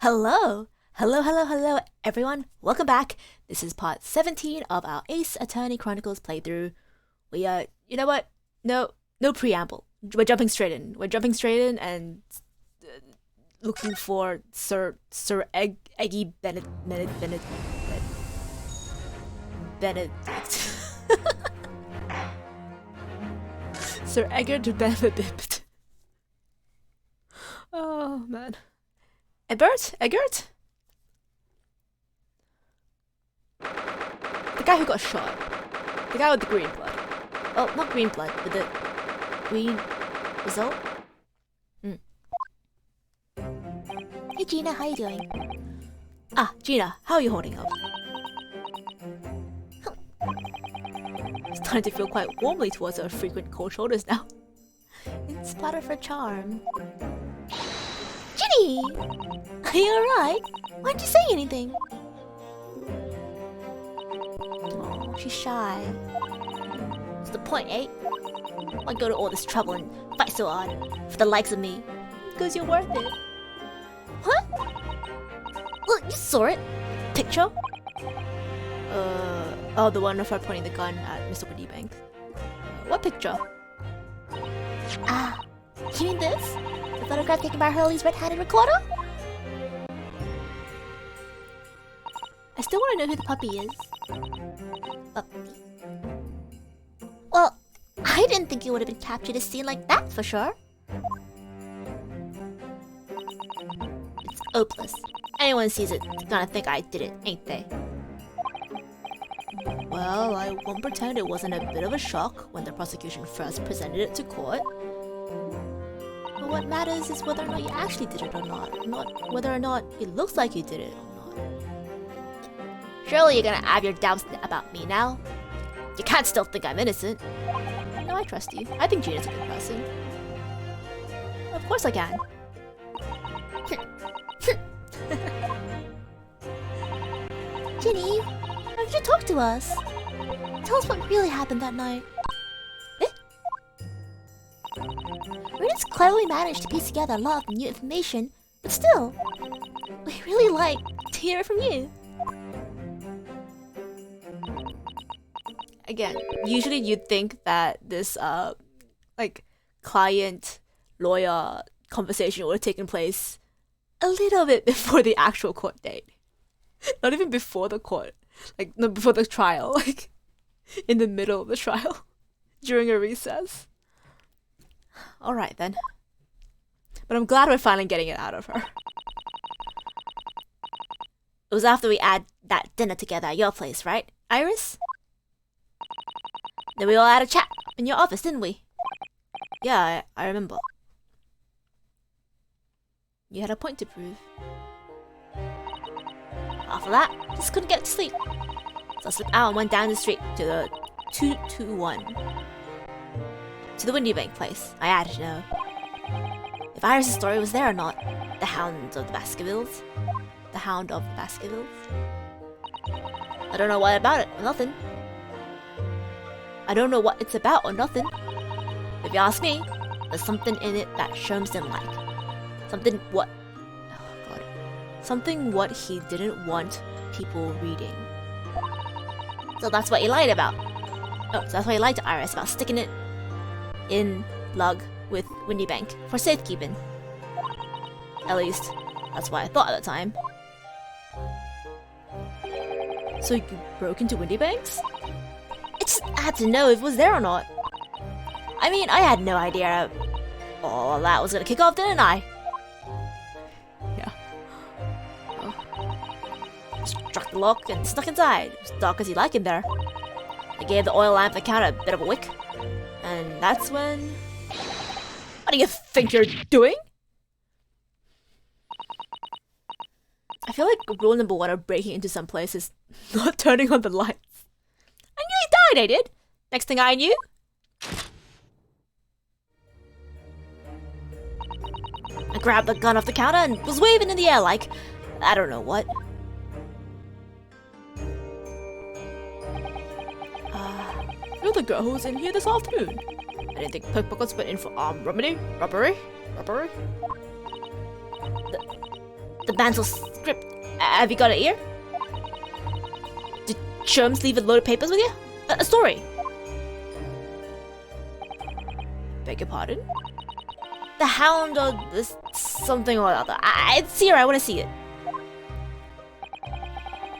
Hello! Hello, everyone. Welcome back. This is part 17 of our Ace Attorney Chronicles playthrough. You know what? No preamble. We're jumping straight in. And looking for Sir Eggy Benedict. Sir Eggert Benedict. Oh, man. Eggert? The guy who got shot. The guy with the green blood. Oh, not green blood, but the green result? Hey Gina, how you doing? Ah, Gina, how are you holding up? Starting to feel quite warmly towards our frequent cold shoulders now. It's part of her charm. Ginny! Are you alright? Why didn't you say anything? Oh, she's shy. What's the point, eh? Why go to all this trouble and fight so hard for the likes of me? Because you're worth it. What? Well, you saw it. Picture? Oh, the one of her pointing the gun at Mr. Windybank. What picture? Ah, you mean this? The photograph taken by Hurley's red-handed recorder? I still want to know who the puppy is. Puppy? Well, I didn't think you would have been captured a scene like that for sure. It's hopeless. Anyone sees it gonna think I did it, ain't they? Well, I won't pretend it wasn't a bit of a shock when the prosecution first presented it to court. But what matters is whether or not you actually did it or not whether or not it looks like you did it or not. Surely you're gonna have your doubts about me now. You can't still think I'm innocent. No, I trust you. I think Gina's a good person. Of course I can. Ginny, why don't you talk to us? Tell us what really happened that night. Ernest cleverly managed to piece together a lot of new information, but still, we really like to hear it from you. Again, usually you'd think that this client lawyer conversation would have taken place a little bit before the actual court date. Not even before the court. Not before the trial, in the middle of the trial. During a recess. Alright then. But I'm glad we're finally getting it out of her. It was after we had that dinner together at your place, right, Iris? Then we all had a chat in your office, didn't we? Yeah, I remember. You had a point to prove. After that, just couldn't get to sleep. So I slipped out and went down the street To the 221. To the Windybank place. I had to know. If Iris' story was there or not. The Hound of the Baskervilles. The Hound of the Baskervilles. I don't know what about it, or nothing. I don't know what it's about or nothing. If you ask me, there's something in it that Sherms didn't like. Something what? Oh god. Something what he didn't want people reading. So that's what you lied about. Oh, so that's why he lied to Iris about sticking it in lug with Windybank for safekeeping. At least, that's what I thought at the time. So you broke into Windybank's? I just had to know if it was there or not. I mean, I had no idea all that was gonna kick off, didn't I? Yeah. Oh. Struck the lock and snuck inside. It was dark as you like in there. I gave the oil lamp at the counter a bit of a wick. And that's when... What do you think you're doing? I feel like rule number 1 of breaking into some place is not turning on the lights. I nearly died, I did. Next thing I knew... I grabbed the gun off the counter and was waving in the air like... I don't know what. You're the girl who was in here this afternoon. I didn't think pickpockets went in for robbery. The the mantle script. Have you got it here? Did Sherms leave a load of papers with you? A story. Beg your pardon? The Hound or this something or other. It's here. I want to see it.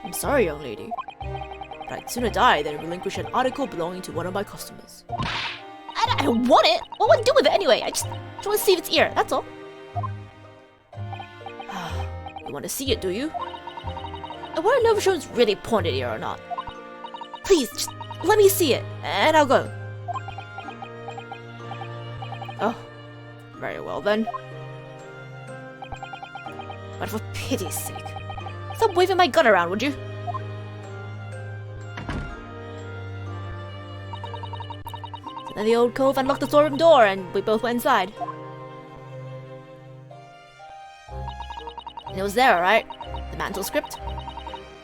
I'm sorry, young lady, but I'd sooner die than relinquish an article belonging to one of my customers. I don't want it. What would I do with it anyway? I just want to see if it's here. That's all. You want to see it, do you? I want to know if Sherms really pointed here or not. Please, just let me see it, and I'll go. Oh, very well then. But for pity's sake, stop waving my gun around, would you? So then the old cove unlocked the storeroom door, and we both went inside. And it was there, alright? The mantle script.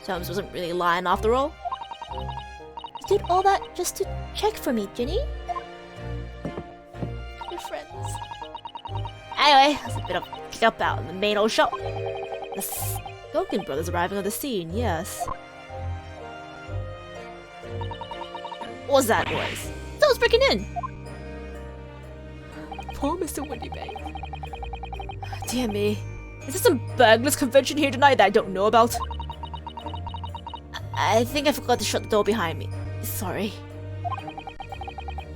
Sherms wasn't really lying after all. You did all that just to check for me, Ginny? We're friends. Anyway, there's a bit of pick-up out in the main old shop. The Skulkin brothers arriving on the scene, yes. What was that noise? Someone's breaking in! Poor Mr. Windybank. Dear me. Is there some burglars convention here tonight that I don't know about? I think I forgot to shut the door behind me. Sorry.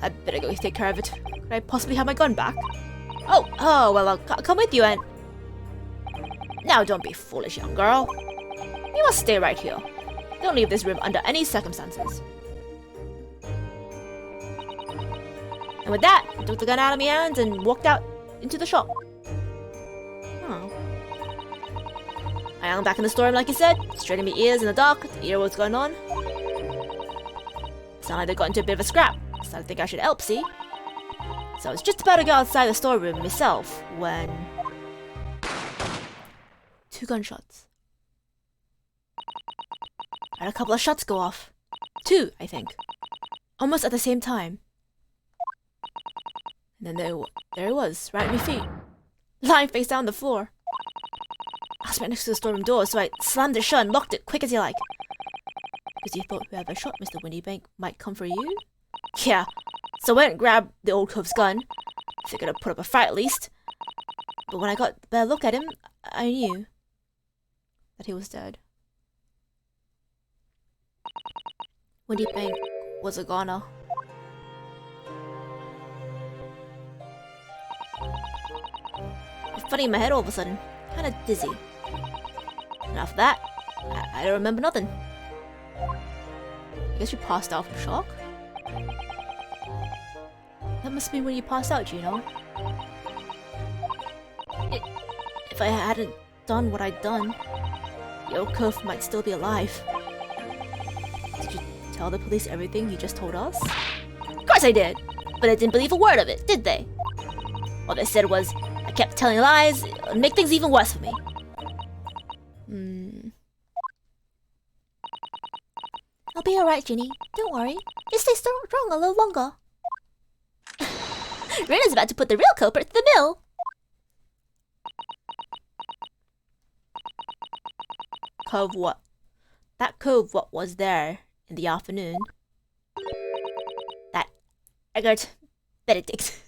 I'd better go take care of it. Could I possibly have my gun back? Oh, well, I'll come with you and... Now don't be foolish, young girl. You must stay right here. Don't leave this room under any circumstances. And with that, I took the gun out of my hands and walked out into the shop. Oh. I hung back in the storeroom like you said, straining my ears in the dark to hear what's going on. Sounded like they got into a bit of a scrap, so I think I should help, see? So I was just about to go outside the storeroom myself when... 2 gunshots. I had a couple of shots go off. 2, I think. Almost at the same time. And then there it was, right at my feet. Lying face down on the floor. I was right next to the storeroom door, so I slammed it shut and locked it quick as you like. Because you thought whoever shot Mr. Windybank might come for you? Yeah, so I went and grabbed the old cove's gun. Figured I'd put up a fight at least. But when I got a better look at him, I knew that he was dead. Windybank was a goner. It's funny in my head all of a sudden. Kinda dizzy. And after that, I don't remember nothing. I guess you passed out from shock? That must have been when you passed out, you know? If I hadn't done what I'd done, the old cove might still be alive. Did you tell the police everything you just told us? Of course I did! But they didn't believe a word of it, did they? All they said was, I kept telling lies, and make things even worse for me. I'll be alright, Ginny. Don't worry. Just stay strong a little longer. Rena's about to put the real culprit to the mill. Cove what? That cove what was there in the afternoon? That Eggert Benedict.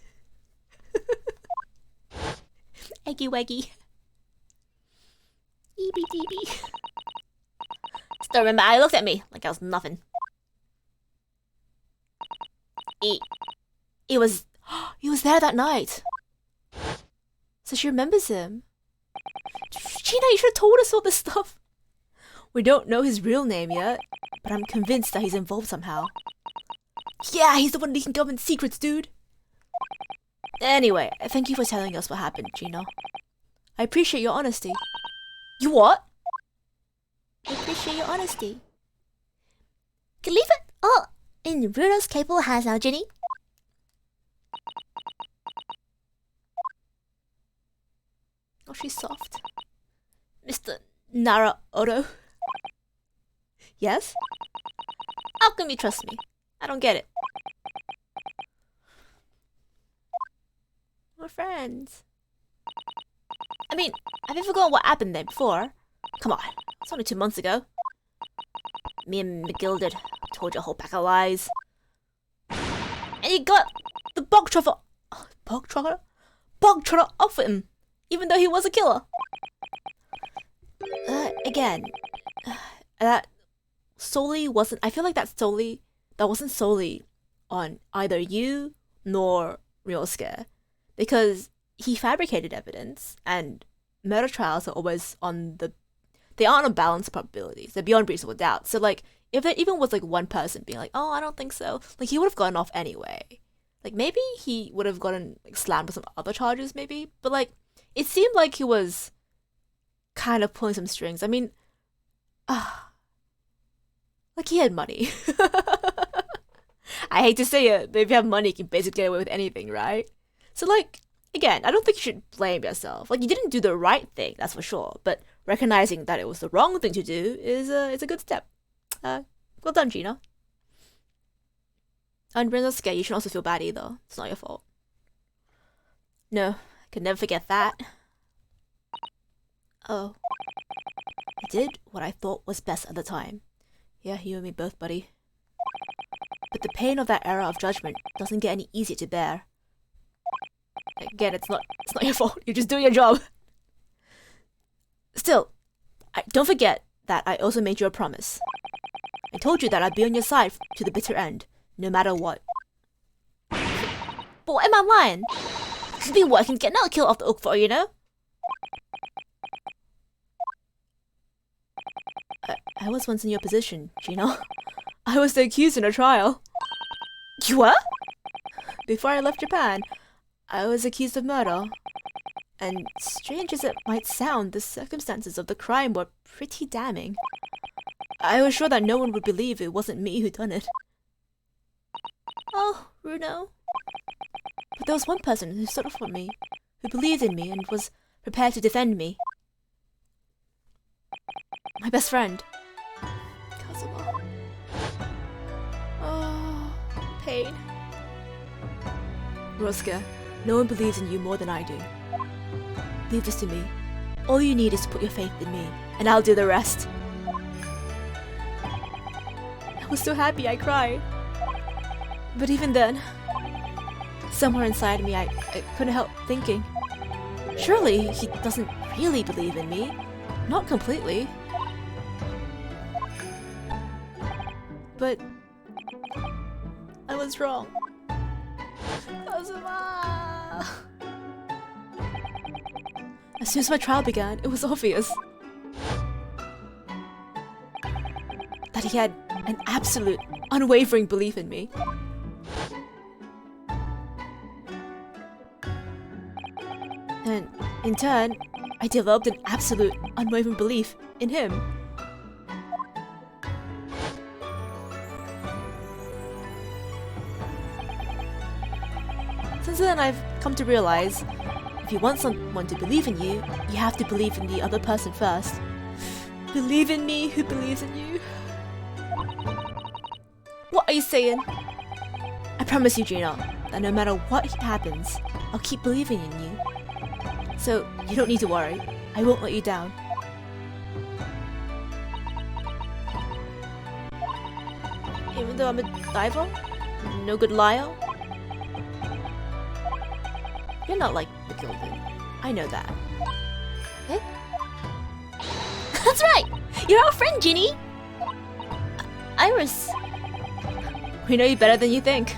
Eggy waggy. EBDB. Still remember, I looked at me like I was nothing. He was there that night. So she remembers him. Gina, you should have told us all this stuff. We don't know his real name yet, but I'm convinced that he's involved somehow. Yeah, he's the one leaking government secrets, dude. Anyway, thank you for telling us what happened, Gina. I appreciate your honesty. You what? I appreciate your honesty. Can leave it all in Bruno's capable hands now, Ginny. Oh, she's soft. Mr. Nara Odo. Yes? How can you trust me? I don't get it. We're friends. I mean, have you forgotten what happened there before? Come on, it's only 2 months ago. Me and McGill told you a whole pack of lies. And you got the bog trotter off with him, even though he was a killer. Again, that solely wasn't. I feel like that wasn't solely on either you nor Ryosuke, because he fabricated evidence, and murder trials are always they aren't on balanced probabilities. They're beyond reasonable doubt. So like, if there even was like one person being like, "Oh, I don't think so," like he would have gotten off anyway. Like maybe he would have gotten like slammed with some other charges, maybe. But like, it seemed like he was kind of pulling some strings. I mean, like he had money. I hate to say it, but if you have money, you can basically get away with anything, right? So like, again, I don't think you should blame yourself. Like, you didn't do the right thing, that's for sure. But recognizing that it was the wrong thing to do is a good step. Well done, Gina. And Rinosuke, you should also feel bad either. It's not your fault. No, I could never forget that. Oh. I did what I thought was best at the time. Yeah, you and me both, buddy. But the pain of that error of judgment doesn't get any easier to bear. Again, it's not your fault. You're just doing your job. Still, don't forget that I also made you a promise. I told you that I'd be on your side to the bitter end, no matter what. But what am I lying? She's been working to get another kill off the hook for her, you know? I was once in your position, Gina. I was the accused in a trial. You were? Before I left Japan, I was accused of murder. And strange as it might sound, the circumstances of the crime were pretty damning. I was sure that no one would believe it wasn't me who done it. Oh, Runo. But there was one person who stood up for me, who believed in me and was prepared to defend me. My best friend. Kazuma. Oh, pain. Ryosuke, no one believes in you more than I do. Leave this to me. All you need is to put your faith in me, and I'll do the rest. I was so happy I cried. But even then, somewhere inside me I couldn't help thinking, surely he doesn't really believe in me. Not completely. But I was wrong. Kazuma! As soon as my trial began, it was obvious that he had an absolute, unwavering belief in me. And in turn, I developed an absolute, unwavering belief in him. Since then, I've come to realize, if you want someone to believe in you, you have to believe in the other person first. Believe in me who believes in you. What are you saying? I promise you, Gina, that no matter what happens, I'll keep believing in you. So, you don't need to worry. I won't let you down. Even though I'm a diver? No good liar? You're not like the Gilded. I know that. Eh? That's right! You're our friend, Ginny! Iris. We know you better than you think.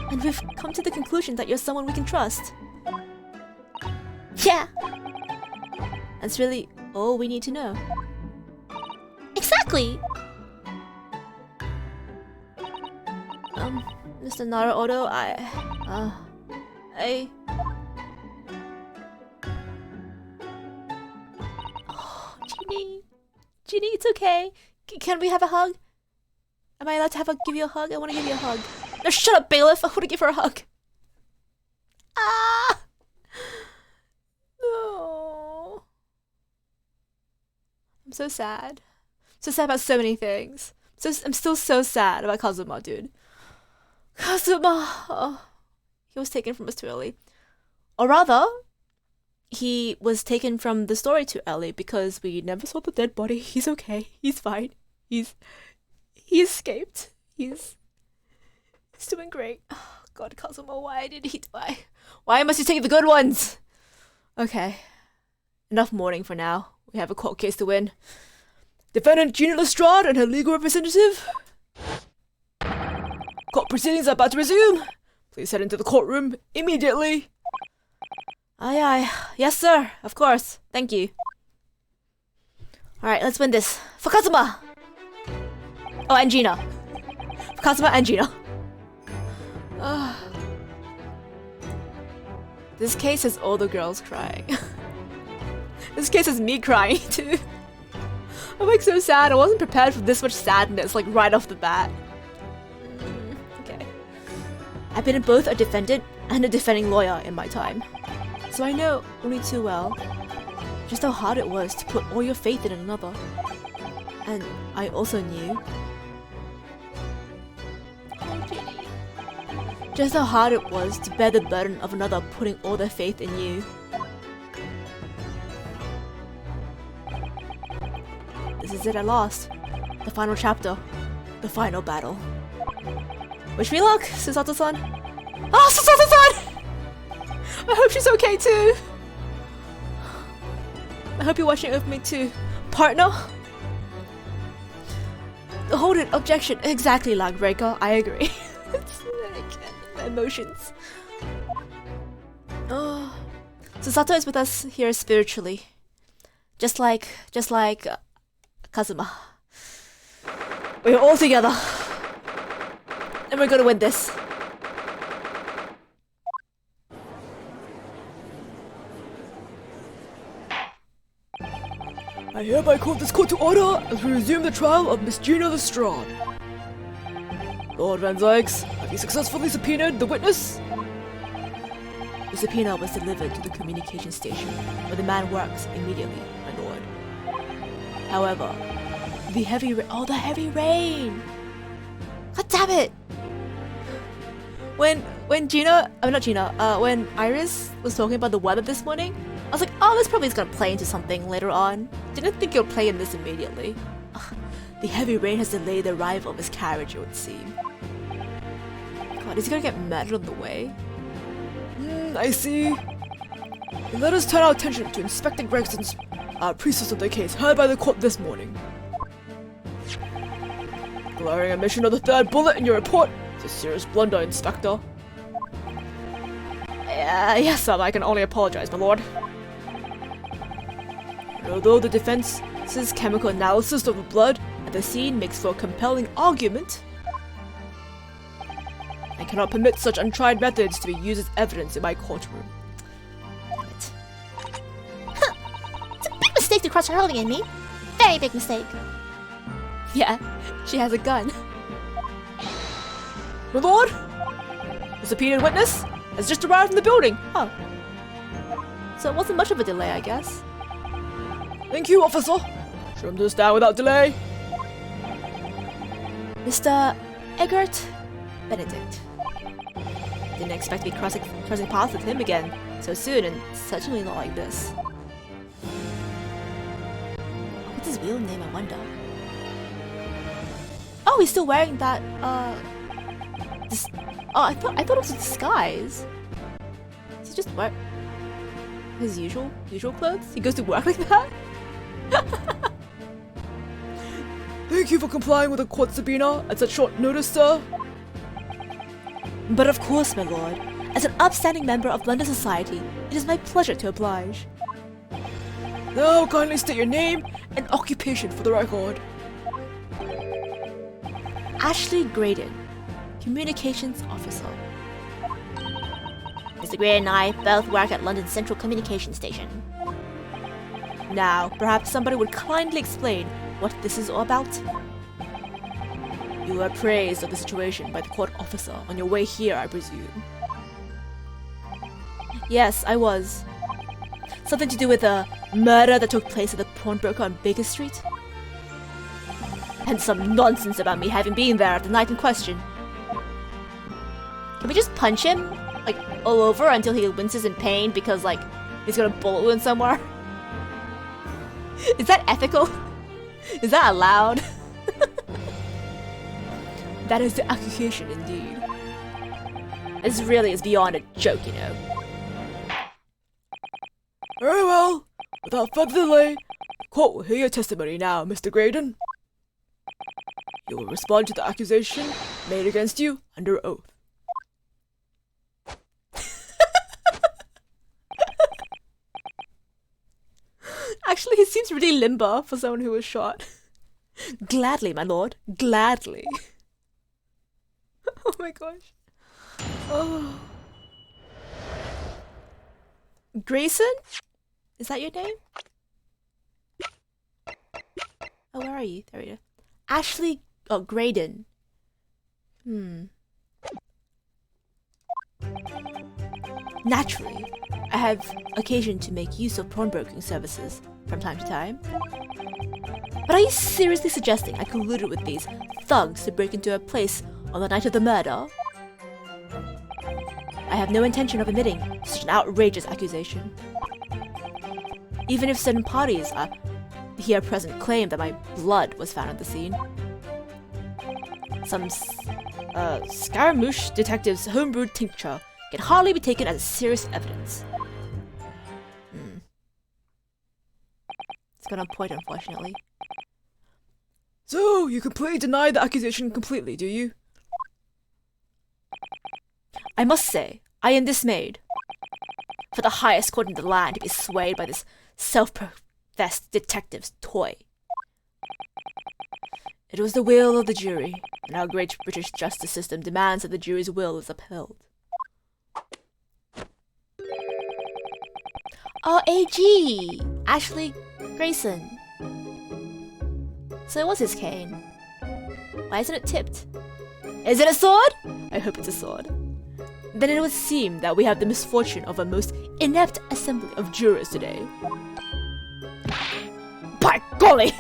And we've come to the conclusion that you're someone we can trust. Yeah, That's really all we need to know. exactly! Mr. Naruto, Oh, Ginny, it's okay. Can we have a hug? Am I allowed to give you a hug? I want to give you a hug. No, shut up, bailiff! I want to give her a hug. Ah! No. I'm so sad. So sad about so many things. I'm still so sad about Kazuma, dude. Kazuma! Oh, he was taken from us too early. Or rather, he was taken from the story too early because we never saw the dead body. He's okay. He's fine. He escaped. He's doing great. Oh, God, Kazuma, why did he die? Why must you take the good ones? Okay. Enough mourning for now. We have a court case to win. Defendant Gina Lestrade and her legal representative. Court proceedings are about to resume. Please head into the courtroom immediately. Aye, aye. Yes, sir. Of course. Thank you. Alright, let's win this. For Kazuma! Oh, and Gina. For Kazuma and Gina. This case has all the girls crying. This case has me crying too. I'm like so sad. I wasn't prepared for this much sadness, like right off the bat. Okay. I've been both a defendant and a defending lawyer in my time. So I know only too well just how hard it was to put all your faith in another. And I also knew just how hard it was to bear the burden of another putting all their faith in you. This is it at last. The final chapter. The final battle. Wish me luck, Susato-san. Oh, Susato-san! I hope she's okay too. I hope you're watching it with me too. Partner? Hold it, objection. Exactly, Lagbreaker. I agree. My emotions. Oh. Susato is with us here spiritually. Just like Kazuma. We're all together. And we're gonna win this. I hereby call this court to order as we resume the trial of Miss Gina Lestrade. Lord Van Zykes, have you successfully subpoenaed the witness? The subpoena was delivered to the communication station, where the man works immediately, my lord. However, the heavy rain! God damn it! When Iris was talking about the weather this morning, I was like, oh, this probably is gonna play into something later on. Didn't think it would play in this immediately. Ugh, the heavy rain has delayed the arrival of his carriage, it would seem. God, is he gonna get murdered on the way? I see. And let us turn our attention to Inspector Gregson's precepts of the case heard by the court this morning. Glaring omission of the third bullet in your report. It's a serious blunder, Inspector. Yes, I can only apologize, my lord. And although the defense's chemical analysis of the blood at the scene makes for a compelling argument, I cannot permit such untried methods to be used as evidence in my courtroom. Damn it. It's a big mistake to cross her holding in me. Very big mistake. Yeah, she has a gun. My lord! The subpoenaed witness has just arrived in the building. Oh. So it wasn't much of a delay, I guess. Thank you, officer. Show him to stand without delay. Mr. Eggert Benedict. Didn't expect to be crossing paths with him again so soon, and certainly not like this. What's his real name, I wonder? Oh, he's still wearing that, I thought it was a disguise. Does he just wear his usual clothes? He goes to work like that? Thank you for complying with the court subpoena at such short notice, sir. But of course, my lord. As an upstanding member of London society, it is my pleasure to oblige. Now kindly state your name and occupation for the record. Ashley Graydon, Communications Officer. Mr. Gray and I both work at London Central Communication Station. Now, perhaps somebody would kindly explain what this is all about. You were appraised of the situation by the court officer on your way here, I presume. Yes, I was. Something to do with a murder that took place at the pawnbroker on Baker Street? And some nonsense about me having been there at the night in question. Can we just punch him, like, all over until he winces in pain because, like, He's got a bullet wound somewhere. Is that ethical? Is that allowed? That is the accusation indeed. This really is beyond a joke, you know. Very well. Without further delay, the court will hear your testimony now, Mr. Graydon. You will respond to the accusation made against you under oath. Actually, he seems really limber for someone who was shot. Gladly, my lord. Gladly. Oh my gosh. Oh. Grayson? Is that your name? Oh, where are you? There we go. Ashley... Oh, Graydon. Naturally, I have occasion to make use of pawnbroking services from time to time. But are you seriously suggesting I colluded with these thugs to break into a place on the night of the murder? I have no intention of admitting such an outrageous accusation. Even if certain parties are here present claim that my blood was found at the scene. Some Scaramouche detective's homebrewed tincture can hardly be taken as serious evidence. It's got on point, unfortunately. So, you completely deny the accusation completely, do you? I must say, I am dismayed. For the highest court in the land to be swayed by this self-professed detective's toy. It was the will of the jury, and our great British justice system demands that the jury's will is upheld. Oh, AG! Ashley Grayson. So what's his cane? Why isn't it tipped? Is it a sword? I hope it's a sword. Then it would seem that we have the misfortune of a most inept assembly of jurors today. By golly!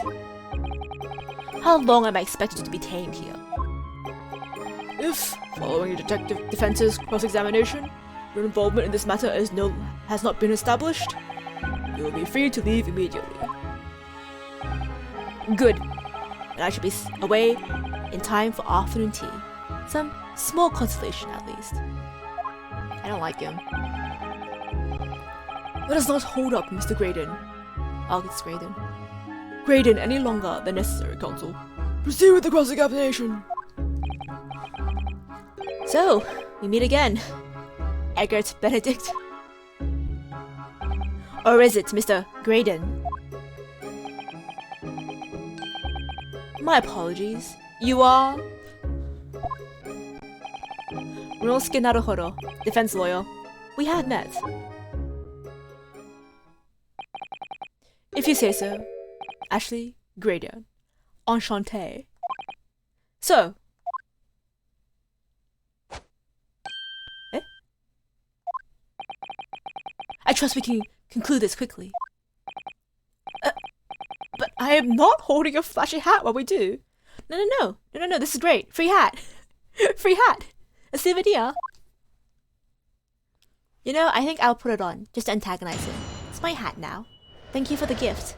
How long am I expected to be detained here? If, following a detective defense's cross-examination, your involvement in this matter has not been established, you will be free to leave immediately. Good. And I should be away in time for afternoon tea. Some small consolation, at least. I don't like him. Let us not hold up Mr. Graydon. It's Graydon. Graydon any longer than necessary, counsel. Proceed with the cross-examination. So, we meet again. Egbert Benedict. Or is it Mr. Graydon? My apologies. You are... Ryunosuke Naruhodo, defense lawyer. We have met. If you say so. Ashley Graydon. Enchanté. So. Eh? I trust we can conclude this quickly. But I am not holding a flashy hat while we do. No, this is great. Free hat. Free hat. A souvenir. You know, I think I'll put it on, just to antagonize him. It's my hat now. Thank you for the gift.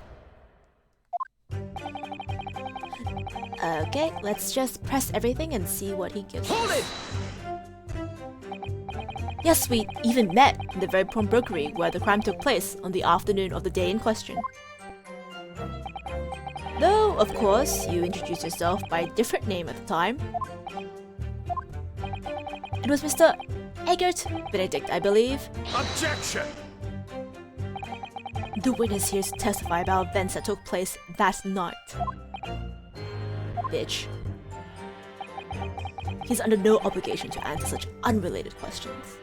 Okay, let's just press everything and see what he gives us. Hold it! Yes, we even met in the very pawnbrokery where the crime took place on the afternoon of the day in question. Though, of course, you introduced yourself by a different name at the time. It was Mr. Egbert Benedict, I believe. Objection! The witness here is to testify about events that took place that night. Bitch. He's under no obligation to answer such unrelated questions.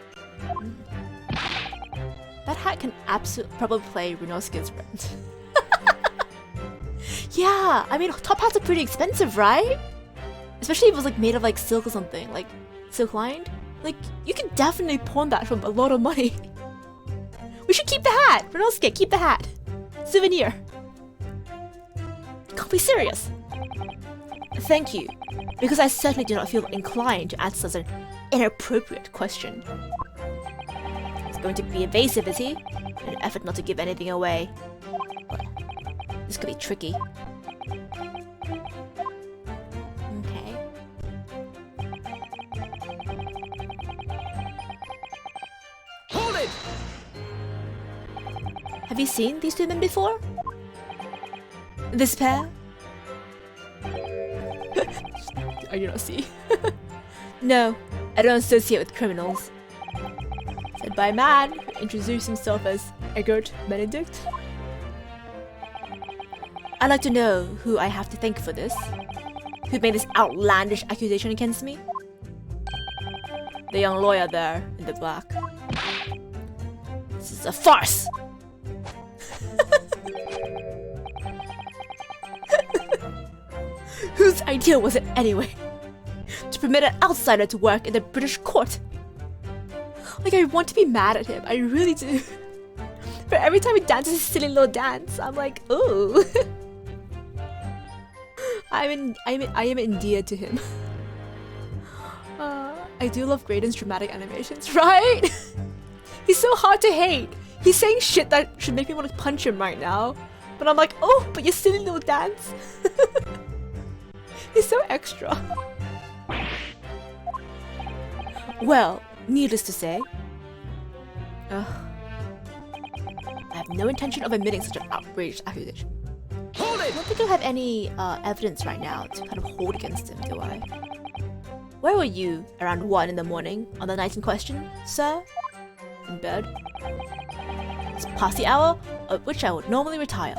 That hat can probably play Ryunosuke's friend. Yeah, I mean, top hats are pretty expensive, right? Especially if it was like made of like silk or something, like silk lined. Like, you can definitely pawn that for a lot of money. We should keep the hat! Ryunosuke, keep the hat! Souvenir! Can't be serious! Thank you, because I certainly do not feel inclined to answer such an inappropriate question. going to be evasive, is he? In an effort not to give anything away. But this could be tricky. Okay. Hold it! Have you seen these two men before? This pair? Are you not see? No, I don't associate with criminals. Said by a man who introduced himself as Egert Benedict. I'd like to know who I have to thank for this. Who made this outlandish accusation against me? The young lawyer there in the black. This is a farce! Whose idea was it anyway? To permit an outsider to work in the British court? Like, I want to be mad at him, I really do. But every time he dances his silly little dance, I'm like, ooh. I am endeared to him. I do love Graydon's dramatic animations, right? He's so hard to hate. He's saying shit that should make me want to punch him right now. But I'm like, oh, but your silly little dance. He's so extra. Well, needless to say, I have no intention of admitting such an outrageous accusation. Hold I it! don't think I have any evidence right now to kind of hold against him, do I? Where were you around 1 in the morning on the night in question, sir? In bed? It's past the hour at which I would normally retire.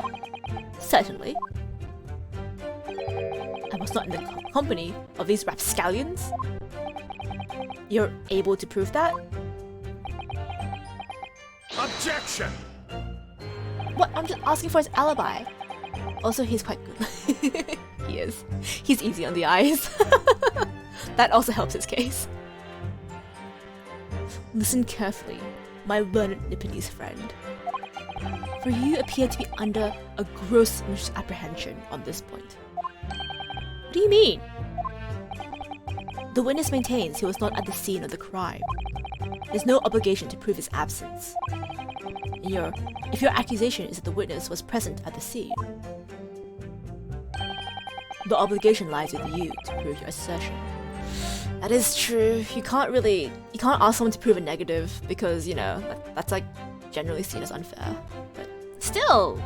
Certainly. I was not in the company of these rapscallions. You're able to prove that? Objection! What? I'm just asking for his alibi. Also, he's quite good. He is. He's easy on the eyes. That also helps his case. Listen carefully, my learned Nipponese friend. For you appear to be under a gross misapprehension on this point. What do you mean? The witness maintains he was not at the scene of the crime. There's no obligation to prove his absence. If your accusation is that the witness was present at the scene, the obligation lies with you to prove your assertion. That is true. You can't ask someone to prove a negative because, you know, that's like generally seen as unfair. But still,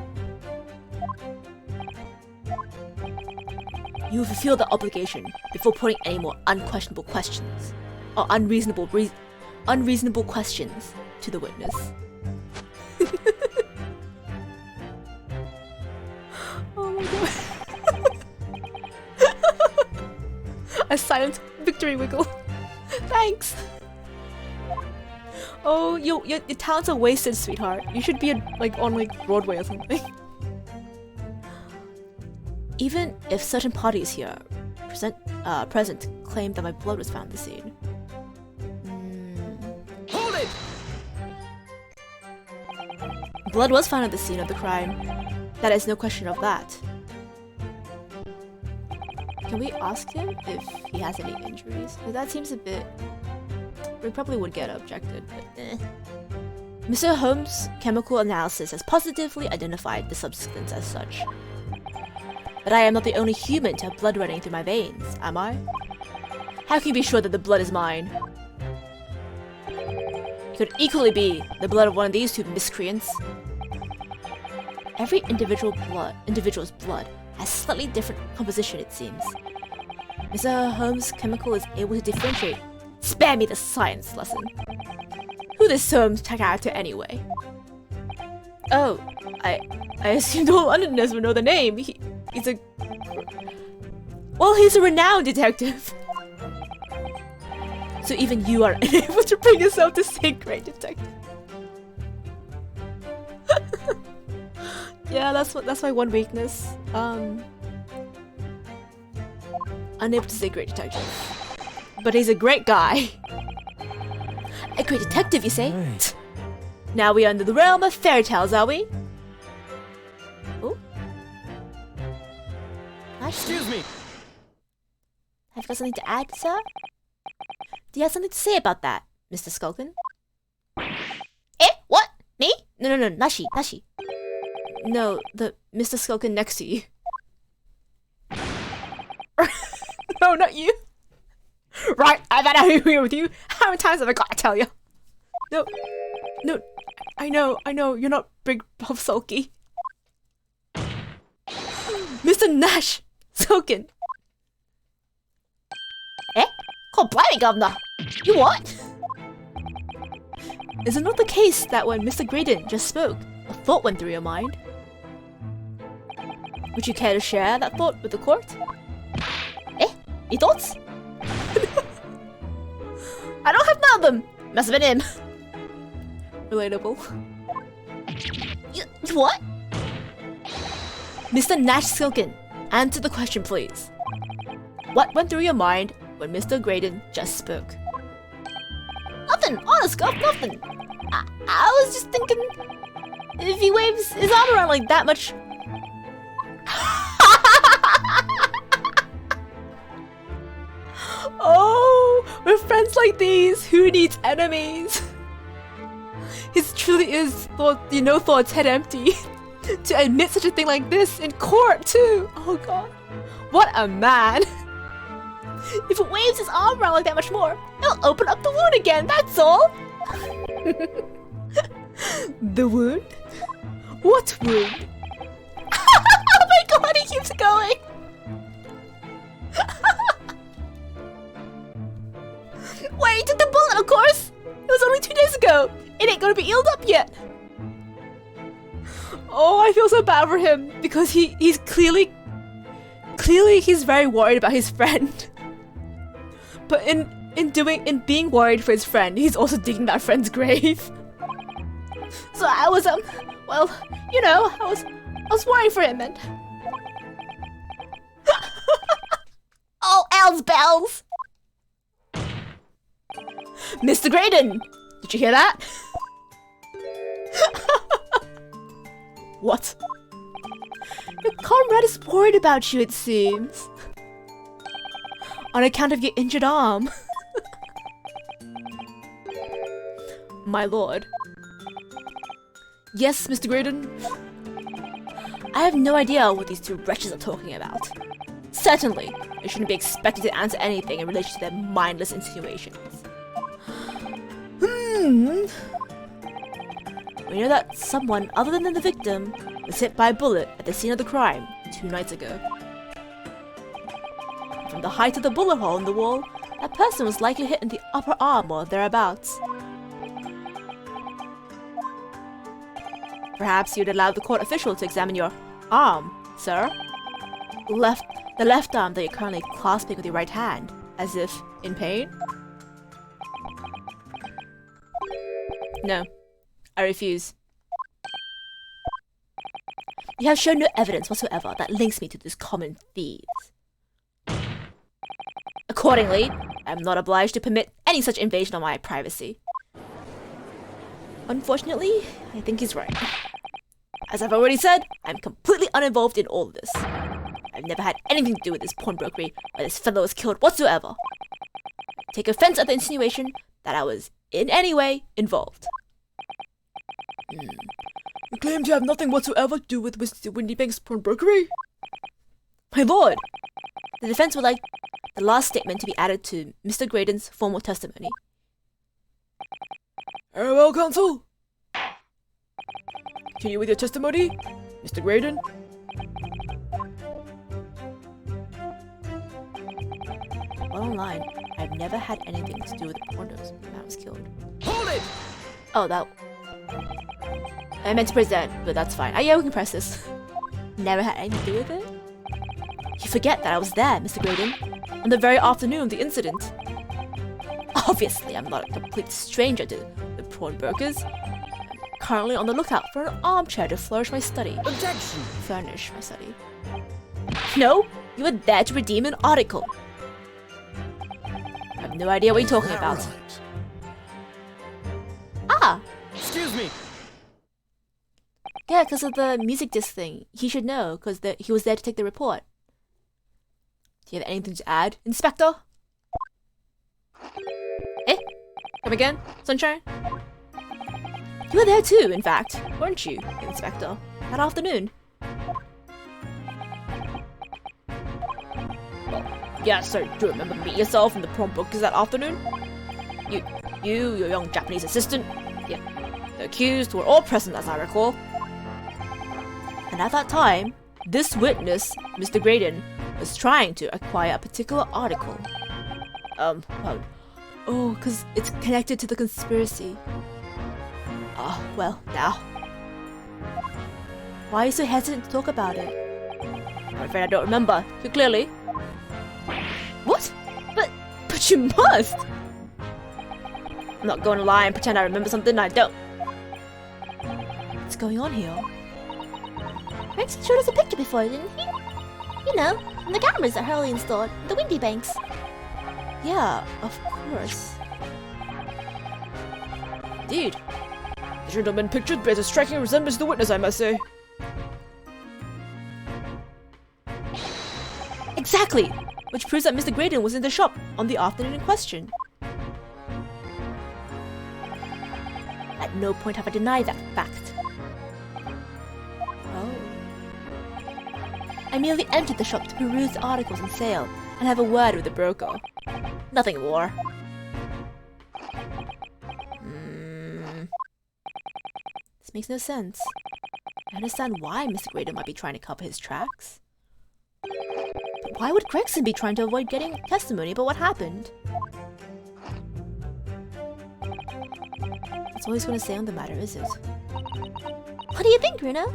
You fulfill the obligation before putting any more unquestionable questions or unreasonable questions to the witness. oh my god. A silent victory wiggle. Thanks. Oh, your talents are wasted, sweetheart. You should be on Broadway or something. Even if certain parties here present claim that my blood was found at the scene. Hold it! Blood was found at the scene of the crime. That is no question of that. Can we ask him if he has any injuries? Because that seems a bit... We probably would get objected, but eh. Mr. Holmes' chemical analysis has positively identified the substance as such. But I am not the only human to have blood running through my veins, am I? How can you be sure that the blood is mine? It could equally be the blood of one of these two miscreants. Every individual's blood has slightly different composition, it seems. Mr. Holmes' chemical is able to differentiate. Spare me the science lesson. Who this Holmes character anyway? Oh, I assumed all Londoners would know the name. He's a renowned detective. So even you are unable to bring yourself to say great detective. Yeah, that's my one weakness. Unable to say great detective. But he's a great guy. A great detective, you say? Right. Now we are under the realm of fairy tales, are we? Oh. Excuse me. Have you got something to add, sir? Do you have something to say about that, Mr. Skulkin? No, Nashi. No, the Mr. Skulkin next to you. No, not you. Right, I've had a here with you. How many times have I got to tell you? No, I know, you're not Big Puff Sulky. Mr. Nash Skulkin. Eh? God blimey, Governor! You what? Is it not the case that when Mr. Graydon just spoke, a thought went through your mind? Would you care to share that thought with the court? Eh? Your thoughts? I don't have none of them! Must have been him. Relatable. You what? Mr. Nash Silken, answer the question, please. What went through your mind when Mr. Graydon just spoke? Nothing, honest, Gov, nothing. I was just thinking, if he waves his arm around like that much... Oh, with friends like these, who needs enemies? It truly is Thor's head empty to admit such a thing like this in court too. Oh god, what a man! If it waves his arm around like that much more, it'll open up the wound again, that's all! The wound? What wound? Oh my god, he keeps going! Wait, he took the bullet, of course! It was only 2 days ago! It ain't gonna be healed up yet! Oh, I feel so bad for him because he's clearly he's very worried about his friend. But in being worried for his friend, he's also digging that friend's grave. So I was well, you know, I was worried for him and oh, L's bells! Mr. Graydon, did you hear that? What? Your comrade is worried about you, it seems. On account of your injured arm. My lord. Yes, Mr. Graydon? I have no idea what these two wretches are talking about. Certainly, they shouldn't be expected to answer anything in relation to their mindless insinuations. We know that someone other than the victim was hit by a bullet at the scene of the crime 2 nights ago. From the height of the bullet hole in the wall, that person was likely hit in the upper arm or thereabouts. Perhaps you'd allow the court official to examine your arm, sir? The left arm that you're currently clasping with your right hand, as if in pain? No, I refuse. You have shown no evidence whatsoever that links me to these common thieves. Accordingly, I am not obliged to permit any such invasion of my privacy. Unfortunately, I think he's right. As I've already said, I'm completely uninvolved in all of this. I've never had anything to do with this pawnbrokery where this fellow was killed whatsoever. I take offense at the insinuation that I was in any way involved. You claim to have nothing whatsoever to do with Mr. Windybank's pawnbrokery? My lord, the defense would like the last statement to be added to Mr. Graydon's formal testimony. Very well, counsel. Continue with your testimony, Mr. Graydon. Bottom line, I've never had anything to do with the pornos when I was killed. Hold it! Oh, that... I meant to present, but that's fine. Yeah, we can press this. Never had anything to do with it? You forget that I was there, Mr. Graydon, on the very afternoon of the incident. Obviously, I'm not a complete stranger to the pawnbrokers. I'm currently on the lookout for an armchair to furnish my study. Objection! Furnish my study. No, you were there to redeem an article. I have no idea what you're talking about. Right. Ah! Excuse me! Yeah, because of the music disc thing. He should know, because he was there to take the report. Do you have anything to add, Inspector? Eh? Come again, Sunshine? You You were there too, in fact, weren't you, Inspector? That afternoon. Well, yes, I do remember meeting yourself in the prom bookers that afternoon. Your young Japanese assistant, yeah, the accused were all present as I recall. And at that time, this witness, Mr. Graydon, was trying to acquire a particular article. Because it's connected to the conspiracy. Well, now. Why are you so hesitant to talk about it? I'm afraid I don't remember too clearly. What? But you must! I'm not going to lie and pretend I remember something I don't. What's going on here? Rex showed us a picture before, didn't he? You know, from the cameras that Hurley installed, the Windy Banks. Yeah, of course. Indeed. The gentleman pictured bears a striking resemblance to the witness, I must say. Exactly! Which proves that Mr. Graydon was in the shop on the afternoon in question. At no point have I denied that fact. Oh. I merely entered the shop to peruse the articles on sale and have a word with the broker. Nothing more. This makes no sense. I understand why Mr. Graydon might be trying to cover his tracks. But why would Gregson be trying to avoid getting testimony about what happened? That's all he's going to say on the matter, is it? What do you think, Bruno?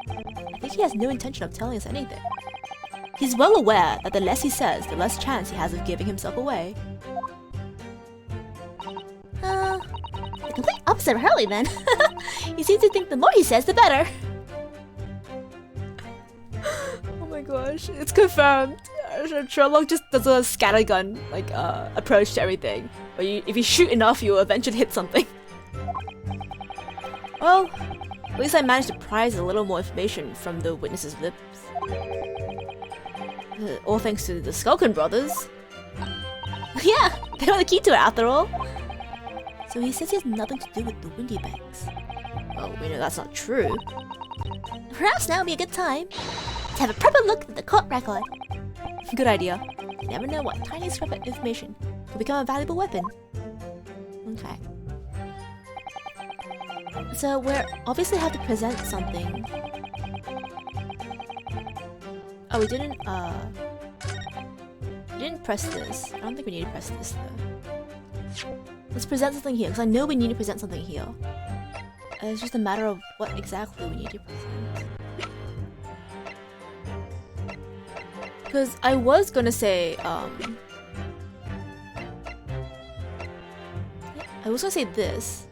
I think he has no intention of telling us anything. He's well aware that the less he says, the less chance he has of giving himself away. The complete opposite of Hurley, then. He seems to think the more he says, the better. Oh my gosh, it's confirmed. Sherlock just does a scattergun approach to everything. But if you shoot enough, you'll eventually hit something. Well, at least I managed to prise a little more information from the witness's lips. All thanks to the Skulkin brothers. Yeah, they were the key to it after all. So he says he has nothing to do with the Windy Banks. Well, we know that's not true. Perhaps now would be a good time to have a proper look at the court record. Good idea. You never know what tiny scrap of information will become a valuable weapon. Okay. So we're obviously have to present something. Oh, we didn't press this. I don't think we need to press this though. Let's present something here, because I know we need to present something here. It's just a matter of what exactly we need to present. Because I was gonna say, I was gonna say this.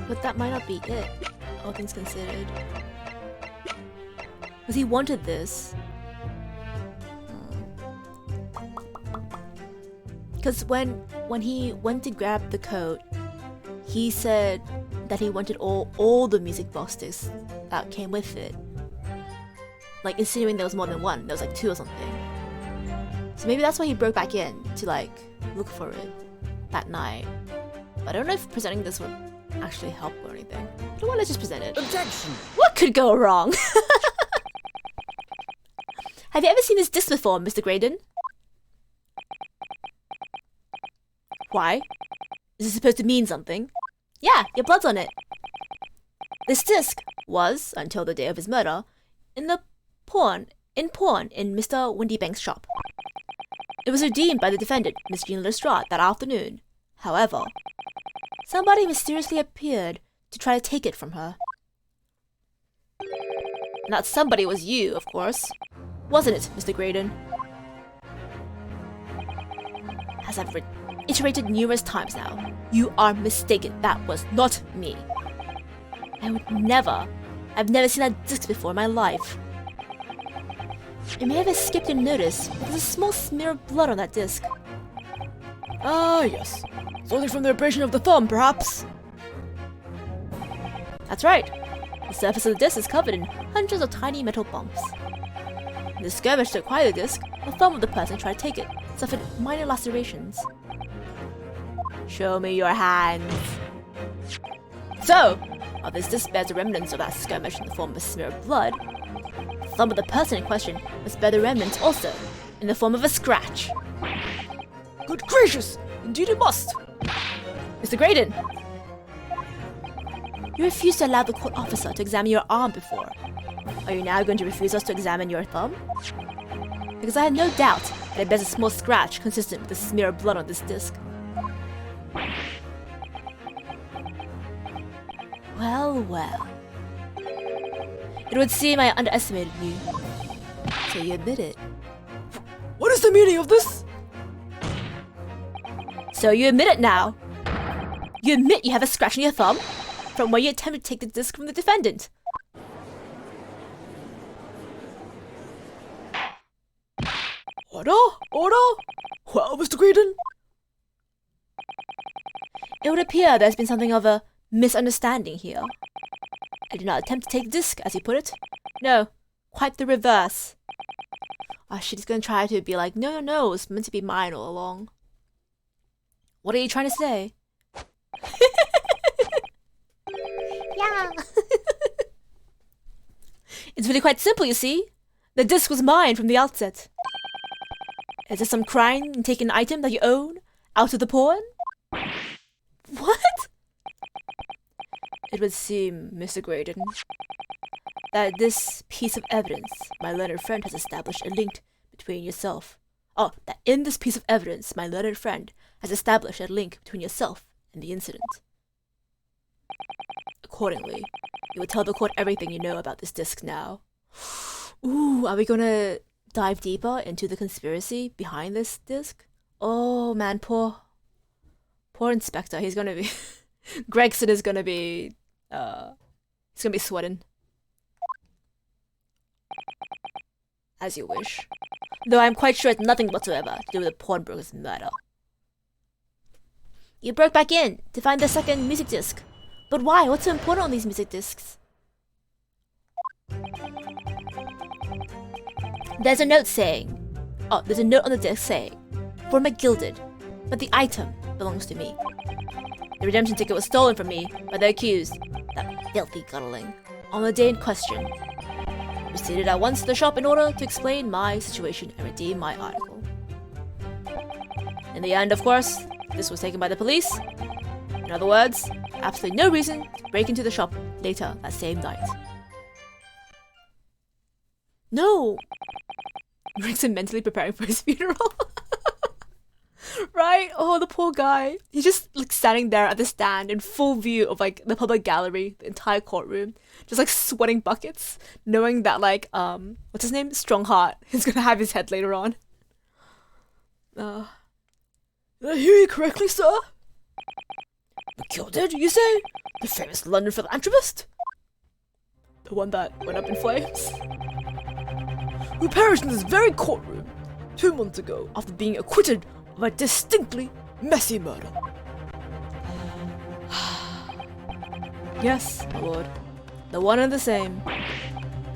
But that might not be it, all things considered. Because he wanted this. Because when he went to grab the coat, he said that he wanted all the music box discs that came with it. Like, insinuating there was more than one. There was like 2 or something. So maybe that's why he broke back in to look for it that night. But I don't know if presenting this would actually help or anything. I don't want to just present it. Objection! What could go wrong? Have you ever seen this disc before, Mr. Graydon? Why? Is it supposed to mean something? Yeah, your blood's on it. This disc was, until the day of his murder, in pawn in Mr. Windybank's shop. It was redeemed by the defendant, Miss Jean Lestrade, that afternoon. However, somebody mysteriously appeared to try to take it from her. And that somebody was you, of course. Wasn't it, Mr. Graydon? As I've iterated numerous times now, you are mistaken. That was not me. I've never seen that disc before in my life. It may have escaped your notice, but there's a small smear of blood on that disc. Ah, yes. Something from the abrasion of the thumb, perhaps? That's right. The surface of the disc is covered in hundreds of tiny metal bumps. In the skirmish to acquire the disc, the thumb of the person trying to take it suffered minor lacerations. Show me your hands. So, while this disc bears the remnants of that skirmish in the form of a smear of blood, the thumb of the person in question must bear the remnants also, in the form of a scratch. Good gracious! Indeed it must! Mr. Graydon! You refused to allow the court officer to examine your arm before. Are you now going to refuse us to examine your thumb? Because I had no doubt that it bears a small scratch consistent with the smear of blood on this disc. Well, well. It would seem I underestimated you. So you admit it. What is the meaning of this? So you admit it now. You admit you have a scratch on your thumb from where you attempted to take the disc from the defendant. Order? Order? Well, Mr. Graydon? It would appear there's been something of a misunderstanding here. I did not attempt to take the disc, as you put it. No, quite the reverse. Oh, she's gonna try to be like, no, it's meant to be mine all along. What are you trying to say? Yeah. It's really quite simple, you see. The disc was mine from the outset. Is there some crime in taking an item that you own out of the pawn? What? It would seem, Mr. Graydon, that this piece of evidence my learned friend has established a link between yourself. Oh, that in this piece of evidence my learned friend has established a link between yourself and the incident. Accordingly, you will tell the court everything you know about this disc now. Ooh, are we gonna dive deeper into the conspiracy behind this disc? Oh man, poor Inspector. He's gonna be Gregson is gonna be he's gonna be sweating. As you wish. Though I'm quite sure it's nothing whatsoever to do with the pawnbroker's murder. You broke back in to find the second music disc. But why? What's so important on these music discs? There's a note on the disc saying, "For McGilded, but the item belongs to me." The redemption ticket was stolen from me by the accused, that filthy guttling, on the day in question. I proceeded at once to the shop in order to explain my situation and redeem my article. In the end, of course, this was taken by the police. In other words, absolutely no reason to break into the shop later that same night. No! Gregson mentally preparing for his funeral. Right? Oh, the poor guy. He's just like standing there at the stand in full view of like the public gallery, the entire courtroom, just like sweating buckets, knowing that like what's his name? Strongheart is gonna have his head later on. Did I hear you correctly, sir? McGilded, you say? The famous London philanthropist? The one that went up in flames? Who perished in this very courtroom 2 months ago after being acquitted of a distinctly messy murder. Yes, my lord. The one and the same.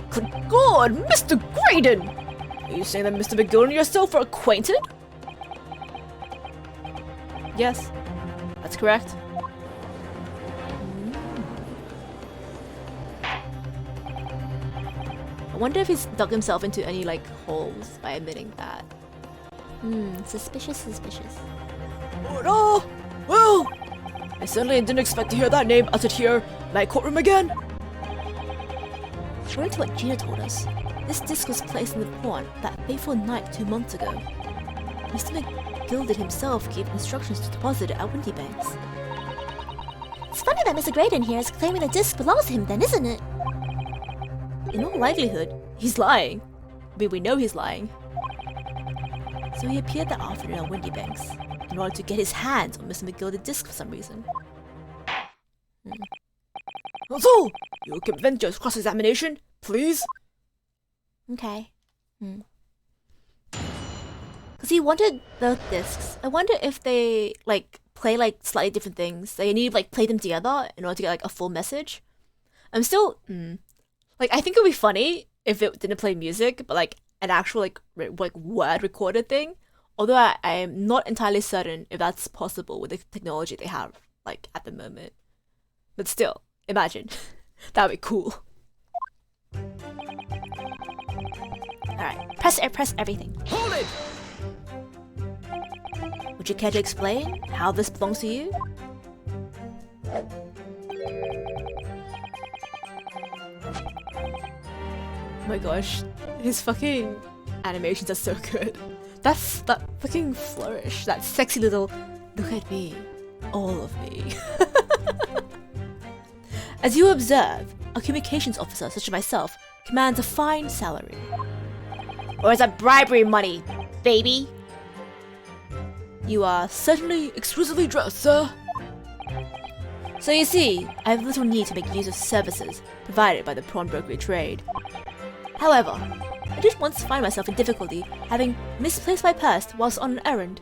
Good God, Mr. Graydon! Are you saying that Mr. McGilded and yourself are acquainted? Yes, that's correct. I wonder if he's dug himself into any like holes by admitting that. Suspicious. Oh no! Well, I certainly didn't expect to hear that name uttered here in my courtroom again. According to what Gina told us, this disc was placed in the pawn that fateful night 2 months ago. Mr. McGilded himself gave instructions to deposit it at Windybanks. It's funny that Mr. Graydon here is claiming the disc belongs to him then, isn't it? In all likelihood, he's lying. I mean, we know he's lying. So he appeared that afternoon on Windybanks in order to get his hands on Mr. McGilded's disc for some reason. Counsel, you can vent your cross-examination, please. Okay. Because he wanted both discs. I wonder if they like play like slightly different things. They need to like play them together in order to get like a full message. I'm still like I think it would be funny if it didn't play music, but like an actual like word recorded thing Although I am not entirely certain if that's possible with the technology they have, like, at the moment. But still, imagine. That'd be cool. Alright, press everything. Hold it! Would you care to explain how this belongs to you? Oh my gosh, his fucking animations are so good. That fucking flourish, that sexy little look at me, all of me. As you observe, a communications officer such as myself commands a fine salary. Or is that bribery money, baby? You are certainly exquisitely dressed, sir. So you see, I have little need to make use of services provided by the pawnbrokery trade. However, I did once find myself in difficulty having misplaced my purse whilst on an errand,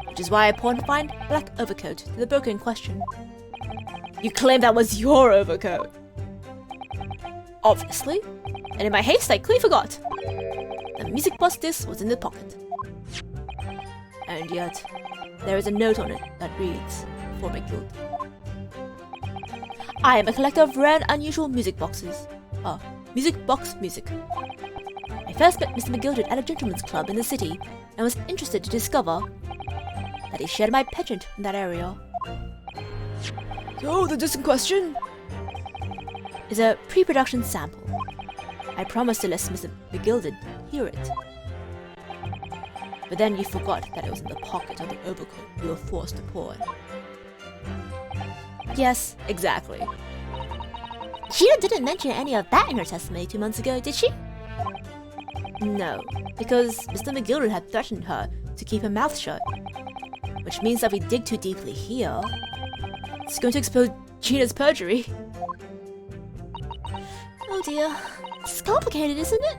which is why I pawned a fine black overcoat to the broker in question. You claim that was your overcoat. Obviously, and in my haste I clearly forgot. The music box disc was in the pocket. And yet, there is a note on it that reads, for McGill. I am a collector of rare and unusual music boxes. Music box music. I first met Mr. McGilded at a gentleman's club in the city and was interested to discover that he shared my penchant in that area. So, the disc in question is a pre-production sample. I promised to let Mr. McGilded hear it. But then you forgot that it was in the pocket of the overcoat you were forced to pawn. Yes, exactly. Sheena didn't mention any of that in her testimony 2 months ago, did she? No, because Mr. McGilded had threatened her to keep her mouth shut. Which means that if we dig too deeply here, it's going to expose Gina's perjury. Oh dear. It's complicated, isn't it?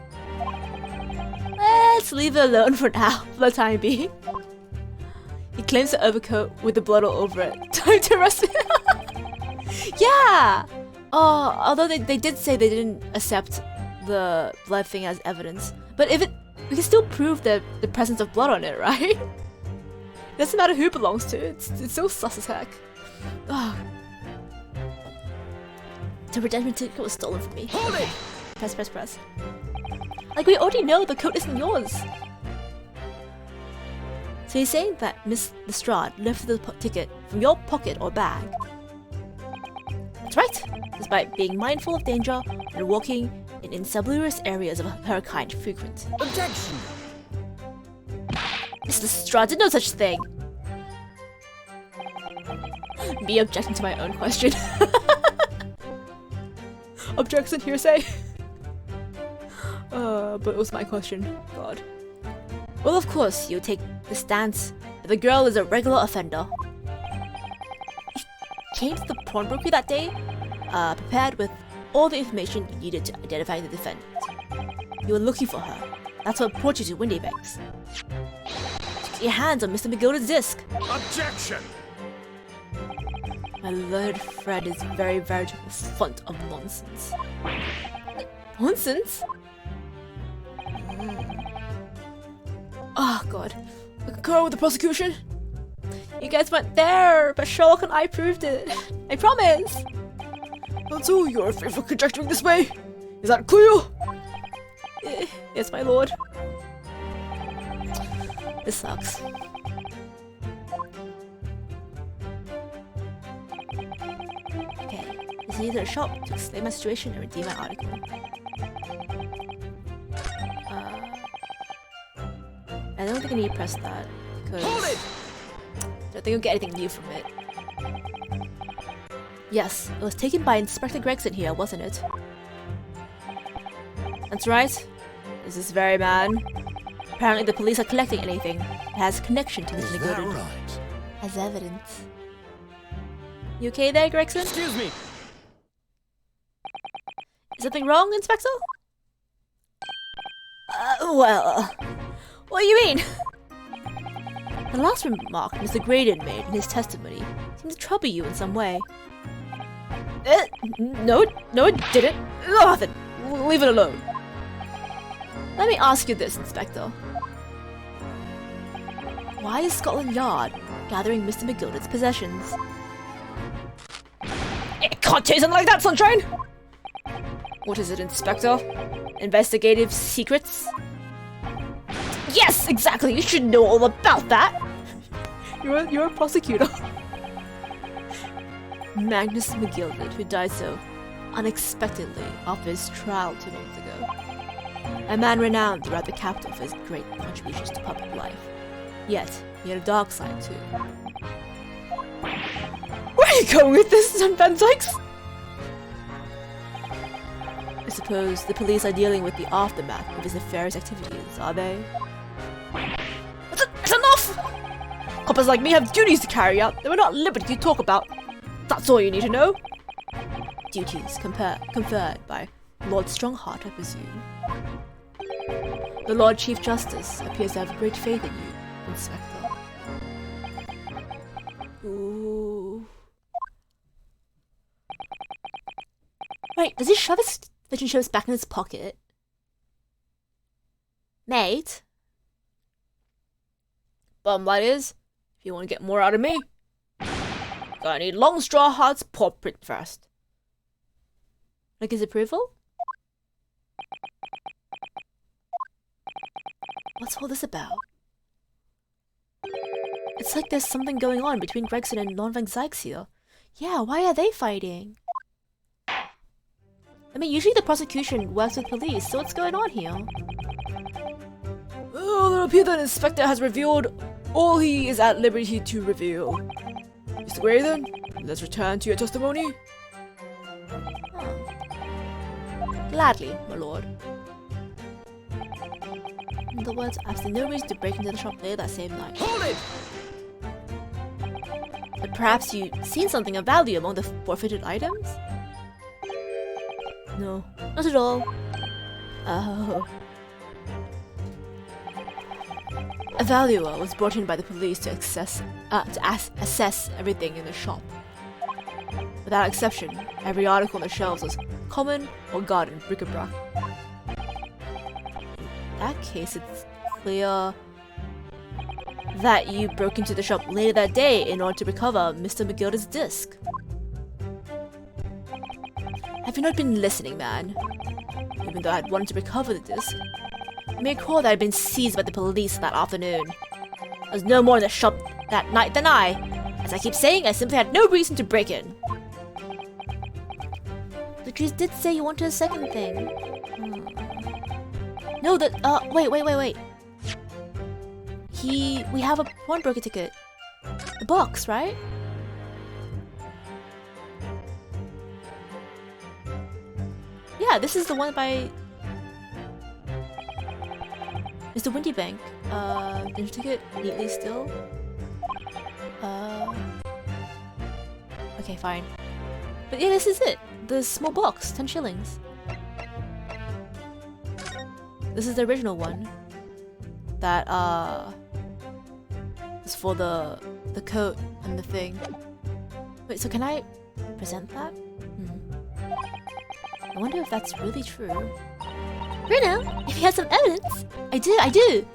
Let's leave it alone for now, for the time being. He claims the overcoat with the blood all over it. Time to arrest him. Yeah! Although they did say they didn't accept the blood thing as evidence. But we can still prove the presence of blood on it, right? It doesn't matter who it belongs to, it's still sus as heck. Oh. The redemption ticket was stolen from me. Hold it! Press. Like, we already know the coat isn't yours. So you're saying that Miss Lestrade left the ticket from your pocket or bag? That's right, despite being mindful of danger and walking in insalubrious areas of her kind frequent. Objection! Miss Lestrade did no such thing! Me objecting to my own question. Objection, hearsay. But it was my question. God. Well, of course, you take the stance that the girl is a regular offender. You came to the pawnbrokery that day, prepared with all the information you needed to identify the defendant. You were looking for her. That's what brought you to Windy Banks. To get your hands on Mr. McGilded's disc. Objection! My learned friend is very veritable font of nonsense. Nonsense? Oh god. I concur with the prosecution. You guys went there, but Sherlock and I proved it. I promise. And so you're afraid for conjecturing this way? Is that clear? Yes, my lord. This sucks. Okay, this is either a shop to explain my situation and redeem my article. I don't think I need to press that because Hold it! I don't think I'll get anything new from it. Yes, it was taken by Inspector Gregson here, wasn't it? That's right. This is very man. Apparently the police are collecting anything that has connection to Mr. McGilded right? as evidence. You okay there, Gregson? Excuse me! Is something wrong, Inspector? Well, what do you mean? The last remark Mr. Graydon made in his testimony seemed to trouble you in some way. No, it didn't. Oh, then leave it alone. Let me ask you this, Inspector. Why is Scotland Yard gathering Mr. McGilded's possessions? It can't say something like that, Sunshine! What is it, Inspector? Investigative secrets? Yes, exactly! You should know all about that! You're a prosecutor. Magnus McGilded, who died so unexpectedly after his trial 2 months ago. A man renowned throughout the capital for his great contributions to public life. Yet, he had a dark side too. Where are you going with this, Van Dykes? I suppose the police are dealing with the aftermath of his nefarious activities, are they? It's enough! Coppers like me have duties to carry out that we're not at liberty to talk about. That's all you need to know. Duties conferred by Lord Strongheart, I presume. The Lord Chief Justice appears to have great faith in you, Inspector. Ooh. Wait, does he shove his vision shows back in his pocket? Mate? Bottom line is, if you want to get more out of me, gonna need Long Straw Heart's paw print first. Like his approval? What's all this about? It's like there's something going on between Gregson and Lord Van Zykes here. Yeah, why are they fighting? I mean, usually the prosecution works with police, so what's going on here? Oh, it appears that Inspector has revealed all he is at liberty to reveal. Mr. Gray, then, let's return to your testimony. Gladly, my lord. In other words, I've seen no reason to break into the shop later that same night. Hold it! But perhaps you've seen something of value among the forfeited items? No, not at all. Oh. A valuer was brought in by the police to assess everything in the shop. Without exception, every article on the shelves was common or garden bric-a-brac. In that case, it's clear that you broke into the shop later that day in order to recover Mr. McGilded's disc. Have you not been listening, man? Even though I had wanted to recover the disc, you may recall that I had been seized by the police that afternoon. I was no more in the shop that night than I. As I keep saying, I simply had no reason to break in. But you did say you wanted a second thing. No, wait. We have a pawnbroker ticket. The box, right? Yeah, this is the one by Mr. Windybank. Dinner ticket, neatly still. Okay, fine. But yeah, this is it. The small box, 10 shillings. This is the original one. That, is for the coat and the thing. Wait, so can I present that? I wonder if that's really true. Bruno, if you have some evidence. I do.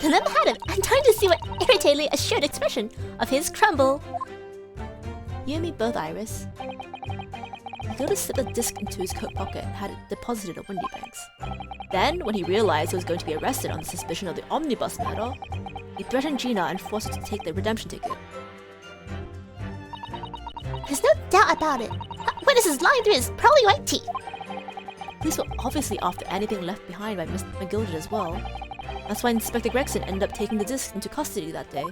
Then let me have it. I'm trying to see what irritatingly assured expression of his crumble. You and me both, Iris. Matilda slipped the disc into his coat pocket and had it deposited at Windybank's. Then, when he realized he was going to be arrested on the suspicion of the omnibus murder, he threatened Gina and forced her to take the redemption ticket. There's no doubt about it. That witness is lying through his pearly white teeth. Police were obviously after anything left behind by Mr. McGilded as well. That's why Inspector Gregson ended up taking the disc into custody that day.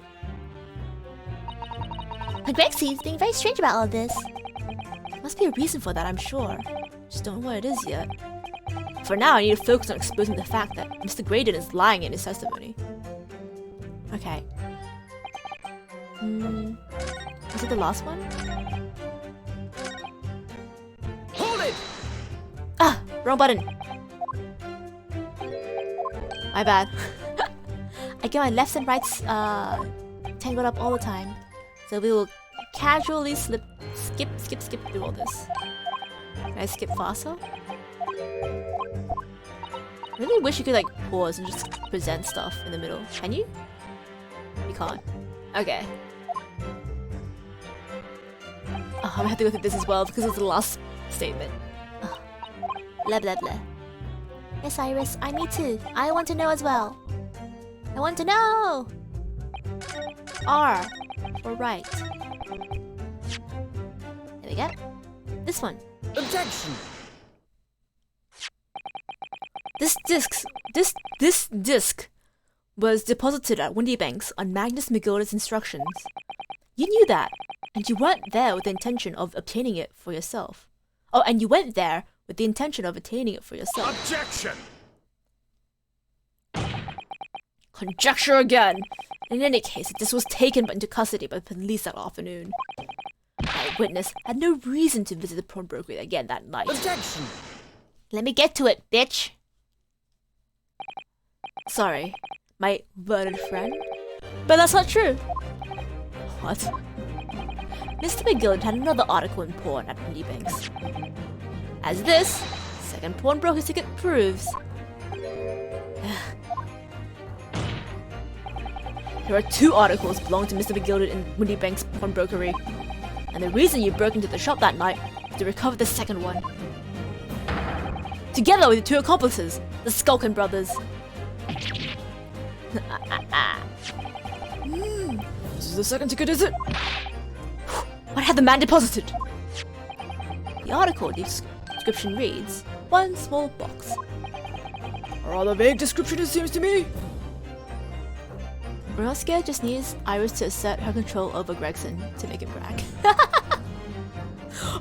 But Gregsy's being very strange about all this. Must be a reason for that, I'm sure. Just don't know what it is yet. For now, I need to focus on exposing the fact that Mr. Graydon is lying in his testimony. Okay. Was it the last one? Hold it! Ah! Wrong button! My bad. I get my lefts and rights tangled up all the time. So we will casually skip through all this. Can I skip faster? I really wish you could like pause and just present stuff in the middle. Can you? You You can't. Okay. Oh, I'm gonna have to go through this as well because it's the last statement. Oh. Blah blah blah. Yes, Iris, I me too. I want to know as well. I want to know! R for right. There we go. This one. Objection! This disc was deposited at Windy Banks on Magnus McGilda's instructions. You knew that, and you weren't there with the intention of obtaining it for yourself. Oh, and you went there with the intention of obtaining it for yourself. Objection! Conjecture again! In any case, this was taken into custody by the police that afternoon. My witness had no reason to visit the pawnbroker again that night. Objection! Let me get to it, bitch! Sorry, my learned friend? But that's not true! What? Mr. McGill had another article in pawn at Windy Banks. As this second pawnbroker ticket proves. There are 2 articles belonging to Mr. McGill in Windy Banks pawnbrokery, and the reason you broke into the shop that night was to recover the second one. Together with the 2 accomplices, the Skulkin brothers. This is the second ticket, is it? What had the man deposited? The article description reads, 1 small box. A rather vague description, it seems to me. Moroska just needs Iris to assert her control over Gregson to make him brag.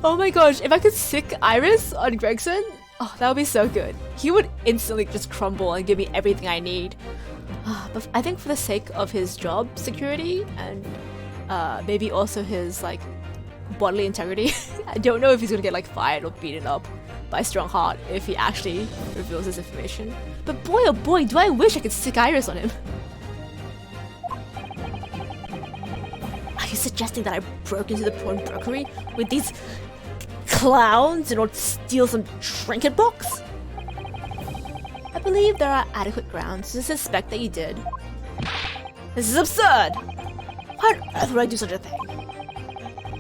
Oh my gosh, if I could sick Iris on Gregson, oh, that would be so good. He would instantly just crumble and give me everything I need. But I think for the sake of his job security and maybe also his like bodily integrity, I don't know if he's gonna get like fired or beaten up by Strongheart if he actually reveals this information. But boy oh boy, do I wish I could sick Iris on him. Are you suggesting that I broke into the pawnbrokery with these clowns in order to steal some trinket box? I believe there are adequate grounds to suspect that you did. This is absurd! Why on earth would I do such a thing?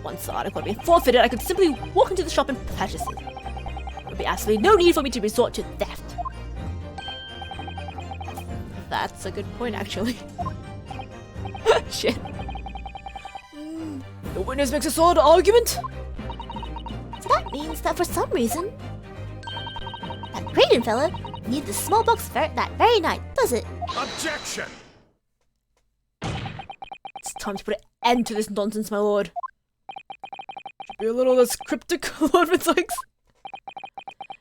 Once the article had been forfeited, I could simply walk into the shop and purchase it. There would be absolutely no need for me to resort to theft. That's a good point, actually. Shit. The witness makes a solid argument? So that means that for some reason, that Graydon fella needed the small box that very night, does it? Objection! It's time to put an end to this nonsense, my lord. Should be a little less cryptic, Lord Vintox.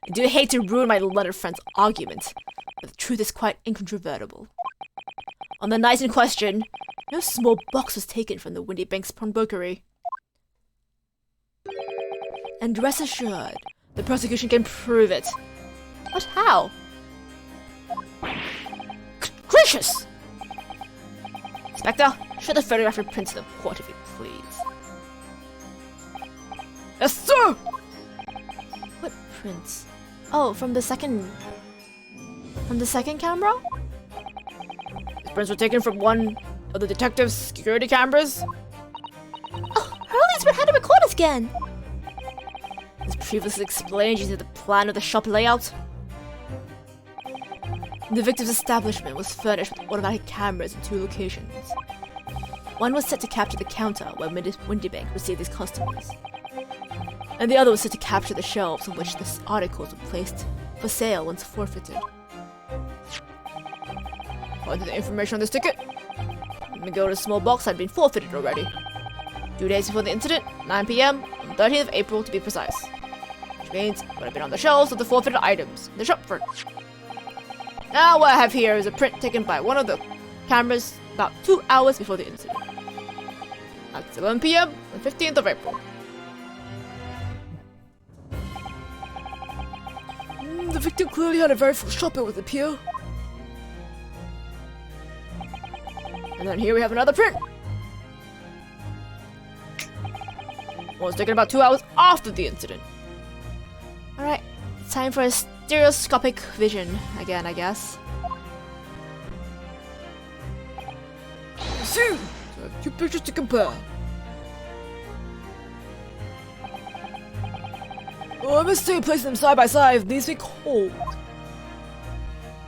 I do hate to ruin my learned friend's argument, but the truth is quite incontrovertible. On the night in question, no small box was taken from the Windy Banks pawnbrokery. And rest assured, the prosecution can prove it. But how? Gracious! Inspector, show the photograph and print to the court if you please. Yes, sir! What prints? Oh, from the second camera? These prints were taken from one of the detective's security cameras. Oh, Hurley's been had to record us again! As previously explained, using the plan of the shop layout. The victim's establishment was furnished with automatic cameras in 2 locations. One was set to capture the counter where Windy Bank received his customers, and the other was set to capture the shelves on which the articles were placed for sale once forfeited. According to the information on this ticket, McGilda's small box had been forfeited already. 2 days before the incident, 9 PM, on 13th of April to be precise. Which means it would have been on the shelves of the forfeited items in the shop front. Now what I have here is a print taken by one of the cameras about 2 hours before the incident. At 11 PM on 15th of April. The victim clearly had a very full shopping with the appear. And then here we have another print. One was taken about 2 hours after the incident. Alright, it's time for a stereoscopic vision again, I guess. see! So I have 2 pictures to compare. Oh, I must say, placing them side by side leaves me cold.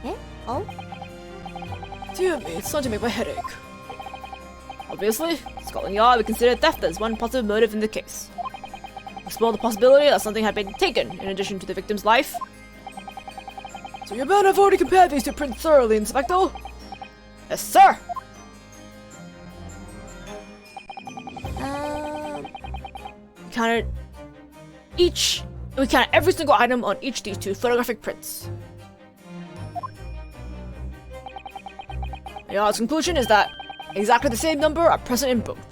Eh? Oh? Dear me, it's starting to make my head ache. Obviously, Scotland Yard would consider theft as one possible motive in the case. Explore the possibility that something had been taken in addition to the victim's life. So your men have already compared these 2 prints thoroughly, Inspector? Yes, sir! We counted every single item on each of these 2 photographic prints. The Yard's conclusion is that exactly the same number are present in both.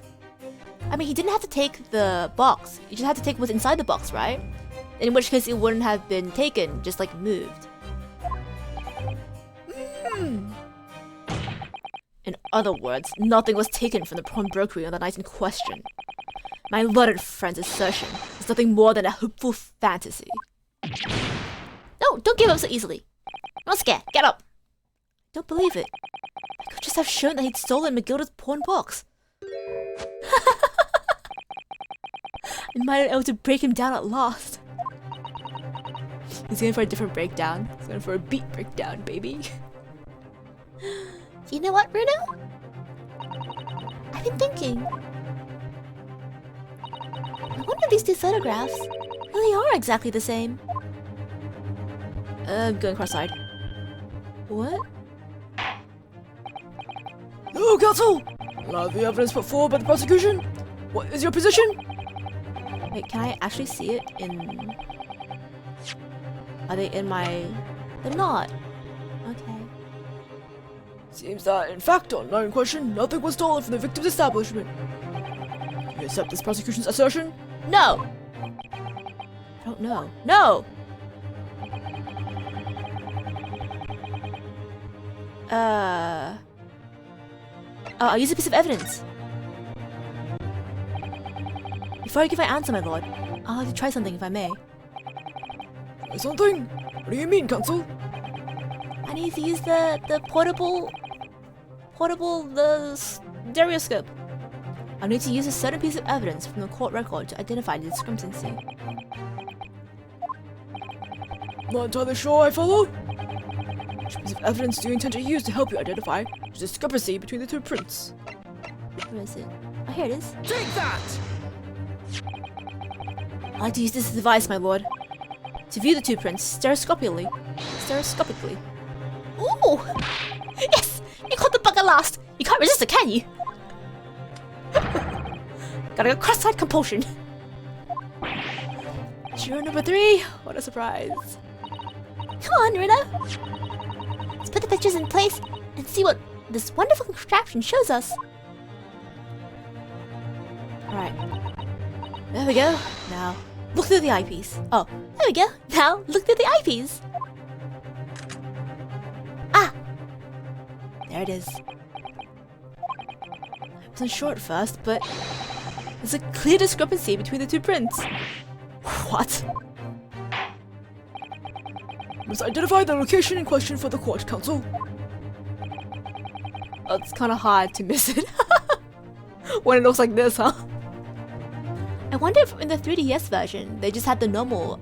I mean, he didn't have to take the box. You just had to take what's inside the box, right? In which case, it wouldn't have been taken, just like moved. In other words, nothing was taken from the pawnbrokery on the night in question. My lauded friend's assertion is nothing more than a hopeful fantasy. No, don't give up so easily. Don't scare. Get up. Don't believe it. I could just have shown that he'd stolen Magilda's pawn box. I might have been able to break him down at last. He's going for a different breakdown. He's going for a beat breakdown, baby. You know what, Bruno? I've been thinking. I wonder if these 2 photographs really are exactly the same. I'm going cross-eyed. What? No, counsel! Not the evidence put forward by the prosecution. What is your position? Wait, can I actually see it in... Are they in my... They're not. Okay. Seems that, in fact, on night in question, nothing was stolen from the victim's establishment. Do you accept this prosecution's assertion? No! I don't know. No! I'll use a piece of evidence. Before I give my answer, my lord, I'll have to try something if I may. Try something? What do you mean, counsel? I need to use the stereoscope. I need to use a certain piece of evidence from the court record to identify the discrepancy. Not entirely sure I follow. Which piece of evidence do you intend to use to help you identify the discrepancy between the 2 prints? Where is it? Oh, here it is. Take that! I'd like to use this device, my lord, to view the 2 prints stereoscopically. Ooh! Yes! You caught the bug at last! You can't resist it, can you? Gotta go cross-eyed compulsion. Juror number 3, what a surprise. Come on, Rita. Let's put the pictures in place and see what this wonderful contraption shows us. Alright. There we go. Now, look through the eyepiece. Oh, there we go. Now, look through the eyepiece. Ah! There it is. I wasn't sure at first, but there's a clear discrepancy between the 2 prints. What? Must identify the location in question for the court, counsel. Oh, it's kind of hard to miss it. When it looks like this, huh? I wonder if in the 3DS version, they just had the normal,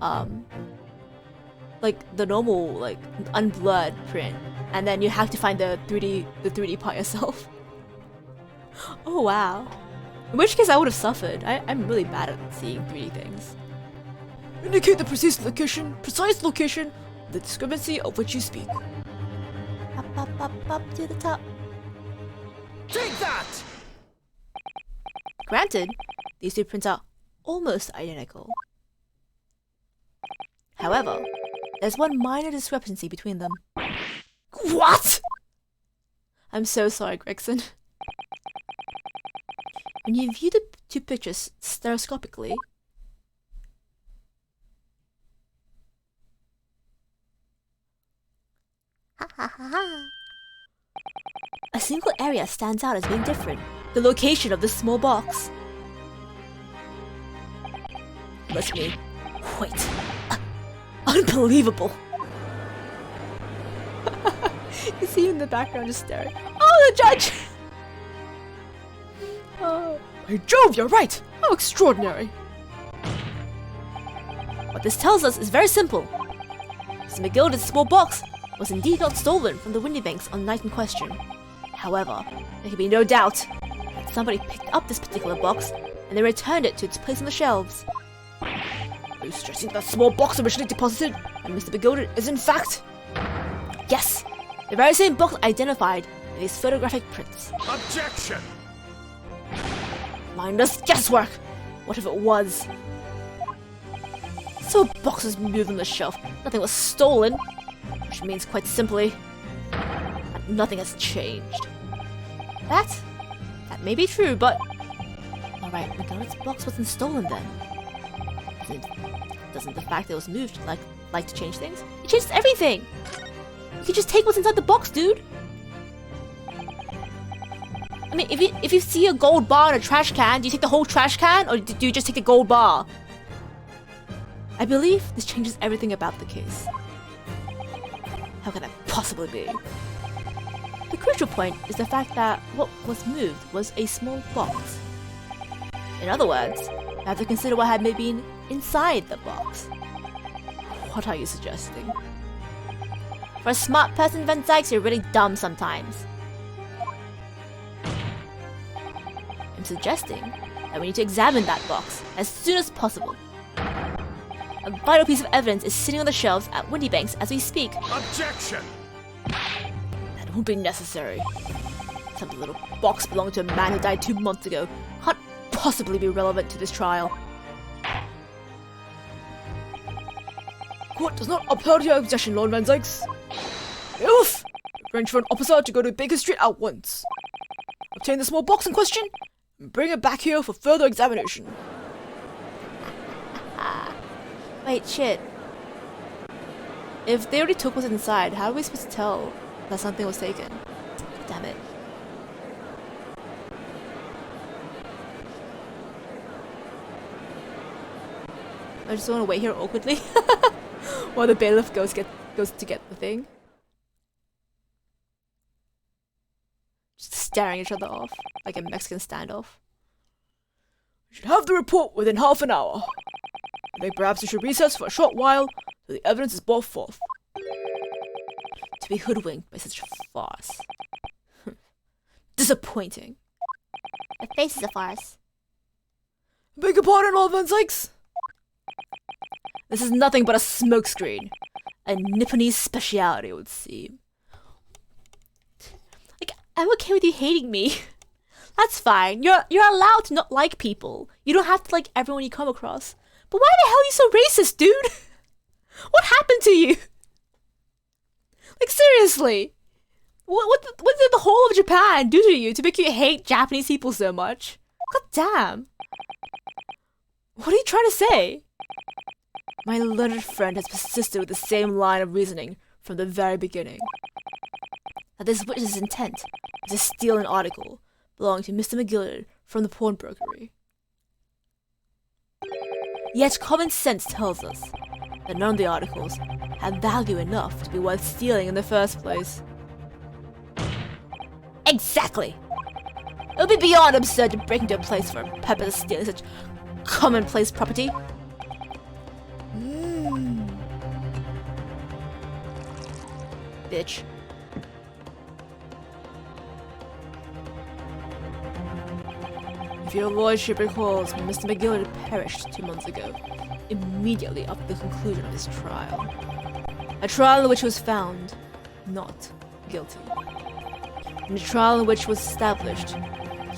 unblurred print. And then you have to find the 3D part yourself. Oh, wow. In which case I would have suffered. I'm really bad at seeing 3D things. Indicate the precise location of the discrepancy of which you speak. Up to the top. Take that! Granted, these 2 prints are almost identical. However, there's one minor discrepancy between them. What? I'm so sorry, Gregson. When you view the 2 pictures stereoscopically, a single area stands out as being different. The location of this small box. Let me... Wait. Unbelievable. You see him in the background just staring. Oh, the judge! By Jove, you're right! How extraordinary! What this tells us is very simple. Mr. McGilder's small box was indeed not stolen from the Windy Banks on the night in question. However, there can be no doubt that somebody picked up this particular box and then returned it to its place on the shelves. Are you suggesting that small box originally deposited and Mr. McGilder is in fact? Yes, the very same box identified in these photographic prints. Objection! Mindless guesswork! What if it was? So a box was moved on the shelf, nothing was stolen, which means quite simply that nothing has changed. That may be true, but alright, McGilder's box wasn't stolen then. Doesn't the fact that it was moved like to change things? It changes everything! You can just take what's inside the box, dude! I mean, if you see a gold bar in a trash can, do you take the whole trash can, or do you just take the gold bar? I believe this changes everything about the case. How can that possibly be? The crucial point is the fact that what was moved was a small box. In other words, you have to consider what had maybe been inside the box. What are you suggesting? For a smart person, Van Dykes, you're really dumb sometimes. I'm suggesting that we need to examine that box as soon as possible. A vital piece of evidence is sitting on the shelves at Windy Banks as we speak. Objection! That won't be necessary. Some little box belonging to a man who died 2 months ago can't possibly be relevant to this trial. Court does not uphold your objection, Lord Van Dykes. Oof! Arrange for an officer to go to Baker Street at once. Obtain the small box in question and bring it back here for further examination. Wait, shit. If they already took what's inside, how are we supposed to tell that something was taken? Damn it. I just want to wait here awkwardly while the bailiff goes to get the thing. Just staring each other off like a Mexican standoff. We should have the report within half an hour. I think perhaps we should recess for a short while till the evidence is brought forth. To be hoodwinked by such a farce. Disappointing. The face is a farce. Beg your pardon, Lord Van Dykes. This is nothing but a smokescreen. A Nipponese speciality, it would seem. Like, I'm okay with you hating me. That's fine. You're allowed to not like people. You don't have to like everyone you come across. But why the hell are you so racist, dude? What happened to you? Like, seriously. What did the whole of Japan do to you to make you hate Japanese people so much? God damn. What are you trying to say? My learned friend has persisted with the same line of reasoning from the very beginning. That this witness's intent is to steal an article belonging to Mr. McGilder from the pawnbrokery. Yet common sense tells us that none of the articles have value enough to be worth stealing in the first place. Exactly! It would be beyond absurd to break into a place for a purpose of stealing such commonplace property. Bitch. If your lordship recalls, Mr. McGilder perished 2 months ago, immediately after the conclusion of his trial. A trial in which he was found not guilty. In a trial in which was established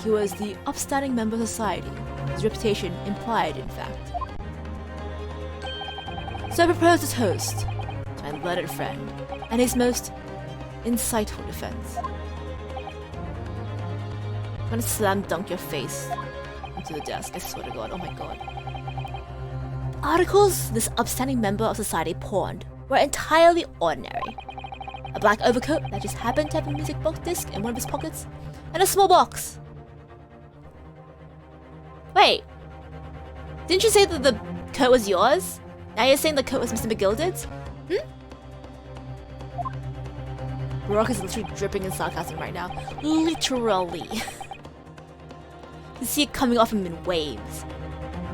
he was the upstanding member of society, his reputation implied, in fact. So I propose a toast to my learned friend and his most insightful defense. I'm gonna slam dunk your face into the desk, I swear to God, oh my god. The articles this upstanding member of society pawned were entirely ordinary. A black overcoat that just happened to have a music box disc in one of his pockets, and a small box. Wait, didn't you say that the coat was yours? Now you're saying the coat was Mr. McGilder's? Brock is literally dripping in sarcasm right now. Literally. You see it coming off him in waves.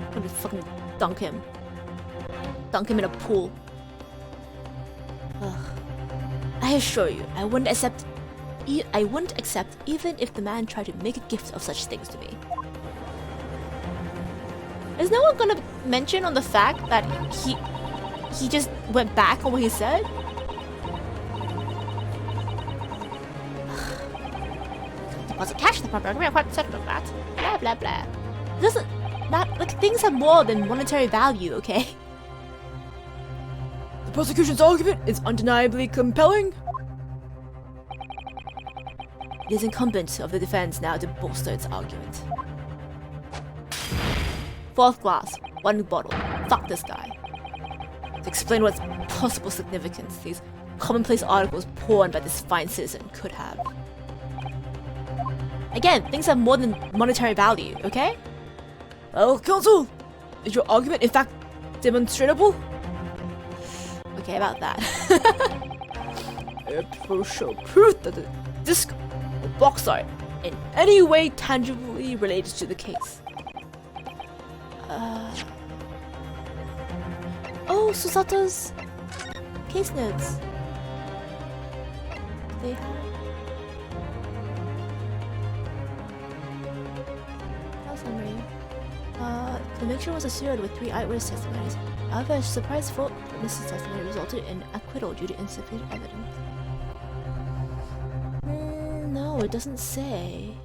I'm gonna fucking dunk him. Dunk him in a pool. Ugh. I assure you, I wouldn't accept even if the man tried to make a gift of such things to me. Is no one gonna mention on the fact that he just went back on what he said? Deposit cash in the property, I'm quite certain of that. Blah blah blah. Doesn't that, like, things have more than monetary value, okay? The prosecution's argument is undeniably compelling. It is incumbent of the defense now to bolster its argument. Fourth glass, one bottle. Fuck this guy. To explain what possible significance these commonplace articles pawned by this fine citizen could have. Again, things have more than monetary value, okay? Well, counsel, is your argument in fact demonstrable? Okay, about that. I have to show proof that the disc or box art in any way tangibly related to the case. Oh, Susato's case notes. They have file summary. Conviction was assured with 3 eyewitness testimonies. However, a surprise fault witness's testimony resulted in acquittal due to insufficient evidence. No, it doesn't say.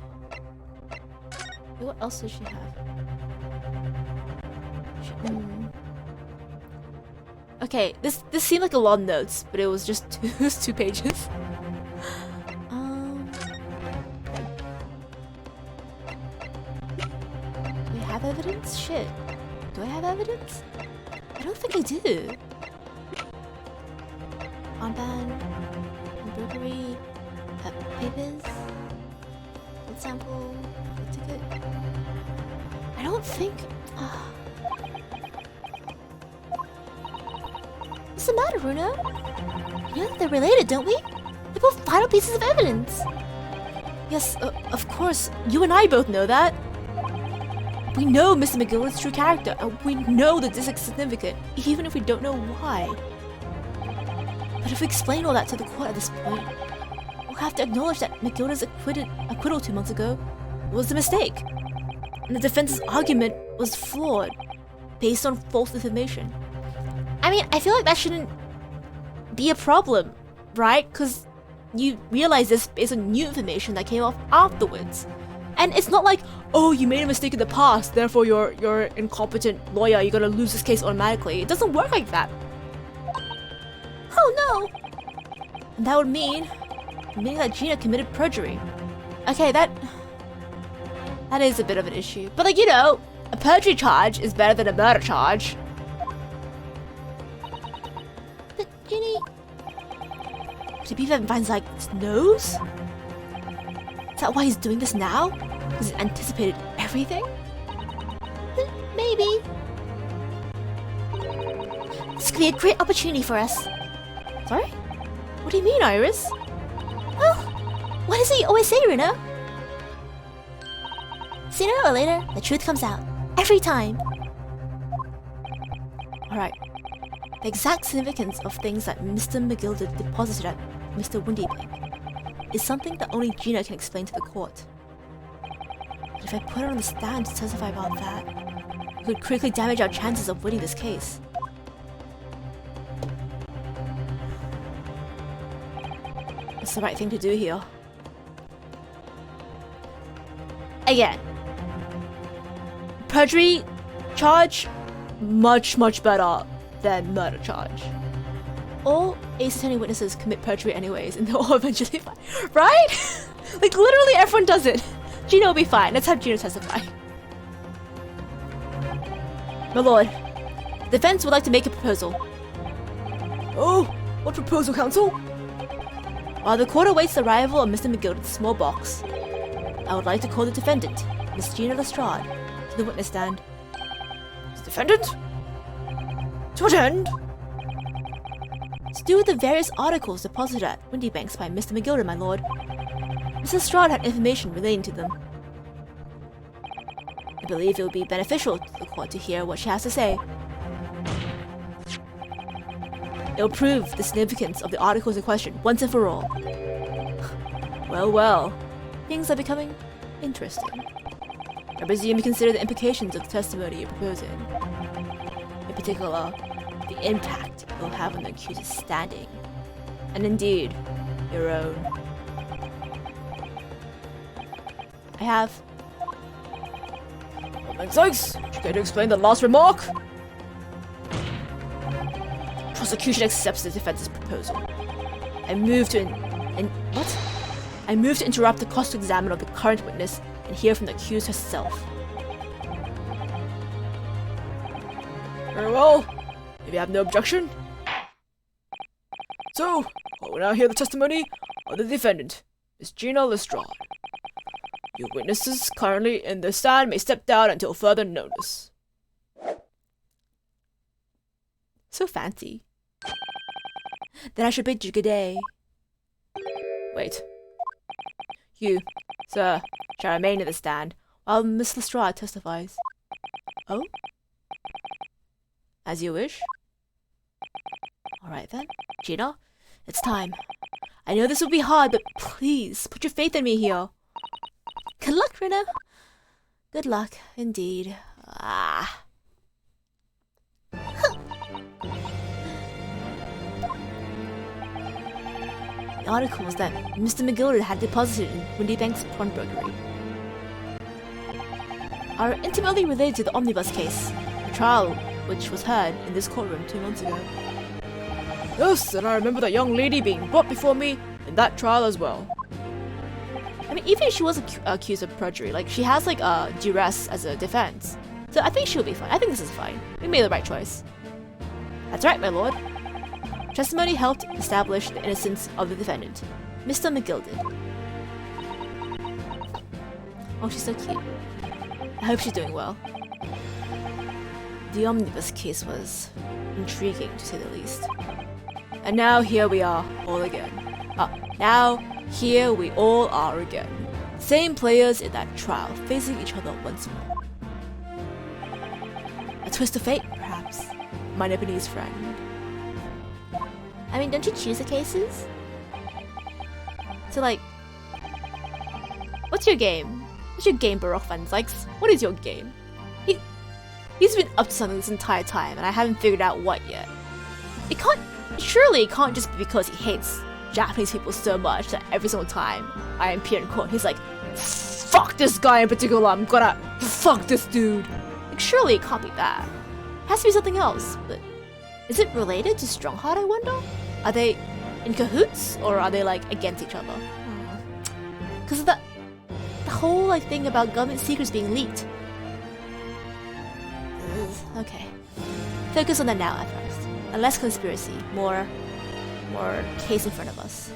What else does she have? Okay, this seemed like a lot of notes, but it was just two pages. Do we have evidence? Shit. Do I have evidence? I don't think I do. Armband, burglary, papers, blood sample, the ticket. I don't think. What's the matter, Bruno? You know that they're related, don't we? They're both vital pieces of evidence. Yes, of course. You and I both know that. We know Mr. McGillicuddy's true character, and we know that this is significant, even if we don't know why. But if we explain all that to the court at this point, we'll have to acknowledge that McGillicuddy's acquittal 2 months ago was a mistake. And the defense's argument was flawed, based on false information. I mean, I feel like that shouldn't be a problem, right? Because you realize this based on new information that came off afterwards. And it's not like, oh, you made a mistake in the past, therefore you're an incompetent lawyer, you're gonna lose this case automatically. It doesn't work like that. Oh no! And that would mean that Gina committed perjury. Okay, that is a bit of an issue. But, like, you know, a perjury charge is better than a murder charge. But Ginny... Did Beaver Vine's, like, nose? Is that why he's doing this now? Because he anticipated everything? Maybe. This could be a great opportunity for us. Sorry? What do you mean, Iris? Well, what is it you always say, Runa? Sooner or later, the truth comes out. Every time. Alright. The exact significance of things that Mr. McGillicuddy deposited at Mr. Windybank is something that only Gina can explain to the court. But if I put her on the stand to testify about that, it could critically damage our chances of winning this case. It's the right thing to do here. Again, perjury charge, much better than murder charge. All Ace Attorney witnesses commit perjury anyways, and they'll all eventually fight, right? Like, literally everyone does it. Gina will be fine. Let's have Gina testify. My lord, the defense would like to make a proposal. Oh, what proposal, counsel? While the court awaits the arrival of Mr. McGillicuddy's small box, I would like to call the defendant, Miss Gina Lestrade, to the witness stand. The defendant? To what end? To do with the various articles deposited at Windybanks by Mr. McGillicuddy, my lord. Mrs. Lestrade had information relating to them. believe it would be beneficial to the court to hear what she has to say. It'll prove the significance of the articles in question once and for all. Well, well, things are becoming interesting. I presume you consider the implications of the testimony you're proposing. In particular, the impact it will have on the accuser's standing. And indeed, your own. I have... Thanks! You care to explain the last remark? Prosecution accepts the defense's proposal. I move to I move to interrupt the cross-examination of the current witness and hear from the accused herself. Very well. If you have no objection. So, I will now hear the testimony of the defendant, Miss Gina Lestrade. Your witnesses currently in the stand may step down until further notice. So fancy. Then I should bid you good day. Wait. You, sir, shall remain in the stand while Miss Lestrade testifies. Oh? As you wish. Alright then, Gina, it's time. I know this will be hard, but please, put your faith in me here. Good luck, Rina. Good luck, indeed. Ah. The articles that Mr. McGilder had deposited in Windy Bank's pawnbrokery are intimately related to the omnibus case, the trial which was heard in this courtroom 2 months ago. Yes, and I remember that young lady being brought before me in that trial as well. I mean, even if she was accused of perjury, like, she has, like, duress as a defense. So I think she'll be fine. I think this is fine. We made the right choice. That's right, my lord. Testimony helped establish the innocence of the defendant, Mr. McGilder. Oh, she's so cute. I hope she's doing well. The omnibus case was intriguing, to say the least. And now here we are, all again. Now here we all are again. Same players in that trial, facing each other once more. A twist of fate, perhaps, my Nepalese friend. I mean, don't you choose the cases? So, like, what's your game? What's your game, Baroque fans? Like, what is your game? He's been up to something this entire time, and I haven't figured out what yet. Surely it can't just be because he hates Japanese people so much that every single time I appear in court, he's like, fuck this guy in particular, I'm gonna fuck this dude. Like, surely it can't be that. It has to be something else, but is it related to Strongheart, I wonder? Are they in cahoots, or are they, like, against each other? Because of the whole, like, thing about government secrets being leaked. Okay. Focus on that now at first. And less conspiracy, more case in front of us.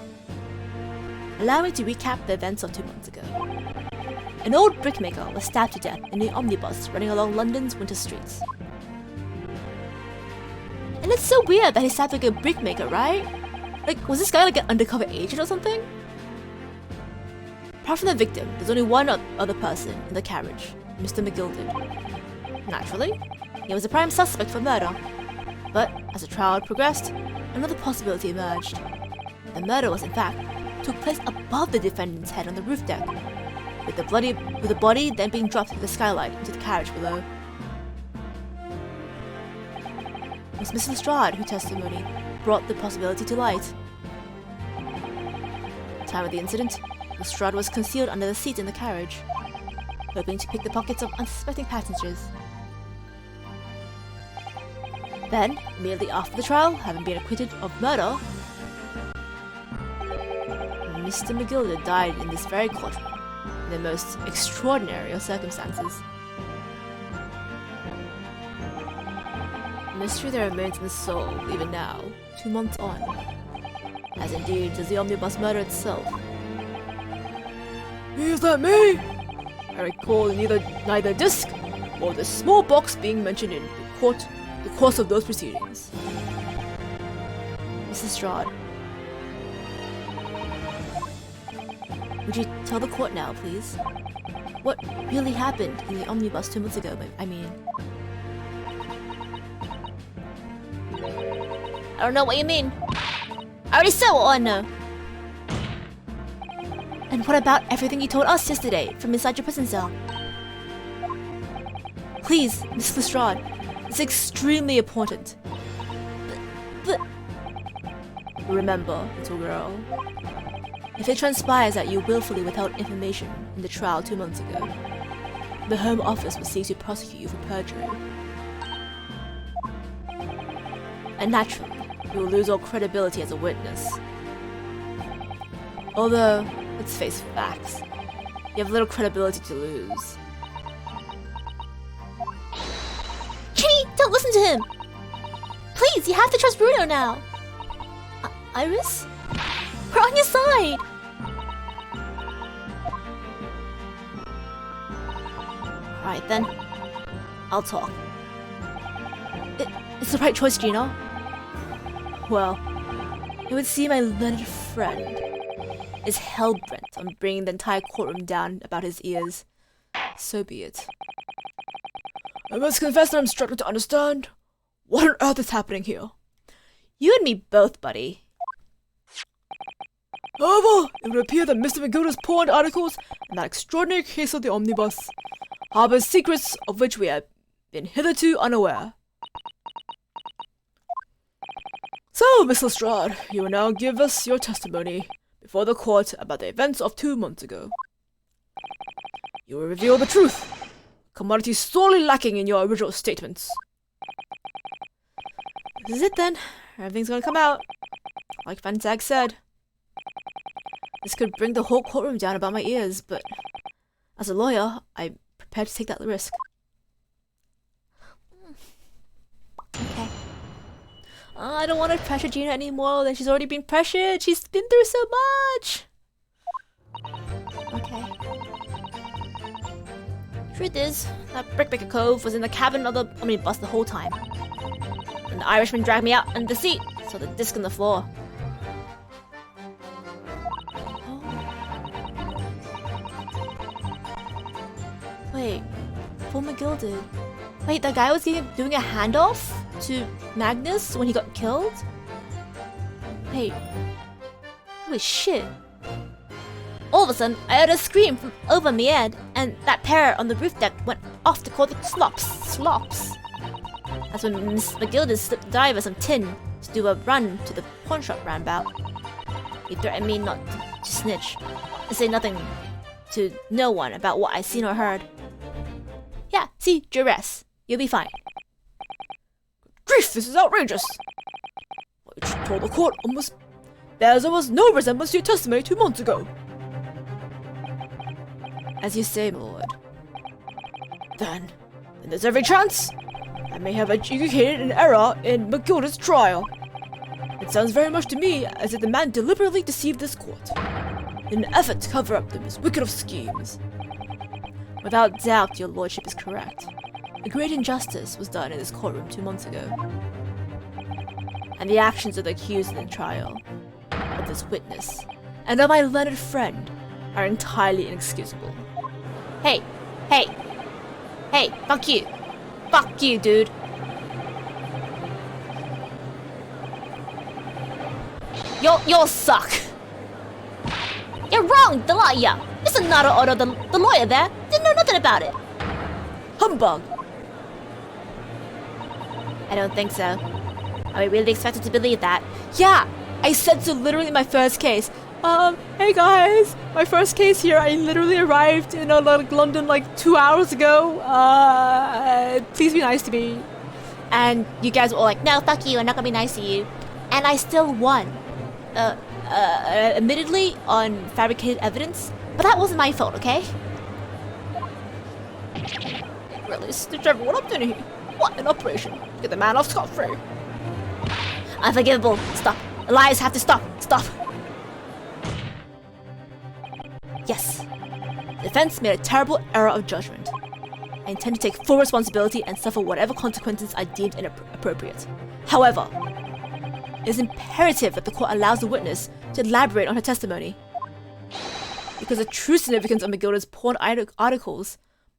Allow me to recap the events of 2 months ago. An old brickmaker was stabbed to death in the omnibus running along London's winter streets. And it's so weird that he stabbed like a brickmaker, right? Like, was this guy like an undercover agent or something? Apart from the victim, there's only one other person in the carriage, Mr. McGilder. Naturally, he was a prime suspect for murder. But as the trial progressed, another possibility emerged. The murder was, in fact, took place above the defendant's head on the roof deck, with the body then being dropped through the skylight into the carriage below. It was Miss Lestrade whose testimony brought the possibility to light. At the time of the incident, Lestrade was concealed under the seat in the carriage, hoping to pick the pockets of unsuspecting passengers. Then, immediately after the trial, having been acquitted of murder, Mr. McGilder died in this very courtroom, in the most extraordinary of circumstances. A mystery that remains in the soul, even now, 2 months on, as indeed does the omnibus murder itself. Is that me? I recall neither disc or the small box being mentioned in the course of those proceedings. Mrs. Lestrade, would you tell the court now, please? what really happened in the omnibus 2 months ago, I mean. I don't know what you mean. I already said what I know. And what about everything you told us yesterday from inside your prison cell? Please, Miss Lestrade, it's extremely important. But... Remember, little girl, if it transpires that you willfully withheld information in the trial 2 months ago, the Home Office will seek to prosecute you for perjury. And naturally, you will lose all credibility as a witness. Although, let's face facts, you have little credibility to lose. Ginny, don't listen to him! Please, you have to trust Bruno now! Iris? We're on your side! Alright then, I'll talk. It's the right choice, Gina. Well, it would seem my learned friend is hell-bent on bringing the entire courtroom down about his ears. So be it. I must confess that I'm struggling to understand what on earth is happening here. You and me both, buddy. However, it would appear that Mr. McGilda's pawned articles and that extraordinary case of the omnibus harbors secrets of which we have been hitherto unaware. So, Miss Lestrade, you will now give us your testimony before the court about the events of 2 months ago. You will reveal the truth, commodity sorely lacking in your original statements. This is it then. Everything's gonna come out. Like Van Zag said. This could bring the whole courtroom down about my ears, but as a lawyer, I'm prepared to take that risk. Okay. I don't want to pressure Gina anymore than she's already been pressured. She's been through so much. Okay. Truth is, that Brickmaker Cove was in the cabin of the omnibus the whole time. And the Irishman dragged me out under the seat, so the disc on the floor. Wait, Paul McGill did. Wait, that guy was doing a handoff to Magnus when he got killed? Wait. Holy shit. All of a sudden, I heard a scream from over my head, and that pair on the roof deck went off to call the slops. That's when Miss McGilda slipped the diver some tin to do a run to the pawn shop roundabout. He threatened me not to snitch, to say nothing to no one about what I seen or heard. Yeah, see, duress. You'll be fine. Grief, this is outrageous! What you told the court almost bears almost no resemblance to your testimony 2 months ago. As you say, my lord. Then there's every chance I may have adjudicated an error in McGilda's trial. It sounds very much to me as if the man deliberately deceived this court in an effort to cover up the most wicked of schemes. Without doubt, your lordship is correct. A great injustice was done in this courtroom 2 months ago. And the actions of the accused in the trial, of this witness, and of my learned friend are entirely inexcusable. Hey, fuck you. Fuck you, dude. You'll suck. You're wrong, Delia. It's another order. The lawyer there didn't know nothing about it. Humbug! I don't think so. Are we really expected to believe that? Yeah! I said so literally in my first case. Hey guys! My first case here, I literally arrived in London like 2 hours ago. Please be nice to me. And you guys were all like, no, fuck you, I'm not gonna be nice to you. And I still won. Admittedly, on fabricated evidence, but that wasn't my fault, okay? Really stitch everyone up, didn't he? What an operation! Get the man off scot-free. Unforgivable. Stop. Lies have to stop. Stop. Yes. The defense made a terrible error of judgment. I intend to take full responsibility and suffer whatever consequences I deemed inappropriate. However, it is imperative that the court allows the witness to elaborate on her testimony. because the true significance of McGilda's porn articles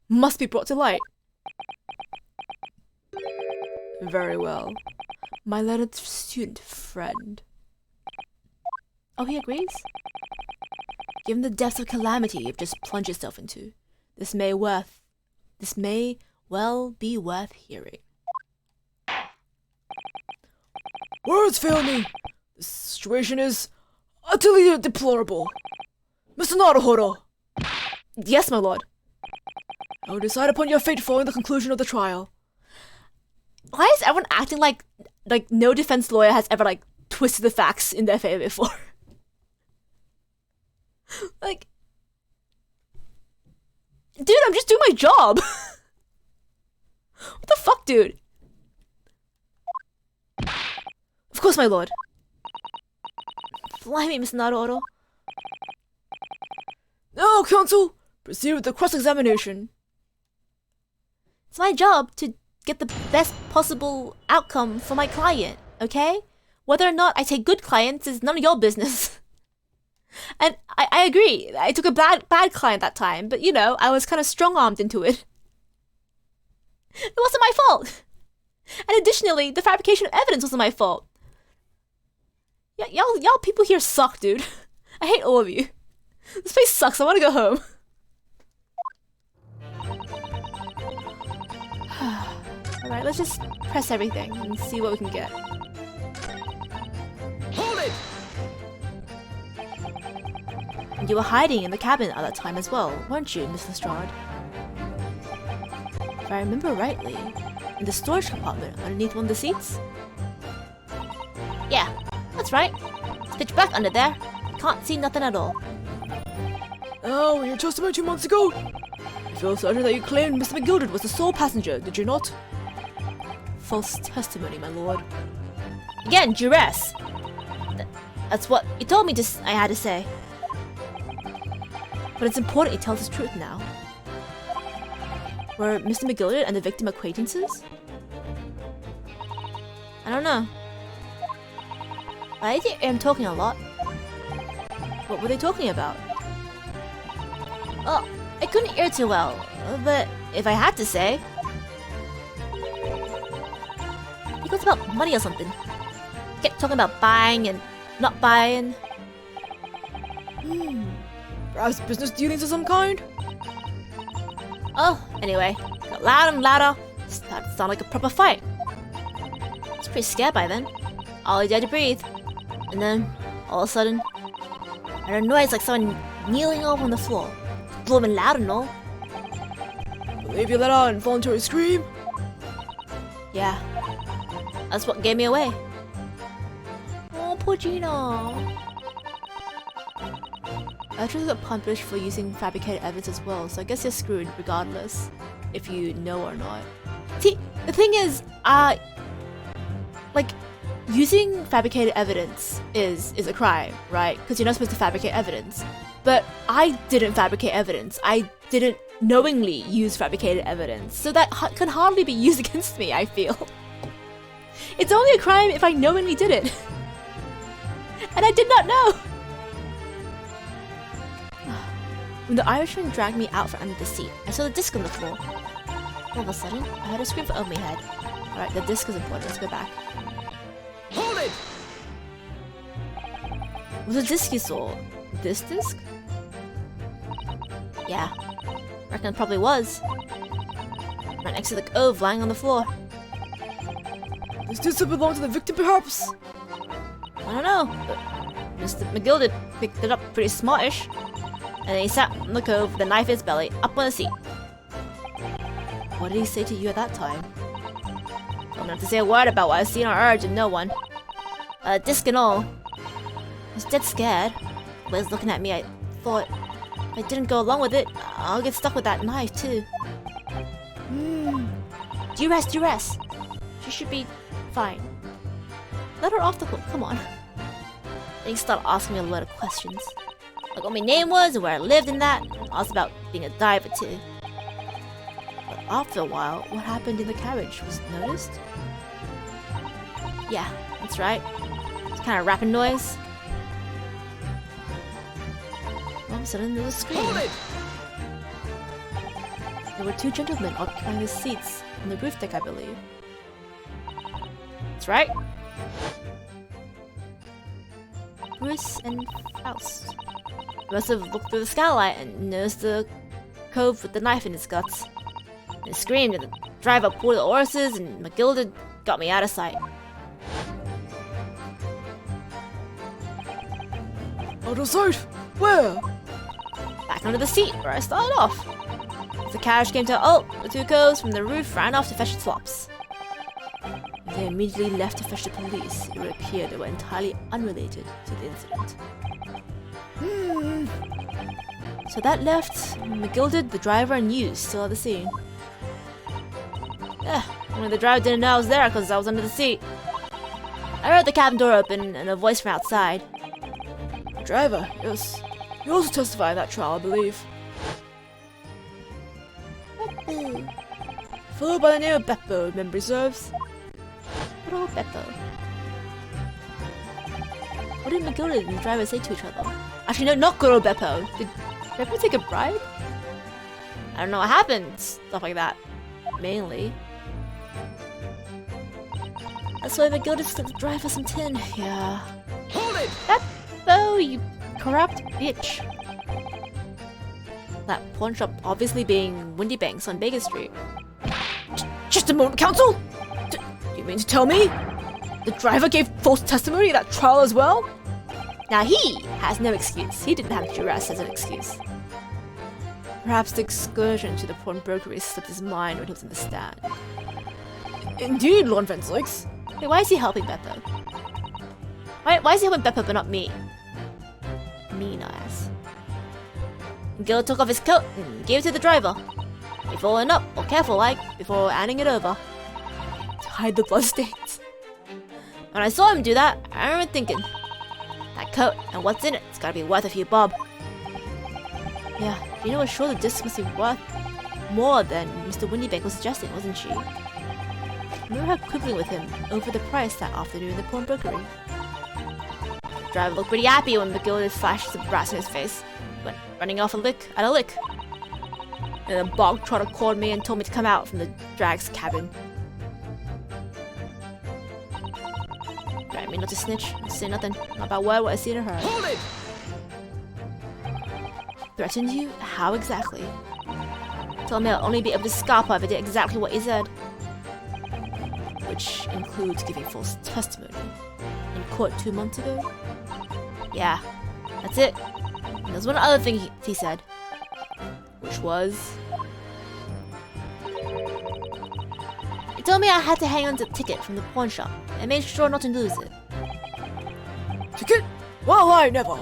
must be brought to light. Very well. My learned student friend. Oh, he agrees? Given the depths of calamity you've just plunged yourself into, this may well be worth hearing. Words fail me. The situation is utterly deplorable. Mr. Naruhodo, Yes, my lord. I will decide upon your fate following the conclusion of the trial. Why is everyone acting like no defense lawyer has ever like twisted the facts in their favor before? Like, dude, I'm just doing my job. What the fuck, dude? Of course, my lord. Fly me, Miss Naruto. Now, counsel, proceed with the cross-examination. It's my job to get the best possible outcome for my client, okay? Whether or not I take good clients is none of your business. And I agree, I took a bad client that time, but you know, I was kind of strong-armed into it. It wasn't my fault. And additionally, the fabrication of evidence wasn't my fault. Y'all people here suck, dude. I hate all of you. This place sucks, I want to go home. Alright, let's just press everything and see what we can get. Hold it! You were hiding in the cabin at that time as well, weren't you, Miss Lestrade? If I remember rightly, in the storage compartment underneath one of the seats? Yeah, that's right. It's pitch black under there. You can't see nothing at all. Now, in your testimony 2 months ago, I feel certain that you claimed Mr. McGilded was the sole passenger, did you not? False testimony, my lord. Again, duress. That's what you told me I had to say. But it's important he tells the truth now. Were Mr. McGilded and the victim acquaintances? I don't know. I think I'm talking a lot. What were they talking about? Oh, I couldn't hear too well, but if I had to say... I think it's about money or something. Kept talking about buying and not buying. Perhaps business dealings of some kind? Oh, anyway, got louder and louder. Started to sound like a proper fight. I was pretty scared by then. All I dared to breathe. And then, all of a sudden, I heard a noise like someone kneeling over on the floor. Blooming loud and all. Believe you let out an involuntary scream? Yeah. That's what gave me away. Oh, poor Gina. I actually got punished for using fabricated evidence as well, so I guess you're screwed regardless, if you know or not. See, the thing is, like, using fabricated evidence is a crime, right? Because you're not supposed to fabricate evidence. But I didn't fabricate evidence. I didn't knowingly use fabricated evidence, so that can hardly be used against me, I feel. It's only a crime if I knowingly did it. And I did not know! When the Irishman dragged me out from under the seat, I saw the disc on the floor. All of a sudden, I heard a scream from over my head. Alright, the disc is important, let's go back. Hold it! Was the disc you saw this disc? Yeah, reckon it probably was. Right next to the cove lying on the floor. Does this belong to the victim, perhaps? I don't know, but Mr. McGilded picked it up pretty smartish. And then he sat on the cove with the knife in his belly, up on the seat. What did he say to you at that time? Don't have to say a word about what I've seen or heard to no one. Disc and all. I was dead scared. The way he was looking at me, I thought, if I didn't go along with it, I'll get stuck with that knife too. Duress. She should be fine. Let her off the hook, come on. Then he started asking me a lot of questions. Like what my name was and where I lived and that. Also about being a diver too. But after a while, what happened in the carriage was noticed? Yeah, that's right. It's kind of rapping noise. What a sudden there was a scream. Hold it! There were two gentlemen occupying the seats on the roof deck, I believe. That's right. Bruce and Faust. He must have looked through the skylight and noticed the cove with the knife in his guts. And screamed, and the driver pulled the horses, and McGilda got me out of sight. Out of sight? Where? Back under the seat where I started off. As the carriage came to a halt, the two coves from the roof ran off to fetch the slops. They immediately left to fetch the police. It would appear they were entirely unrelated to the incident. So that left McGilded, the driver, and you still at the scene. Only the driver didn't know I was there because I was under the seat. I heard the cabin door open and a voice from outside. Driver, yes. You also testified in that trial, I believe. Fellow by the name of Beppo, if memory serves. Good old Beppo. What did McGilded and the driver say to each other? Actually, no, not good old Beppo. Did Beppo take a bribe? I don't know what happened. Stuff like that. Mainly. That's why McGilded slipped the driver some tin. Yeah. Hold it! Beppo, you corrupt bitch. That pawn shop obviously being Windy Banks on Baker Street. Just a moment, counsel! Do you mean to tell me the driver gave false testimony at that trial as well? Now he has no excuse. He didn't have duress as an excuse. Perhaps the excursion to the pawnbrokery slipped his mind when he was in the stand. Indeed, Lord Venslix. Hey, why is he helping Beppo? Why is he helping Beppo but not me? Mean ass. Gil took off his coat and gave it to the driver. He followed up, or careful like, before handing it over. To hide the bloodstains. When I saw him do that, I remember thinking, that coat and what's in it's gotta be worth a few bob. Yeah, Gina was sure the disc must be worth more than Mr. Windybank was suggesting, wasn't she? Remember her quibbling with him over the price that afternoon in the pawnbrokery? The driver looked pretty happy when McGillis flashed some brass in his face. Went running off at a lick. And then Bog Trotter called me and told me to come out from the drag's cabin. Threatened me not to snitch, not to say nothing, not about what I seen or heard. Hold it! Threatened you? How exactly? Told me I'll only be able to scarp if I did exactly what he said. Which includes giving false testimony. In court 2 months ago? Yeah, that's it. And there's one other thing he said. Which was... He told me I had to hang on to the ticket from the pawn shop and made sure not to lose it. Ticket? Well, I never.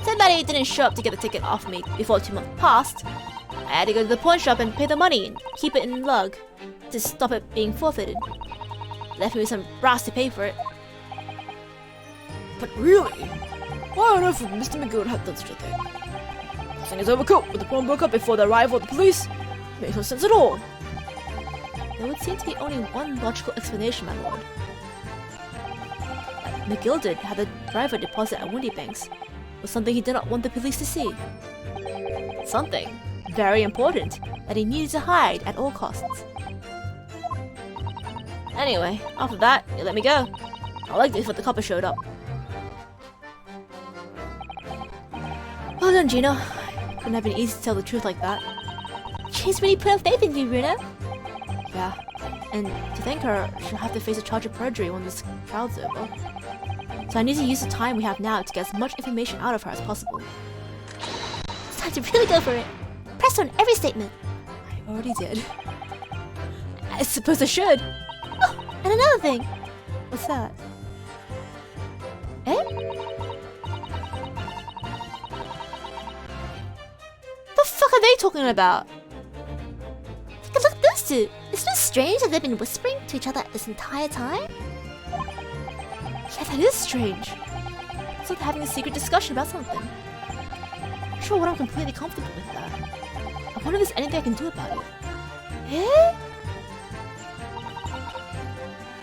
Said that he didn't show up to get the ticket off me before 2 months passed. I had to go to the pawn shop and pay the money and keep it in lug to stop it being forfeited. Left me with some brass to pay for it. But really? Why on earth would Mr. McGill have done such a thing? Using his overcoat with the pawnbroker before the arrival of the police makes no sense at all. There would seem to be only one logical explanation, my lord. McGilded had the driver deposit at Windybanks was something he did not want the police to see. Something very important that he needed to hide at all costs. Anyway, after that, he let me go. I liked it before the copper showed up. Well done, Gina. Couldn't have been easy to tell the truth like that. She's really put her faith in you, Bruno. Yeah, and to thank her, she'll have to face a charge of perjury when this trial's over. So I need to use the time we have now to get as much information out of her as possible. It's time to really go for it. Press on every statement. I already did. I suppose I should. Oh, and another thing. What's that? Eh? The fuck are they talking about? Look at those two. Isn't it strange that they've been whispering to each other this entire time? Yeah, that is strange. It's like having a secret discussion about something. I'm not sure what I'm completely comfortable with that. I wonder if there's anything I can do about it. Eh?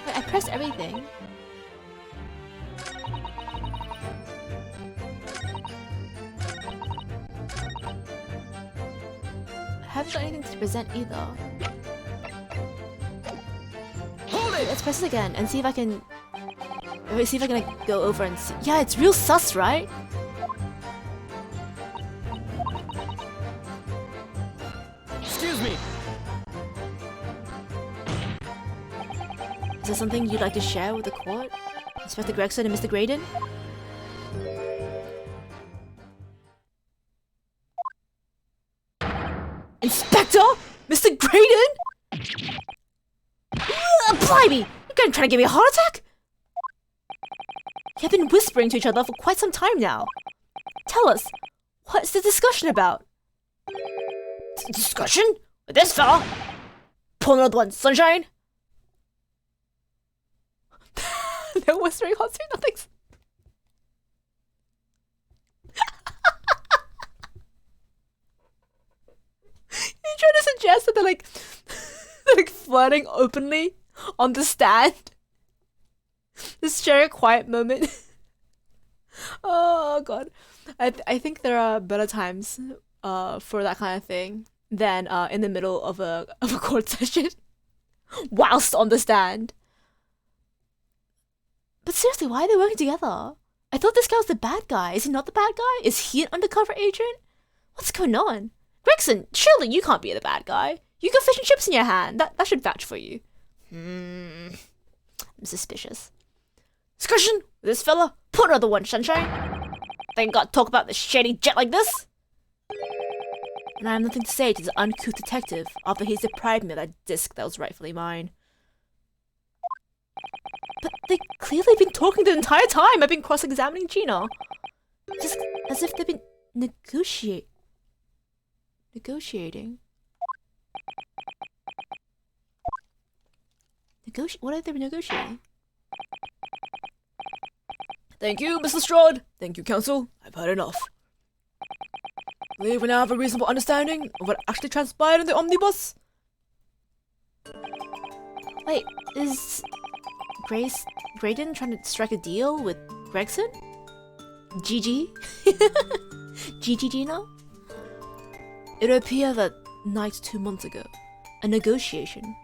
Wait, I pressed everything. haven't got anything to present either. Hold it! Let's press it again and see if I can... Wait, see if I can like, go over and see. Yeah, it's real sus, right? Excuse me! Is there something you'd like to share with the court? Inspector Gregson and Mr. Graydon? Inspector? Mr. Graydon? Blimey! You're gonna try to give me a heart attack? You have been whispering to each other for quite some time now. Tell us, what's the discussion about? Discussion? With this fella? Pull another one, sunshine? They're whispering hot sweet nothings. You're trying to suggest that they're like, they're like flirting openly on the stand? Just share a quiet moment. Oh god, I think there are better times for that kind of thing than in the middle of a court session whilst on the stand. But seriously, why are they working together? I thought this guy was the bad guy. Is he not the bad guy? Is he an undercover agent? What's going on? Gregson, surely you can't be the bad guy. You got fish and chips in your hand. That should vouch for you. I'm suspicious. Discussion with this fella? Put another one, sunshine. They got to talk about the shady jet like this? And I have nothing to say to the uncouth detective after he's deprived me of that disc that was rightfully mine. But they've clearly been talking the entire time. I've been cross-examining Gina. Just as if they've been negotiating. What have they been negotiating? Thank you, Mr. Strode. Thank you, counsel. I've heard enough. I believe we now have a reasonable understanding of what actually transpired in the omnibus. Wait, is Graydon trying to strike a deal with Gregson? GG? GG Gina? It would appear that night 2 months ago, a negotiation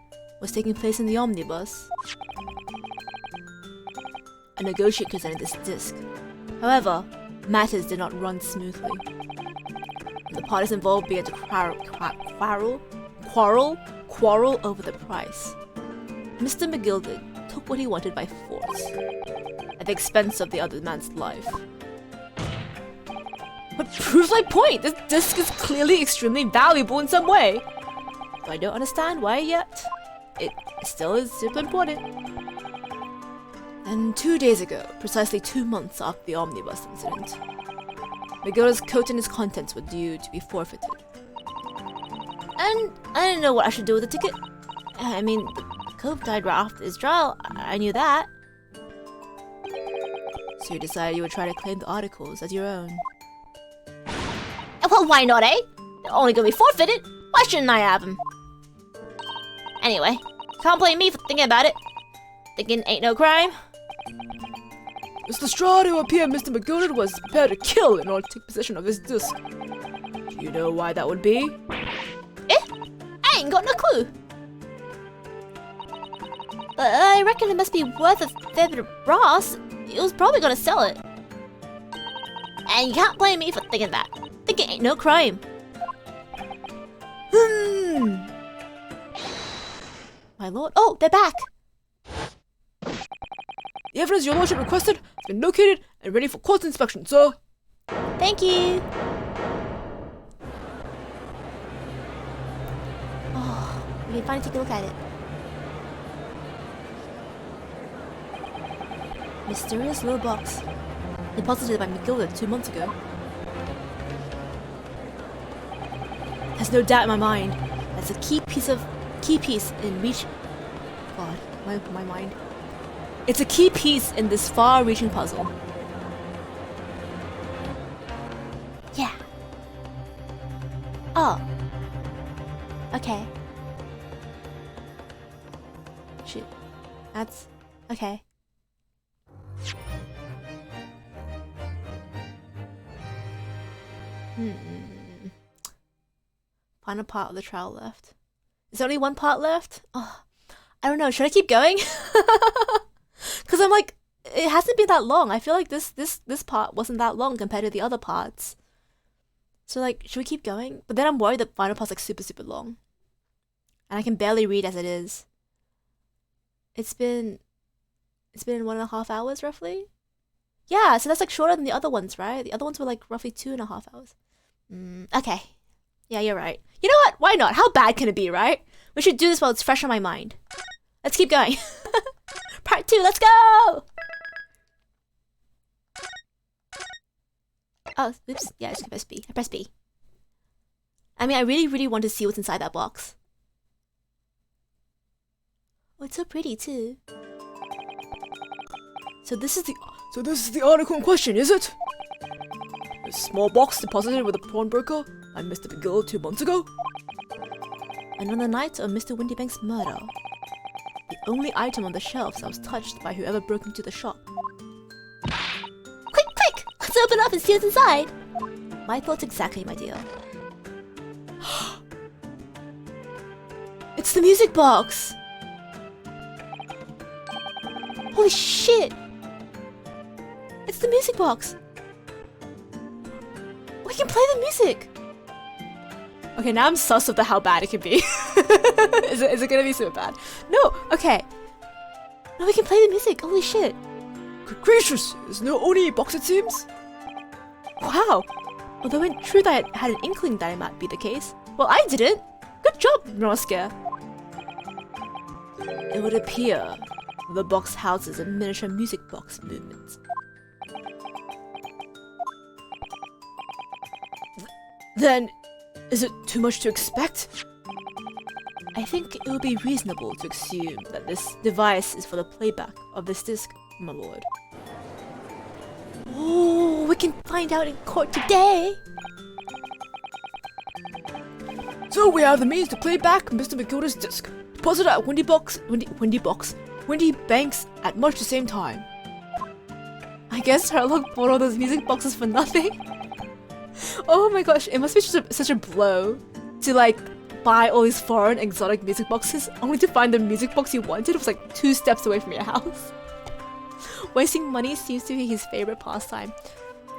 was taking place in the omnibus. A negotiator presented this disc. However, matters did not run smoothly. The parties involved began to quarrel over the price. Mr. McGilded took what he wanted by force, at the expense of the other man's life. What proves my point! This disc is clearly extremely valuable in some way. But I don't understand why yet. It still is super important. And 2 days ago, precisely 2 months after the omnibus incident, McGilda's coat and its contents were due to be forfeited. And I didn't know what I should do with the ticket. I mean, the Cove died right after his trial. I knew that. So you decided you would try to claim the articles as your own. Well, why not, eh? They're only gonna be forfeited. Why shouldn't I have them? Anyway, can't blame me for thinking about it. Thinking ain't no crime. Mr. Strahd, it would appear Mr. McGilded was prepared to kill in order to take possession of this disc. Do you know why that would be? I ain't got no clue. But I reckon it must be worth a fair bit of brass. He was probably gonna sell it. And you can't blame me for thinking that. Thinking ain't no crime. My lord. Oh, they're back. The evidence your lordship requested has been located and ready for court inspection, sir. Thank you. Oh, we can finally take a look at it. Mysterious little box. Deposited by McGilda 2 months ago. There's no doubt in my mind that's a key piece in reach. God, my mind. It's a key piece in this far-reaching puzzle. Yeah. Oh. Okay. Shoot. That's okay. final part of the trial left. Is there only one part left? Oh, I don't know. Should I keep going? Because I'm like, it hasn't been that long. I feel like this part wasn't that long compared to the other parts. So like, should we keep going? But then I'm worried the final part's like super, super long. And I can barely read as it is. It's been 1.5 hours roughly? Yeah, so that's like shorter than the other ones, right? The other ones were like roughly 2.5 hours. Okay. Yeah, you're right. You know what? Why not? How bad can it be, right? We should do this while it's fresh on my mind. Let's keep going. Part 2, let's go! Oh, oops. Yeah, I just press B. I press B. I mean, I really, really want to see what's inside that box. Oh, it's so pretty too. So this is the article in question, is it? A small box deposited with a pawnbroker by Mr. McGill 2 months ago. And on the night of Mr. Windybank's murder, the only item on the shelves that was touched by whoever broke into the shop. Quick, quick! Let's open up and see what's inside! My thoughts exactly, my dear. It's the music box! Holy shit! It's the music box! We can play the music! Okay, now I'm sus of how bad it can be. Is it gonna be super bad? No, okay. No, we can play the music, holy shit. Good gracious, it's no Oni box it seems. Wow. Although in truth I had an inkling that it might be the case. Well, I didn't. Good job, Nosuke. It would appear the box houses a miniature music box movement. Then, is it too much to expect? I think it would be reasonable to assume that this device is for the playback of this disc, my lord. Oh, we can find out in court today! So we have the means to play back Mr. McGilda's disc, deposited at Windy Banks at much the same time. I guess Sherlock bought all those music boxes for nothing? Oh my gosh, it must be such a blow to like buy all these foreign exotic music boxes only to find the music box you wanted was like 2 steps away from your house. Wasting money seems to be his favorite pastime.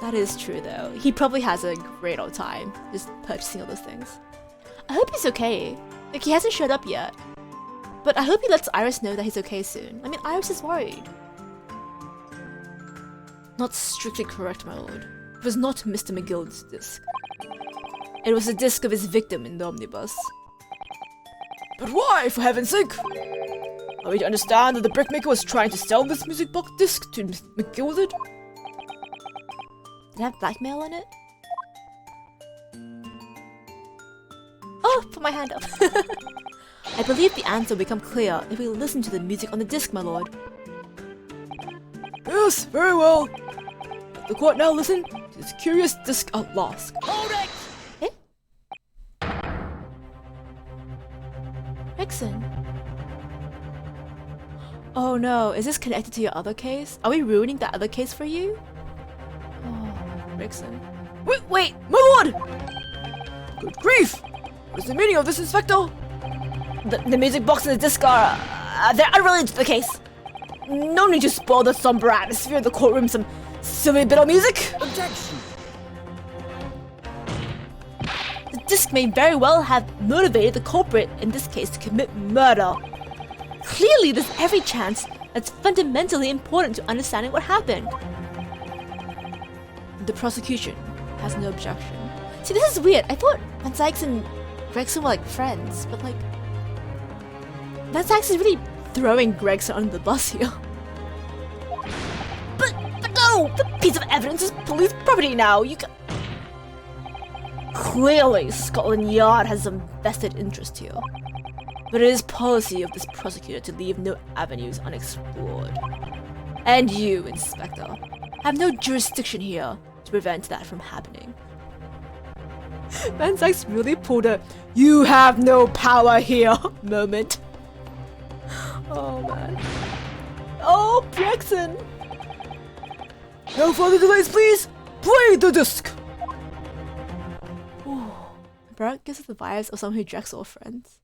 That is true though. He probably has a great old time just purchasing all those things. I hope he's okay. Like he hasn't showed up yet. But I hope he lets Iris know that he's okay soon. I mean, Iris is worried. Not strictly correct, my lord. It was not Mr. McGill's disc. It was the disc of his victim in the omnibus. But why, for heaven's sake? Are we to understand that the brickmaker was trying to sell this music box disc to McGilded? Did it have blackmail in it? Oh, put my hand up. I believe the answer will become clear if we listen to the music on the disc, my lord. Yes, very well. Let the court now listen to this curious disc at last. Hold it! Gregson. Oh no, is this connected to your other case? Are we ruining that other case for you? Oh, Gregson. Wait, my lord! Good grief! What is the meaning of this, Inspector? The music box and the disc are... they're unrelated to the case. No need to spoil the somber atmosphere of the courtroom some silly bit of music. Objection! The disc may very well have motivated the culprit in this case to commit murder. Clearly, there's every chance that's fundamentally important to understanding what happened. The prosecution has no objection. See, this is weird. I thought Van Sykes and Gregson were like friends, but like... Van Sykes is really throwing Gregson under the bus here. But no! The piece of evidence is police property now. You can... Clearly, Scotland Yard has some vested interest here. But it is policy of this prosecutor to leave no avenues unexplored. And you, Inspector, have no jurisdiction here to prevent that from happening. Van Sykes really pulled a "you have no power here" moment. Oh man. Oh, Gregson! No further delays, please! Play the disc! Ooh, Barack gives us the vibes of someone who Drex all friends.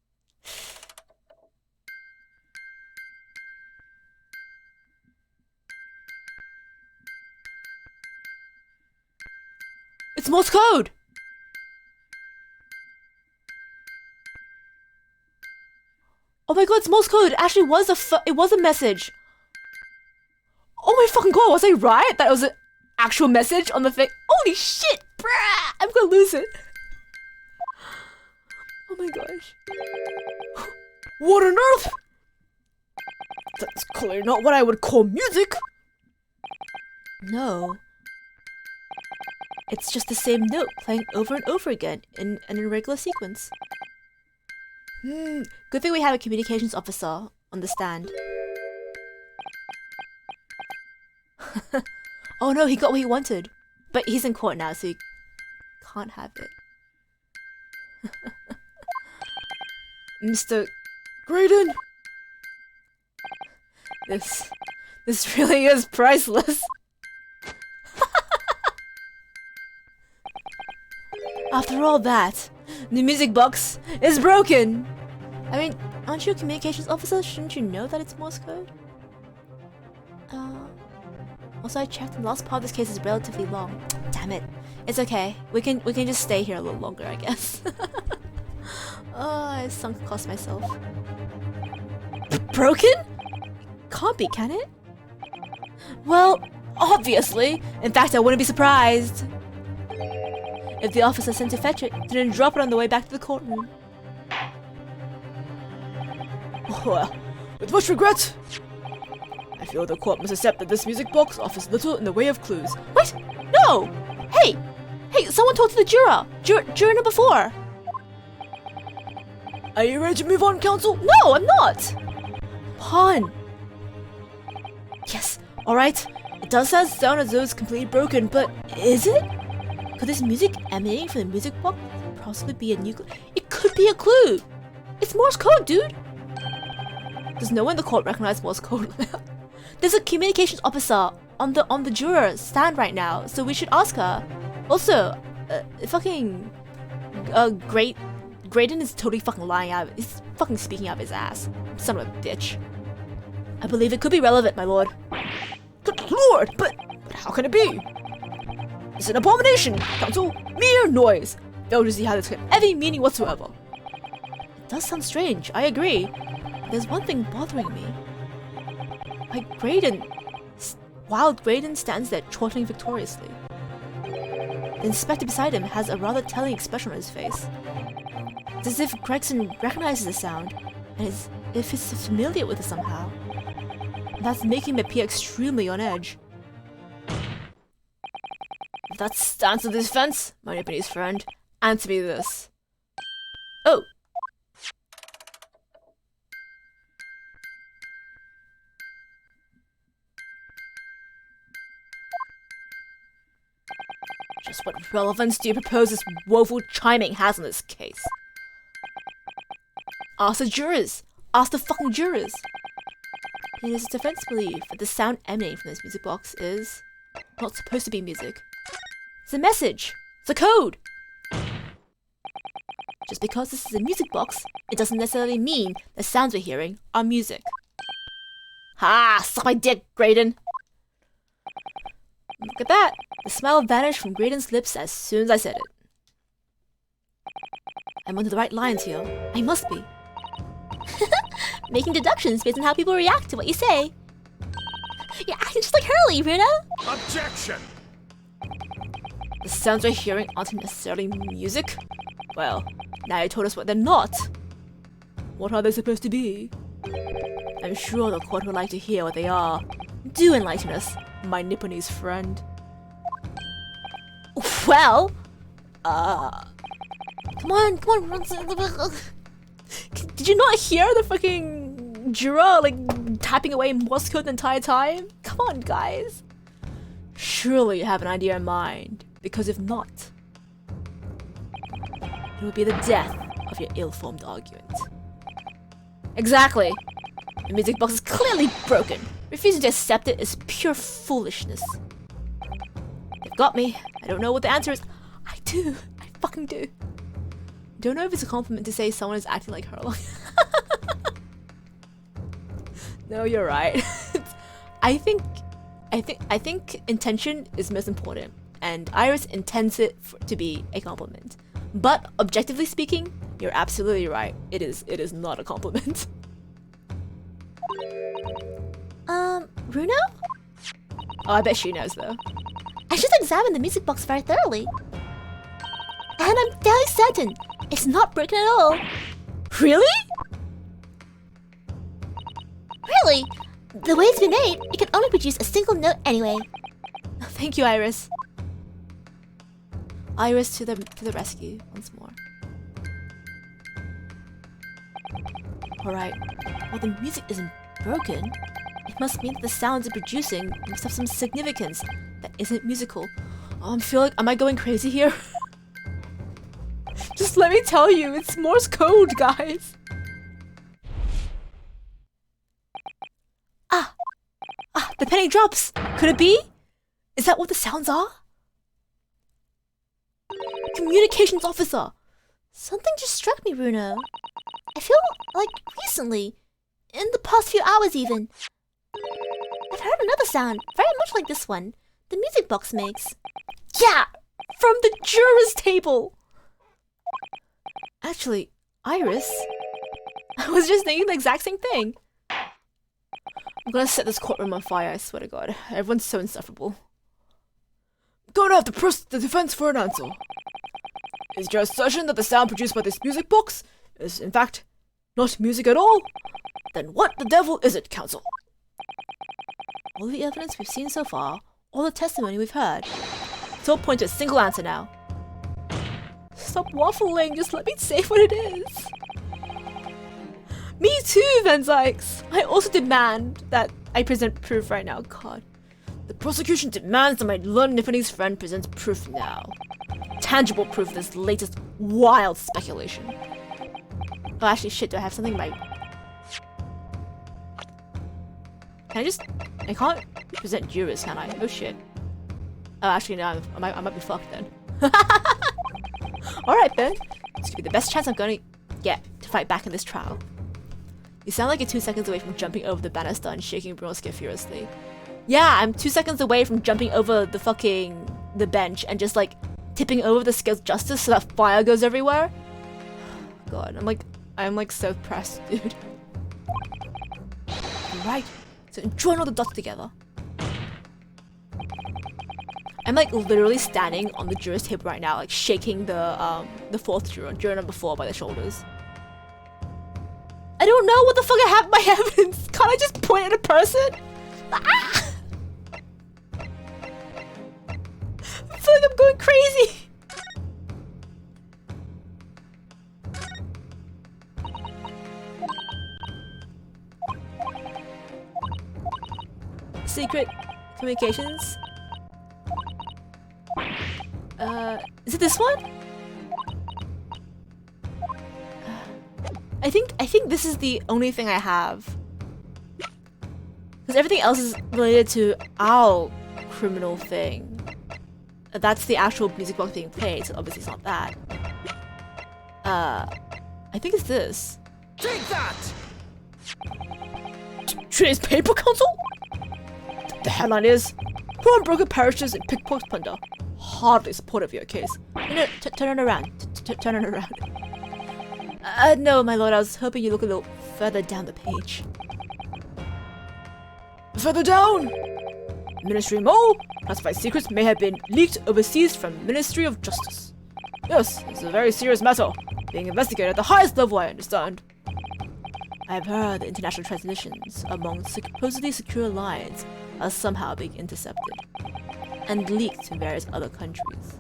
It's Morse code! Oh my god, it's Morse code! It actually was it was a message! Oh my fucking god, was I right? That it was an actual message on the thing? Holy shit! Bruh! I'm gonna lose it. Oh my gosh. What on earth? That's clearly not what I would call music! No. It's just the same note playing over and over again in an irregular sequence. Good thing we have a communications officer on the stand. Oh no, he got what he wanted. But he's in court now, so he can't have it. Mr. Graydon! This really is priceless. After all that, the music box is broken! I mean, aren't you a communications officer? Shouldn't you know that it's Morse code? Also I checked and the last part of this case is relatively long. Damn it. It's okay. We can just stay here a little longer, I guess. Oh, I sunk cost myself. Broken? Can't be, can it? Well, obviously. In fact, I wouldn't be surprised if the officer sent to fetch it didn't drop it on the way back to the courtroom. Well, with much regret, I feel the court must accept that this music box offers little in the way of clues. What? No! Hey! Hey, someone talk to the juror! Juror number 4! Are you ready to move on, counsel? No, I'm not! Pawn! Yes, alright. It does sound as though it's completely broken, but is it? Could this music emanating from the music box possibly be a new clue? It could be a clue! It's Morse code, dude! Does no one in the court recognize Morse code? There's a communications officer on the juror stand right now, so we should ask her. Also, Graydon is totally fucking lying out. He's fucking speaking out of his ass. Son of a bitch. I believe it could be relevant, my lord. Good lord, but how can it be? It's an abomination, counsel. Mere noise. Fail to see how this could have any meaning whatsoever. It does sound strange, I agree. There's one thing bothering me. While Graydon stands there chortling victoriously. The inspector beside him has a rather telling expression on his face. It's as if Gregson recognizes the sound, and as if he's familiar with it somehow. And that's making him appear extremely on edge. If that stands to the defense, my Japanese friend, answer me this. Oh! Just what relevance do you propose this woeful chiming has in this case? Ask the jurors! Ask the fucking jurors! It is his defense belief that the sound emanating from this music box is not supposed to be music. It's a message! It's a code! Just because this is a music box, it doesn't necessarily mean the sounds we're hearing are music. Ha! Suck my dick, Graydon! Look at that! The smile vanished from Graydon's lips as soon as I said it. I'm under the right lines here. I must be. Making deductions based on how people react to what you say. You're acting just like Hurley, Runa! Objection! The sounds we're hearing aren't necessarily music? Well, now you told us what they're not. What are they supposed to be? I'm sure the court would like to hear what they are. Do enlighten us, my Nipponese friend. Well, come on, run. Did you not hear the fucking juror, tapping away Morse code the entire time? Come on, guys. Surely you have an idea in mind, because if not, it will be the death of your ill-formed argument. Exactly. The music box is clearly broken. Refusing to accept it is pure foolishness. They've got me. I don't know what the answer is. I do. I fucking do. don't know if it's a compliment to say someone is acting like her. No, you're right. I think intention is most important, and Iris intends it to be a compliment. But objectively speaking, you're absolutely right. It is not a compliment. Bruno? Oh, I bet she knows though. I just examined the music box very thoroughly. And I'm fairly certain it's not broken at all. Really? Really? The way it's been made, it can only produce a single note anyway. Thank you, Iris. Iris to the rescue once more. Alright, well the music isn't broken. It must mean that the sounds it's producing must have some significance that isn't musical. Oh, I feel like, am I going crazy here? Just let me tell you, it's Morse code, guys. The penny drops. Could it be? Is that what the sounds are? Communications officer. Something just struck me, Bruno. I feel like recently, in the past few hours even, I've heard another sound very much like this one the music box makes. Yeah, from the juror's table. Actually, Iris, I was just thinking the exact same thing. I'm gonna set this courtroom on fire, I swear to God. Everyone's so insufferable. I'm gonna have to press the defense for an answer. Is your assertion that the sound produced by this music box is, in fact, not music at all? Then what the devil is it, counsel? All the evidence we've seen so far, all the testimony we've heard, it's all point to a single answer now. Stop waffling, just let me say what it is. Me too, Van Zykes. I also demand that I present proof right now. God. The prosecution demands that my learned Nifany's friend presents proof now. Tangible proof of this latest wild speculation. Oh, actually, shit, do I have something in my... I can't present jurors, can I? Oh shit. Oh, actually, no, I might be fucked then. Alright then. This could be the best chance I'm gonna get to fight back in this trial. You sound like you're 2 seconds away from jumping over the banister and shaking Brunosuke furiously. Yeah, I'm 2 seconds away from jumping over the bench and just like tipping over the scales of justice so that fire goes everywhere. God, I'm like so pressed, dude. Right, so join all the dots together. I'm like literally standing on the juror's table right now, like shaking the fourth juror number 4 by the shoulders. I don't know what the fuck I have in my evidence. Can't I just point at a person? Ah! I feel like I'm going crazy. Secret communications. Is it this one? I think this is the only thing I have. Because everything else is related to our criminal thing. That's the actual music box being played, so obviously it's not that. I think it's this. Take that! Today's paper, counsel? The headline is Pawnbroker perishes in pickpocket plunder. Hardly supportive of your case. No, turn it around. Turn it around. No, my lord, I was hoping you'd look a little further down the page. Further down! Ministry Mole, classified secrets may have been leaked overseas from Ministry of Justice. Yes, it's a very serious matter, being investigated at the highest level, I understand. I have heard that international transmissions among supposedly secure lines are somehow being intercepted and leaked to various other countries.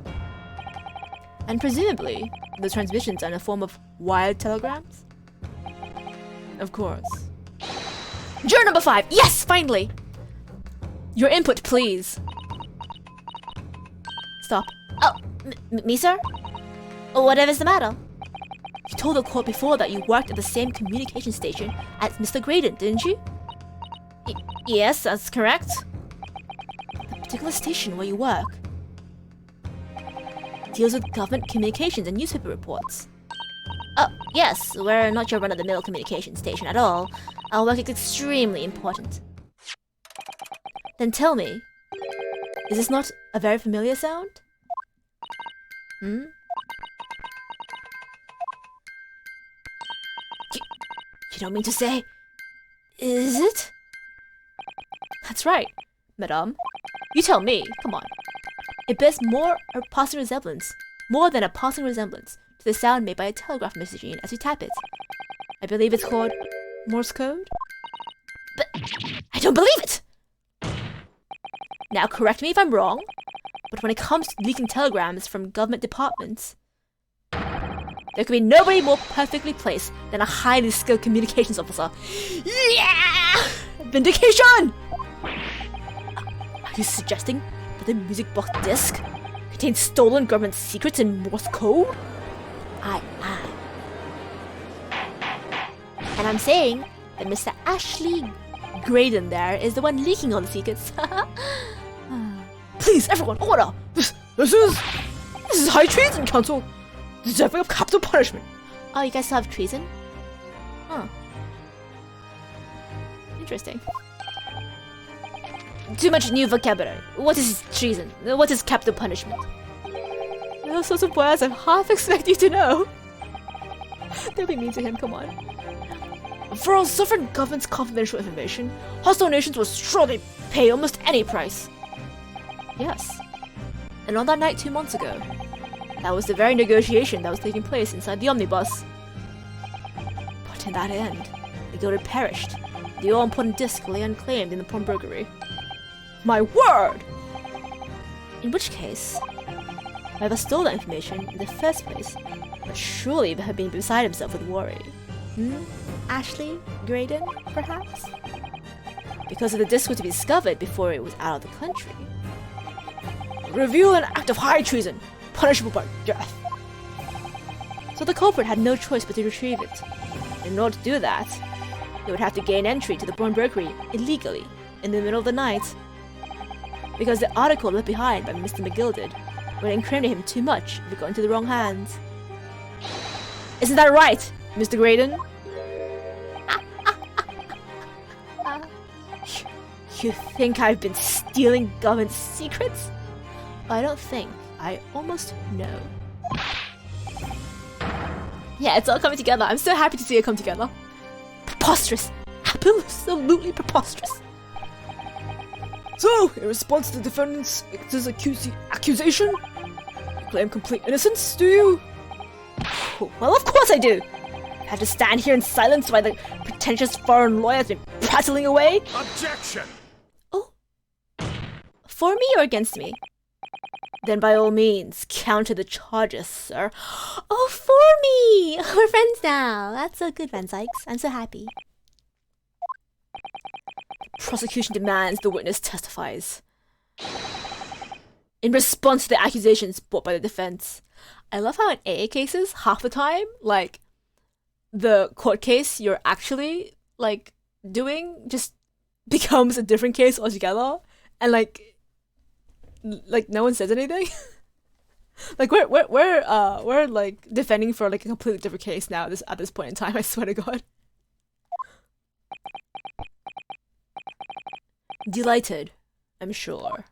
And presumably, the transmissions are in a form of wired telegrams? Of course. Juror number 5! Yes, finally! Your input, please. Stop. Oh, me, sir? Whatever's the matter? You told the court before that you worked at the same communication station as Mr. Graydon, didn't you? Yes, that's correct. The particular station where you work deals with government communications and newspaper reports. Oh, yes, we're not your run-of-the-mill communication station at all. Our work is extremely important. Then tell me, is this not a very familiar sound? Hmm? You don't mean to say... Is it? That's right, madame. You tell me, come on. It bears more than a passing resemblance to the sound made by a telegraph machine as you tap it. I believe it's called Morse code? But I don't believe it! Now correct me if I'm wrong, but when it comes to leaking telegrams from government departments, there could be nobody more perfectly placed than a highly skilled communications officer. Yeah! Vindication! Are you suggesting that the music box disc contains stolen government secrets in Morse code? I am. And I'm saying that Mr. Ashley Graydon there is the one leaking all the secrets. Please, everyone, order! This is high treason, Council! Deserving of capital punishment! Oh, you guys still have treason? Huh. Interesting. Too much new vocabulary. What is treason? What is capital punishment? Those sorts of words I half expect you to know. Don't be mean to him, come on. For our sovereign government's confidential information, hostile nations will surely pay almost any price. Yes. And on that night 2 months ago, that was the very negotiation that was taking place inside the omnibus. But in that end, the gilded perished. The all-important disc lay unclaimed in the pawnbrokery. My word! In which case, whoever stole that information in the first place must surely have been beside himself with worry. Ashley Graydon, perhaps? Because if the disc was to be discovered before it was out of the country, reveal an act of high treason, punishable by death. So the culprit had no choice but to retrieve it. In order to do that, they would have to gain entry to the pawnbrokery illegally in the middle of the night. Because the article left behind by Mr. McGilded would incriminate him too much if it got into the wrong hands. Isn't that right, Mr. Graydon? You think I've been stealing government secrets? I don't think. I almost know. Yeah, it's all coming together. I'm so happy to see it come together. Preposterous. Absolutely preposterous. So, in response to the defendant's accusation, you claim complete innocence, do you? Well, of course I do. I have to stand here in silence while the pretentious foreign lawyer has been prattling away. Objection! Oh. For me or against me? Then by all means, counter the charges, sir. Oh, for me! We're friends now. That's so good, Van Sykes. I'm so happy. Prosecution demands the witness testifies. In response to the accusations brought by the defense. I love how in AA cases, half the time, like, the court case you're actually, like, doing just becomes a different case altogether. And, like no one says anything. Like, we're like, defending for, like, a completely different case now at this point in time, I swear to God. Delighted, I'm sure.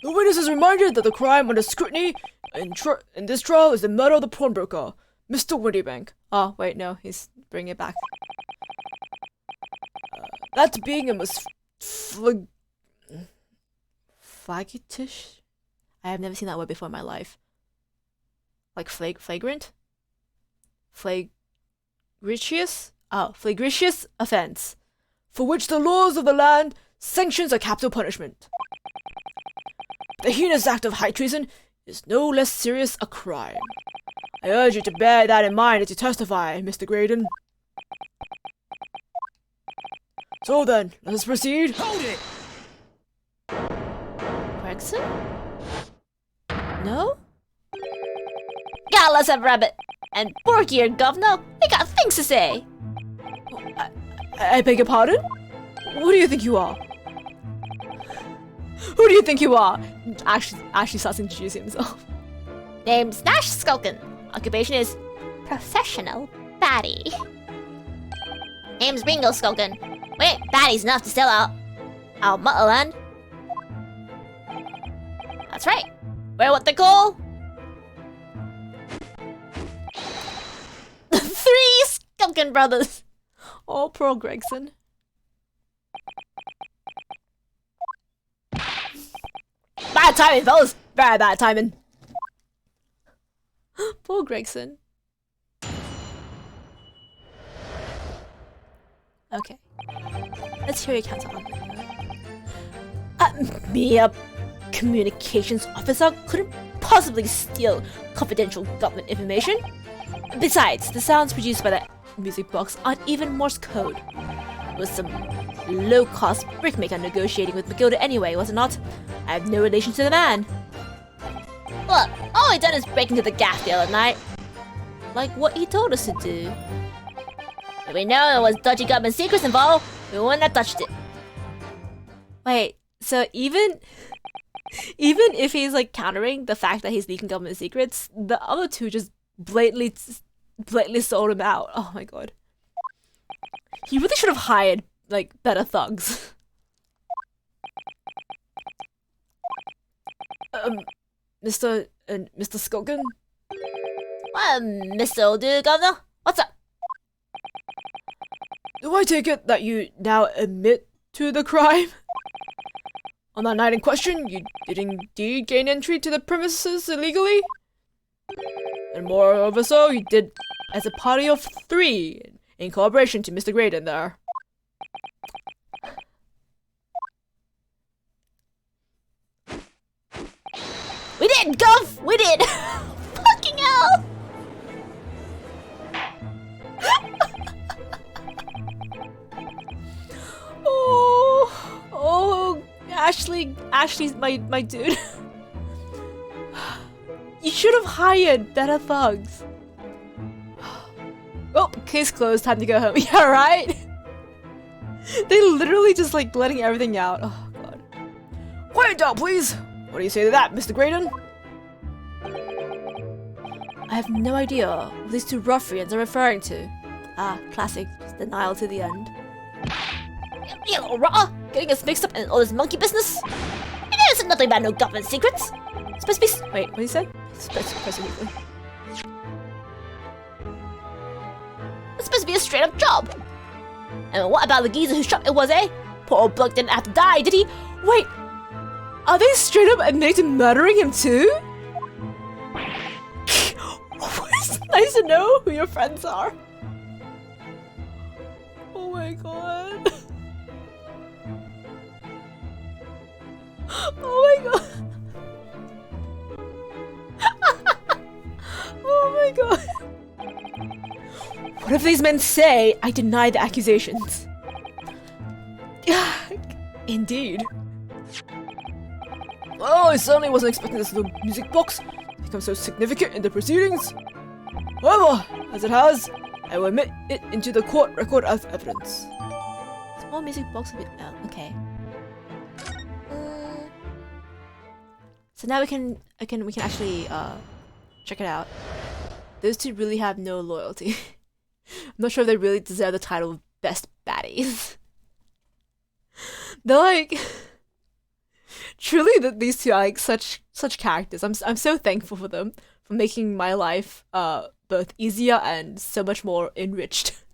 The witness is reminded that the crime under scrutiny in this trial is the murder of the pawnbroker, Mr. Windybank. Oh, wait, no, he's bringing it back. That being a flagitious? I have never seen that word before in my life. Like flagrant? Flagritious? Oh, flagritious offense, for which the laws of the land sanctions a capital punishment. The heinous act of high treason is no less serious a crime. I urge you to bear that in mind as you testify, Mr. Graydon. So then, let us proceed. Hold it! Gregson? No? Yeah, let's have rabbit. And Borky here, governor. We got things to say. I beg your pardon? Who do you think you are? Who do you think you are? Ashley starts introducing himself. Name's Nash Skulkin. Occupation is professional baddie. Name's Bingo Skulkin. Wait, baddies enough to sell out our motherland. That's right. We're what they call the Three Skulkin Brothers. Oh, poor Gregson. Bad timing, fellas. Very bad timing. Poor Gregson. Okay. Let's hear your counter argument. Me, a communications officer, couldn't possibly steal confidential government information. Besides, the sounds produced by that music box aren't even Morse code. It was some low-cost brickmaker negotiating with Matilda anyway, was it not? I have no relation to the man. Look, all he done is break into the gaff the other night. Like what he told us to do. If we know there was dodgy government secrets involved, we wouldn't have touched it. Wait, so even if he's like countering the fact that he's leaking government secrets, the other two just blatantly sold him out. Oh my god. He really should have hired like better thugs. Mr. Skulkin? Mr. Old Governor, what's up? Do I take it that you now admit to the crime? On that night in question, you did indeed gain entry to the premises illegally? And moreover so, you did as a party of 3, in cooperation to Mr. Graydon there. We did, Gov! We did! Fucking hell! Oh, Ashley's my dude. You should have hired better thugs. Oh, case closed, time to go home. Yeah, right? They literally just like letting everything out. Oh, God. Quiet down, please. What do you say to that, Mr. Graydon? I have no idea what these two ruffians are referring to. Ah, classic. Just denial to the end. You little rotter! Getting us mixed up in all this monkey business? You know it's nothing about no government secrets! It's supposed to be... Wait, what did you say? Specifically. It's supposed to be a straight-up job! And what about the geezer whose shop it was, eh? Poor old bloke didn't have to die, did he? Wait! Are they straight up admitting to murdering him too? It's nice to know who your friends are. Oh my god. Oh my god. Oh my god. What if these men say I deny the accusations? Indeed. Oh, I certainly wasn't expecting this little music box to become so significant in the proceedings. However, as it has, I will admit it into the court record as evidence. Small music box of it. Oh, okay. So now we can actually check it out. Those two really have no loyalty. I'm not sure if they really deserve the title of best baddies. They're like truly these two are like such characters. I'm so thankful for them for making my life both easier and so much more enriched.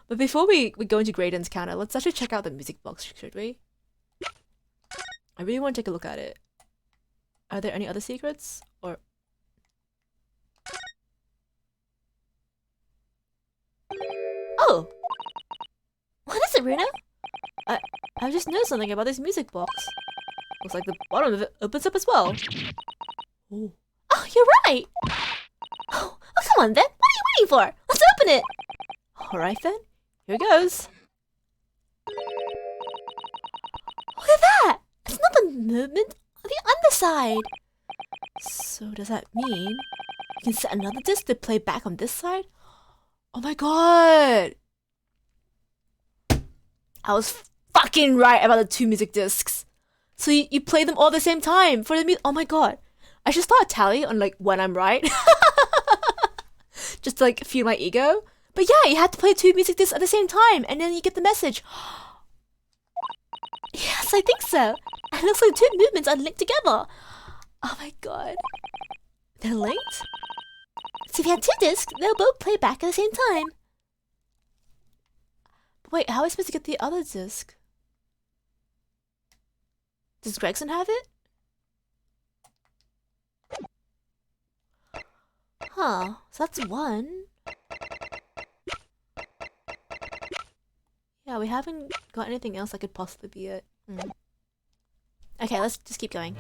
But before we go into Graydon's counter, let's actually check out the music box, should we? I really want to take a look at it. Are there any other secrets? Or... Oh! What is it, Runa? I just noticed something about this music box. Looks like the bottom of it opens up as well. Oh, you're right! Oh, come on then! What are you waiting for? Let's open it! Alright then, here goes. Look at that! It's not the movement on the underside! So does that mean you can set another disc to play back on this side? Oh my god! I was fucking right about the two music discs. So you play them all at the same time for the music. Oh my god. I should start a tally on like when I'm right. Just to like feel my ego. But yeah, you have to play 2 music discs at the same time, and then you get the message. Yes, I think so. And it looks like the 2 movements are linked together. Oh my god. They're linked? So if you have 2 discs, they'll both play back at the same time. But wait, how am I supposed to get the other disc? Does Gregson have it? Huh, so that's 1. Yeah, we haven't got anything else that could possibly be it. Okay, let's just keep going.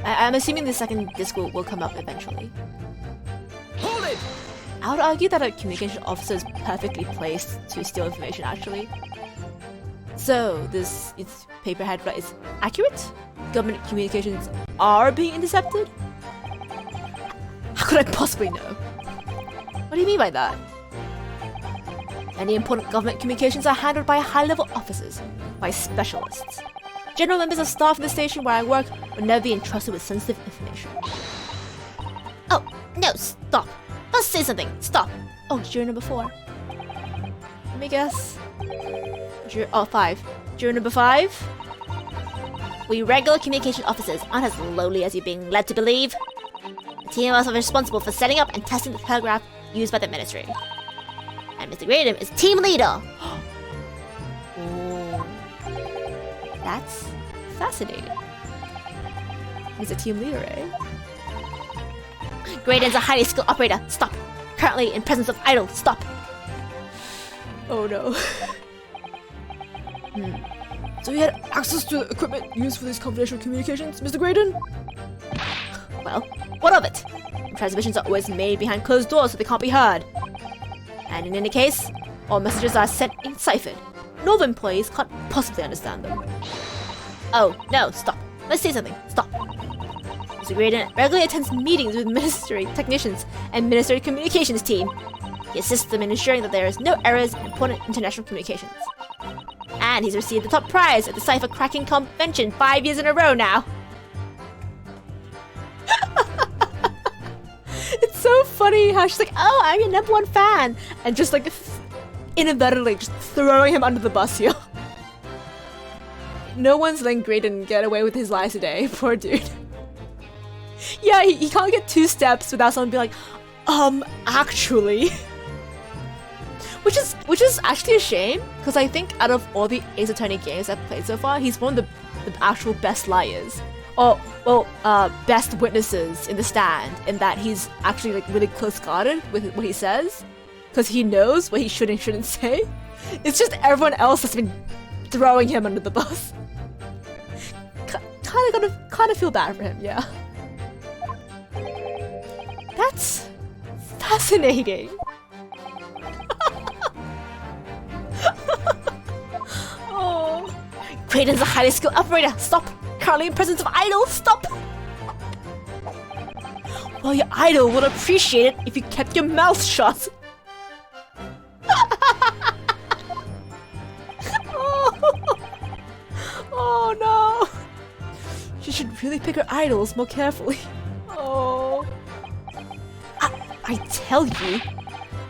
I'm assuming the second disc will come up eventually. Hold it! I would argue that a communication officer is perfectly placed to steal information, actually. So, this paper headline is accurate? Government communications are being intercepted? How could I possibly know? What do you mean by that? Any important government communications are handled by high-level officers, by specialists. General members of staff in the station where I work will never be entrusted with sensitive information. Oh, no, stop. Let's say something. Stop. Oh, juror number 4. Let me guess. 5. Juror number 5? We regular communication officers aren't as lowly as you're being led to believe. The team of us are responsible for setting up and testing the telegraph used by the ministry. And Mr. Graham is team leader. Oh, that's fascinating. He's a team leader, eh? Graydon's a highly skilled operator. Stop. Currently in presence of idol. Stop. Oh no. So he had access to the equipment used for these confidential communications, Mr. Graydon? Well, what of it? Transmissions are always made behind closed doors so they can't be heard. And in any case, all messages are sent in ciphered. Northern employees can't possibly understand them. Oh, no, stop. Let's say something. Stop. Mr. Graydon regularly attends meetings with ministry technicians and ministry communications team. He assists them in ensuring that there is no errors in important international communications. And he's received the top prize at the cipher cracking convention 5 years in a row now. It's so funny how she's like, oh, I'm your #1 fan. And just like inadvertently just throwing him under the bus here. No one's letting Graydon get away with his lies today. Poor dude. Yeah, he can't get 2 steps without someone being like, actually. Which is actually a shame, because I think out of all the Ace Attorney games I've played so far, he's one of the actual best liars. Or, well, best witnesses in the stand, in that he's actually like really close-guarded with what he says, because he knows what he should and shouldn't say. It's just everyone else has been throwing him under the bus. Kind of feel bad for him, yeah. That's fascinating. Oh. Graydon's a highly skilled operator. Stop. Currently in presence of idol. Stop. Well, your idol would appreciate it if you kept your mouth shut. Oh no. She should really pick her idols more carefully. Oh. I tell you,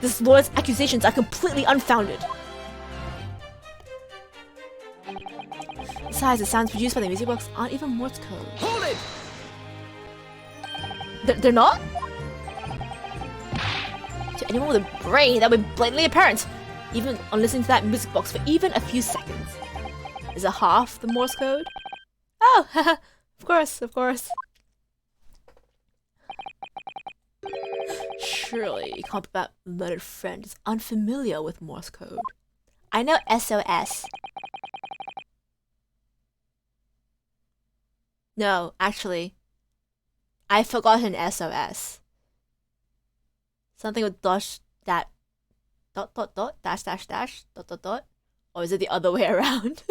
this Lord's accusations are completely unfounded. Besides, the sounds produced by the music box aren't even Morse code. Hold it! They're not? To anyone with a brain, that would be blatantly apparent, even on listening to that music box for even a few seconds. Is it half the Morse code? Oh, haha, of course. Surely you can't be that murdered friend is unfamiliar with Morse code. I know SOS. No, actually, I've forgotten SOS. Something with dash that dash dot, or is it the other way around?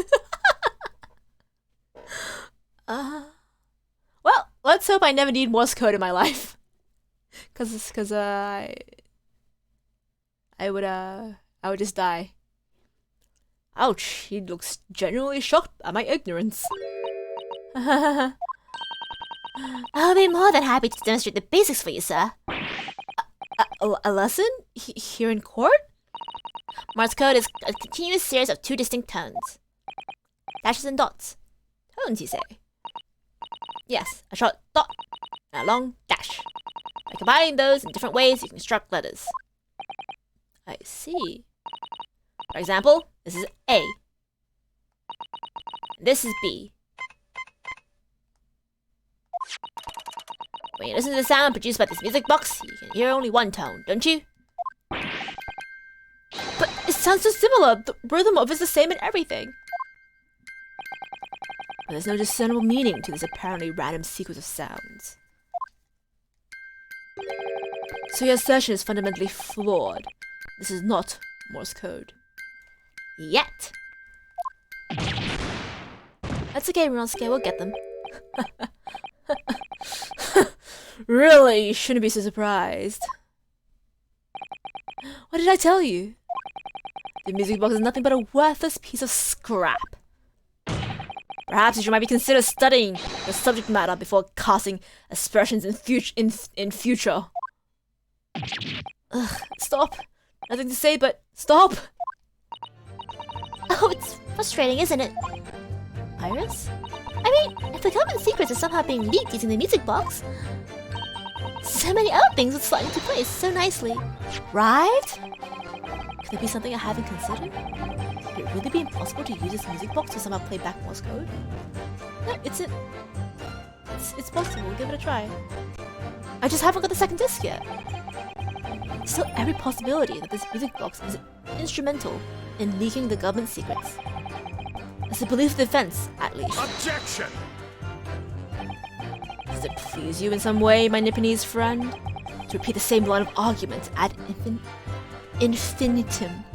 Well, let's hope I never need Morse code in my life. Cause I would just die. Ouch, he looks genuinely shocked at my ignorance. I'll be more than happy to demonstrate the basics for you, sir. A lesson? Here in court? Morse code is a continuous series of two distinct tones. Dashes and dots. Tones, you say? Yes, a short dot and a long dash. By combining those in different ways, you can construct letters. I see. For example, this is A. This is B. When you listen to the sound produced by this music box, you can hear only one tone, don't you? But it sounds so similar. The rhythm of it's the same in everything. But there's no discernible meaning to this apparently random sequence of sounds. So your assertion is fundamentally flawed. This is not Morse code. Yet. That's okay, Ryunosuke, we'll get them. Really, you shouldn't be so surprised. What did I tell you? The music box is nothing but a worthless piece of scrap. Perhaps you might be consider studying the subject matter before casting aspersions in future. Ugh, stop. Nothing to say but stop. Oh, it's frustrating, isn't it? Iris? I mean, if the government secrets are somehow being leaked using the music box, so many other things would slot into place so nicely. Right? Could there be something I haven't considered? Could it really be impossible to use this music box to somehow play back Morse code? No, it's possible. Give it a try. I just haven't got the second disc yet. There's still every possibility that this music box is instrumental in leaking the government secrets. It's the belief of the defense, at least. Objection! Does it please you in some way, my Nipponese friend, to repeat the same line of argument ad infinitum?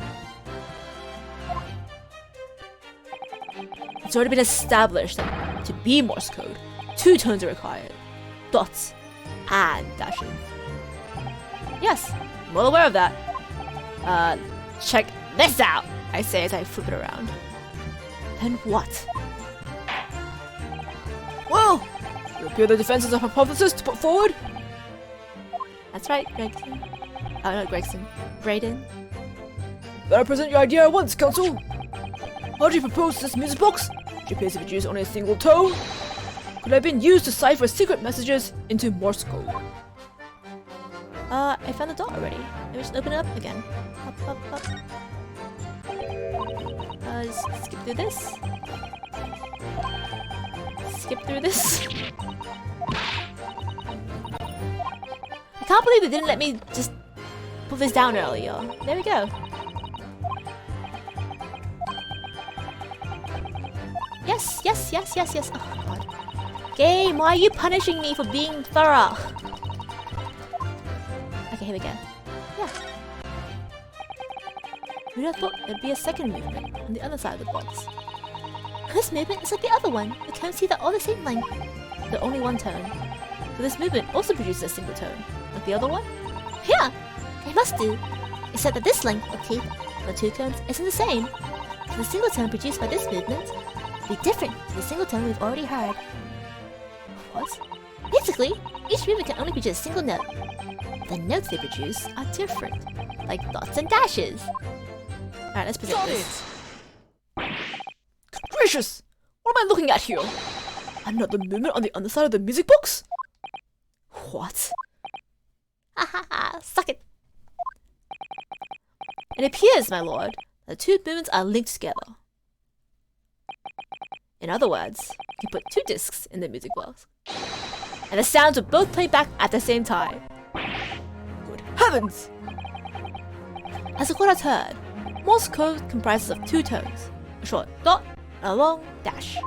It's already been established that to be Morse code, two tones are required. Dots and dashes. Yes, I'm well aware of that. Check this out, I say as I flip it around. Then what? Well, you appear the defense is a hypothesis to put forward? That's right, Gregson. Oh, not Gregson. Brayden. Better present your idea at once, Counsel. How do you propose this music box? Should you place it reduced only a single tone? Could have been used to cipher secret messages into Morse code. I found the dot already. Let me just open it up again. Up. Skip through this. Skip through this. I can't believe they didn't let me just pull this down earlier. There we go. Yes. Oh god. Game, why are you punishing me for being thorough? Okay, here we go. Yeah. Who'd have thought there'd be a second movement on the other side of the box? This movement is like the other one. The tones here are all the same length. They're only one tone. So this movement also produces a single tone. Like the other one? Yeah, they must do. Except that this length of tape for two tones isn't the same. So the single tone produced by this movement will be different to the single tone we've already heard. What? Basically, each movement can only produce a single note. The notes they produce are different, like dots and dashes. Alright, let's present Got this. it! Good gracious! What am I looking at here? Another movement on the underside of the music box? What? Ha ha ha, suck it. It appears, my lord, that the two movements are linked together. In other words, you can put two discs in the music box, and the sounds will both play back at the same time. Good heavens! As the court has heard, Morse code comprises of two tones, a short dot and a long dash.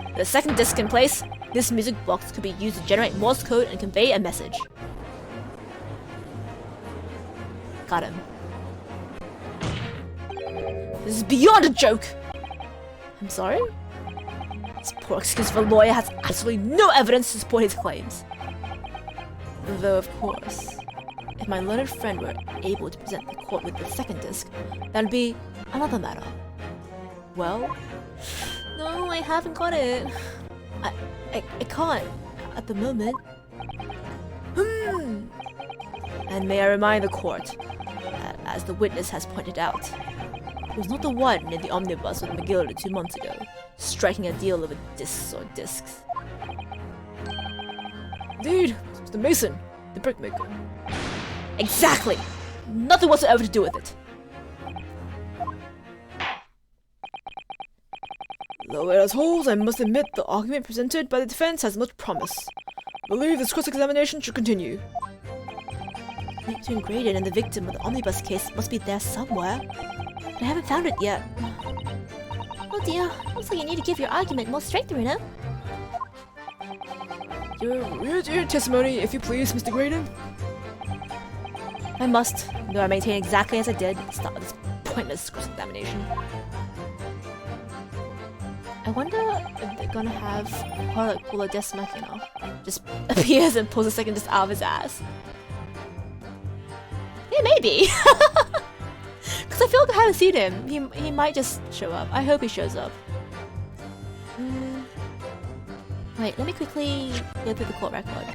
With the second disc in place, this music box could be used to generate Morse code and convey a message. Got him. This is beyond a joke! I'm sorry? This poor excuse of a lawyer has absolutely no evidence to support his claims. Though, of course, if my learned friend were able to present the court with the second disc, that would be another matter. Well, no, I haven't got it. I can't at the moment. And may I remind the court that, as the witness has pointed out, he was not the one in the omnibus with McGilda 2 months ago, striking a deal over discs or discs. Indeed, it's Mr. Mason, the brickmaker. Exactly! Nothing whatsoever to do with it. Though it has holes, I must admit the argument presented by the defense has much promise. I believe this cross-examination should continue. The link between Graydon and the victim of the omnibus case must be there somewhere. But I haven't found it yet. Oh dear, looks like you need to give your argument more strength, Rena. Your testimony, if you please, Mr. Graydon. I must, though I maintain exactly as I did at the start of this pointless cross-examination. I wonder if they're gonna have her like pull a Des Machina, just appears and pulls a second just out of his ass. Yeah, maybe. Because I feel like I haven't seen him. He might just show up. I hope he shows up. Wait, let me quickly go through the court record.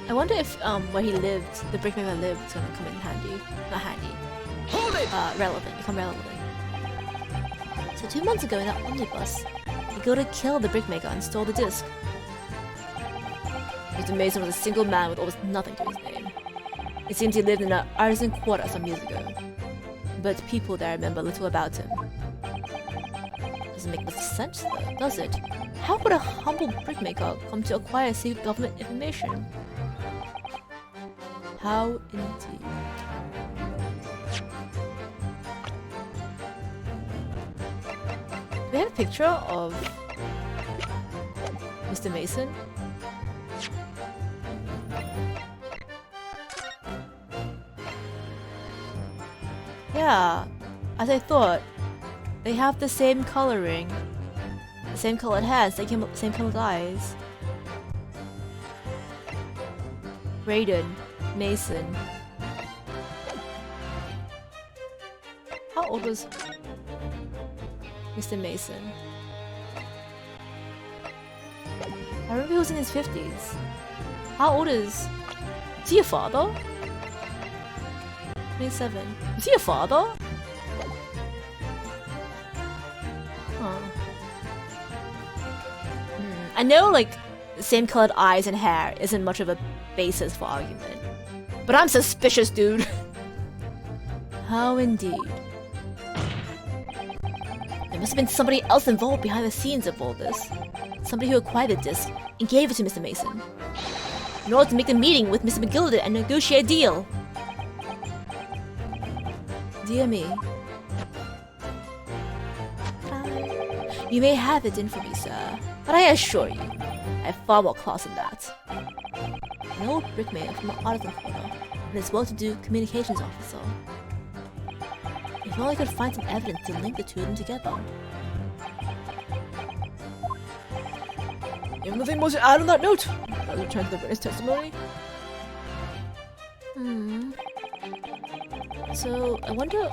I wonder if where he lived, the brickmaker lived, is gonna come in handy. Not handy. Hold it! Relevant. Become relevant. So 2 months ago in that omnibus, He go to kill the brickmaker and stole the disc. Mr. Mason was a single man with almost nothing to his name. It seems he lived in an artisan quarter some years ago, but people there remember little about him. Doesn't make much sense though, does it? How would a humble brickmaker come to acquire secret government information? How indeed. Do we have a picture of Mr. Mason? Yeah, as I thought, they have the same coloring, the same colored hair, same colored eyes. Graydon, Mason. How old was Mr. Mason? I remember he was in his 50s. How old is he your father? 27. Is he your father? Huh. I know, like, the same colored eyes and hair isn't much of a basis for argument. But I'm suspicious, dude. How indeed. There must have been somebody else involved behind the scenes of all this. Somebody who acquired the disc and gave it to Mr. Mason, in order to make a meeting with Mr. McGilda and negotiate a deal. Dear me. You may have it in for me, sir, but I assure you, I have far more class than that. An old brickmaker from the artisan quarter and his well-to-do communications officer. If only I could find some evidence to link the two of them together. You have nothing more to add on that note? I'll return to the witness testimony. So, I wonder...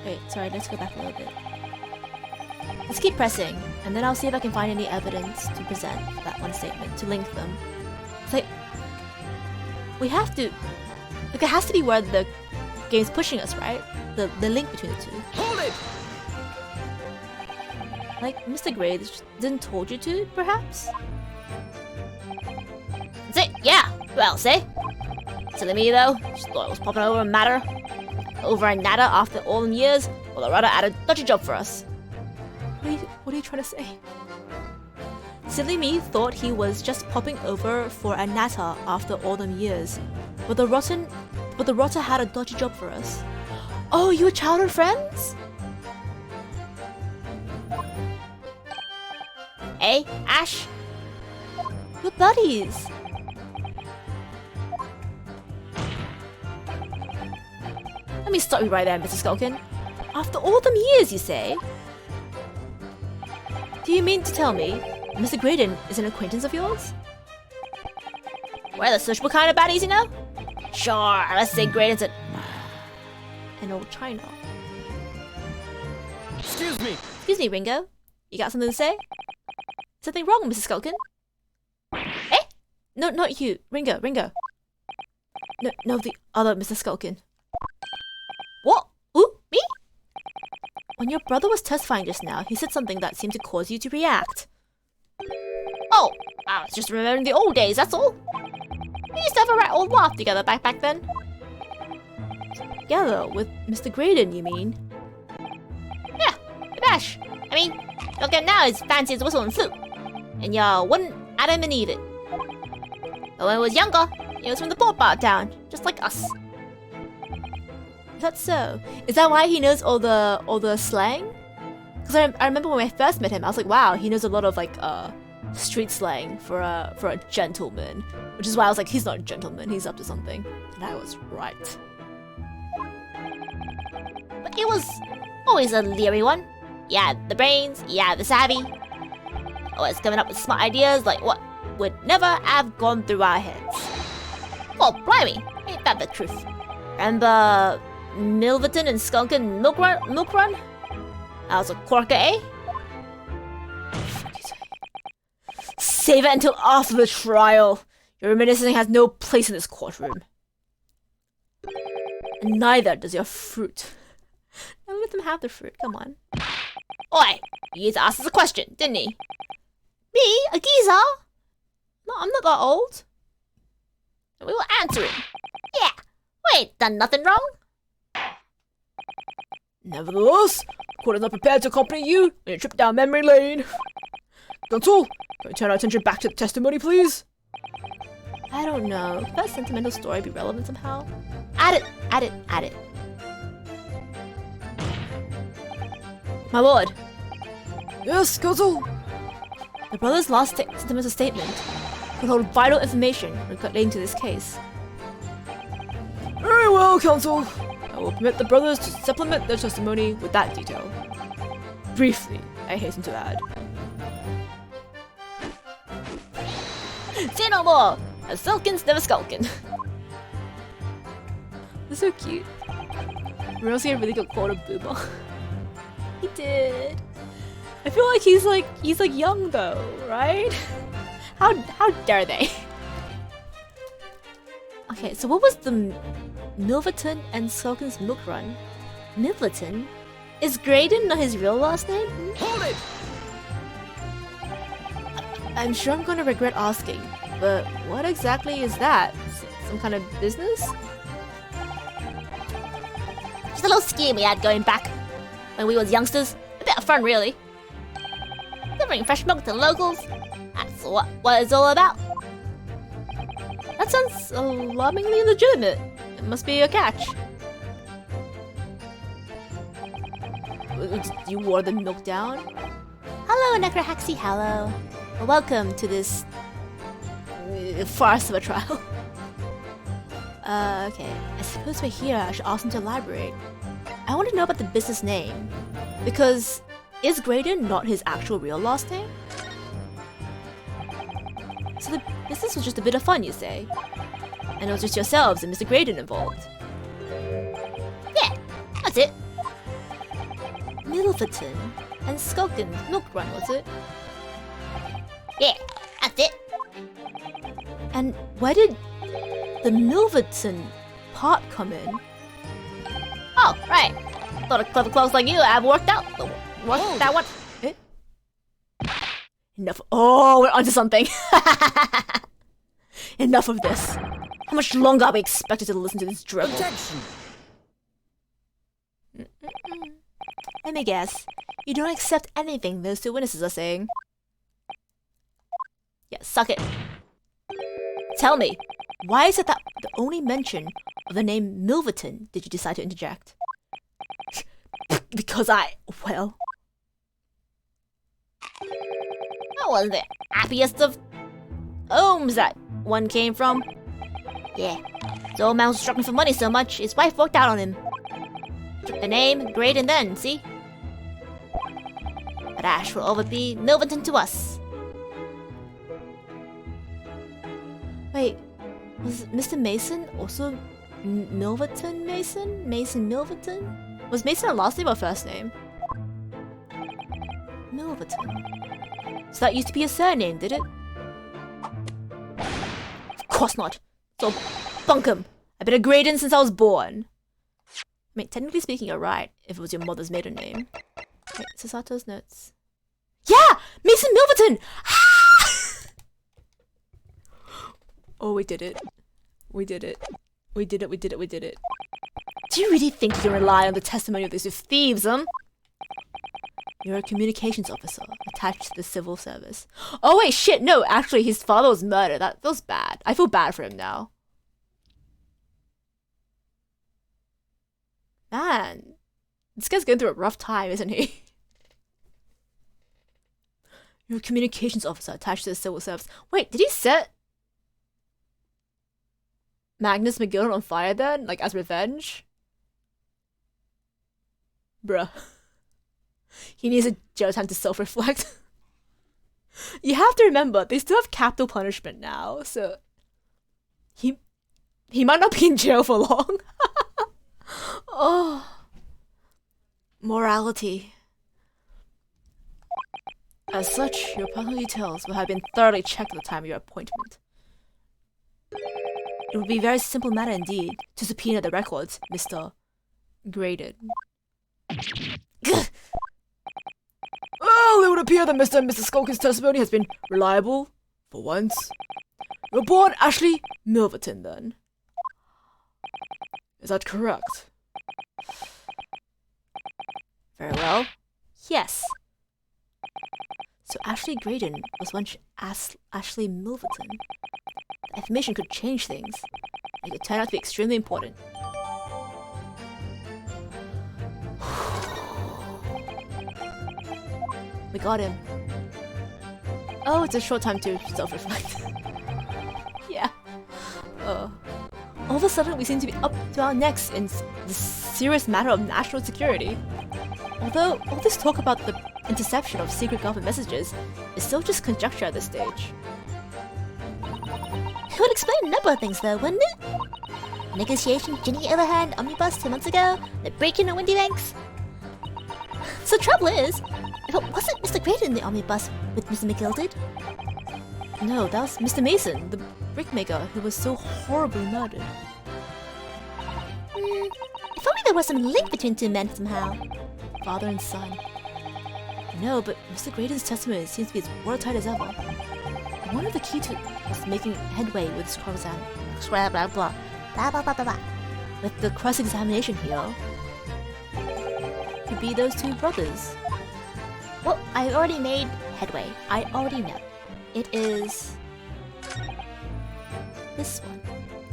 Wait, sorry, let's go back a little bit. Let's keep pressing, and then I'll see if I can find any evidence to present for that one statement, to link them. It's like... We have to... Like, it has to be where the game's pushing us, right? The link between the two. Hold it! Like, Mr. Gray didn't told you to, perhaps? That's it, yeah. Who else, eh? Silly me, though. Just thought I was popping over a natter after all them years. Well, I rather had a dodgy job for us. What are you trying to say? Silly me thought he was just popping over for a natter after all them years. But the rotter had a dodgy job for us. Oh, you were childhood friends? Eh, Ash? We're buddies. Let me stop you right there, Mr. Skulkin. After all them years, you say? Do you mean to tell me Mr. Graydon is an acquaintance of yours? We're the sociable kind of baddies, you know? Sure, let's say Graydon's a in old China. Excuse me. Excuse me, Ringo. You got something to say? Something wrong, Mrs. Skulkin? Eh? No, not you. Ringo. No, the other Mr. Skulkin. What? Ooh, me? When your brother was testifying just now, he said something that seemed to cause you to react. Oh, I was just remembering the old days, that's all. We used to have a right old laugh together back then. Together with Mr. Graydon, you mean? Yeah, the bash. I mean, look at him now, he's fancy as a whistle and flute. And y'all wouldn't at him and eat it. But when he was younger, he was from the poor part of town, just like us. That's so. Is that why he knows all the slang? Because I remember when I first met him, I was like, wow, he knows a lot of like street slang for a gentleman. Which is why I was like, he's not a gentleman, he's up to something. And I was right. But he was always a leery one. He had the brains, he had the savvy. Always coming up with smart ideas like what would never have gone through our heads. Oh, blimey, ain't that the truth? Remember Milverton and Skunkin Milk Run? That was a corker, eh? Save it until after the trial. Your reminiscing has no place in this courtroom. And neither does your fruit. Now let them have the fruit, come on. Oi, he just asked us a question, didn't he? Me? A geezer? No, I'm not that old. And we will answer him. Yeah, we ain't done nothing wrong. Nevertheless, the court is not prepared to accompany you on your trip down memory lane. Counsel, can we turn our attention back to the testimony, please? I don't know. Could that sentimental story be relevant somehow? Add it. My lord. Yes, counsel. The brother's last sentimental statement could hold vital information relating to this case. Very well, counsel. I will permit the brothers to supplement their testimony with that detail. Briefly, I hasten to add. Say no more! A Skulkin's never skulkin'. That's so cute. Rosie really got called a boomer. He did. I feel like he's like young though, right? How dare they? Okay, so what was the Milverton and Skulkin's milk run? Milverton? Is Graydon not his real last name? Hold it! I'm sure I'm gonna regret asking, but what exactly is that? Some kind of business? Just a little scheme we had going back when we was youngsters. A bit of fun, really. Delivering fresh milk to locals. That's what it's all about. That sounds alarmingly legitimate. It must be a catch. You water the milk down? Hello, Necrohaxy, hello. Welcome to this farce of a trial. Okay. I suppose we're here. I should ask him to elaborate. I want to know about the business name. Because is Graydon not his actual real last name? So the business was just a bit of fun, you say? And it was just yourselves and Mr. Graydon involved? Yeah, that's it. Milverton and Skulkin's milk run, was it? Yeah, that's it. And where did the Milverton part come in? Oh, right. Thought a clever clothes like you have worked out. That one. Eh? Enough. Oh, we're onto something. Enough of this. How much longer are we expected to listen to this drivel? Objection! Let me guess. You don't accept anything those two witnesses are saying. Yeah, suck it. Tell me, why is it that the only mention of the name Milverton did you decide to interject? Because well... That wasn't the happiest of homes that one came from. Yeah, the old man was struggling for money so much, his wife walked out on him. Took the name, great, and then, see? But Ash will always be Milverton to us. Wait, was Mr. Mason also Milverton Mason? Mason Milverton? Was Mason a last name or first name? Milverton. So that used to be a surname, did it? Of course not. So bunkum. I've been a Graydon since I was born. I mean, technically speaking, you're right, if it was your mother's maiden name. Wait, Sasato's notes. Yeah! Mason Milverton! Oh, we did it. We did it. We did it, we did it, we did it. Do you really think you can rely on the testimony of these thieves, You're a communications officer attached to the civil service. Oh wait, shit, no, actually his father was murdered. That feels bad. I feel bad for him now. Man, this guy's going through a rough time, isn't he? You're a communications officer attached to the civil service. Wait, did he set Magnus McGill on fire then? Like, as revenge? Bruh. He needs a jail time to self-reflect. You have to remember, they still have capital punishment now, so... He might not be in jail for long. Oh. Morality. As such, your personal details will have been thoroughly checked at the time of your appointment. It would be a very simple matter indeed to subpoena the records, Mr. Graded. Well, it would appear that Mr. and Mrs. Skulkin's testimony has been reliable, for once. You're born Ashley Milverton, then. Is that correct? Very well. Yes. So Ashley Graydon was once Ashley Milverton. The information could change things. It could turn out to be extremely important. We got him. Oh, it's a short time to self-reflect. Yeah. All of a sudden, we seem to be up to our necks in this serious matter of national security. Although, all this talk about the interception of secret government messages is still just conjecture at this stage. It would explain a number of things though, wouldn't it? Negotiation Ginny overhand omnibus 2 months ago, the break-in at Windy Banks. So the trouble is, if it wasn't Mr. Graydon in the omnibus with Mr. McGilded... No, that was Mr. Mason, the brickmaker who was so horribly murdered. If only there was some link between two men somehow. Father and son. No, but Mr. Graydon's testimony seems to be as watertight as ever. One of the key to was making headway with his with the cross-examination here could be those two brothers. Well, I already made headway. I already know. It is... this one.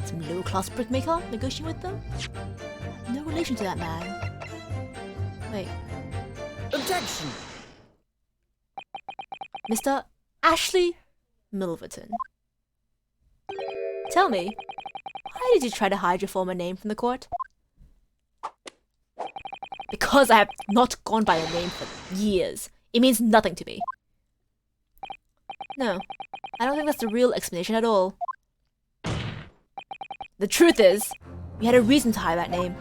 Some low-class brickmaker negotiating with them? No relation to that man. Wait. Objection! Mr. Ashley Milverton. Tell me, why did you try to hide your former name from the court? Because I have not gone by a name for years. It means nothing to me. No, I don't think that's the real explanation at all. The truth is, we had a reason to hide that name.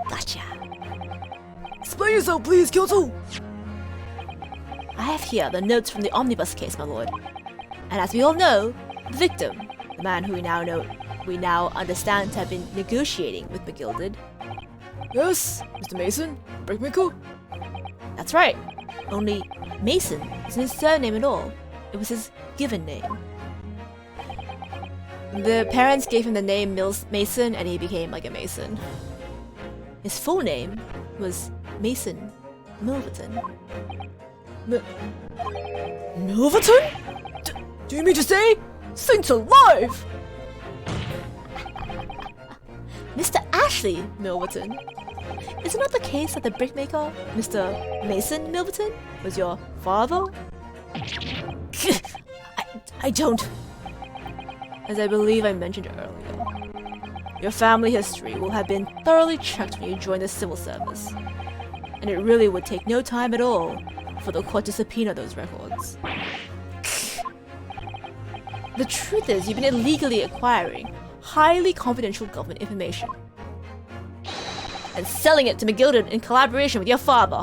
Gotcha. Explain yourself, please, Kyoto! I have here the notes from the omnibus case, my lord. And as we all know, the victim, the man who we now understand to have been negotiating with McGilded. Yes, Mr. Mason, brickmaker? That's right. Only Mason isn't his surname at all. It was his given name. The parents gave him the name Mason and he became like a Mason. His full name was Mason Milverton. Milverton? Do you mean to say? Saints alive! Mr. Ashley Milverton. Is it not the case that the brickmaker, Mr. Mason Milverton, was your father? I don't. As I believe I mentioned earlier, your family history will have been thoroughly checked when you join the civil service, and it really would take no time at all for the court to subpoena those records. The truth is, you've been illegally acquiring highly confidential government information and selling it to McGilded in collaboration with your father.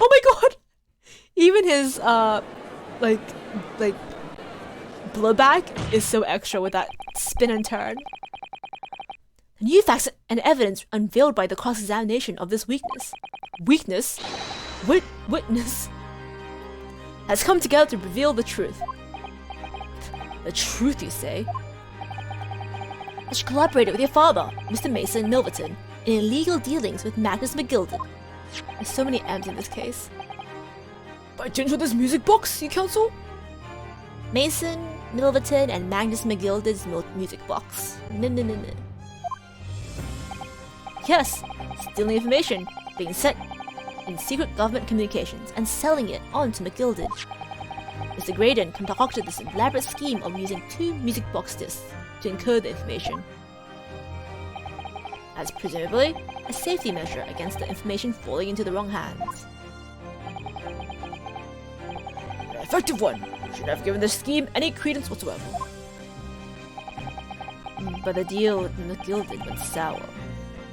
Oh my god! Even his, like, blowback is so extra with that spin and turn. The new facts and evidence unveiled by the cross-examination of this witness has come together to reveal the truth. The truth, you say? That you collaborated with your father, Mr. Mason Milverton, in illegal dealings with Magnus McGilded. There's so many M's in this case. By changing this music box, you counsel? Mason, Milverton, and Magnus McGilded's music box. No. Yes, stealing information, being sent in secret government communications, and selling it on to McGilded. Mr. Graydon concocted this elaborate scheme of using 2 music box discs to encode the information, as presumably a safety measure against the information falling into the wrong hands. An effective one! Should have given this scheme any credence whatsoever. But the deal with McGilded went sour,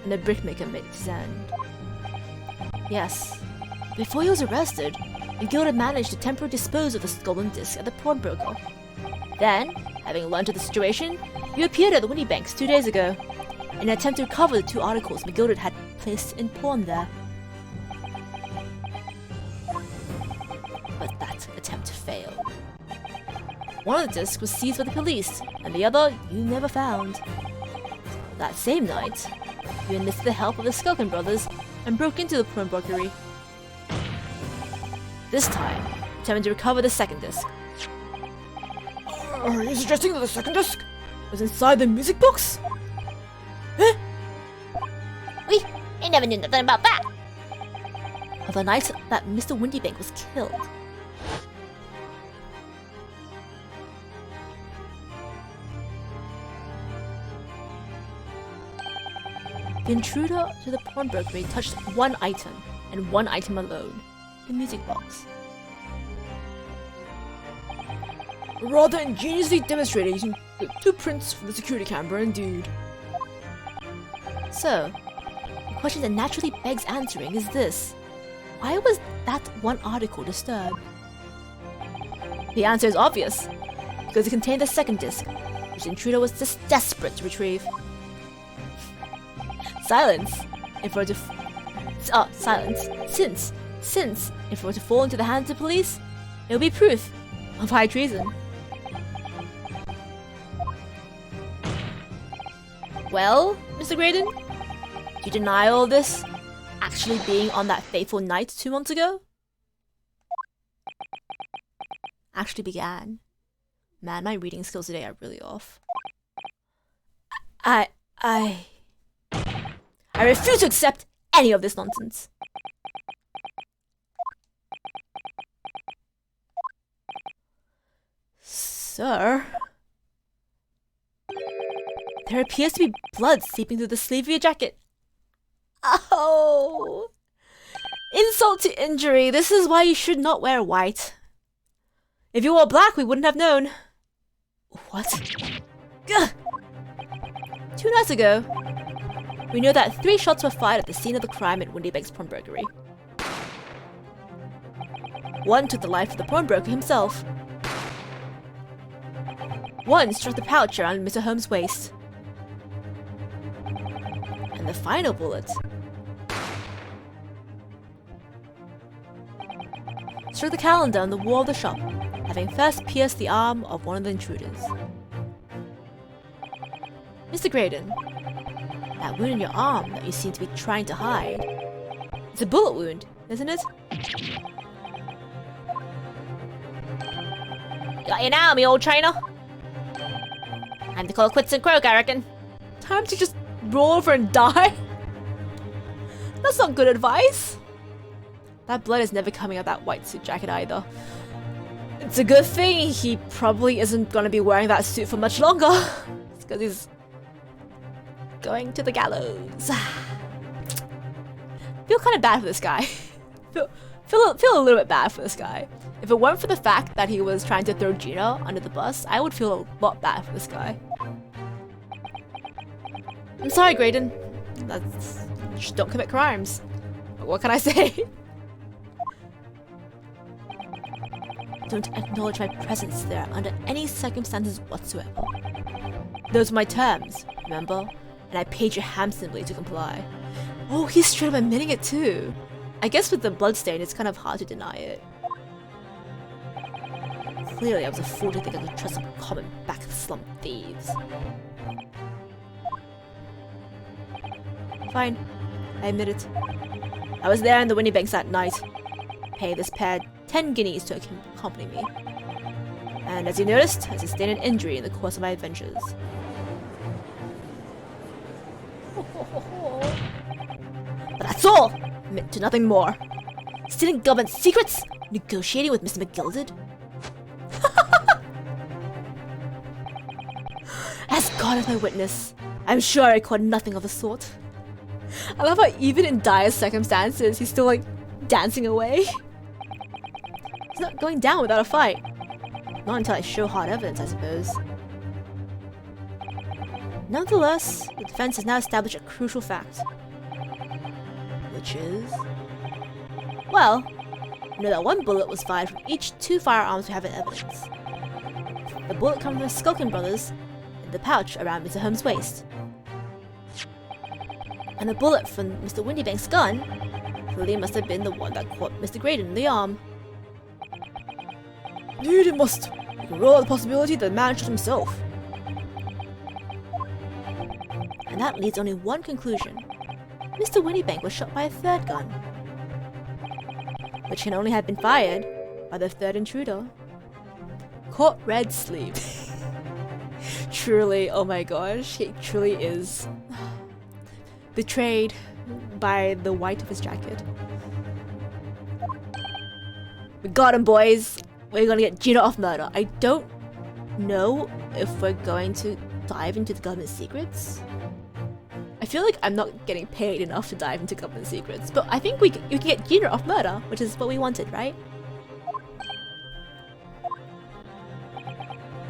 and the brickmaker made his end. Yes, before he was arrested, McGilded managed to temporarily dispose of the stolen disc at the pawnbroker. Then, having learned of the situation, he appeared at the Winnie Banks 2 days ago, in an attempt to recover the 2 articles McGilded had placed in pawn there. But that attempt failed. One of the discs was seized by the police, and the other you never found. That same night, you enlisted the help of the Skelton brothers and broke into the pawnbrokery. This time, determined to recover the second disc. Are you suggesting that the second disc was inside the music box? Huh? I never knew nothing about that. On the night that Mr. Windybank was killed. The intruder to the pawnbrokery touched one item, and one item alone. The music box. Rather ingeniously demonstrated using the 2 prints from the security camera, indeed. So, the question that naturally begs answering is this. Why was that one article disturbed? The answer is obvious. Because it contained the second disc, which the intruder was just desperate to retrieve. Silence, if it were to since if it were to fall into the hands of police, it would be proof of high treason. Well, Mr. Graydon, do you deny all this actually being on that fateful night 2 months ago? Actually began. Man, my reading skills today are really off. I refuse to accept any of this nonsense. Sir, there appears to be blood seeping through the sleeve of your jacket. Oh! Insult to injury. This is why you should not wear white. If you wore black, we wouldn't have known. What? Gah! 2 nights ago, we know that 3 shots were fired at the scene of the crime at Windybank's pawnbrokery. 1 took the life of the pawnbroker himself. 1 struck the pouch around Mr. Holmes' waist. And the final bullet struck the calendar on the wall of the shop, having first pierced the arm of one of the intruders. Mr. Graydon, that wound in your arm that you seem to be trying to hide, it's a bullet wound, isn't it? Got you now, me old trainer. Time to call quits and croak, I reckon. Time to just roll over and die? That's not good advice. That blood is never coming out that white suit jacket either. It's a good thing he probably isn't gonna be wearing that suit for much longer. It's because he's going to the gallows. Feel kind of bad for this guy. feel a little bit bad for this guy. If it weren't for the fact that he was trying to throw Gina under the bus, I would feel a lot bad for this guy. I'm sorry, Graydon. Just don't commit crimes. What can I say? Don't acknowledge my presence there under any circumstances whatsoever. Those were my terms, remember? And I paid you handsomely to comply. Oh, he's straight up admitting it too. I guess with the bloodstain, it's kind of hard to deny it. Clearly, I was a fool to think I could trust some common back-slum thieves. Fine. I admit it. I was there in the Winnie Banks that night. Pay this pair 10 guineas to accompany me. And as you noticed, I sustained an injury in the course of my adventures. But that's all! Admit to nothing more. Stealing government secrets? Negotiating with Mr. McGilded? As God is my witness, I'm sure I caught nothing of the sort. I love how even in dire circumstances, he's still like dancing away. He's not going down without a fight. Not until I show hard evidence, I suppose. Nonetheless, the defense has now established a crucial fact. Which is? Well, you know that one bullet was fired from each 2 firearms we have in evidence. The bullet comes from the Skulkin brothers in the pouch around Mr. Holmes' waist. And the bullet from Mr. Windybank's gun clearly must have been the one that caught Mr. Graydon in the arm. Dude, it must rule out the possibility that the man shot himself. And that leads only one conclusion. Mr. Windybank was shot by a third gun. Which can only have been fired by the third intruder. Caught red sleeve. Truly, oh my gosh, he truly is betrayed by the white of his jacket. We got him, boys. We're gonna get Gina off murder. I don't know if we're going to dive into the government secrets. I feel like I'm not getting paid enough to dive into government secrets, but I think you can get Gina off murder, which is what we wanted, right?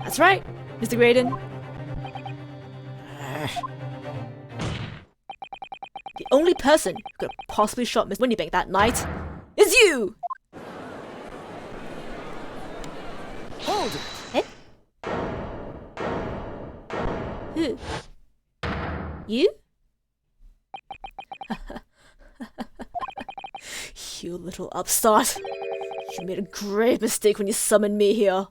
That's right, Mr. Graydon. The only person who could have possibly shot Miss Windybank that night is you! Hold it! Eh? Who? You? You little upstart. You made a grave mistake when you summoned me here.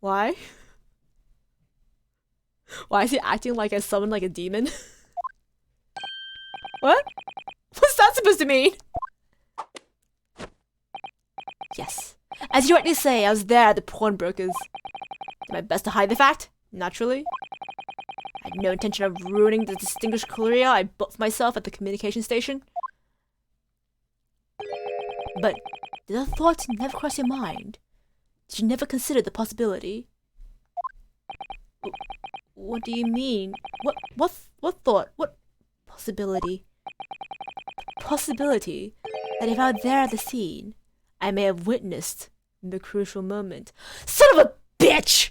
Why? Why is he acting like I summoned like a demon? What? What's that supposed to mean? Yes. As you rightly say, I was there at the pawnbrokers. Did my best to hide the fact, naturally. I had no intention of ruining the distinguished career I built for myself at the communication station. But did a thought never cross your mind? Did you never consider the possibility? What do you mean? What thought? What possibility? Possibility that if I were there at the scene, I may have witnessed the crucial moment. Son of a bitch!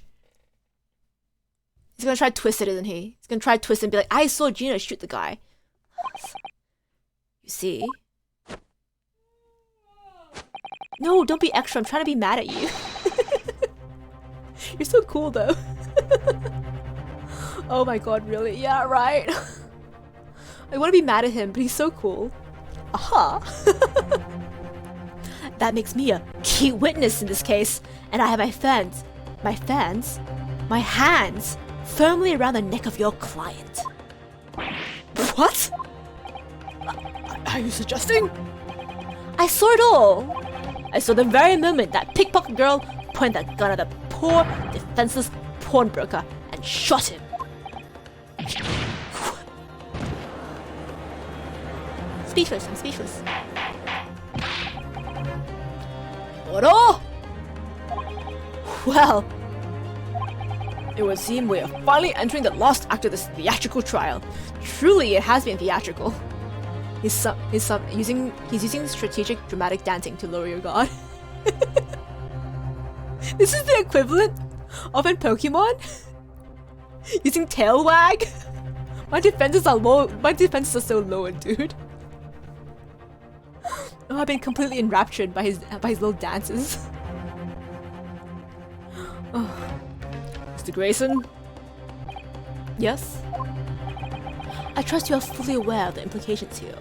He's gonna try to twist it, isn't he? He's gonna try to twist it and be like, I saw Gina shoot the guy. You see? No, don't be extra. I'm trying to be mad at you. You're so cool, though. Oh my god, really? Yeah, right. I want to be mad at him, but he's so cool. Aha! That makes me a key witness in this case, and I have my hands firmly around the neck of your client. What? Are you suggesting? I saw it all. I saw the very moment that pickpocket girl pointed that gun at the poor, defenseless pawnbroker and shot him. Speechless, I'm speechless. Oro! Well, it would seem we are finally entering the last act of this theatrical trial. Truly, it has been theatrical. He's using strategic dramatic dancing to lower your guard. This is the equivalent of in Pokemon using tail wag. My defenses are low. My defenses are so low, dude. Oh, I've been completely enraptured by his little dances. Oh. Mr. Grayson? Yes? I trust you are fully aware of the implications here.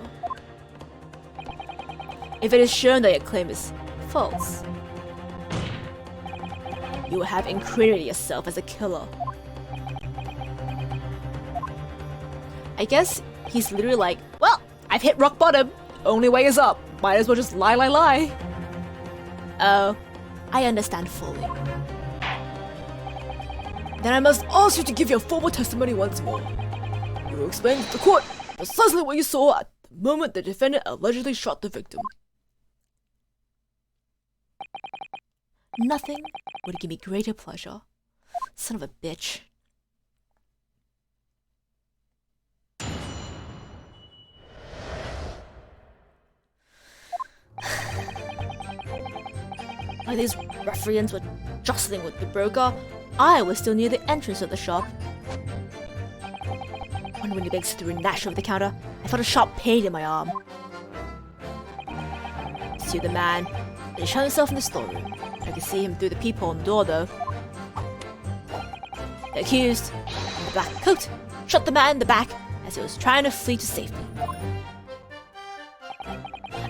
If it is shown that your claim is false, you will have incriminated yourself as a killer. I guess he's literally like, well, I've hit rock bottom. Only way is up. Might as well just lie. Oh, I understand fully. Then I must ask you to give your formal testimony once more. You will explain to the court precisely what you saw at the moment the defendant allegedly shot the victim. Nothing would give me greater pleasure. Son of a bitch. While these ruffians were jostling with the broker, I was still near the entrance of the shop. When Winnie Banks threw a Nash over the counter, I felt a sharp pain in my arm. See the man. He shot himself in the storeroom. I could see him through the peephole in the door, though. The accused, in the black coat, shot the man in the back as he was trying to flee to safety.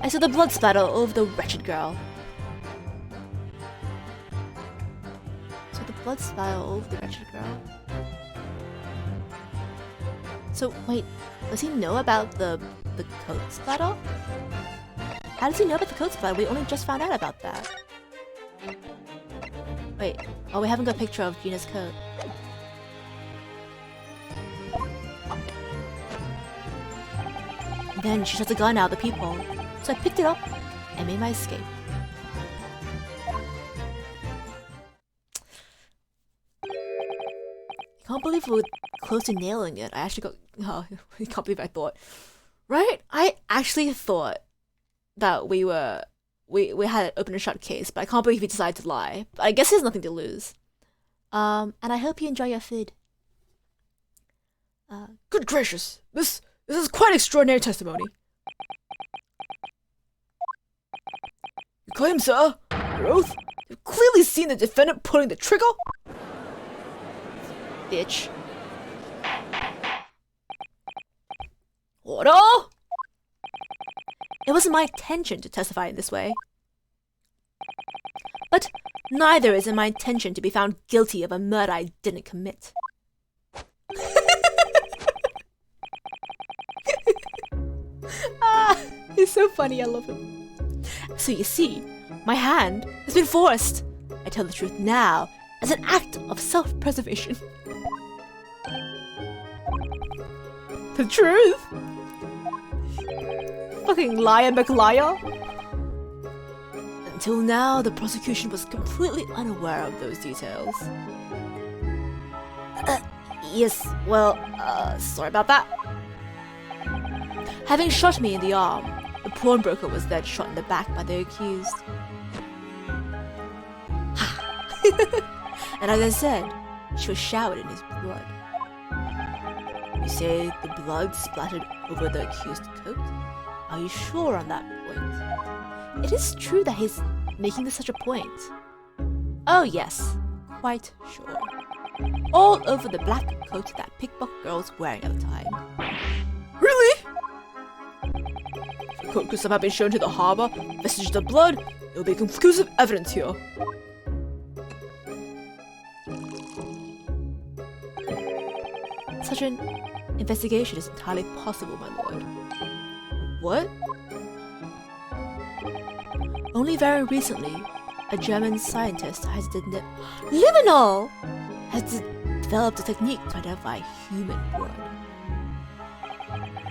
I saw the blood splatter all over the wretched girl. Blood splatter all over the wretched girl. So wait, does he know about the coat splatter? How does he know about the coat splatter? We only just found out about that. Wait, oh, we haven't got a picture of Gina's coat. Then she shot a gun out of the peephole, so I picked it up and made my escape. I can't believe we were close to nailing it. I actually got... Oh, I can't believe I thought. Right? I actually thought that we had an open and shut case, but I can't believe he decided to lie. But I guess he has nothing to lose. And I hope you enjoy your food. Good gracious. This is quite extraordinary testimony. You claim, sir, your oath, you've clearly seen the defendant pulling the trigger? Bitch. Order! It wasn't my intention to testify in this way. But neither is it my intention to be found guilty of a murder I didn't commit. He's so funny, I love him. So you see, my hand has been forced. I tell the truth now as an act of self-preservation. The truth? Fucking liar McLiar. Until now, the prosecution was completely unaware of those details. Yes, well, sorry about that. Having shot me in the arm, the pawnbroker was then shot in the back by the accused. And as I said, she was showered in his blood. You say the blood splattered over the accused coat? Are you sure on that point? It is true that he's making such a point. Oh yes, quite sure. All over the black coat that pickpocket girl was wearing at the time. Really? If the coat could somehow been shown to the harbour, vestiges of blood, it will be conclusive evidence here. Such an investigation is entirely possible, my lord. What? Only very recently, a German scientist has Liminal! Has developed a technique to identify human blood.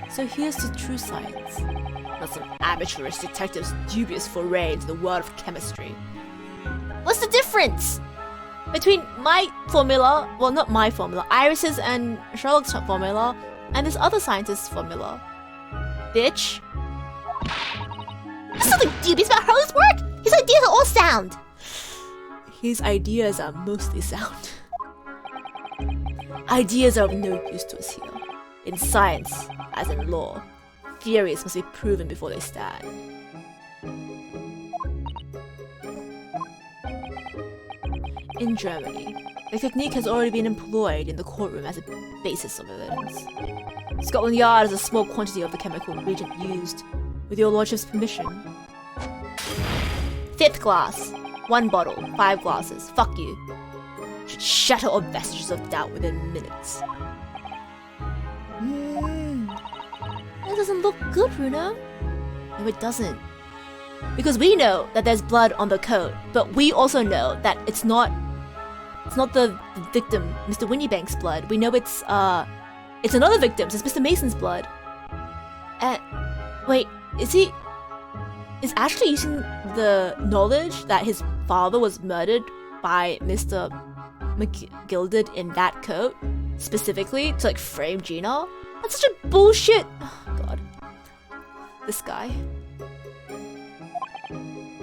So here's the true science. Not some amateurish detective's dubious foray into the world of chemistry. What's the difference between my formula, well not my formula, Iris's and Sherlock's formula, and this other scientist's formula? bitch. There's something dubious about Haru's work. His ideas are all sound. His ideas are mostly sound. Ideas are of no use to us here. In science, as in law, theories must be proven before they stand. In Germany, the technique has already been employed in the courtroom as a basis of evidence. Scotland Yard has a small quantity of the chemical reagent used, with your lordship's permission. 5th glass. 1 bottle, 5 glasses. Fuck you. Should shatter all vestiges of doubt within minutes. That doesn't look good, Runa. No, it doesn't. Because we know that there's blood on the coat, but we also know that it's not the victim, Mr. Windybank's blood. We know it's another victim's. It's Mr. Mason's blood. Wait, is Ashley using the knowledge that his father was murdered by Mr. McGilded in that coat specifically to like frame Gina? That's such a bullshit. Oh, God, this guy.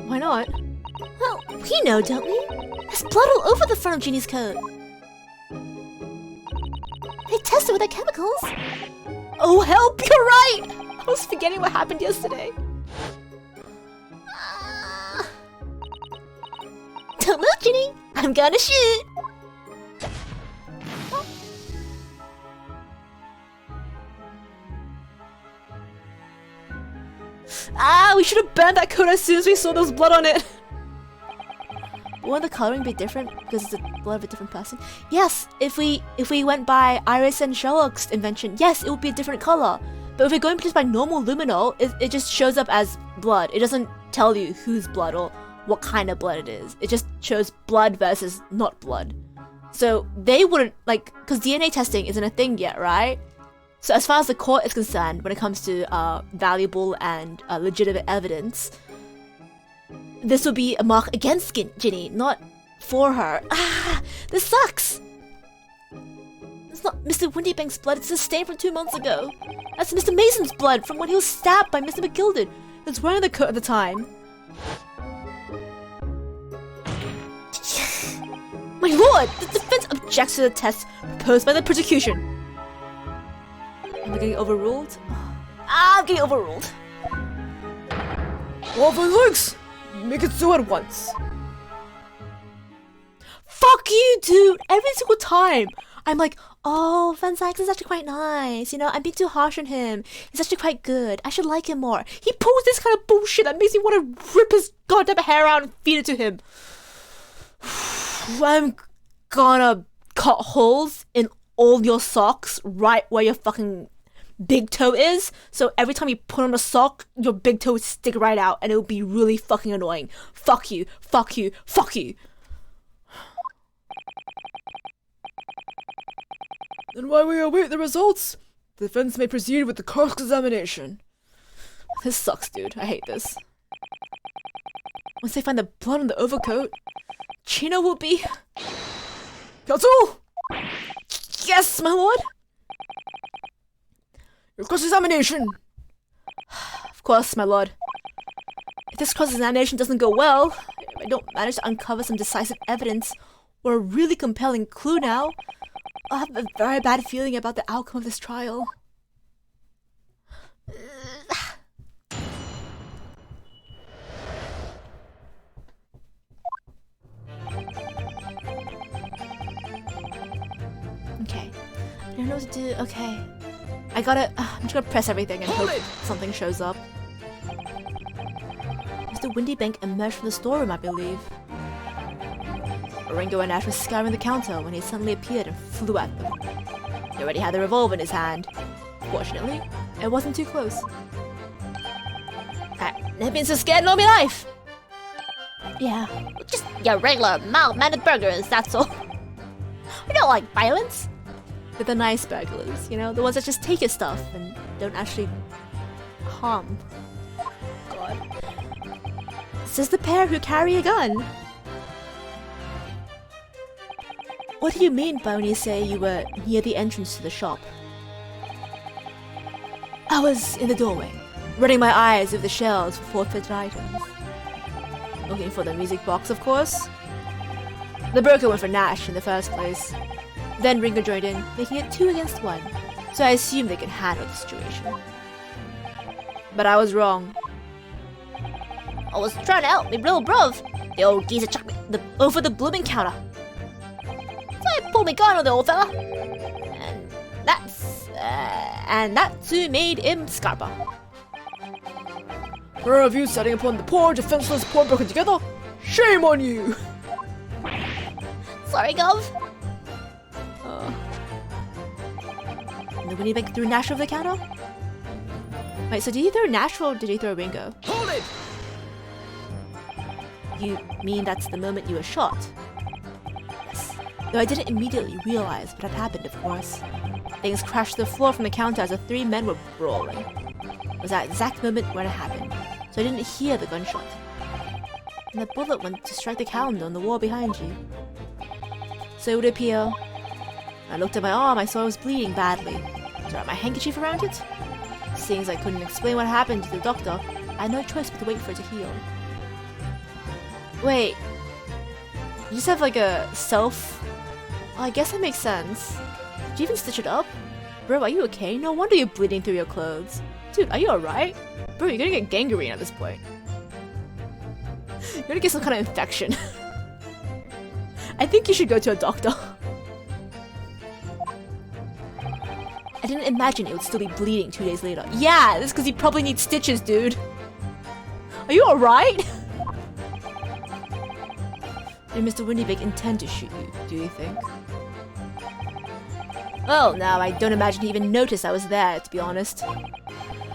Why not? Well, we know, don't we? There's blood all over the front of Ginny's coat. They tested with their chemicals. Oh, help! You're right! I was forgetting what happened yesterday. Don't move, Ginny. I'm gonna shoot. We should have burned that coat as soon as we saw there was blood on it. Wouldn't the coloring be different because it's the blood of a different person? Yes, if we went by Iris and Sherlock's invention, yes, it would be a different color. But if we're going just by normal luminol, it just shows up as blood. It doesn't tell you whose blood or what kind of blood it is. It just shows blood versus not blood. So they wouldn't, like, because DNA testing isn't a thing yet, right? So as far as the court is concerned, when it comes to valuable and legitimate evidence, this would be a mark against Ginny, not for her. This sucks! It's not Mr. Windybank's blood, it's a stain from 2 months ago. That's Mr. Mason's blood from when he was stabbed by Mr. McGilded, who was wearing the coat at the time. My lord! The defense objects to the test proposed by the prosecution. Am I getting overruled? I'm getting overruled. Well, if it works, make it so at once. Fuck you, dude! Every single time! I'm like, oh, Van Zyx is actually quite nice, you know, I'm being too harsh on him. He's actually quite good. I should like him more. He pulls this kind of bullshit that makes me want to rip his goddamn hair out and feed it to him. I'm gonna cut holes in all your socks right where your fucking big toe is, so every time you put on a sock, your big toe would stick right out and it would be really fucking annoying. Fuck you, fuck you, fuck you. Then while we await the results, the defense may proceed with the cross-examination. This sucks, dude. I hate this. Once they find the blood on the overcoat, Chino will be... Counsel! Yes, my lord! Your cross-examination! Of course, my lord. If this cross-examination doesn't go well, if I don't manage to uncover some decisive evidence or a really compelling clue now, I'll have a very bad feeling about the outcome of this trial. Okay. I don't know what to do. Okay. I'm just gonna press everything and hope something shows up. Mr. Windybank emerged from the storeroom, I believe. Ringo and Ash were scouring the counter when he suddenly appeared and flew at them. He already had the revolver in his hand. Fortunately, it wasn't too close. I've never been so scared in all my life! Yeah, just your regular mild-mannered burglars, that's all. We don't like violence. They're the nice burglars, you know? The ones that just take your stuff and don't actually harm. God. Says the pair who carry a gun. What do you mean by when you say you were near the entrance to the shop? I was in the doorway, running my eyes over the shelves for forfeited items. Looking for the music box, of course. The broker went for Nash in the first place. Then Ringo joined in, making it 2 against 1, so I assumed they could handle the situation. But I was wrong. I was trying to help me little bruv. The old geezer chucked me over the blooming counter. So I pulled me gun on the old fella. And that's who made him Scarpa. Where have you setting upon the poor, defenseless pawnbroker together? Shame on you! Sorry, Gov. And the Winnie Bank threw Nash over the counter? Wait, so did he throw Nash or did he throw Ringo? Hold it! You mean that's the moment you were shot? Yes. Though I didn't immediately realize what had happened, of course. Things crashed to the floor from the counter as the 3 men were brawling. It was that exact moment when it happened, so I didn't hear the gunshot. And the bullet went to strike the calendar on the wall behind you. So it would appear. I looked at my arm, I saw I was bleeding badly. So I wrapped my handkerchief around it. Seeing as I couldn't explain what happened to the doctor, I had no choice but to wait for it to heal. Wait, you just have like a self? Oh, I guess that makes sense. Did you even stitch it up? Bro, are you okay? No wonder you're bleeding through your clothes. Dude, are you alright? Bro, you're gonna get gangrene at this point. You're gonna get some kind of infection. I think you should go to a doctor. I didn't imagine it would still be bleeding 2 days later. Yeah, that's because you probably need stitches, dude. Are you alright? Did Mr. Windybank intend to shoot you, do you think? Well, now I don't imagine he even noticed I was there, to be honest.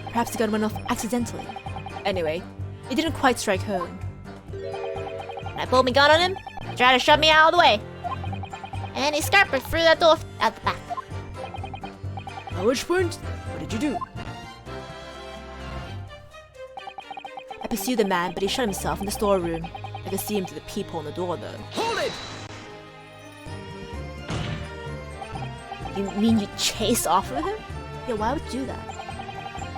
Perhaps the gun went off accidentally. Anyway, it didn't quite strike home. I pulled my gun on him, tried to shove me out of the way. And he scarpered through that door out the back. At which point, what did you do? I pursued the man, but he shut himself in the storeroom. I could see him through the peephole in the door, though. Hold it! You mean you chased off with him? Yeah, why would you do that?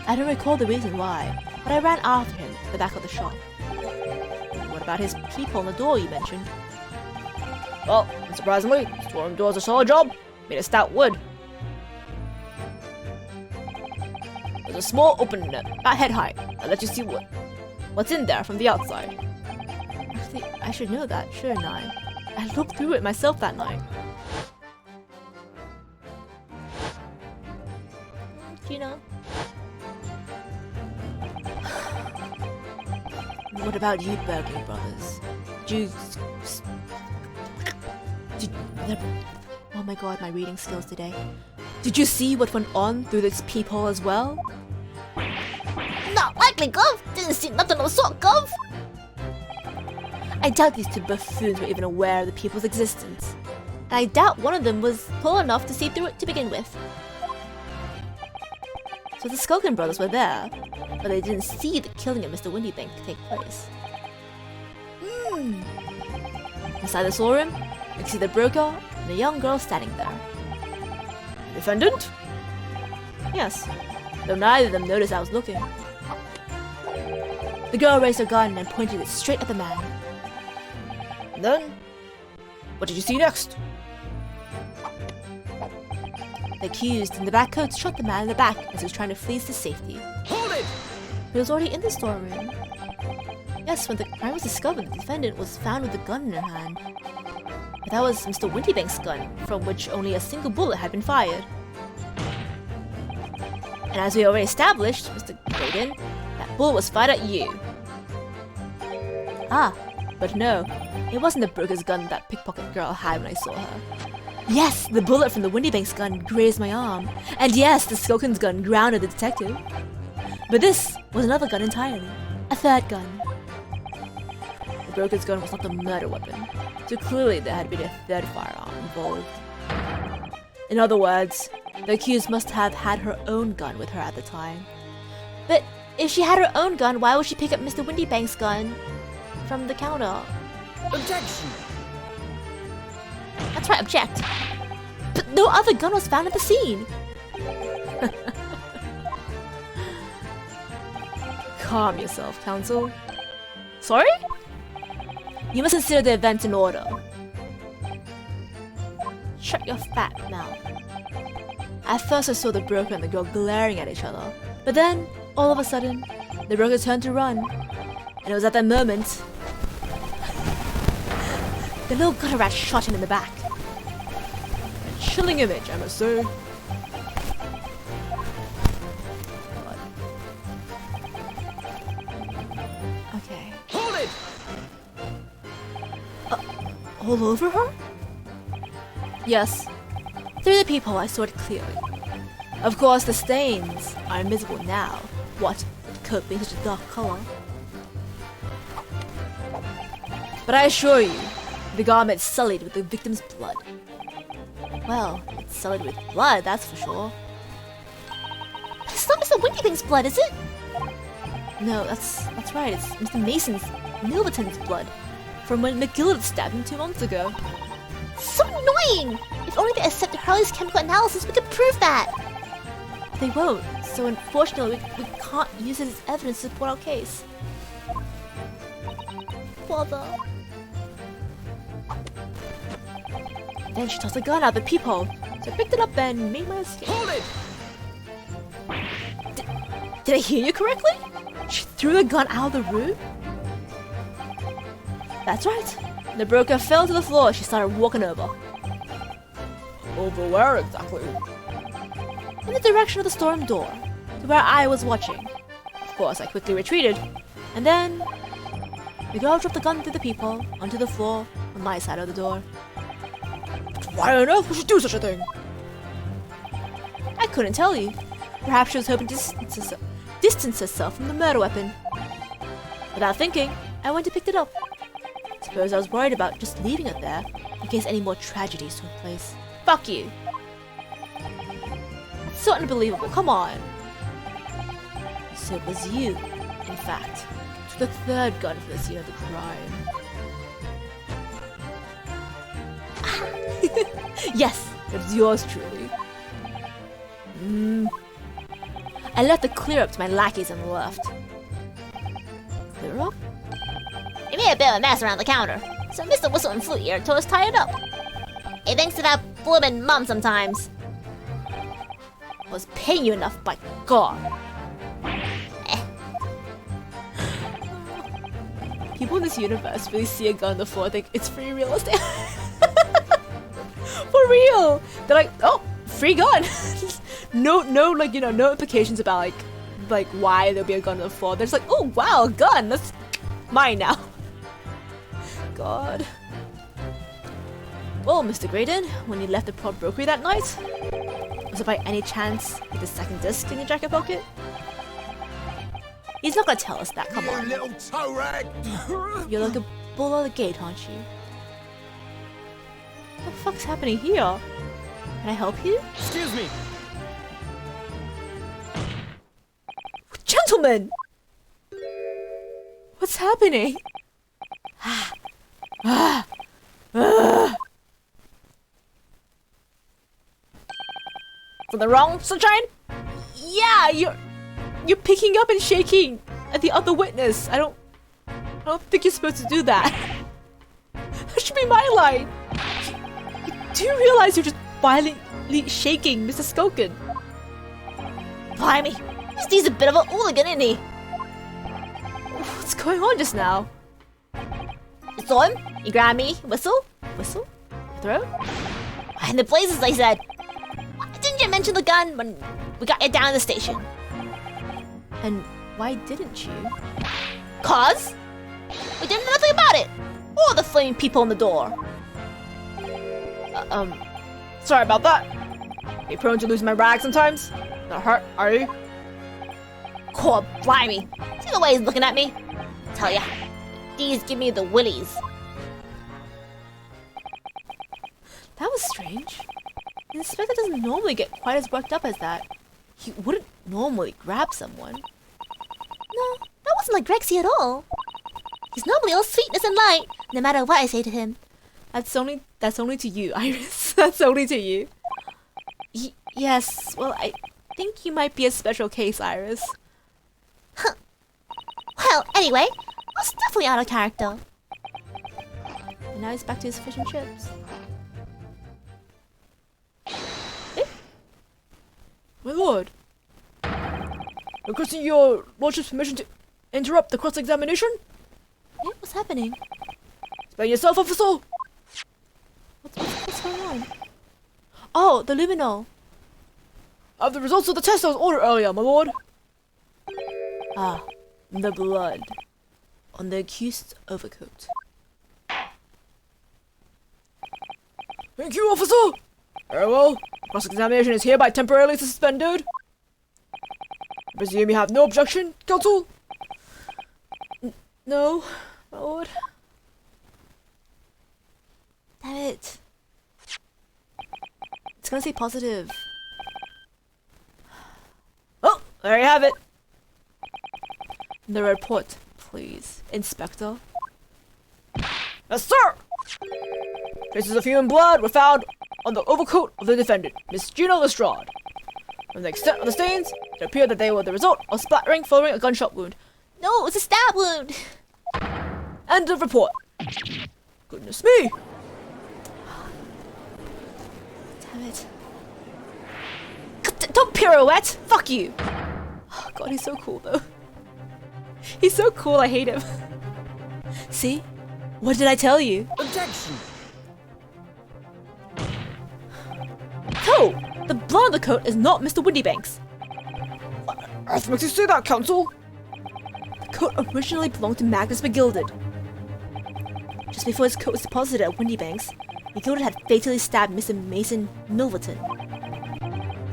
I don't recall the reason why, but I ran after him to the back of the shop. What about his peephole in the door you mentioned? Well, unsurprisingly, storeroom door's a solid job. Made of stout wood. There's a small opening about head height. I'll let you see what's in there from the outside. Actually, I should know that, shouldn't I? I looked through it myself that night. You know. What about you, Burglary Brothers? Oh my god, my reading skills today. Did you see what went on through this peephole as well? Not likely, Gov. Didn't see nothing of the sort, Gov. I doubt these 2 buffoons were even aware of the people's existence. And I doubt one of them was tall enough to see through it to begin with. So the Skulkin brothers were there, but they didn't see the killing of Mr. Windybank take place. Inside the storeroom, you can see the broker and a young girl standing there. Defendant? Yes, though neither of them noticed I was looking. The girl raised her gun and pointed it straight at the man. And then, what did you see next? The accused in the black coat shot the man in the back as he was trying to flee to safety. Hold it! He was already in the storeroom. Yes, when the crime was discovered, the defendant was found with a gun in her hand. But that was Mr. Windybank's gun, from which only a single bullet had been fired. And as we already established, Mr. Graydon, that bullet was fired at you. Ah, but no, it wasn't the broker's gun that pickpocket girl had when I saw her. Yes, the bullet from the Windybank's gun grazed my arm. And yes, the Skulkin's gun grounded the detective. But this was another gun entirely. A third gun. The broker's gun was not the murder weapon, so clearly there had been a third firearm involved. In other words, the accused must have had her own gun with her at the time. But if she had her own gun, why would she pick up Mr. Windybank's gun from the counter? Objection! That's right, object. But no other gun was found at the scene. Calm yourself, Counsel. Sorry? You must consider the event in order. Shut your fat mouth. At first I saw the broker and the girl glaring at each other. But then, all of a sudden, the broker turned to run. And it was at that moment the little gutter rat shot him in the back. A chilling image, I must say. Okay. Hold it! All over her? Yes. Through the peephole I saw it clearly. Of course the stains are invisible now. What with the coat being such a dark colour? But I assure you, the garment is sullied with the victim's blood. Well, it's sullied with blood, that's for sure. But it's not Mr. Windybank's blood, is it? No, that's right, it's Mr. Mason's, Milverton's blood. From when McGillard stabbed him 2 months ago. So annoying! If only they accepted Harley's chemical analysis, we could prove that! They won't, so unfortunately we can't use it as evidence to support our case. Bother. Then she tossed the gun out the peephole, so I picked it up and made my escape. Hold it! Did I hear you correctly? She threw the gun out of the room? That's right. The broker fell to the floor as she started walking over. Over where exactly? In the direction of the storm door, to where I was watching. Of course, I quickly retreated. And then the girl dropped the gun through the peephole onto the floor on my side of the door. Why on earth would she do such a thing? I couldn't tell you. Perhaps she was hoping to distance herself from the murder weapon. Without thinking, I went to pick it up. Suppose I was worried about just leaving it there in case any more tragedies took place. Fuck you. That's so unbelievable, come on. So it was you, in fact, who took the third gun for the scene of the crime. Yes, it's yours truly. I left the clear up to my lackeys on the left. Clear up? We made a bit of a mess around the counter, so Mr. Whistle and Flute here told us to tie it up. He thinks to that bloomin' mum sometimes. I was paying you enough, by God. People in this universe really see a gun on the floor and think it's free real estate. For real! They're like, oh, free gun! no, like, you know, no implications about, like why there'll be a gun on the floor. They're just like, oh, wow, a gun! That's mine now. God. Well, Mr. Graydon, when you left the prop brokery that night, was it by any chance with the second disc in your jacket pocket? He's not gonna tell us that, come on. You little toe rag! You're like a bull at the gate, aren't you? What the fuck's happening here? Can I help you? Excuse me! Gentlemen! What's happening? Something wrong, Sunshine? Yeah, you're picking up and shaking at the other witness. I don't think you're supposed to do that. That should be my line. Do you realize you're just violently shaking Mr. Skulkin? Blimey, this dude's a bit of a hooligan, isn't he? What's going on just now? You saw him? He grabbed me, whistle. Whistle? Throat? And the blazes, I said. Didn't you mention the gun when we got you down at the station? And why didn't you? Cause? We did nothing about it! Or the flaming people in the door. Sorry about that. You prone to lose my rag sometimes? Not hurt, are you? God blimey. See the way he's looking at me? Tell ya, these give me the willies. That was strange. The inspector doesn't normally get quite as worked up as that. He wouldn't normally grab someone. No, that wasn't like Rexy at all. He's normally all sweetness and light, no matter what I say to him. That's only to you, Iris. That's only to you. Yes, well, I think you might be a special case, Iris. Huh. Well, anyway, I was definitely out of character. And now he's back to his fish and chips. My lord. Requesting your lordship's permission to interrupt the cross-examination? Yeah, what's happening? Explain yourself, officer! What's going on? Oh, the luminol. I have the results of the test I was ordered earlier, my lord. Ah, the blood on the accused's overcoat. Thank you, officer! Very well. Cross-examination is hereby temporarily suspended. I presume you have no objection, counsel? No, my lord. Damn it. It's gonna say positive. Oh, there you have it. The report, please, Inspector. Yes, sir! Traces of human blood were found on the overcoat of the defendant, Miss Gina Lestrade. From the extent of the stains, it appeared that they were the result of splattering following a gunshot wound. No, it's a stab wound. End of report. Goodness me! Damn it. Don't pirouette! Fuck you! Oh god, he's so cool though. He's so cool, I hate him. See? What did I tell you? Objection! No! The blood on the coat is not Mr. Windybanks. What on earth makes you say that, counsel? The coat originally belonged to Magnus McGilded. Just before his coat was deposited at Windybanks, McGilded had fatally stabbed Mr. Mason Milverton.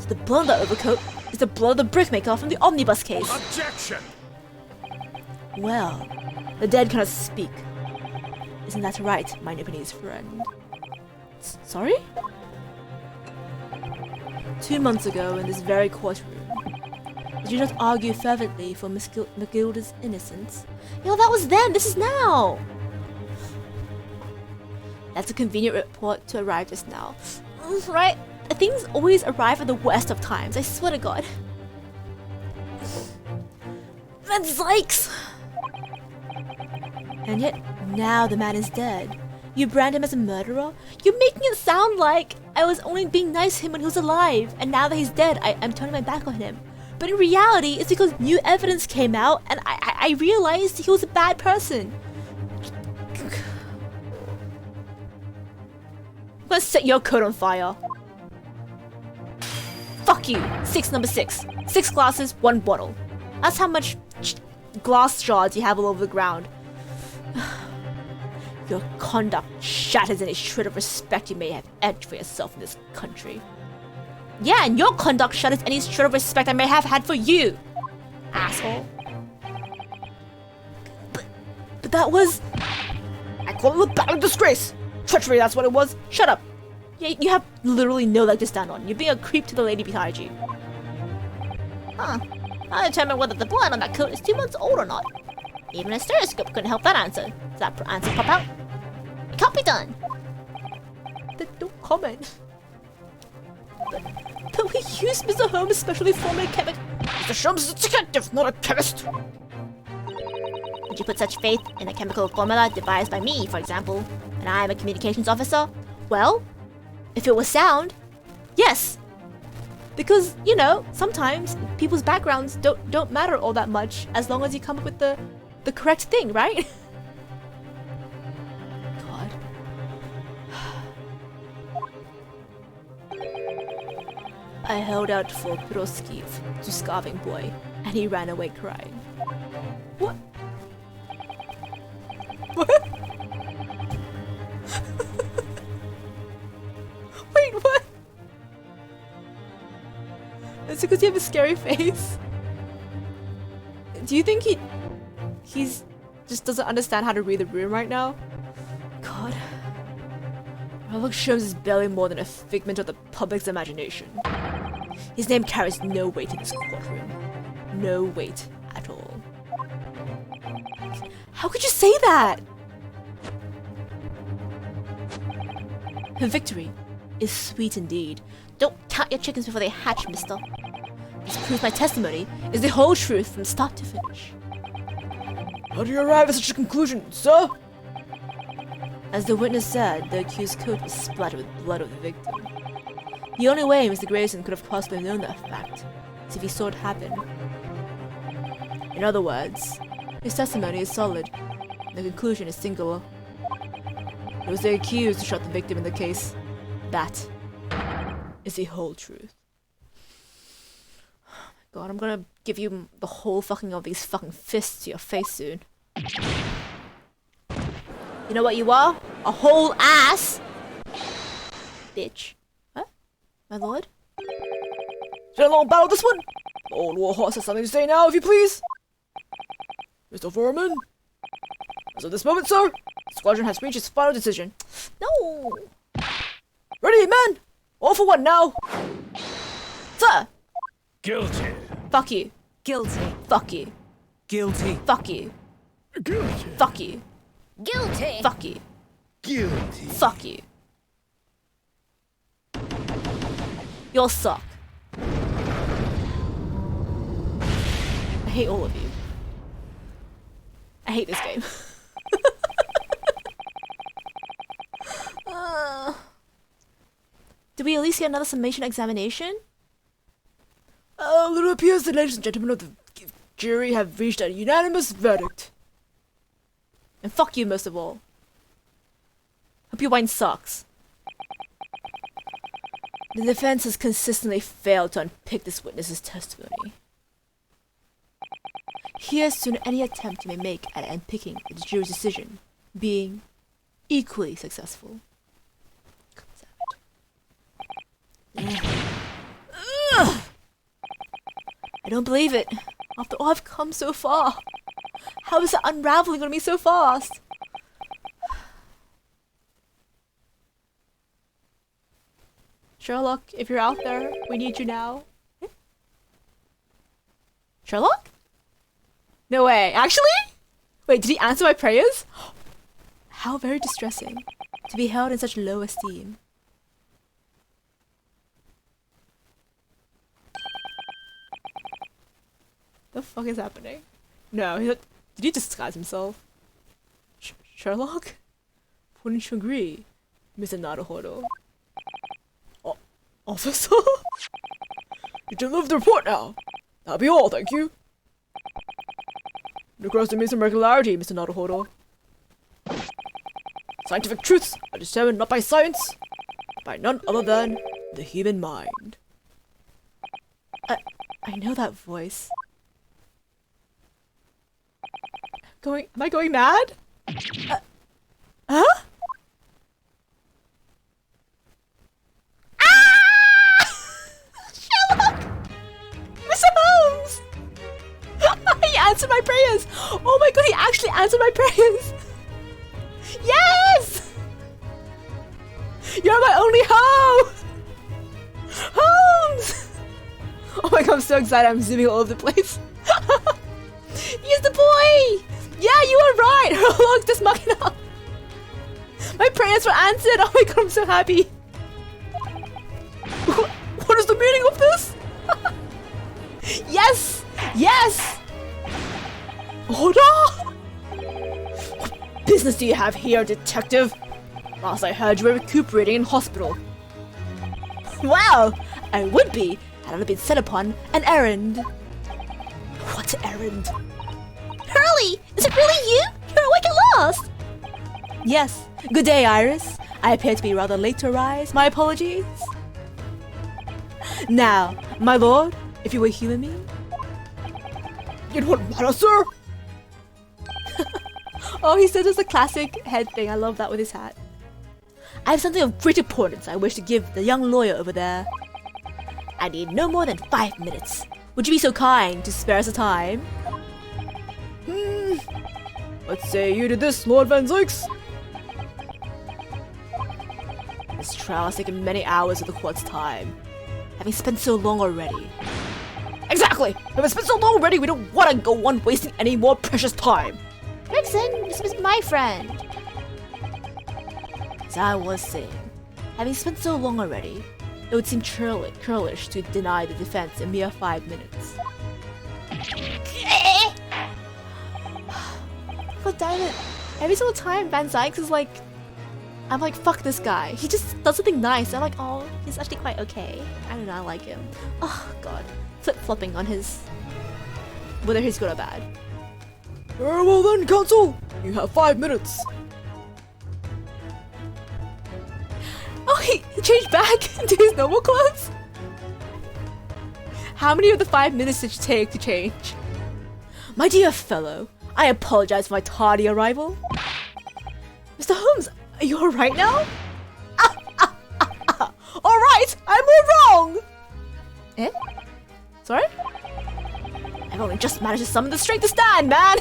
So the blood on the overcoat is the blood of the brickmaker from the omnibus case. Objection! Well, the dead cannot speak. Isn't that right, my Japanese friend? Sorry? 2 months ago, in this very courtroom, did you not argue fervently for Miss McGilda's innocence? Yo, that was then! This is now! That's a convenient report to arrive just now. Right? Things always arrive at the worst of times, I swear to God. Man, Zykes! And yet, now the man is dead. You brand him as a murderer? You're making it sound like I was only being nice to him when he was alive, and now that he's dead, I'm turning my back on him. But in reality, it's because new evidence came out, and I realized he was a bad person. I'm gonna set your coat on fire. Fuck you. Number 6. 6 glasses, 1 bottle. That's how much glass shards you have all over the ground. Your conduct shatters any shred of respect you may have earned for yourself in this country. Yeah, and your conduct shatters any shred of respect I may have had for you, asshole. But that was... I call it a battle of disgrace! Treachery, that's what it was! Shut up! Yeah, you have literally no leg to stand on. You're being a creep to the lady behind you. Huh. I'll determine whether the blood on that coat is 2 months old or not. Even a stereoscope couldn't help that answer. Does that answer pop out? It can't be done. Don't comment. But we used Mr. Holmes' specially formed chemical... Mr. Sholmes is a detective, not a chemist! Would you put such faith in a chemical formula devised by me, for example, and I am a communications officer? Well, if it was sound, yes. Because, you know, sometimes people's backgrounds don't matter all that much as long as you come up with the correct thing, right? God. I held out for Piroski to Starving Boy, and he ran away crying. What? What? Wait, what? It's because you have a scary face. Do you think he's just doesn't understand how to read the room right now? God. Sherlock Sholmes is barely more than a figment of the public's imagination. His name carries no weight in this courtroom. No weight at all. How could you say that? Her victory is sweet indeed. Don't count your chickens before they hatch, mister. This proves my testimony is the whole truth from start to finish. How do you arrive at such a conclusion, sir? As the witness said, the accused's coat was splattered with blood of the victim. The only way Mr. Grayson could have possibly known that fact is if he saw it happen. In other words, his testimony is solid. The conclusion is singular. It was the accused who shot the victim in the case. That is the whole truth. Oh my god, I'm gonna give you the whole fucking of these fucking fists to your face soon. You know what you are? A whole ass! Bitch. Huh? My lord? It's been a long battle, this one! The old warhorse has something to say now, if you please! Mr. Foreman? As of this moment, sir, the squadron has reached its final decision. No! Ready, men! All for one now! Sir! Guilty. Fuck you. Guilty. Fuck you. Guilty. Fuck you. Guilty. Fuck you. Guilty. Fuck you. Guilty. Fuck you. You'll suck. I hate all of you. I hate this game. Did we at least get another summation examination? It appears the ladies and gentlemen of the jury have reached a unanimous verdict. And fuck you most of all. Hope your wine sucks. The defense has consistently failed to unpick this witness's testimony. Here's to any attempt you may make at unpicking the jury's decision being equally successful. Ugh. I don't believe it. After all I've come so far, how is it unraveling on me so fast? Sherlock, if you're out there, we need you now. Sherlock? No way. Actually? Wait, did he answer my prayers? How very distressing to be held in such low esteem. The fuck is happening? No, did he disguise himself? Sherlock? Wouldn't you agree, Mr. Naruhodo? Officer? You deliver the report now. That'll be all, thank you. It occurs to me some regularity, Mr. Naruhodo. Scientific truths are determined not by science, but by none other than the human mind. I know that voice. Am I going mad? Huh? Sherlock! Mr. Holmes! He answered my prayers! Oh my god, he actually answered my prayers! Yes! You're my only hope! Holmes! Oh my god, I'm so excited, I'm zooming all over the place. He's the boy! Yeah, you were right! Look, just mucking up! My prayers were answered! Oh my god, I'm so happy! What is the meaning of this? Yes! Yes! Order! What business do you have here, detective? Last I heard, you were recuperating in hospital. Well, I would be had I been sent upon an errand. What errand? Hurley, is it really you? You're awake at last. Yes. Good day, Iris. I appear to be rather late to rise. My apologies. Now, my lord, if you will humor me. In what matter, sir? Oh, he still does the classic head thing. I love that with his hat. I have something of great importance I wish to give the young lawyer over there. I need no more than 5 minutes. Would you be so kind to spare us the time? What say you to this, Lord Van Zykes? This trial has taken many hours of the court's time, having spent so long already. Exactly! If it's been so long already, we don't want to go on wasting any more precious time. Gregson, this is my friend. As I was saying, having spent so long already, it would seem churlish to deny the defense a mere 5 minutes. God damn it. Every single time Van Zykes is like, I'm like, fuck this guy. He just does something nice. I'm like, oh, he's actually quite okay. I don't know, I like him. Oh, God. Flip-flopping on his... whether he's good or bad. Very well then, Council. You have 5 minutes. Oh, he changed back to his normal clothes? How many of the 5 minutes did you take to change? My dear fellow, I apologize for my tardy arrival. Mr. Holmes, are you alright now? Alright, I'm all wrong! Eh? Sorry? I've only just managed to summon the strength to stand, man!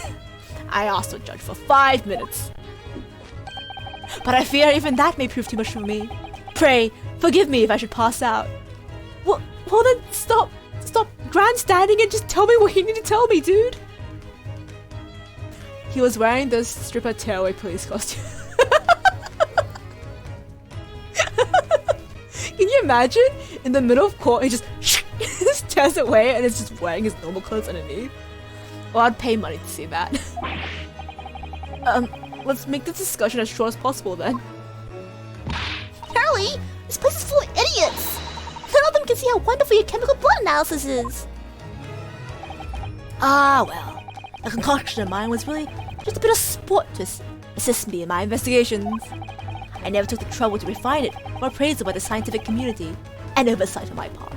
I asked the judge for 5 minutes. But I fear even that may prove too much for me. Pray, forgive me if I should pass out. Well then, stop grandstanding and just tell me what you need to tell me, dude. He was wearing the stripper tearaway police costume. Can you imagine? In the middle of court, he just tears away and is just wearing his normal clothes underneath. Well, I'd pay money to see that. Let's make this discussion as short as possible then. Charlie, this place is full of idiots. None of them can see how wonderful your chemical blood analysis is. Ah, well. The concoction of mine was really just a bit of sport to assist me in my investigations. I never took the trouble to refine it or praise it by the scientific community, an oversight on my part.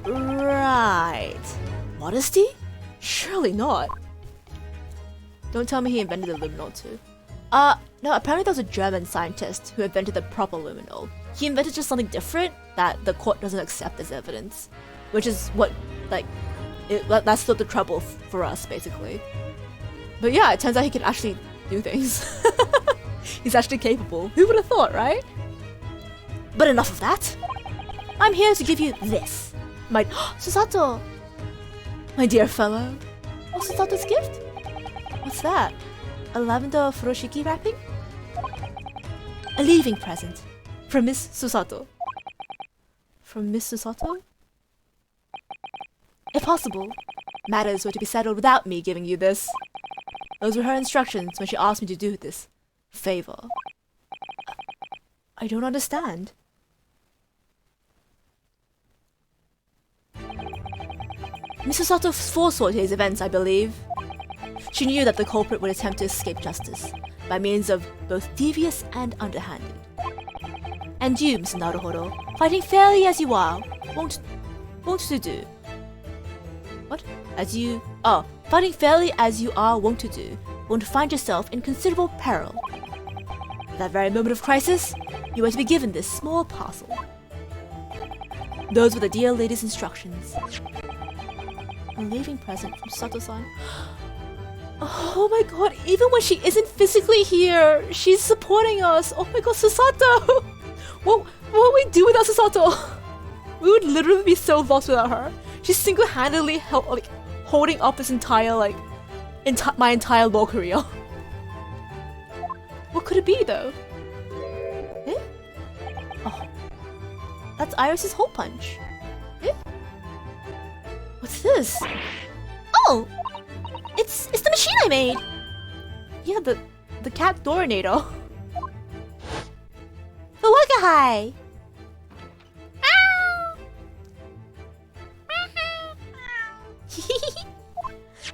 Right. Modesty? Surely not. Don't tell me he invented the luminol too. No, apparently there was a German scientist who invented the proper luminol. He invented just something different that the court doesn't accept as evidence. Which is what, like, that's the trouble for us, basically. But yeah, it turns out he can actually do things. He's actually capable. Who would have thought, right? But enough of that. I'm here to give you this. My Susato! My dear fellow. What's Susato's gift? What's that? A lavender furoshiki wrapping? A leaving present. From Miss Susato. From Miss Susato? If possible, matters were to be settled without me giving you this. Those were her instructions when she asked me to do this favor. I don't understand. Miss Susato foresaw today's events, I believe. She knew that the culprit would attempt to escape justice by means of both devious and underhanded. And you, Mr. Naruhodo, fighting fairly as you are, won't to do. What? Fighting fairly as you are wont to do, won't find yourself in considerable peril. At that very moment of crisis, you are to be given this small parcel. Those were the dear lady's instructions. A leaving present from Sato-san. Oh my god, even when she isn't physically here, she's supporting us. Oh my god, Susato! What would we do without Susato? We would literally be so lost without her. She's single-handedly holding up this entire, my entire law career. What could it be, though? Eh? Oh. That's Iris's hole punch. Eh? What's this? Oh! It's the machine I made! Yeah, the cat Dorinator. The Wakahai!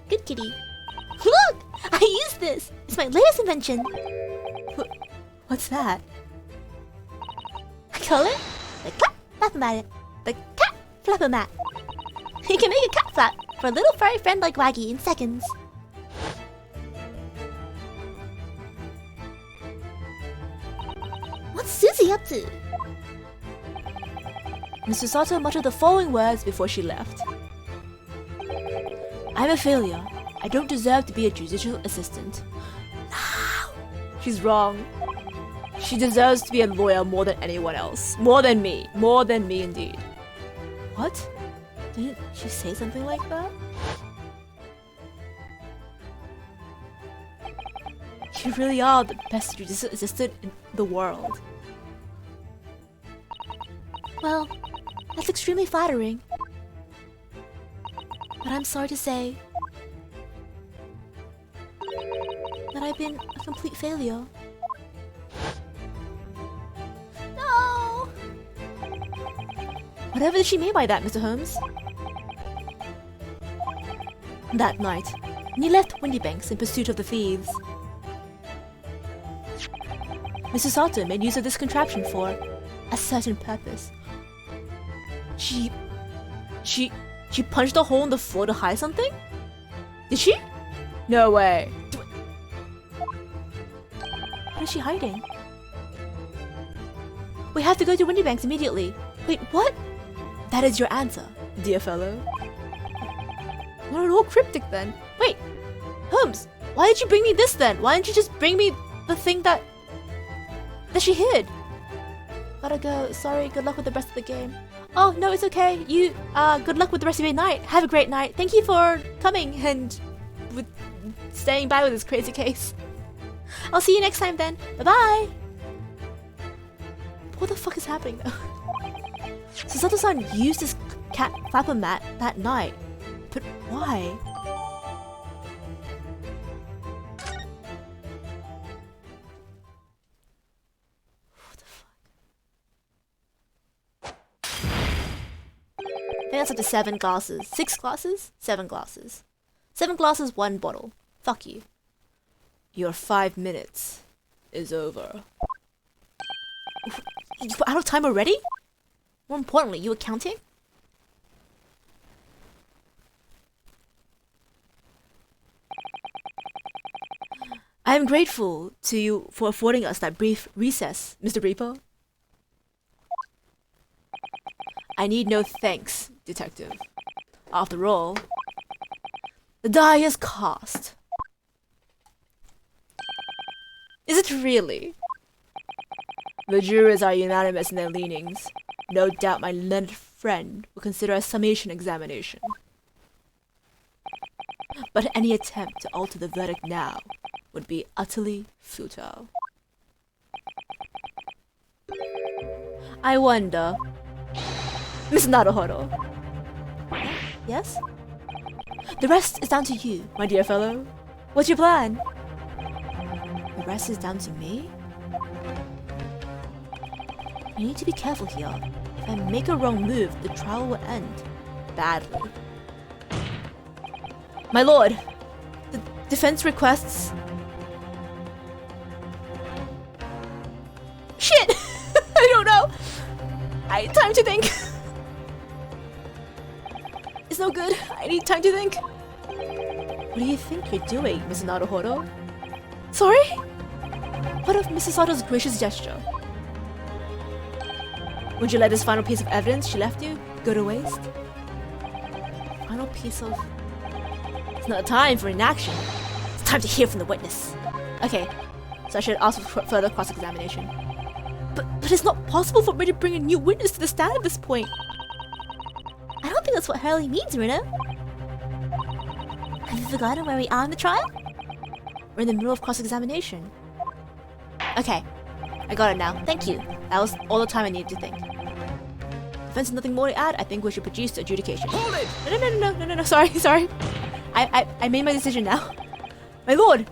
Good kitty. Look! I used this! It's my latest invention! What's that? I call it the cat flap-o-mat. The cat flap-o-mat. You can make a cat flap for a little furry friend like Waggy in seconds. What's Susie up to? Mr. Sato muttered the following words before she left. I'm a failure. I don't deserve to be a judicial assistant. No! She's wrong. She deserves to be a lawyer more than anyone else. More than me. More than me indeed. What? Didn't she say something like that? You really are the best judicial assistant in the world. Well, that's extremely flattering. But I'm sorry to say, that I've been a complete failure. No! Whatever did she mean by that, Mr. Holmes? That night, he left Windybanks in pursuit of the thieves. Mrs. Sato made use of this contraption for a certain purpose. She punched a hole in the floor to hide something? Did she? No way. What is she hiding? We have to go to Windybanks immediately. Wait, what? That is your answer, dear fellow. Not at all cryptic then. Wait, Holmes, why did you bring me this then? Why didn't you just bring me the thing that she hid? Gotta go. Sorry, good luck with the rest of the game. Oh, no, it's okay. You, good luck with the rest of your night. Have a great night. Thank you for coming and with staying by with this crazy case. I'll see you next time then. Bye-bye. What the fuck is happening though? So Sato-san used this cat flapper mat that night. But why? What the fuck? I think that's up to 7 glasses. 6 glasses? 7 glasses. 7 glasses, 1 bottle. Fuck you. Your 5 minutes is over. You're out of time already? More importantly, you were counting? I am grateful to you for affording us that brief recess, Mr. Reaper. I need no thanks, Detective. After all, the die is cast. Is it really? The jurors are unanimous in their leanings. No doubt my learned friend will consider a summation examination. But any attempt to alter the verdict now would be utterly futile. I wonder... Miss Naruhodo. Yes? The rest is down to you, my dear fellow. What's your plan? The rest is down to me? I need to be careful here. If I make a wrong move, the trial will end badly. My lord, the defense requests... Shit! I don't know! I need time to think. It's no good. I need time to think. What do you think you're doing, Mr. Naruhodo? Sorry? What of Mrs. Sato's gracious gesture? Would you let this final piece of evidence she left you go to waste? Final piece of... It's not time for inaction. It's time to hear from the witness. Okay, so I should ask for further cross-examination. But it's not possible for me to bring a new witness to the stand at this point. I don't think that's what Hurley means, Rino. Have you forgotten where we are in the trial? We're in the middle of cross-examination. Okay, I got it now. Thank you. That was all the time I needed to think. Defense has nothing more to add. I think we should produce the adjudication. Hold it! No. Sorry. I made my decision now. My lord,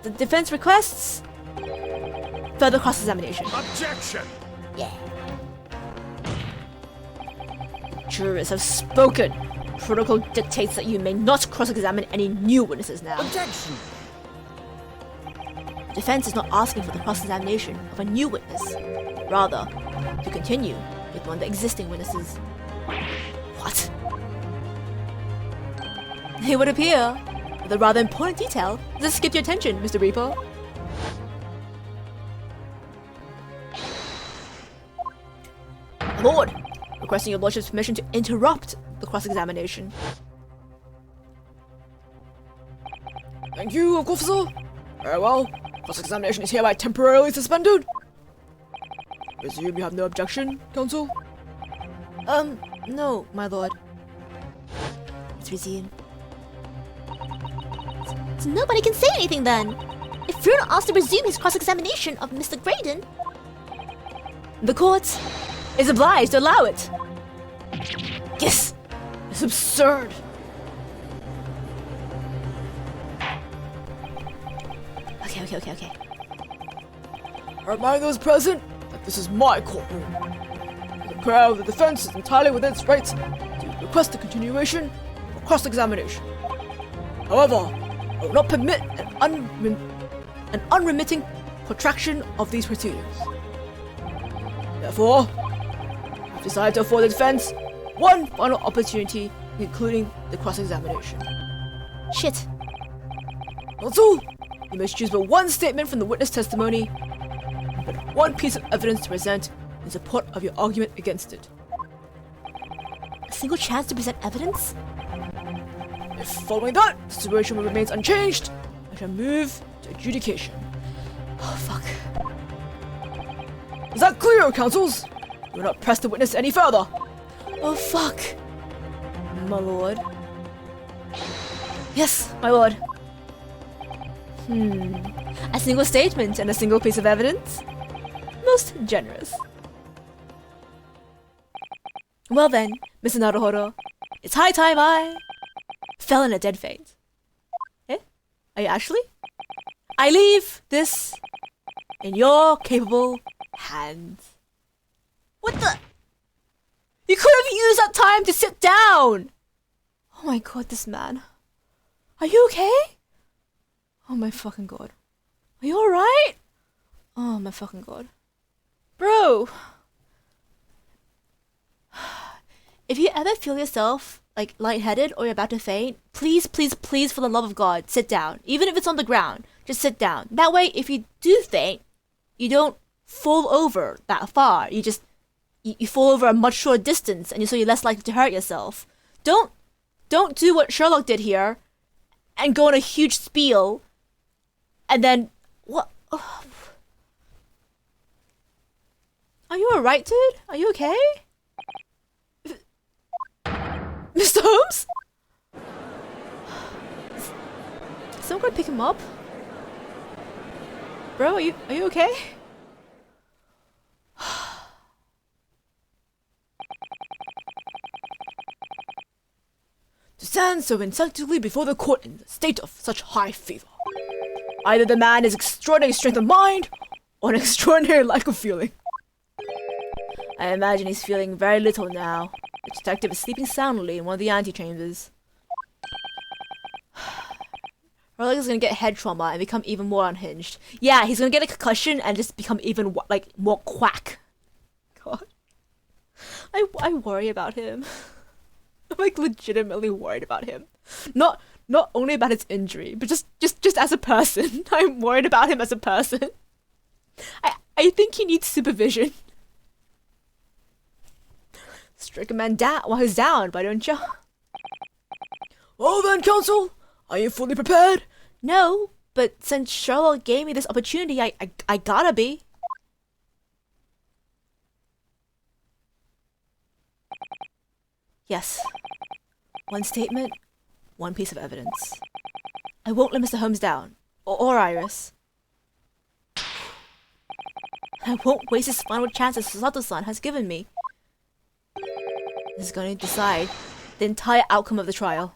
the defense requests further cross-examination. Objection! Yeah. The jurors have spoken. Protocol dictates that you may not cross-examine any new witnesses now. Objection! The defense is not asking for the cross-examination of a new witness. Rather, to continue with one of the existing witnesses. What? It would appear that a rather important detail has escaped your attention, Mr. Reaper. My lord, requesting your lordship's permission to interrupt the cross-examination. Thank you, officer. Very well. Cross-examination is hereby temporarily suspended. Presume you have no objection, counsel? No, my lord. Let's resume. So nobody can say anything then. If Bruno asks to resume his cross-examination of Mr. Graydon... The court is obliged to allow it. Yes, it's absurd. Okay. I remind those present that this is my courtroom. The prayer of the defense is entirely within its rights to request the continuation of cross-examination. However, I will not permit an unremitting protraction of these proceedings. Therefore, I've decided to afford the defense one final opportunity, including the cross-examination. Shit. Counsel, you must choose but one statement from the witness testimony, and but one piece of evidence to present in support of your argument against it. A single chance to present evidence? If following that, the situation remains unchanged, I shall move to adjudication. Oh, fuck. Is that clear, counsels? You will not press the witness any further. Oh, fuck. My lord. Yes, my lord. A single statement and a single piece of evidence? Most generous. Well then, Mr. Naruhodo, it's high time I fell in a dead faint. Eh? Are you actually? I leave this in your capable hands. What the? You could have used that time to sit down! Oh my god, this man. Are you okay? Oh my fucking god. Are you alright? Oh my fucking god. Bro! If you ever feel yourself like lightheaded or you're about to faint, please, for the love of God, sit down. Even if it's on the ground, just sit down. That way, if you do faint, you don't fall over that far. You fall over a much shorter distance, and so you're less likely to hurt yourself. Don't do what Sherlock did here, and go on a huge spiel, and then what? Oh. Are you alright, dude? Are you okay? Mr. Holmes? Is someone gonna pick him up? Bro, are you okay? To stand so instinctively before the court in a state of such high fever. Either the man has extraordinary strength of mind, or an extraordinary lack of feeling. I imagine he's feeling very little now. The detective is sleeping soundly in one of the antechambers. Sherlock is gonna get head trauma and become even more unhinged. Yeah, he's gonna get a concussion and just become even more quack. God, I worry about him. I'm legitimately worried about him. Not only about his injury, but just as a person. I'm worried about him as a person. I think he needs supervision. Strike a man down while he's down, why don't you? Well then, counsel, are you fully prepared? No, but since Sherlock gave me this opportunity, I gotta be. Yes. One statement, one piece of evidence. I won't let Mr. Holmes down. Or Iris. I won't waste this final chance that Sato-san has given me. This is going to decide the entire outcome of the trial.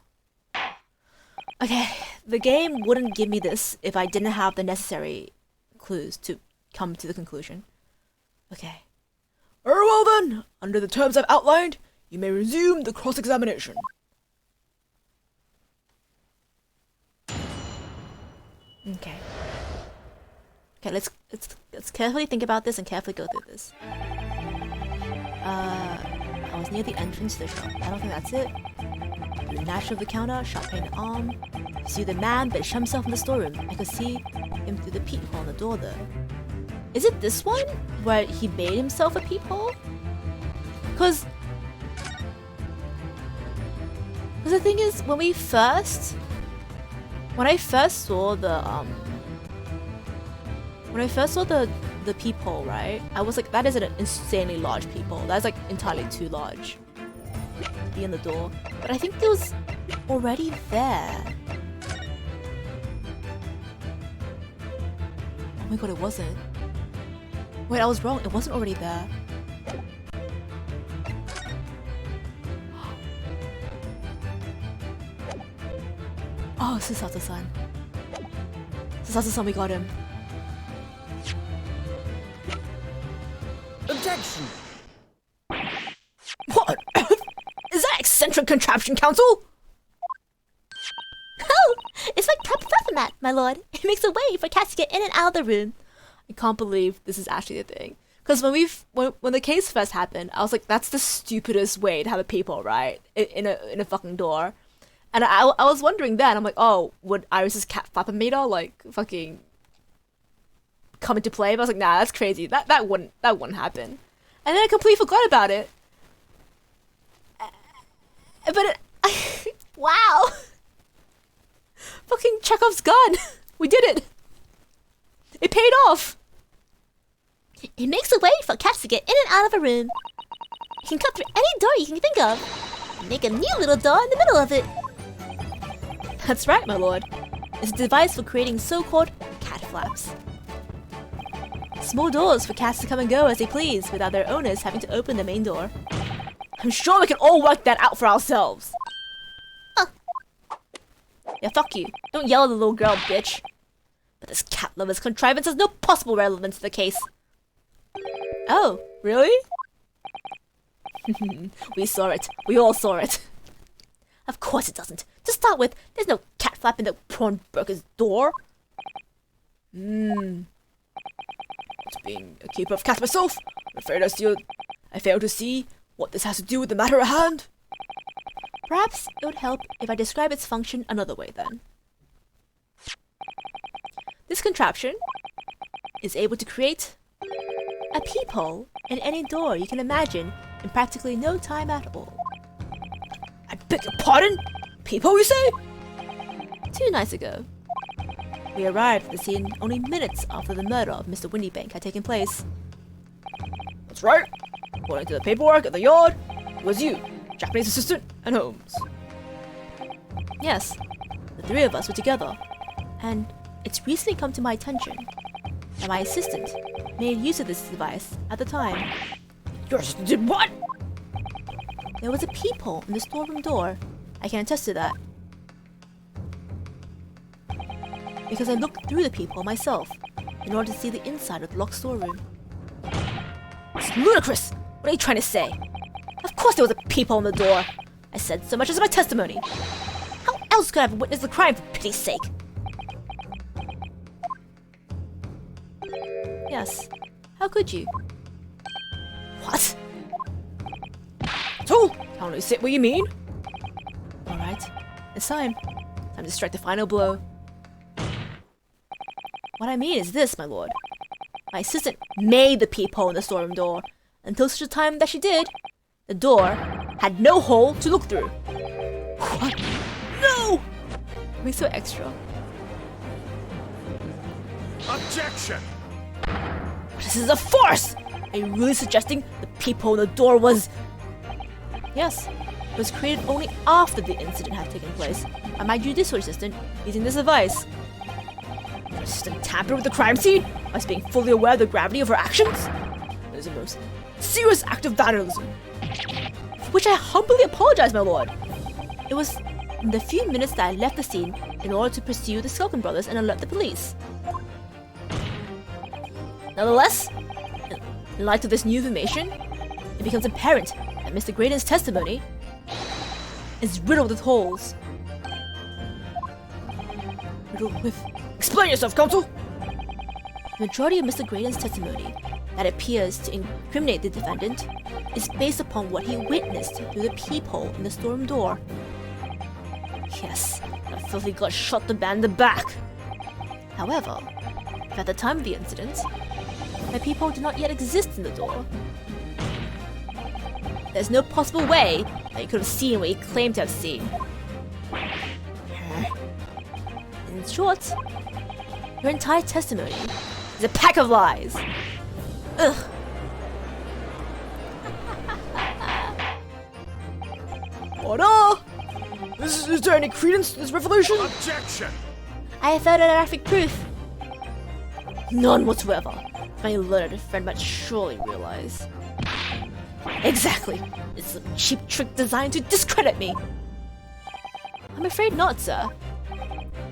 Okay, the game wouldn't give me this if I didn't have the necessary clues to come to the conclusion. Okay. Very well then, under the terms I've outlined, you may resume the cross-examination. Okay. Okay, let's carefully think about this and carefully go through this. I was near the entrance to the shop. I don't think that's it. Through the nature of the counter, shot pain in the arm. See the man that shut himself in the storeroom. I could see him through the peephole on the door though. Is it this one where he made himself a peephole? Because the thing is, when I first saw the peephole, right? I was like, that is an insanely large peephole. That's like entirely too large to be in the door. But I think it was already there. Oh my god, it wasn't. Wait, I was wrong. It wasn't already there. Oh, this is Sato-san. That's the time we got him. Objection! What on earth? Is that eccentric contraption, Counsel? Oh, it's like proper mat, my lord. It makes a way for cats to get in and out of the room. I can't believe this is actually a thing. Because when the case first happened, I was like, that's the stupidest way to have a peephole, right? In a fucking door. And I was wondering then, I'm like, oh, would Iris's cat flapper meter like fucking come into play? But I was like, nah, that's crazy. That wouldn't happen. And then I completely forgot about it. But wow. Fucking Chekhov's gun. We did it. It paid off. It makes a way for cats to get in and out of a room. You can cut through any door you can think of. And make a new little door in the middle of it. That's right, my lord. It's a device for creating so-called cat flaps. Small doors for cats to come and go as they please without their owners having to open the main door. I'm sure we can all work that out for ourselves. Yeah, fuck you. Don't yell at the little girl, bitch. But this cat lover's contrivance has no possible relevance to the case. Oh, really? We saw it. We all saw it. Of course it doesn't. To start with, there's no cat flap in the pawnbroker's door. As being a keeper of cats myself, I'm afraid I fail to see what this has to do with the matter at hand. Perhaps it would help if I describe its function another way then. This contraption is able to create a peephole in any door you can imagine in practically no time at all. I beg your pardon? Peephole, you say? 2 nights ago, we arrived at the scene only minutes after the murder of Mr. Windybank had taken place. That's right. According to the paperwork at the yard, it was you, Japanese assistant, and Holmes. Yes, the 3 of us were together, and it's recently come to my attention that my assistant made use of this device at the time. Your assistant did what? There was a peephole in the storeroom door. I can attest to that. Because I looked through the peephole myself in order to see the inside of the locked storeroom. It's ludicrous! What are you trying to say? Of course there was a peephole in the door. I said so much as my testimony. How else could I have witnessed the crime, for pity's sake? Yes. How could you? What? So, I only sit what you mean. Alright. It's time. Time to strike the final blow. What I mean is this, my lord. My assistant made the peephole in the storeroom door. Until such a time that she did, the door had no hole to look through. What? No! Are we so extra? Objection! This is a farce! Are you really suggesting the peephole in the door was... Yes, it was created only after the incident had taken place by my judicial assistant using this device. Your assistant tampered with the crime scene by being fully aware of the gravity of her actions? It is the most serious act of vandalism, for which I humbly apologize, my lord. It was in the few minutes that I left the scene in order to pursue the Skelton brothers and alert the police. Nonetheless, in light of this new information, it becomes apparent that Mr. Graydon's testimony is riddled with holes. Riddled with... Explain yourself, counsel! The majority of Mr. Graydon's testimony that appears to incriminate the defendant is based upon what he witnessed through the peephole in the storeroom door. Yes, that filthy gut shot the man in the back. However, at the time of the incident, my peephole did not yet exist in the door. There's no possible way that you could have seen what you claimed to have seen. In short, your entire testimony is a pack of lies. Ugh. Order! Is there any credence to this revelation? Objection! I have photographic proof. None whatsoever. My learned friend might surely realize. Exactly. It's a cheap trick designed to discredit me. I'm afraid not, sir.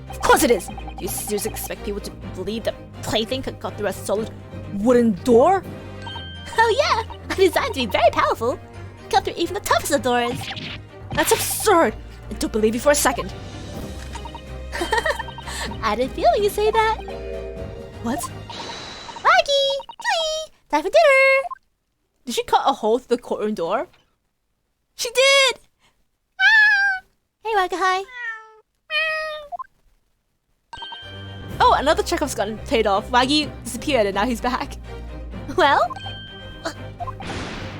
Of course it is! Do you seriously expect people to believe that plaything could cut through a solid wooden door? Oh yeah, I'm designed to be very powerful. Cut through even the toughest of doors. That's absurd! I don't believe you for a second. I had a feeling you'd say that. What? Waggy! Joey! Time for dinner! Did she cut a hole through the courtroom door? She did! Hey, Wagga, hi. Oh, another Chekhov's gun paid off. Waggy disappeared and now he's back. Well,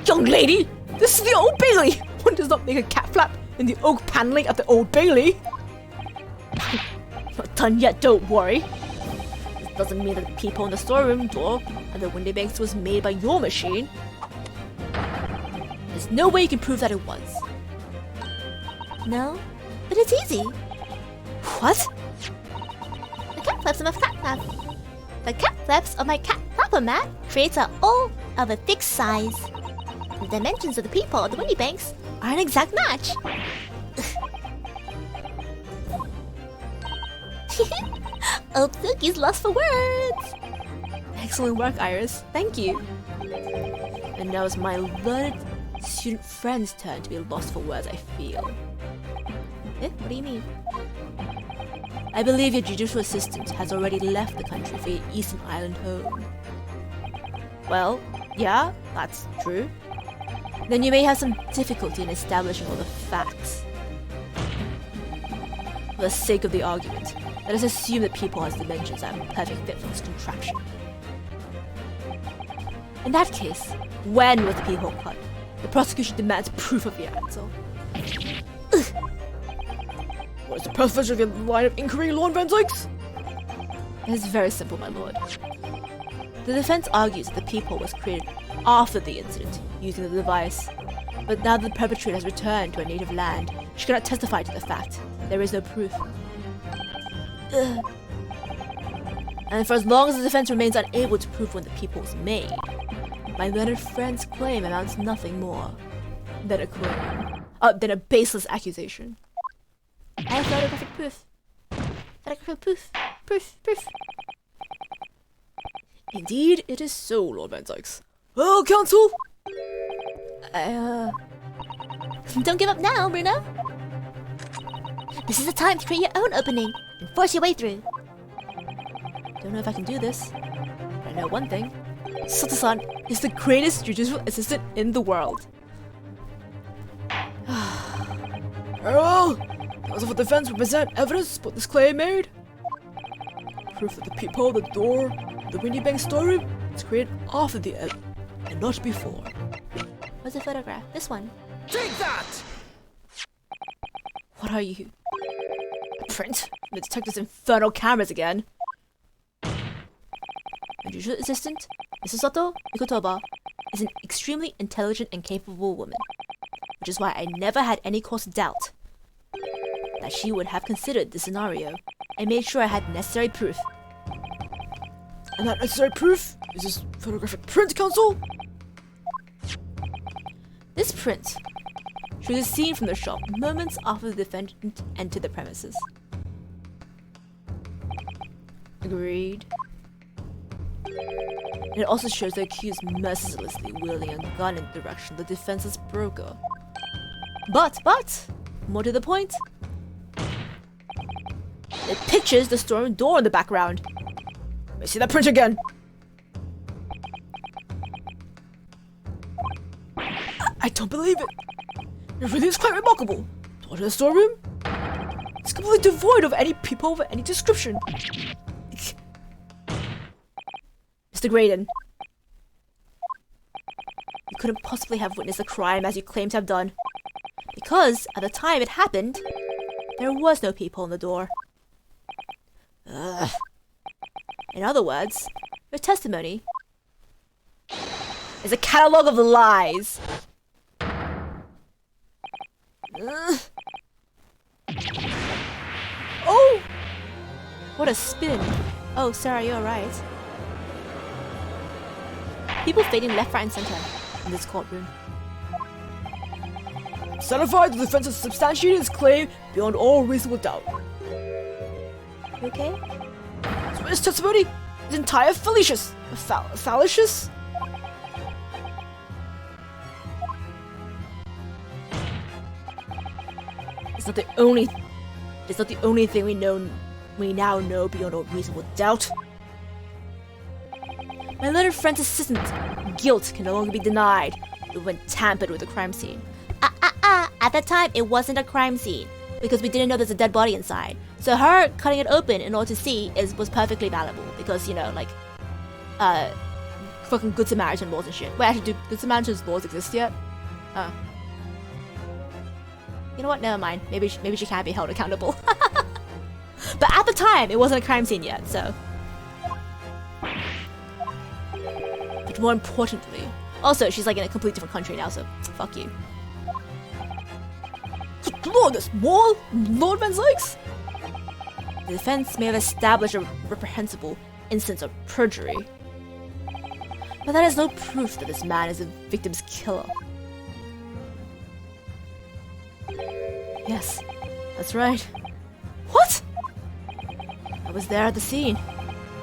Young lady, this is the Old Bailey. One does not make a cat flap in the oak paneling at the Old Bailey. Not done yet, don't worry. This doesn't mean that the people in the storeroom door and the window banks was made by your machine. There's no way you can prove that it was. no, but it's easy. What? The cat flaps on my cat flap. The cat flaps on my cat flapper mat creates a all of a fixed size. The dimensions of the people at the Windy Banks are an exact match. Old Suki's lost for words. Excellent work, Iris. Thank you. And now it's my learned student friend's turn to be lost for words, I feel. What do you mean? I believe your judicial assistant has already left the country for your Eastern Island home. Well, yeah, that's true. Then you may have some difficulty in establishing all the facts. For the sake of the argument, let us assume that people has dimensions that are a perfect fit for this contraption. In that case, when was the people cut? The prosecution demands proof of your answer. What is the purpose of your line of inquiry, Lord Van Dykes? It is very simple, my lord. The defense argues that the people was created after the incident, using the device. But now that the perpetrator has returned to her native land, she cannot testify to the fact. There is no proof. And for as long as the defense remains unable to prove when the people was made, my learned friend's claim amounts to nothing more than a claim. Than a baseless accusation. I have photographic proof. Photographic proof. Proof. Indeed, it is so, Lord Van Dykes. Oh, counsel! Don't give up now, Bruno. This is the time to create your own opening and force your way through. Don't know if I can do this, but I know one thing. Sato-san is the greatest judicial assistant in the world. Well, does the defense represent evidence to put this claim made? Proof that the peephole, the door, the Windy Bank storeroom was created after the event and not before. Where's the photograph? This one. Take that! What are you? A print? The detective's infernal cameras again. My judicial assistant, Mrs. Sato Mikotoba, is an extremely intelligent and capable woman, which is why I never had any cause to doubt that she would have considered this scenario and made sure I had necessary proof. And that necessary proof is this photographic print, counsel? This print shows a scene from the shop moments after the defendant entered the premises. Agreed. And it also shows the accused mercilessly wielding a gun in the direction of the defense's broker. But, more to the point, it pictures the storeroom door in the background. Let me see that print again. I don't believe it. It really is quite remarkable. Door to the storeroom? It's completely devoid of any people of any description. Mr. Graydon, you couldn't possibly have witnessed the crime as you claim to have done, because at the time it happened, there was no people in the door. Ugh. In other words, your testimony is a catalog of lies. Ugh. Oh! What a spin. Oh, Sarah, you're right. People fading left, right, and center in this courtroom. Satisfied the defense has substantiated his claim beyond all reasonable doubt. You okay? This witness testimony is entire fallacious. Fallacious? It's not the only thing we now know beyond all reasonable doubt. My learned friend's assistant, guilt can no longer be denied. It went tampered with the crime scene. At that time, it wasn't a crime scene because we didn't know there's a dead body inside. So her cutting it open in order to see was perfectly valuable because, you know, like, Fucking Good Samaritan laws and shit. Wait, actually, do Good Samaritan's laws exist yet? you know what? Never mind. Maybe she can't be held accountable. But at the time, it wasn't a crime scene yet, so. But more importantly, Also, she's like in a completely different country now, so fuck you. good lord, there's more Lord Van Zykes? The defense may have established a reprehensible instance of perjury, but that is no proof that this man is the victim's killer. Yes, that's right. What? I was there at the scene.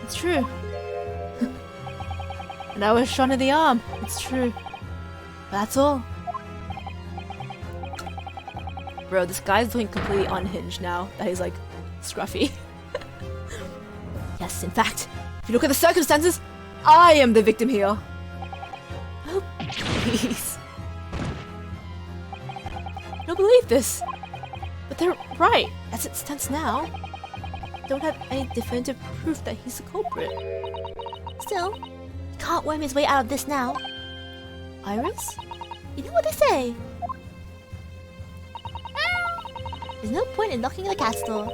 It's true. And I was shot in the arm. It's true. That's all. Bro, this guy's looking completely unhinged now that he's like scruffy. Yes, in fact, if you look at the circumstances, I am the victim here. Oh, please. I don't believe this. But they're right. As it stands now, don't have any definitive proof that he's the culprit. Still, he can't worm his way out of this now. Iris? You know what they say? There's no point in locking the cat's door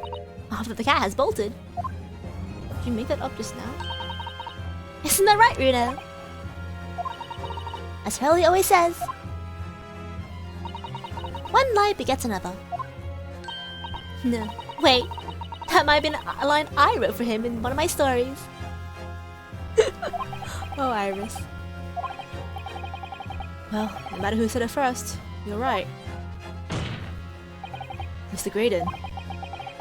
after the cat has bolted. Did you make that up just now? Isn't that right, Runa? As Hurley always says, one lie begets another. No. Wait, that might have been a line I wrote for him in one of my stories. Oh, Iris. Well, no matter who said it first, you're right. Mr. Graydon,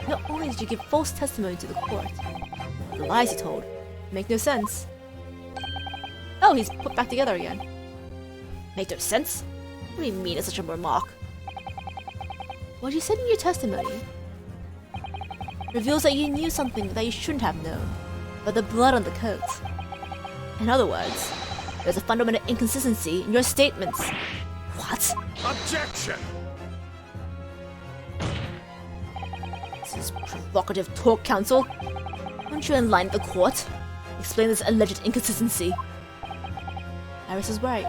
not only did you give false testimony to the court, the lies you told make no sense. Oh, he's put back together again. Make no sense? What do you mean it's such a remark? What you said in your testimony reveals that you knew something that you shouldn't have known, but the blood on the coat. In other words, there's a fundamental inconsistency in your statements. What? Objection! This is provocative talk, counsel. Won't you enlighten the court? Explain this alleged inconsistency. Iris is right.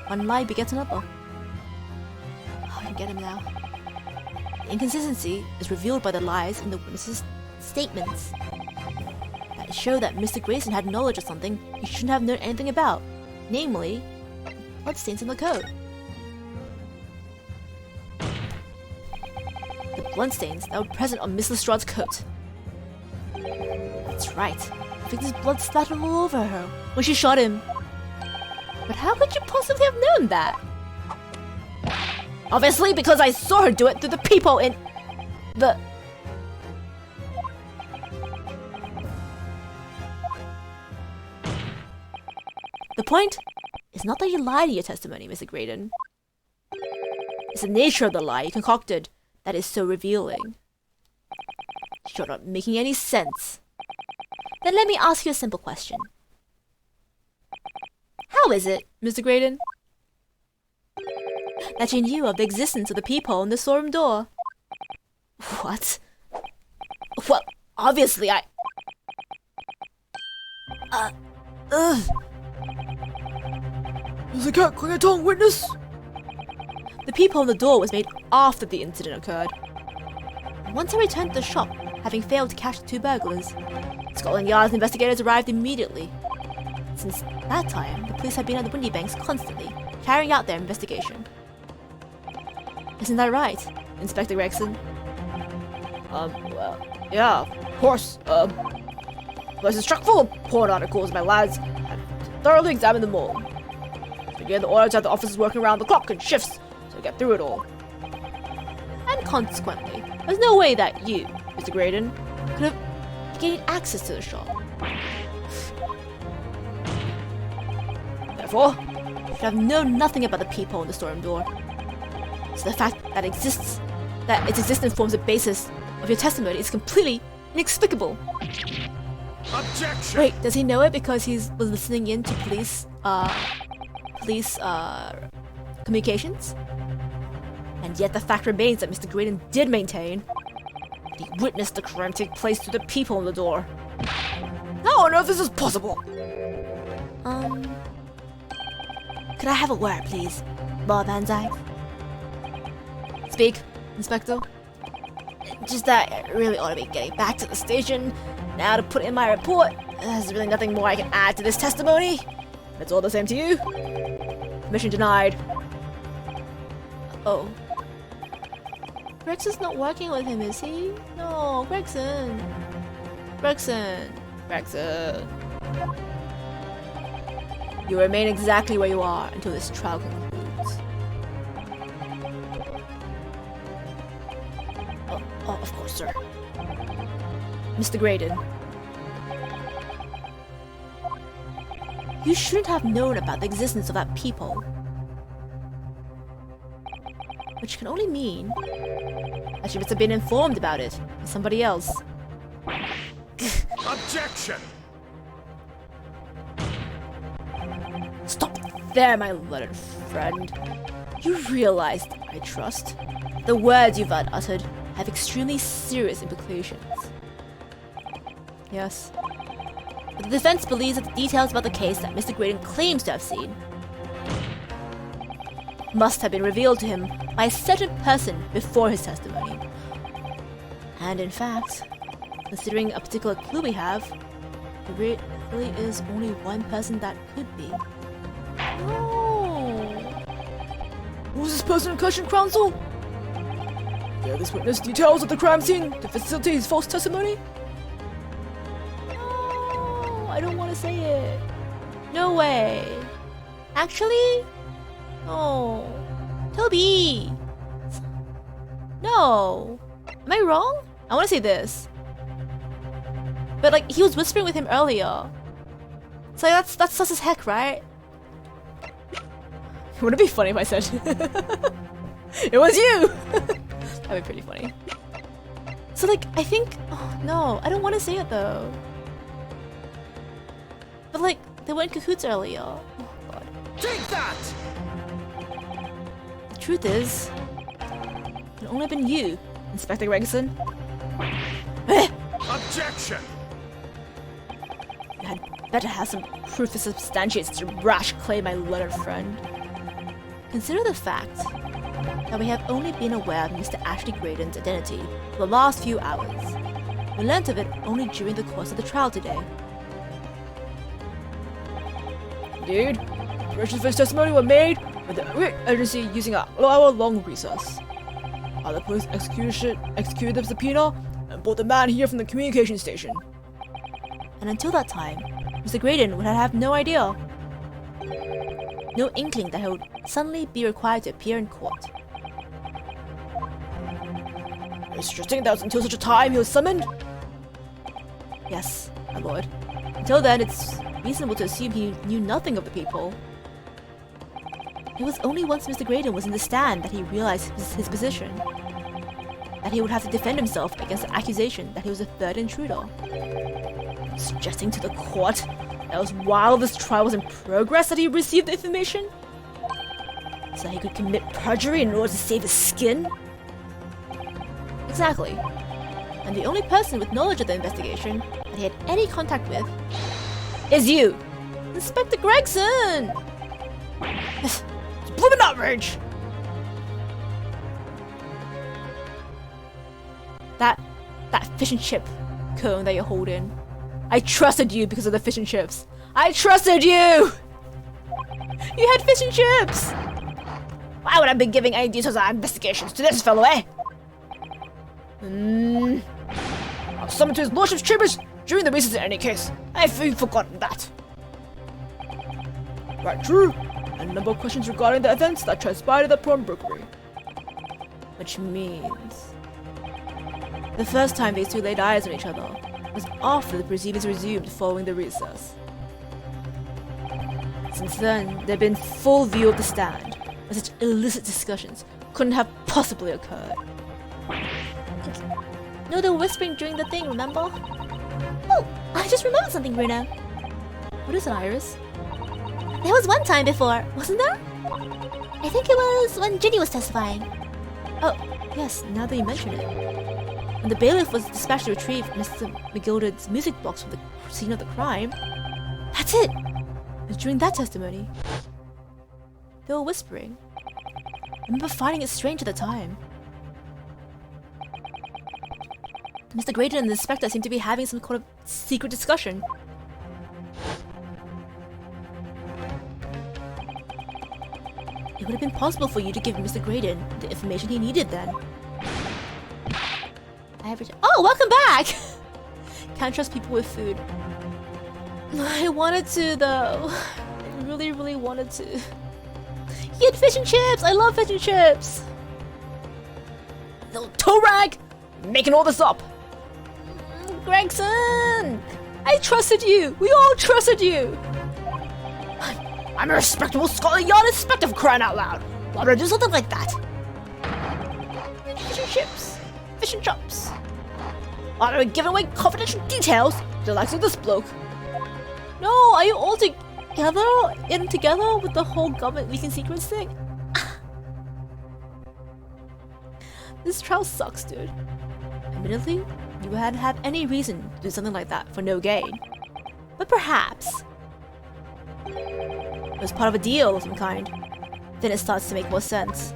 One lie begets another. Oh, I can get him now. The inconsistency is revealed by the lies in the witnesses' statements that show that Mr. Grayson had knowledge of something he shouldn't have known anything about, namely, bloodstains on the coat. The bloodstains that were present on Miss Lestrade's coat. That's right. The victim's blood splattered all over her when she shot him. But how could you possibly have known that? Obviously, because I saw her do it through the peephole in the... The point is not that you lied in your testimony, Mr. Graydon. It's the nature of the lie you concocted that is so revealing. You're not making any sense. Then let me ask you a simple question. How is it, Mr. Graydon, that you knew of the existence of the peephole in the storeroom door? What? Well, obviously There's a cat clicking a tongue, witness! The peephole in the door was made after the incident occurred. Once I returned to the shop, having failed to catch the two burglars, Scotland Yard's investigators arrived immediately. Since that time, the police have been at the Windy Banks constantly, carrying out their investigation. Isn't that right, Inspector Gregson? Well, yeah, of course. The place is chock full of porn articles. My lads have thoroughly examined them all. We gave the order to have the officers working around the clock in shifts to get through it all. And consequently, there's no way that you, Mr. Graydon, could have gained access to the shop. Therefore, you should have known nothing about the peephole in the storeroom door. So the fact that its existence forms the basis of your testimony is completely inexplicable. Objection! Wait, does he know it because he was listening in to police communications? And yet the fact remains that Mr. Graydon did maintain that he witnessed the crime take place through the peephole in the door. How on earth is this possible? Could I have a word, please? Bob Banzai? Speak, Inspector. Just that I really ought to be getting back to the station now to put in my report. There's really nothing more I can add to this testimony. If it's all the same to you. Permission denied. Oh. Gregson's not working with him, is he? No, Gregson. Gregson. You remain exactly where you are until this trial concludes. Oh, of course, sir. Mr. Graydon. You shouldn't have known about the existence of that peephole. Which can only mean that you must have been informed about it by somebody else. Objection! Stop there, my learned friend. You realize, I trust, the words you've uttered have extremely serious implications. Yes. But the defense believes that the details about the case that Mr. Graydon claims to have seen must have been revealed to him by a certain person before his testimony. And in fact, considering a particular clue we have, there really is only one person that could be. Oh. Who's this person in question, counsel? Dare this witness details of the crime scene to facilitate his false testimony? No, I don't want to say it. No way. Actually? No. Toby! No. Am I wrong? I want to say this. But like, he was whispering with him earlier. So that's sus as heck, right? Wouldn't it be funny if I said it was you? That'd be pretty funny. So like, I think, oh no, I don't want to say it though. But like, they were in cahoots earlier. Oh god. Take that! The truth is, it could only have been you, Inspector Gregson. Objection! You had better have some proof that substantiates your rash claim, my learned friend. Consider the fact that we have only been aware of Mr. Ashley Graydon's identity for the last few hours. We learnt of it only during the course of the trial today. Indeed, preparations for his testimony were made with the great urgency using an hour-long recess. Other police executed the subpoena and brought the man here from the communication station. And until that time, Mr. Graydon would have no idea. No inkling that he would suddenly be required to appear in court. It's interesting that was until such a time he was summoned? Yes, my lord. Until then, it's reasonable to assume he knew nothing of the people. It was only once Mr. Graydon was in the stand that he realized his position. That he would have to defend himself against the accusation that he was a third intruder. Suggesting to the court that it was while this trial was in progress that he received the information? So that he could commit perjury in order to save his skin? Exactly. And the only person with knowledge of the investigation that he had any contact with is you, Inspector Gregson! It's blooming outrage! That fish and chip cone that you're holding. I trusted you because of the fish and chips. I trusted you! You had fish and chips! Why would I be giving any details of our investigations to this fellow, eh? I was summoned to his lordship's chambers during the recess in any case. I've forgotten that. Right, true. And a number of questions regarding the events that transpired at the pawnbrokery. Which means the first time these two laid eyes on each other was after the proceedings resumed following the recess. Since then, there had been full view of the stand, and such illicit discussions couldn't have possibly occurred. No, they were whispering during the thing, remember? Oh, I just remembered something, Bruno. What is it, Iris? There was one time before, wasn't there? I think it was when Ginny was testifying. Oh, yes, now that you mention it. When the bailiff was dispatched to retrieve Mr. McGilded's music box from the scene of the crime, that's it! And during that testimony, they were whispering. I remember finding it strange at the time. Mr. Graydon and the inspector seemed to be having some kind of secret discussion. It would have been possible for you to give Mr. Graydon the information he needed then. Oh, welcome back! Can't trust people with food. I wanted to, though. I really, really wanted to. He had fish and chips! I love fish and chips! Little toe rag! Making all this up! Gregson! I trusted you! We all trusted you! I'm a respectable Scotland Yard inspector, for crying out loud! Why would I do something like that? Fish and chips! Fish and chops! Why would I give away confidential details to the likes of this bloke? No, are you all together with the whole government leaking secrets thing? This trial sucks, dude. Admittedly, you hadn't had any reason to do something like that for no gain. But perhaps it was part of a deal of some kind. Then it starts to make more sense.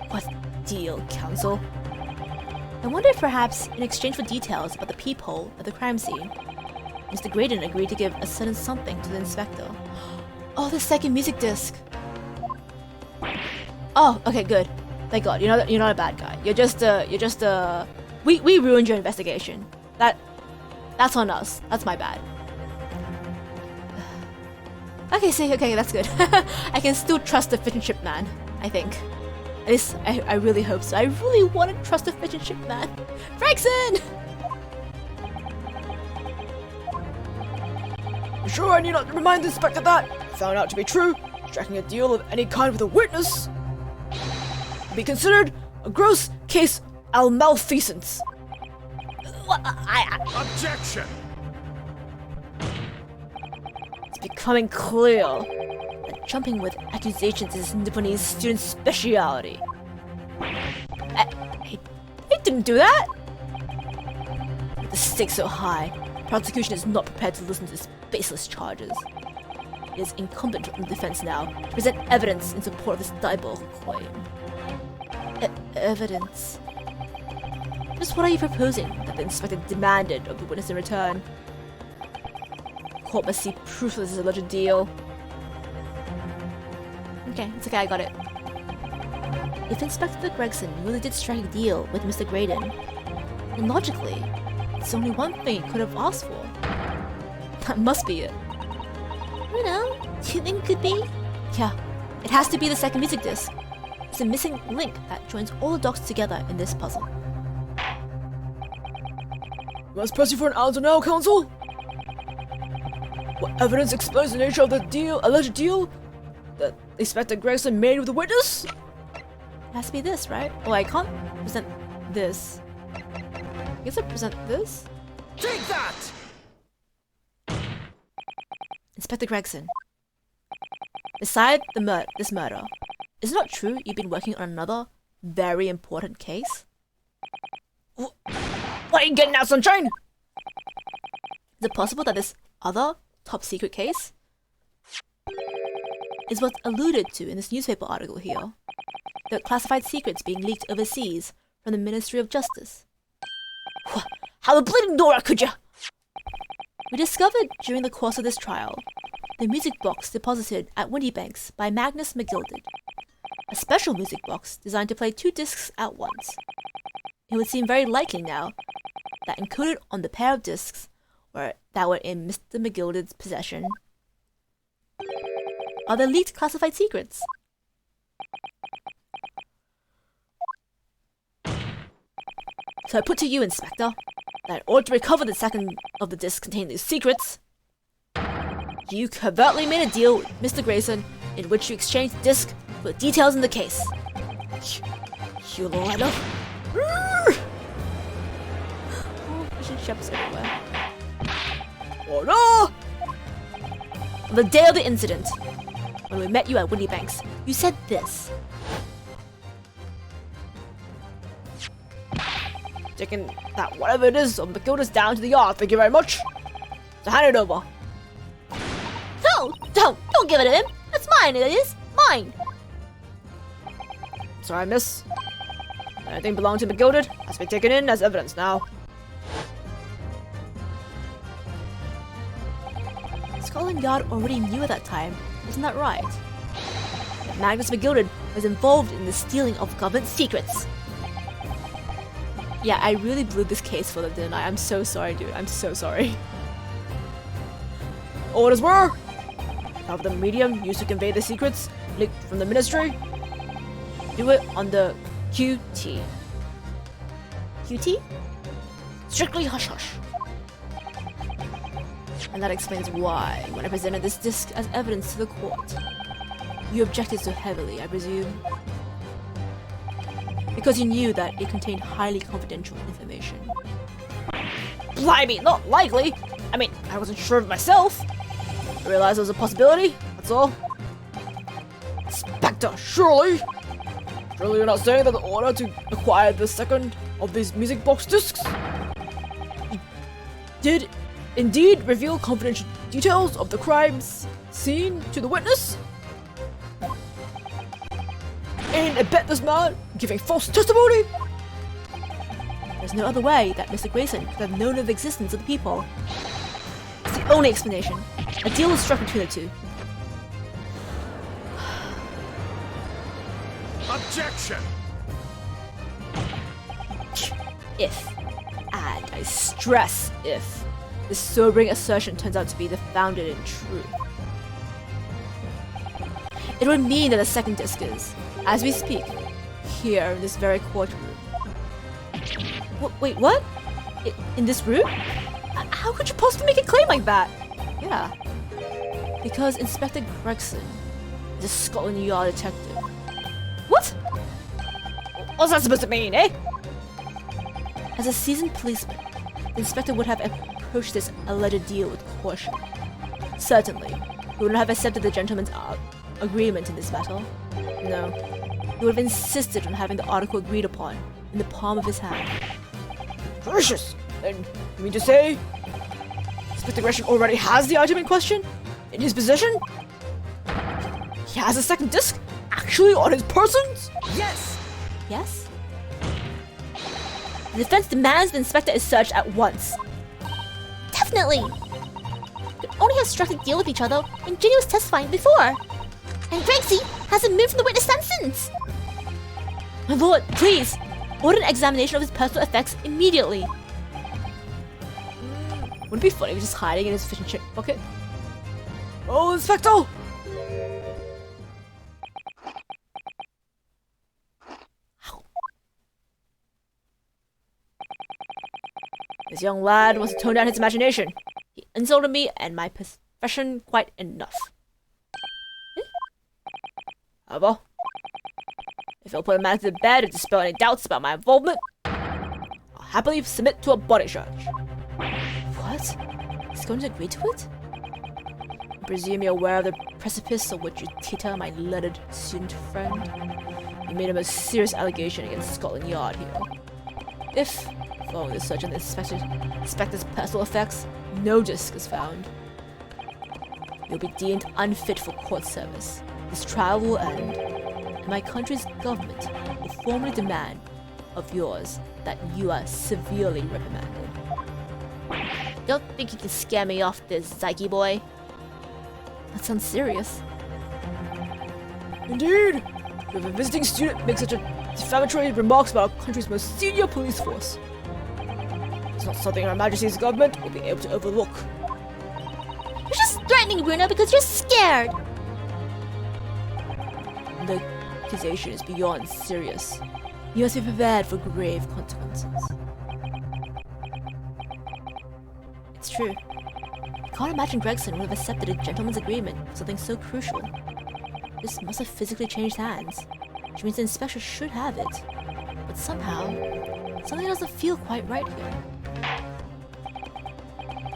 What deal, counsel? I wonder if perhaps in exchange for details about the peephole at the crime scene, Mr. Graydon agreed to give a certain something to the inspector. Oh, the second music disc. Oh, okay, good. Thank God, you're not a bad guy. You're just we ruined your investigation. That's on us. That's my bad. Okay, that's good. I can still trust the fish and chip man, I think. At least I really hope so. I really want to trust the fish and chip man. Gregson! You sure I need not remind the inspector that, found out to be true, striking a deal of any kind with a witness would be considered a gross case of malfeasance. Objection! It's becoming clear that jumping with accusations is Nipponese student's speciality. I didn't do that! With the stakes so high, the prosecution is not prepared to listen to these baseless charges. It is incumbent on the defense now to present evidence in support of this diabolical claim. Evidence? Just what are you proposing that the inspector demanded of the witness in return? Court must see proof of this alleged deal. Okay, it's okay, I got it. If Inspector Gregson really did strike a deal with Mr. Graydon, then logically, it's only one thing he could have asked for. That must be it. You know, do you think it could be? Yeah, it has to be the second music disc. It's a missing link that joins all the dots together in this puzzle. Must press you for an answer now, counsel? What evidence explains the nature of the alleged deal that Inspector Gregson made with the witness? It has to be this, right? Oh, I can't present this. I guess I present this? Take that! Inspector Gregson. Beside this murder, is it not true you've been working on another very important case? What are you getting at, sunshine? Is it possible that this other top secret case is what's alluded to in this newspaper article here? The classified secrets being leaked overseas from the Ministry of Justice. How the bleeding Nora could you? We discovered during the course of this trial the music box deposited at Windybanks by Magnus McGilded. A special music box designed to play 2 discs at once. It would seem very likely now that encoded on the pair of discs that were in Mr. McGilded's possession are the leaked classified secrets. So I put to you, Inspector, that in order to recover the second of the discs containing these secrets, you covertly made a deal with Mr. Grayson in which you exchanged the disc for the details in the case. You liar! Oh, fish and chips everywhere. Oh no! On the day of the incident, when we met you at Windy Banks, you said this. Taking that whatever it is of McGilda's down to the yard, thank you very much. So hand it over. No, don't give it to him. That's mine, it is. Mine. Sorry, miss. Anything belonging to McGilded has been taken in as evidence now. Scotland Yard already knew at that time, isn't that right? That Magnus McGilded was involved in the stealing of government secrets. Yeah, I really blew this case for them, didn't I? I'm so sorry, dude. I'm so sorry. Orders were have the medium used to convey the secrets leaked from the ministry. Do it on the QT. QT? Strictly hush hush. And that explains why, when I presented this disc as evidence to the court, you objected so heavily, I presume. Because you knew that it contained highly confidential information. Blimey, not likely! I mean, I wasn't sure of it myself. I realized there was a possibility, that's all. Inspector, surely you're not saying that the order to acquire the second of these music box discs did indeed reveal confidential details of the crimes scene to the witness? And abet this man giving false testimony? There's no other way that Mr. Grayson could have known of the existence of the people. It's the only explanation. A deal was struck between the two. Objection! If, and I stress if, this sobering assertion turns out to be the founded in truth, it would mean that the second disc is, as we speak, here in this very courtroom. Wait, what? In this room? How could you possibly make a claim like that? Yeah. Because Inspector Gregson is a Scotland Yard detective. What? What's that supposed to mean, eh? As a seasoned policeman, the inspector would have approached this alleged deal with caution. Certainly, he would not have accepted the gentleman's agreement in this matter. No, he would have insisted on having the article agreed upon in the palm of his hand. Gracious! Then, you mean to say Inspector Gresham already has the item in question in his possession? He has a second disc actually on his person? Yes! Yes? The defense demands the inspector is searched at once. Definitely! They only have struck a deal with each other when Ginny was testifying before. And Gregsy hasn't moved from the witness stand since. My lord, please! Order an examination of his personal effects immediately. Wouldn't it be funny if he was just hiding in his fish and chip bucket? Oh, Inspector! This young lad wants to tone down his imagination. He insulted me and my profession quite enough. However, if he'll put a man to bed and dispel any doubts about my involvement, I'll happily submit to a body search. What? He's going to agree to it? I presume you're aware of the precipice on which you teeter, my learned student friend. You made a most serious allegation against Scotland Yard here. If, following the search on the inspector's personal effects, no disc is found, you'll be deemed unfit for court service. This trial will end, and my country's government will formally demand of yours that you are severely reprimanded. Don't think you can scare me off this, Zyke boy. That sounds serious. Indeed! If a visiting student makes such a defamatory remarks about our country's most senior police force, it's not something Her Majesty's government will be able to overlook. You're just threatening Bruno because you're scared. The accusation is beyond serious. You must be prepared for grave consequences. true. I can't imagine Gregson would have accepted a gentleman's agreement for something so crucial. This must have physically changed hands, which means the inspector should have it. But somehow, something doesn't feel quite right here.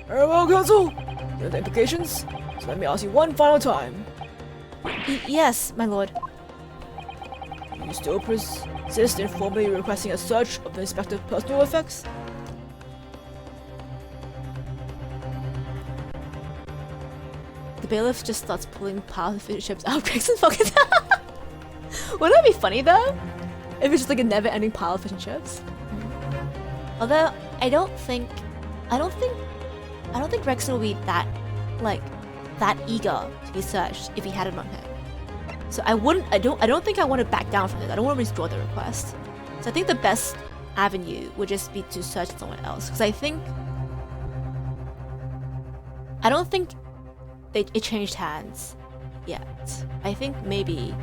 Very well, Counsel. You know the implications, so let me ask you one final time. Yes, my lord. Do you still persist in formally requesting a search of the inspector's personal effects? The bailiff just starts pulling piles of fish chips out of Gregson's pocket. Wouldn't that be funny though? If it's just like a never-ending pile of fish and chips. Although I don't think Gregson will be that eager to be searched if he had it on him. So I don't think I want to back down from this. I don't want to withdraw the request. So I think the best avenue would just be to search someone else, because I don't think it changed hands yet. I think maybe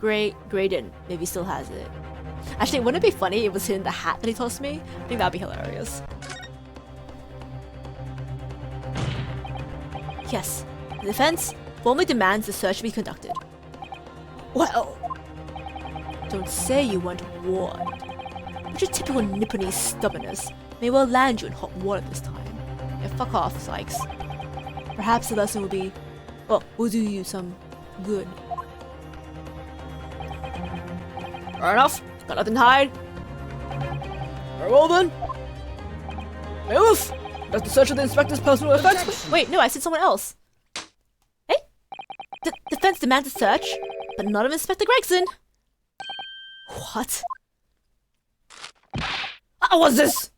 Graydon maybe still has it. Actually, wouldn't it be funny if it was in the hat that he tossed me? I think that'd be hilarious. Yes, the defense formally demands the search be conducted. Well, don't say you weren't warned. But your typical Nipponese stubbornness may well land you in hot water this time. Yeah, fuck off, Sykes. Perhaps the lesson will do you some good. Fair enough. Got nothing to hide. Very well then. Bailiff, that's the search of the inspector's personal effects. Wait, no, I said someone else. Hey? Defense demands a search, but not of Inspector Gregson. What? What's this?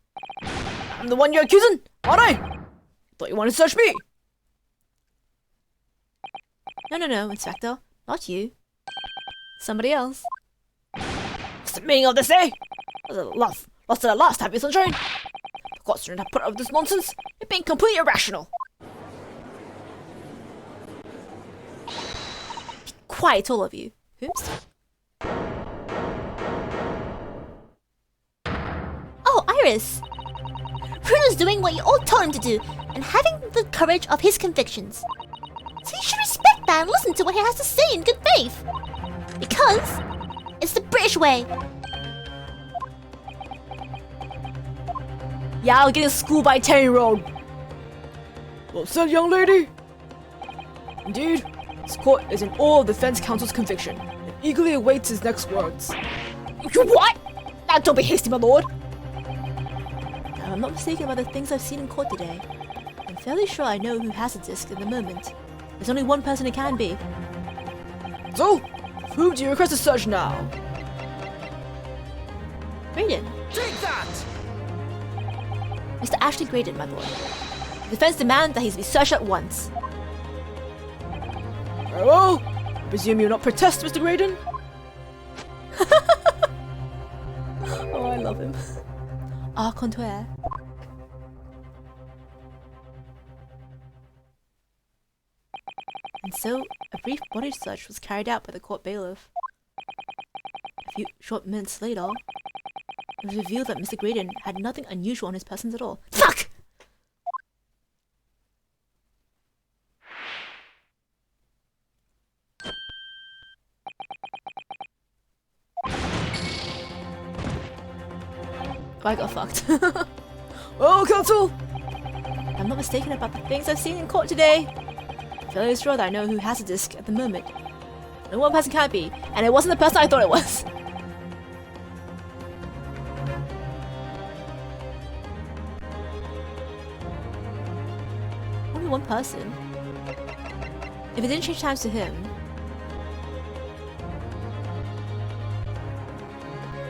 I'm the one you're accusing, aren't I? Thought you wanted to search me. No, Inspector. Not you. Somebody else. What's the meaning of this, eh? Lost at the last, have you, sunshine? The courts shouldn't have put up with this nonsense. You're being completely irrational. Be quiet, all of you. Oops. Oh, Iris! Bruno's doing what you all told him to do, and having the courage of his convictions. So you should respect that and listen to what he has to say in good faith. Because it's the British way. Yeah, I'll get in school by 10-year-old. Well said, young lady. Indeed, this court is in awe of the defense counsel's conviction and eagerly awaits his next words. What? Now don't be hasty, my lord. If I'm not mistaken about the things I've seen in court today, I'm fairly sure I know who has a disc at the moment. There's only one person it can be. So, whom do you request a search now? Graydon. Take that! Mr. Ashley Graydon, my lord. The defense demands that he be searched at once. Very well. I presume you'll not protest, Mr. Graydon? Oh, I love him. Au contraire. And so, a brief body search was carried out by the court bailiff. A few short minutes later, it was revealed that Mr. Graydon had nothing unusual on his persons at all. Fuck! I got fucked. Oh, counsel! I'm not mistaken about the things I've seen in court today. I'm fairly sure that I know who has a disc at the moment. No one person can't be, and it wasn't the person I thought it was. Only one person. If it didn't change times to him,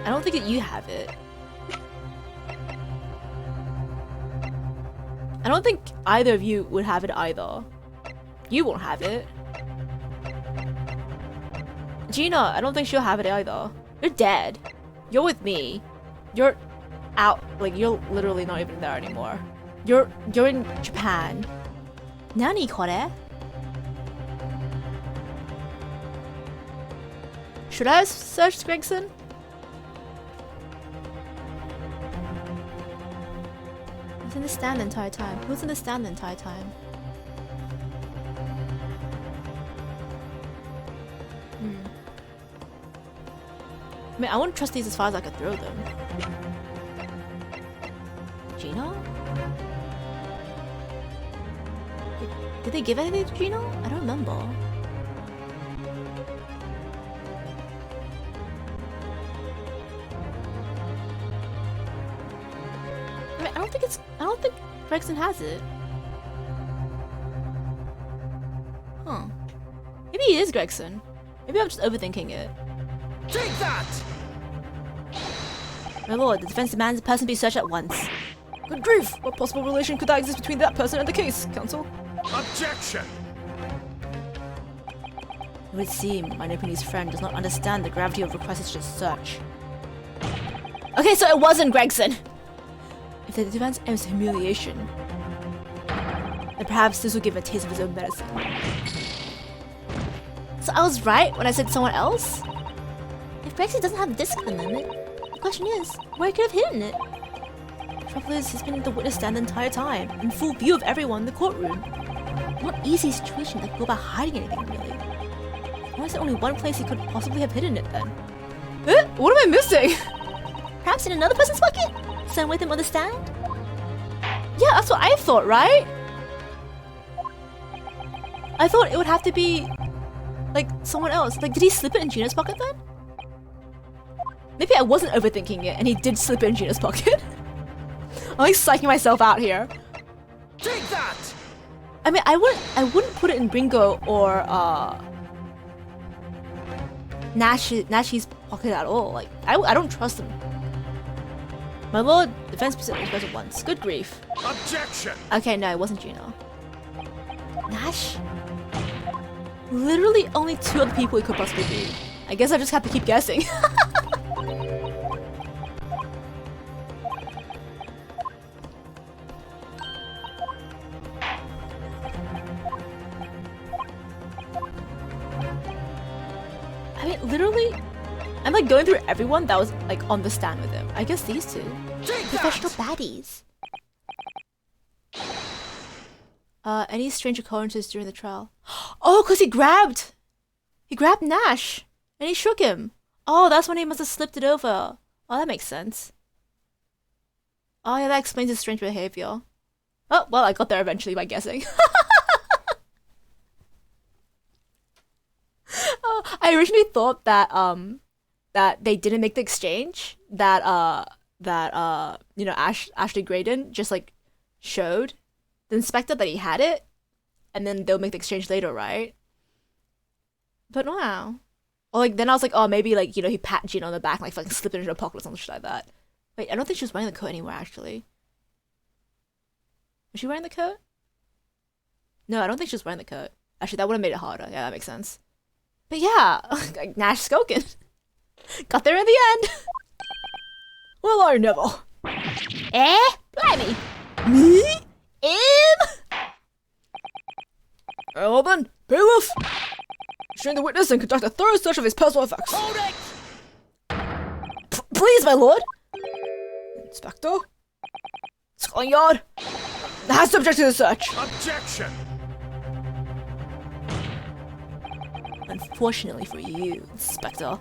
I don't think that you have it. I don't think either of you would have it either. You won't have it. Gina, I don't think she'll have it either. You're dead. You're with me. You're out. Like, you're literally not even there anymore. You're in Japan. Nani kore? Should I have searched Gregson? the stand the entire time? Who was in the stand the entire time? I mean, I wouldn't trust these as far as I could throw them. Gino? Did they give anything to Gino? I don't remember. I mean, I don't think Gregson has it. Huh. Maybe he is Gregson. Maybe I'm just overthinking it. Take that! My lord, the defense demands the person be searched at once. Good grief! What possible relation could that exist between that person and the case, counsel? Objection! It would seem my Japanese friend does not understand the gravity of requested search. Okay, so it wasn't Gregson! If the defense aims humiliation, then perhaps this will give him a taste of his own medicine. So I was right when I said someone else? If Brexit doesn't have the disc at the moment, the question is, where he could have hidden it? The trouble is, he's been in the witness stand the entire time, in full view of everyone in the courtroom. Not an easy situation to go about hiding anything, really. Why is there only one place he could possibly have hidden it, then? What am I missing? Perhaps in another person's pocket? Same with him on the stand? Yeah, that's what I thought, right? I thought it would have to be, like, someone else. Like, did he slip it in Gina's pocket, then? Maybe I wasn't overthinking it, and he did slip it in Gina's pocket. I'm like psyching myself out here. Take that! I mean, I wouldn't put it in Ringo or Nash's pocket at all. Like, I don't trust him. My lord, defense presented at once. Good grief. Objection! Okay, no, it wasn't Gino. Nash? Literally only two other people it could possibly be. I guess I just have to keep guessing. I mean, literally, I'm like going through everyone that was like on the stand with him. I guess these two. Take Professional that! baddies. Any strange occurrences during the trial? Oh, cause he grabbed Nash and he shook him. Oh, that's when he must have slipped it over. Oh, that makes sense. Oh yeah, that explains his strange behavior. Oh, well, I got there eventually by guessing. I originally thought that that they didn't make the exchange that you know Ashley Graydon just like showed the inspector that he had it, and then they'll make the exchange later, right? But wow. Or like then I was like, oh, maybe like, you know, he pat Gina on the back and like fucking slipped it into her pocket or something shit like that. Wait, I don't think she was wearing the coat anymore actually. Was she wearing the coat? No, I don't think she was wearing the coat. Actually, that would have made it harder. Yeah, that makes sense. But yeah, like Nash Skokin. Got there in the end. Well, I never. Eh? Blimey. Me? Him? Well then, bailiff. Restrain the witness and conduct a thorough search of his personal effects. Hold it! Please, my lord. Inspector. Scotland Yard. Has subject to the search. Objection! Unfortunately for you, Inspector,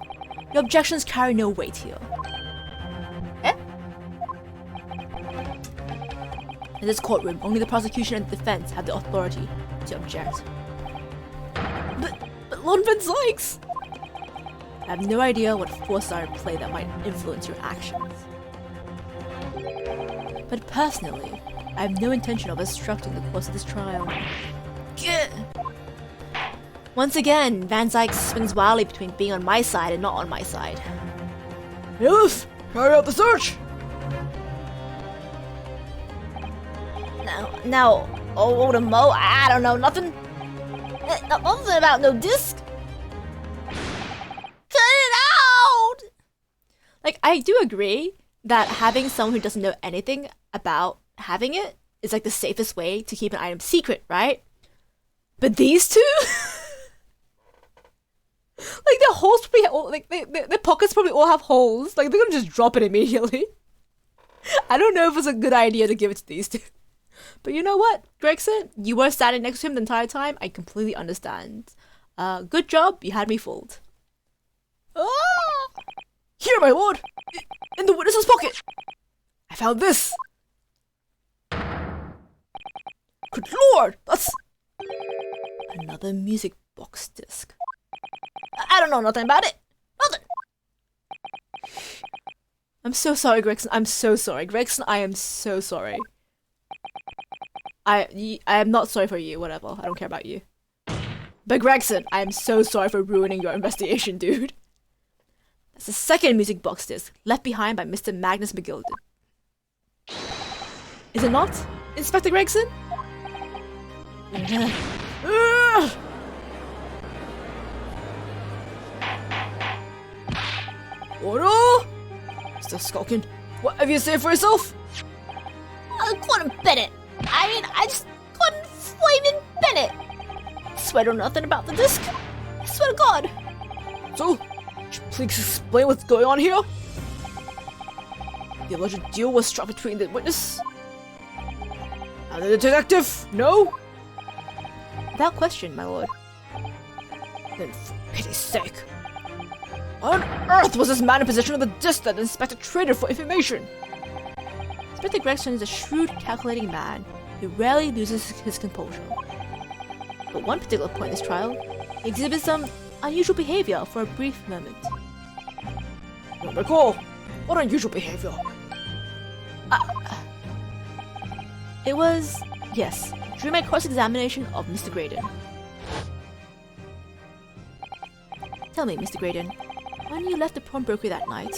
your objections carry no weight here. Eh? In this courtroom, only the prosecution and the defense have the authority to object. But Lord Van Sykes! I have no idea what forces are at play that might influence your actions. But personally, I have no intention of obstructing the course of this trial. Gah! Once again, Van Sykes swings wildly between being on my side and not on my side. Bailiff, carry out the search! No, oh, the Mo, I don't know, nothing. Nothing about no disc. Cut it out! Like, I do agree that having someone who doesn't know anything about having it is like the safest way to keep an item secret, right? But these two? Like, their holes probably, like, their pockets probably all have holes. Like, they're gonna just drop it immediately. I don't know if it's a good idea to give it to these two. But you know what, Gregson? You were standing next to him the entire time. I completely understand. Good job. You had me fooled. Ah! Here, my lord! In the witness's pocket! I found this! Good lord! That's... another music box disc. I don't know nothing about it. Nothing! I'm so sorry, Gregson. I'm so sorry. Gregson, I am so sorry. I am not sorry for you, whatever. I don't care about you. But Gregson, I am so sorry for ruining your investigation, dude. That's the second music box disc left behind by Mr. Magnus McGilded. Is it not, Inspector Gregson? Order! Mr. Skulkin, what have you to say for yourself? Quantum Bennett. I mean, I just couldn't flaming Bennett. Swear to nothing about the disc. I swear to God. So, could you please explain what's going on here? The alleged deal was struck between the witness and the detective? No? Without question, my lord. Then, for pity's sake, why on earth was this man in possession of the disc that the inspector traded for information? Inspector Gregson is a shrewd, calculating man who rarely loses his composure. At one particular point in this trial, he exhibits some unusual behavior for a brief moment. I don't recall. What unusual behavior? It was, yes, during my cross-examination of Mr. Graydon. Tell me, Mr. Graydon, when you left the pawnbrokery that night,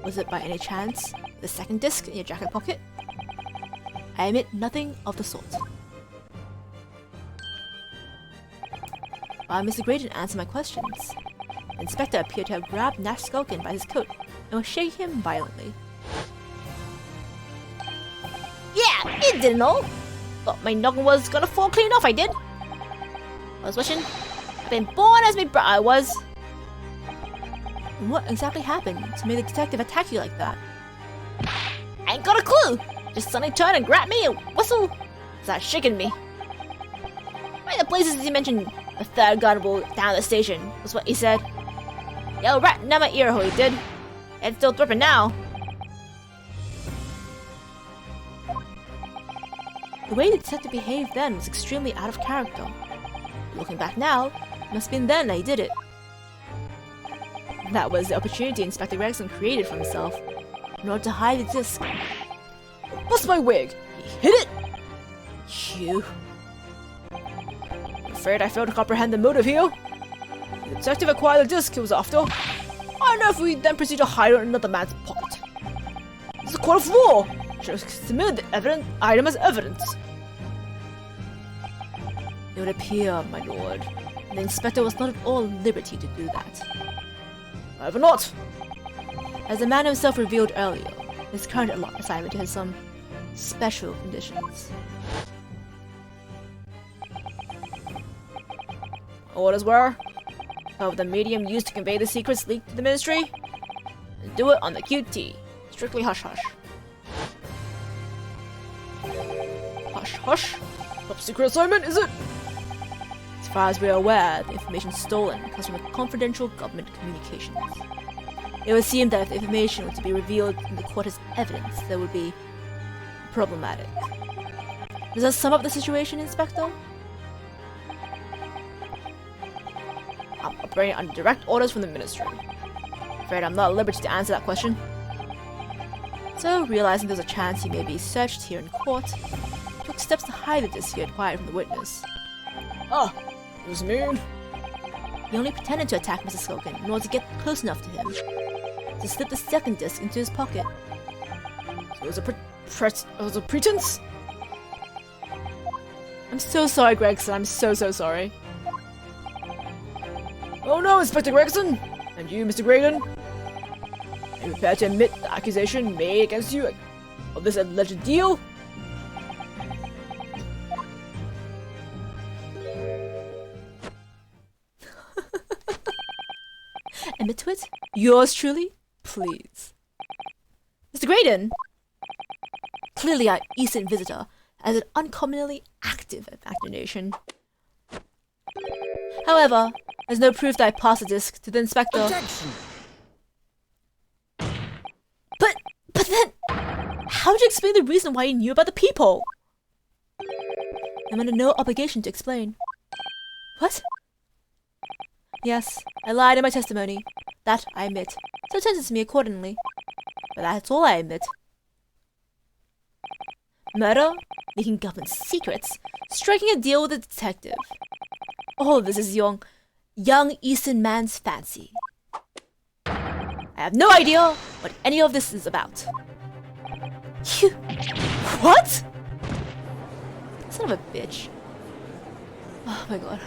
was it by any chance the second disc in your jacket pocket? I admit nothing of the sort. While Mr. Graydon answered my questions, the inspector appeared to have grabbed Nash Skulkin by his coat and was shaking him violently. Yeah, it didn't know. Thought my noggin was gonna fall clean off, I did. I was wishing I'd been born as me brother I was. And what exactly happened to make the detective attack you like that? I ain't got a clue. Just suddenly turned and grabbed me and whistle. Started shaking me. By the places he mentioned, the third gun will down the station, was what he said. Yo, rat never ear hole, he did. It's still dripping now. The way the detective behaved then was extremely out of character. Looking back now, it must have been then that he did it. That was the opportunity Inspector Gregson created for himself in order to hide the disc. Bust my wig! He hit it! You... I'm afraid I failed to comprehend the motive here. The detective acquired the disc he was after. I don't know if we then proceed to hide it in another man's pocket. This is a court of law! Should have submitted the item as evidence. It would appear, my lord, the inspector was not at all at liberty to do that. However not! As the man himself revealed earlier, his current assignment has some special conditions. Orders were, of the medium used to convey the secrets leaked to the ministry, and do it on the QT, strictly hush-hush. Hush-hush? Top secret assignment, is it? As far as we are aware, the information stolen comes from confidential government communications. It would seem that if the information were to be revealed in the court as evidence, that would be problematic. Does that sum up the situation, Inspector? I'm operating under direct orders from the ministry. Afraid I'm not at liberty to answer that question. So, realizing there's a chance he may be searched here in court, took steps to hide the disc he acquired from the witness. Ah, what does it mean? He only pretended to attack Mr. Skulkin in order to get close enough to him, to slip the second disc into his pocket. So it was a pretense? I'm so sorry, Gregson. I'm so sorry. Oh no, Inspector Gregson! And you, Mr. Graydon? Are you prepared to admit the accusation made against you of this alleged deal? Admit to it? Yours truly? Please. Mr. Graydon? clearly our Eastern visitor has an uncommonly active imagination. However, there's no proof that I passed the disc to the inspector. Objection! But then, how would you explain the reason why you knew about the peephole? I'm under no obligation to explain. What? Yes, I lied in my testimony. That I admit. So sentence me accordingly. But that's all I admit. Murder, leaking government secrets, striking a deal with a detective. All of this is young Eastern man's fancy. I have no idea what any of this is about. You... What? Son of a bitch. Oh my god.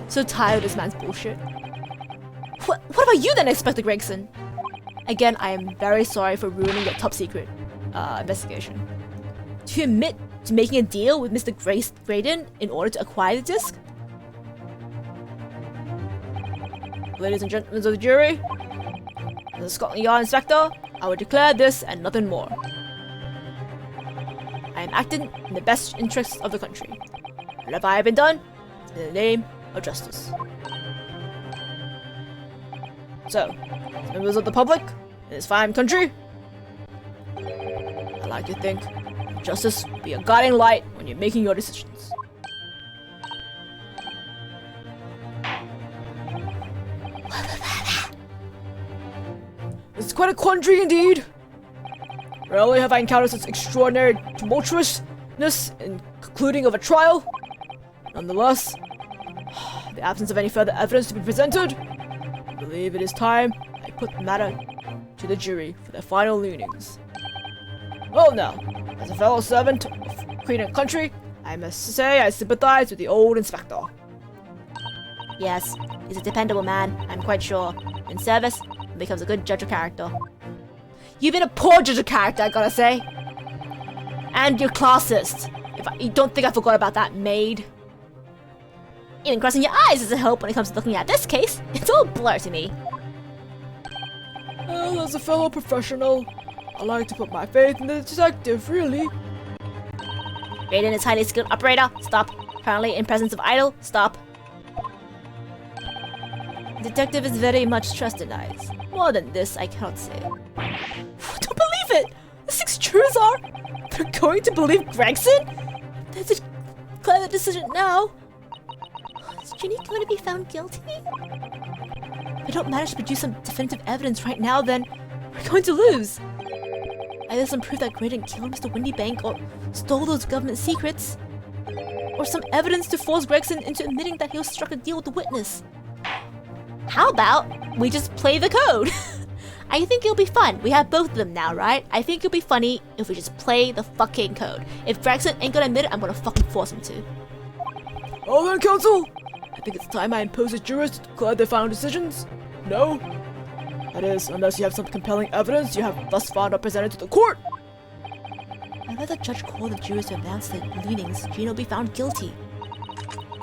So tired of this man's bullshit. What about you then, Inspector Gregson? Again, I am very sorry for ruining your top secret investigation. Do you admit to making a deal with Mr. Graydon in order to acquire the disc? Ladies and gentlemen of the jury, as a Scotland Yard inspector, I will declare this and nothing more. I am acting in the best interests of the country. Whatever I have been done, is in the name of justice. So, as members of the public in this fine country, I like to think justice will be a guiding light when you're making your decisions. It's quite a quandary indeed. Rarely have I encountered such extraordinary tumultuousness in concluding of a trial. Nonetheless, in the absence of any further evidence to be presented, I believe it is time I put the matter to the jury for their final leanings. Well now, as a fellow servant of Queen and country, I must say I sympathize with the old inspector. Yes, he's a dependable man, I'm quite sure. In service, he becomes a good judge of character. You've been a poor judge of character, I gotta say. And you're classist. You don't think I forgot about that, maid. Even crossing your eyes doesn't help when it comes to looking at this case. It's all blur to me. Well, as a fellow professional, I like to put my faith in the detective, really. Raiden is highly skilled operator. Stop. Currently in presence of idol. Stop. Detective is very much trusted eyes. More than this, I cannot say. I don't believe it! The 6 jurors are... They're going to believe Gregson? They declare the decision now. Is Ginny going to be found guilty? If I don't manage to produce some definitive evidence right now, then we're going to lose. Either some proof that Graydon killed Mr. Windybank or stole those government secrets, or some evidence to force Gregson into admitting that he struck a deal with the witness. How about we just play the code? I think it'll be fun. We have both of them now, right? I think it'll be funny if we just play the fucking code. If Gregson ain't gonna admit it, I'm gonna fucking force him to. Oh then, counsel! I think it's time I impose the jurors to declare their final decisions. No? That is, unless you have some compelling evidence you have thus far not presented to the court. I let the judge call the jurors to advance their leanings. Gino will be found guilty.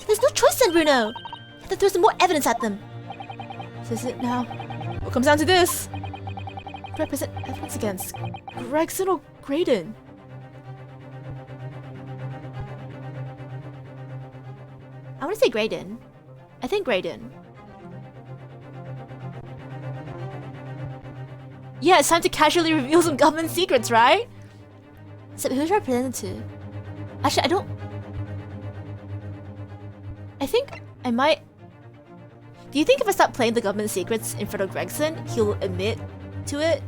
There's no choice then, Bruno. You have to throw some more evidence at them. This is it now. What comes down to this? Who do I present evidence against? Gregson or Graydon? I want to say Graydon. I think Graydon. Yeah, it's time to casually reveal some government secrets, right? So who's represented to? Actually, I don't... I think I might... Do you think if I start playing the government secrets in front of Gregson, he'll admit to it?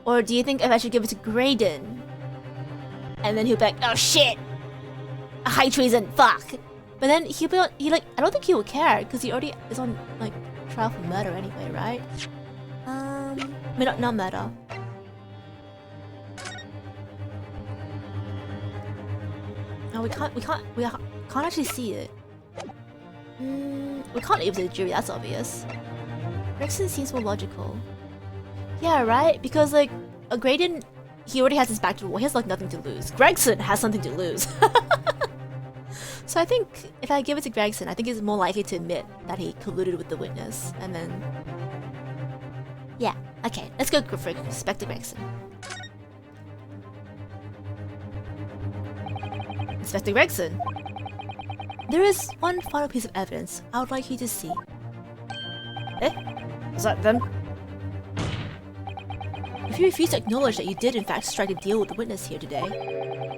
Or do you think if I should give it to Graydon, and then he'll be like, oh shit! High treason, fuck! But then he'll be on, I don't think he will care, because he already is on, like, trial for murder anyway, right? I mean, not murder. No, we can't actually see it. We can't leave it to the jury, that's obvious. Gregson seems more logical. Yeah, right? Because, like, Graydon, he already has his back to the wall. He has, like, nothing to lose. Gregson has something to lose. So I think if I give it to Gregson, I think he's more likely to admit that he colluded with the witness. And then... yeah. Okay, let's go for Inspector Gregson. Inspector Gregson, there is one final piece of evidence I would like you to see. Eh? Is that them? If you refuse to acknowledge that you did in fact strike a deal with the witness here today,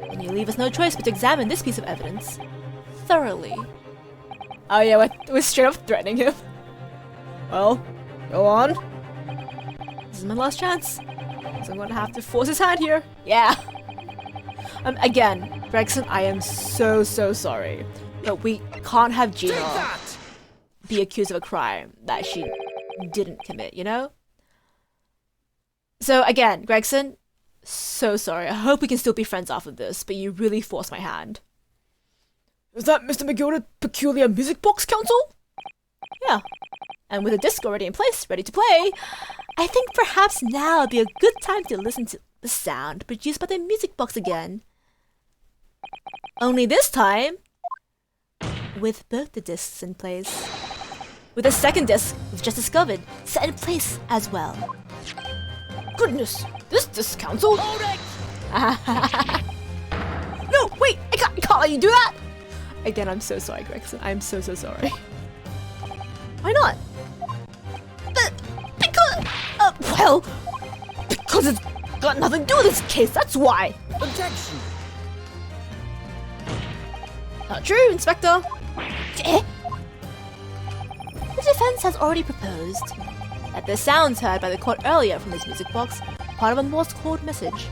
then you leave us no choice but to examine this piece of evidence thoroughly. Oh yeah, we're straight up threatening him. Well, go on. This is my last chance. So I'm gonna have to force his hand here. Yeah. Again, Gregson, I am so sorry. But we can't have Take Gina that! be accused of a crime that she didn't commit, you know? So again, Gregson, so sorry. I hope we can still be friends after this, but you really forced my hand. Is that Mr. McGilda's peculiar music box council? Yeah. And with a disc already in place, ready to play, I think perhaps now would be a good time to listen to the sound produced by the music box again. Only this time, with both the discs in place. With the second disc we've just discovered, set in place as well. Goodness, this disc council? Hold it! No, wait, I can't let you do that! Again, I'm so sorry, Gregson. I'm so sorry. Why not? Because it's got nothing to do with this case, that's why! Objection! Not true, Inspector. Eh? The defense has already proposed. That the sounds heard by the court earlier from this music box are part of a Morse code message.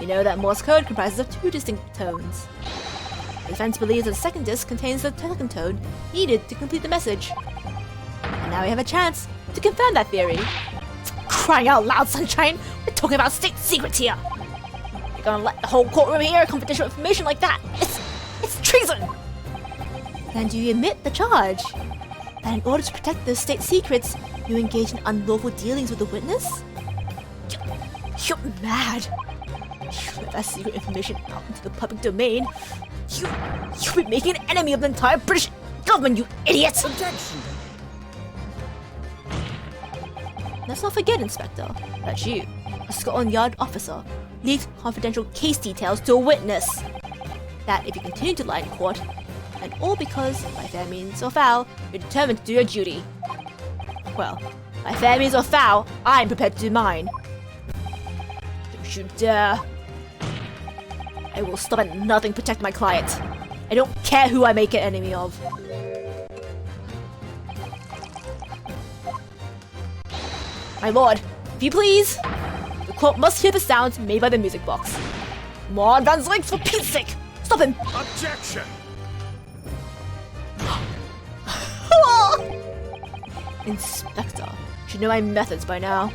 We know that Morse code comprises of two distinct tones. The defense believes that the second disc contains the second tone needed to complete the message. And now we have a chance to confirm that theory. Crying out loud, Sunshine! We're talking about state secrets here! You're gonna let the whole courtroom hear confidential information like that? It's treason! Then do you admit the charge? That in order to protect those state secrets, you engage in unlawful dealings with the witness? You're mad! You let that secret information out into the public domain. You'll be making an enemy of the entire British government, you idiots! Objection! Let's not forget, Inspector, that you, a Scotland Yard officer, leaked confidential case details to a witness. That if you continue to lie in court, and all because, by fair means or foul, you're determined to do your duty. Well, by fair means or foul, I'm prepared to do mine. Don't you dare! I will stop at nothing to protect my client. I don't care who I make an enemy of. My lord, if you please, the court must hear the sounds made by the music box. Come on, Van Zlink, for Pete's sake! Stop him! Objection! Inspector, you should know my methods by now.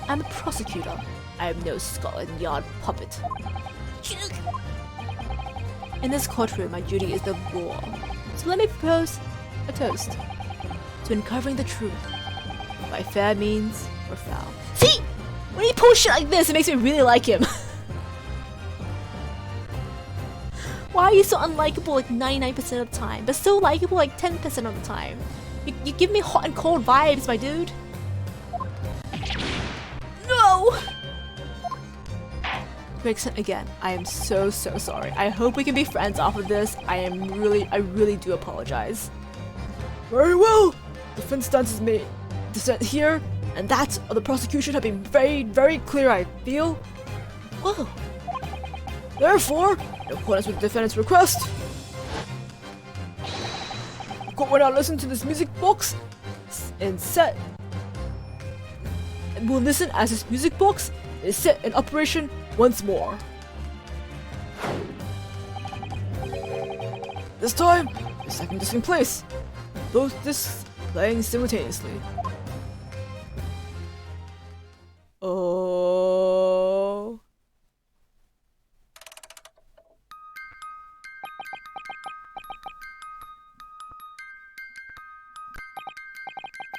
I'm a prosecutor. I am no Scotland Yard puppet. In this courtroom, my duty is the law. So let me propose a toast to uncovering the truth by fair means or foul. See? When he pulls shit like this, it makes me really like him. Why are you so unlikable like 99% of the time, but so likable like 10% of the time? You give me hot and cold vibes, my dude. No! Gregson, again, I am so sorry. I hope we can be friends after this. I really do apologize. Very well. Defense stance is made. Dissent here, and that of the prosecution have been very clear, I feel. Whoa. Therefore, in accordance with the defendant's request, the court will now listen to this music box and set. And will listen as this music box is set in operation once more. This time, the second disc in place. Both discs playing simultaneously. Oh.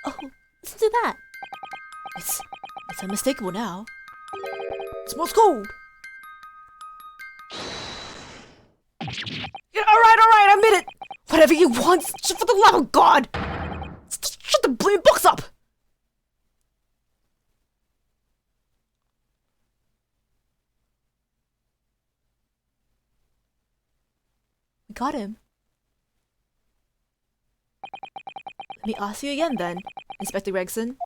Oh, listen to that. It's unmistakable now. Morse code. Yeah, alright, I admit it. Whatever you want, just for the love of God. Just shut the blame box up. I got him. Let me ask you again then, Inspector Gregson.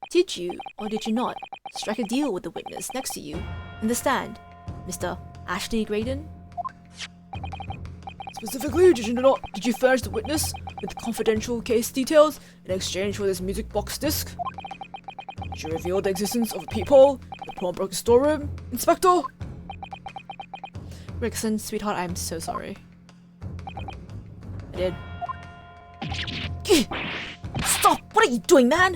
Did you, or did you not, strike a deal with the witness next to you in the stand, Mr. Ashley Graydon? Specifically, did you furnish the witness with confidential case details in exchange for this music box disc? Did you reveal the existence of a peephole in the pawnbroker storeroom, Inspector? Gregson, sweetheart, I'm so sorry. I did. Stop! What are you doing, man?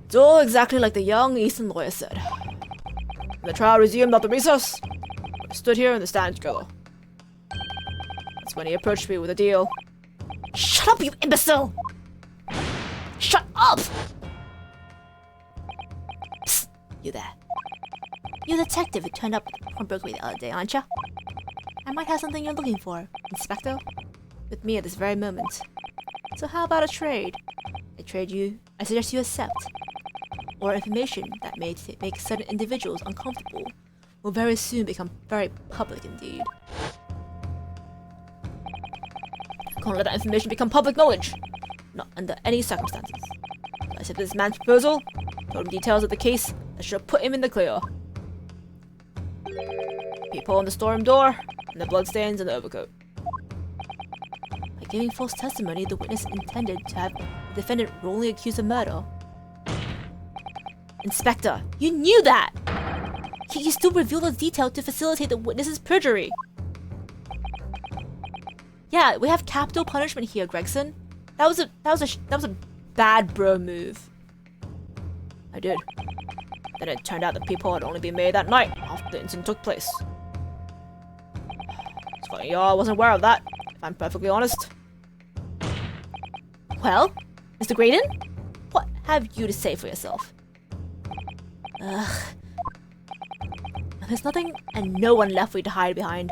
It's all exactly like the young Eastern lawyer said. When the trial resumed after recess, we stood here in the stand together. That's when he approached me with a deal. Shut up, you imbecile! Shut up! Psst, you there. You're the detective who turned up at the pawnbroker the other day, aren't you? I might have something you're looking for, Inspector. With me at this very moment. So how about a trade? I suggest you accept. Or information that may make certain individuals uncomfortable will very soon become very public indeed. I can't let that information become public knowledge. Not under any circumstances. So I accepted this man's proposal, told him details of the case that should have put him in the clear. People on the storeroom door, and the bloodstains on the overcoat. By giving false testimony, the witness intended to have the defendant wrongly accused of murder. Inspector, you knew that! Yet you still revealed those details to facilitate the witness's perjury. Yeah, we have capital punishment here, Gregson. That was a bad bro move. I did. Then it turned out that people had only been made that night after the incident took place. Scotty Yard wasn't aware of that, if I'm perfectly honest. Well, Mr. Graydon, what have you to say for yourself? There's nothing and no one left for you to hide behind.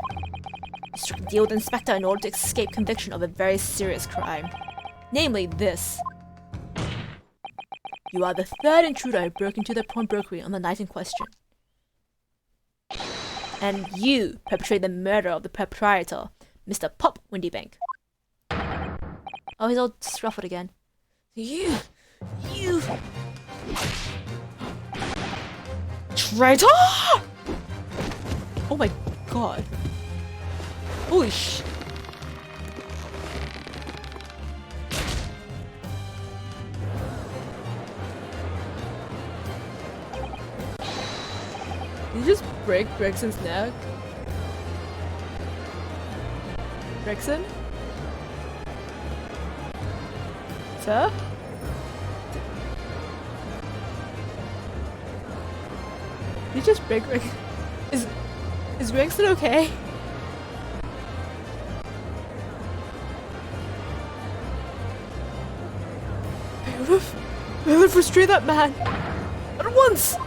You struck a deal with the inspector in order to escape conviction of a very serious crime. Namely this. You are the third intruder who broke into the pawnbrokery on the night in question. And you perpetrated the murder of the proprietor, Mr. Pop Windybank. Oh, he's all scruffled again. You... Traitor! Oh my god. Holy sh... Did you just break Gregson's neck? Gregson? Sir? Did you just break Greg? Is Gregson okay? I would have frustrated that man at once.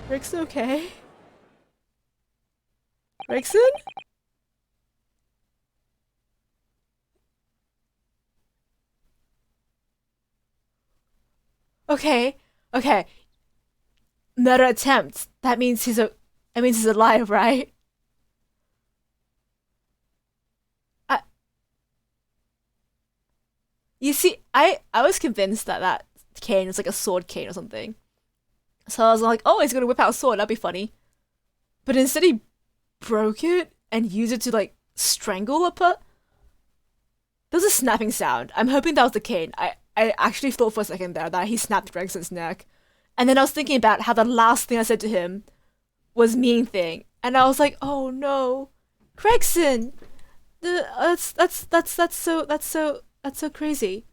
Gregson okay? Gregson? Okay. Murder attempt. That means he's alive, right? You see, I was convinced that cane was like a sword cane or something. So I was like, oh, he's gonna whip out a sword, that'd be funny. But instead he broke it and used it to like strangle a There was a snapping sound. I'm hoping that was the cane. I actually thought for a second there that he snapped Gregson's neck. And then I was thinking about how the last thing I said to him was mean thing. And I was like, oh no. Gregson! That's so crazy.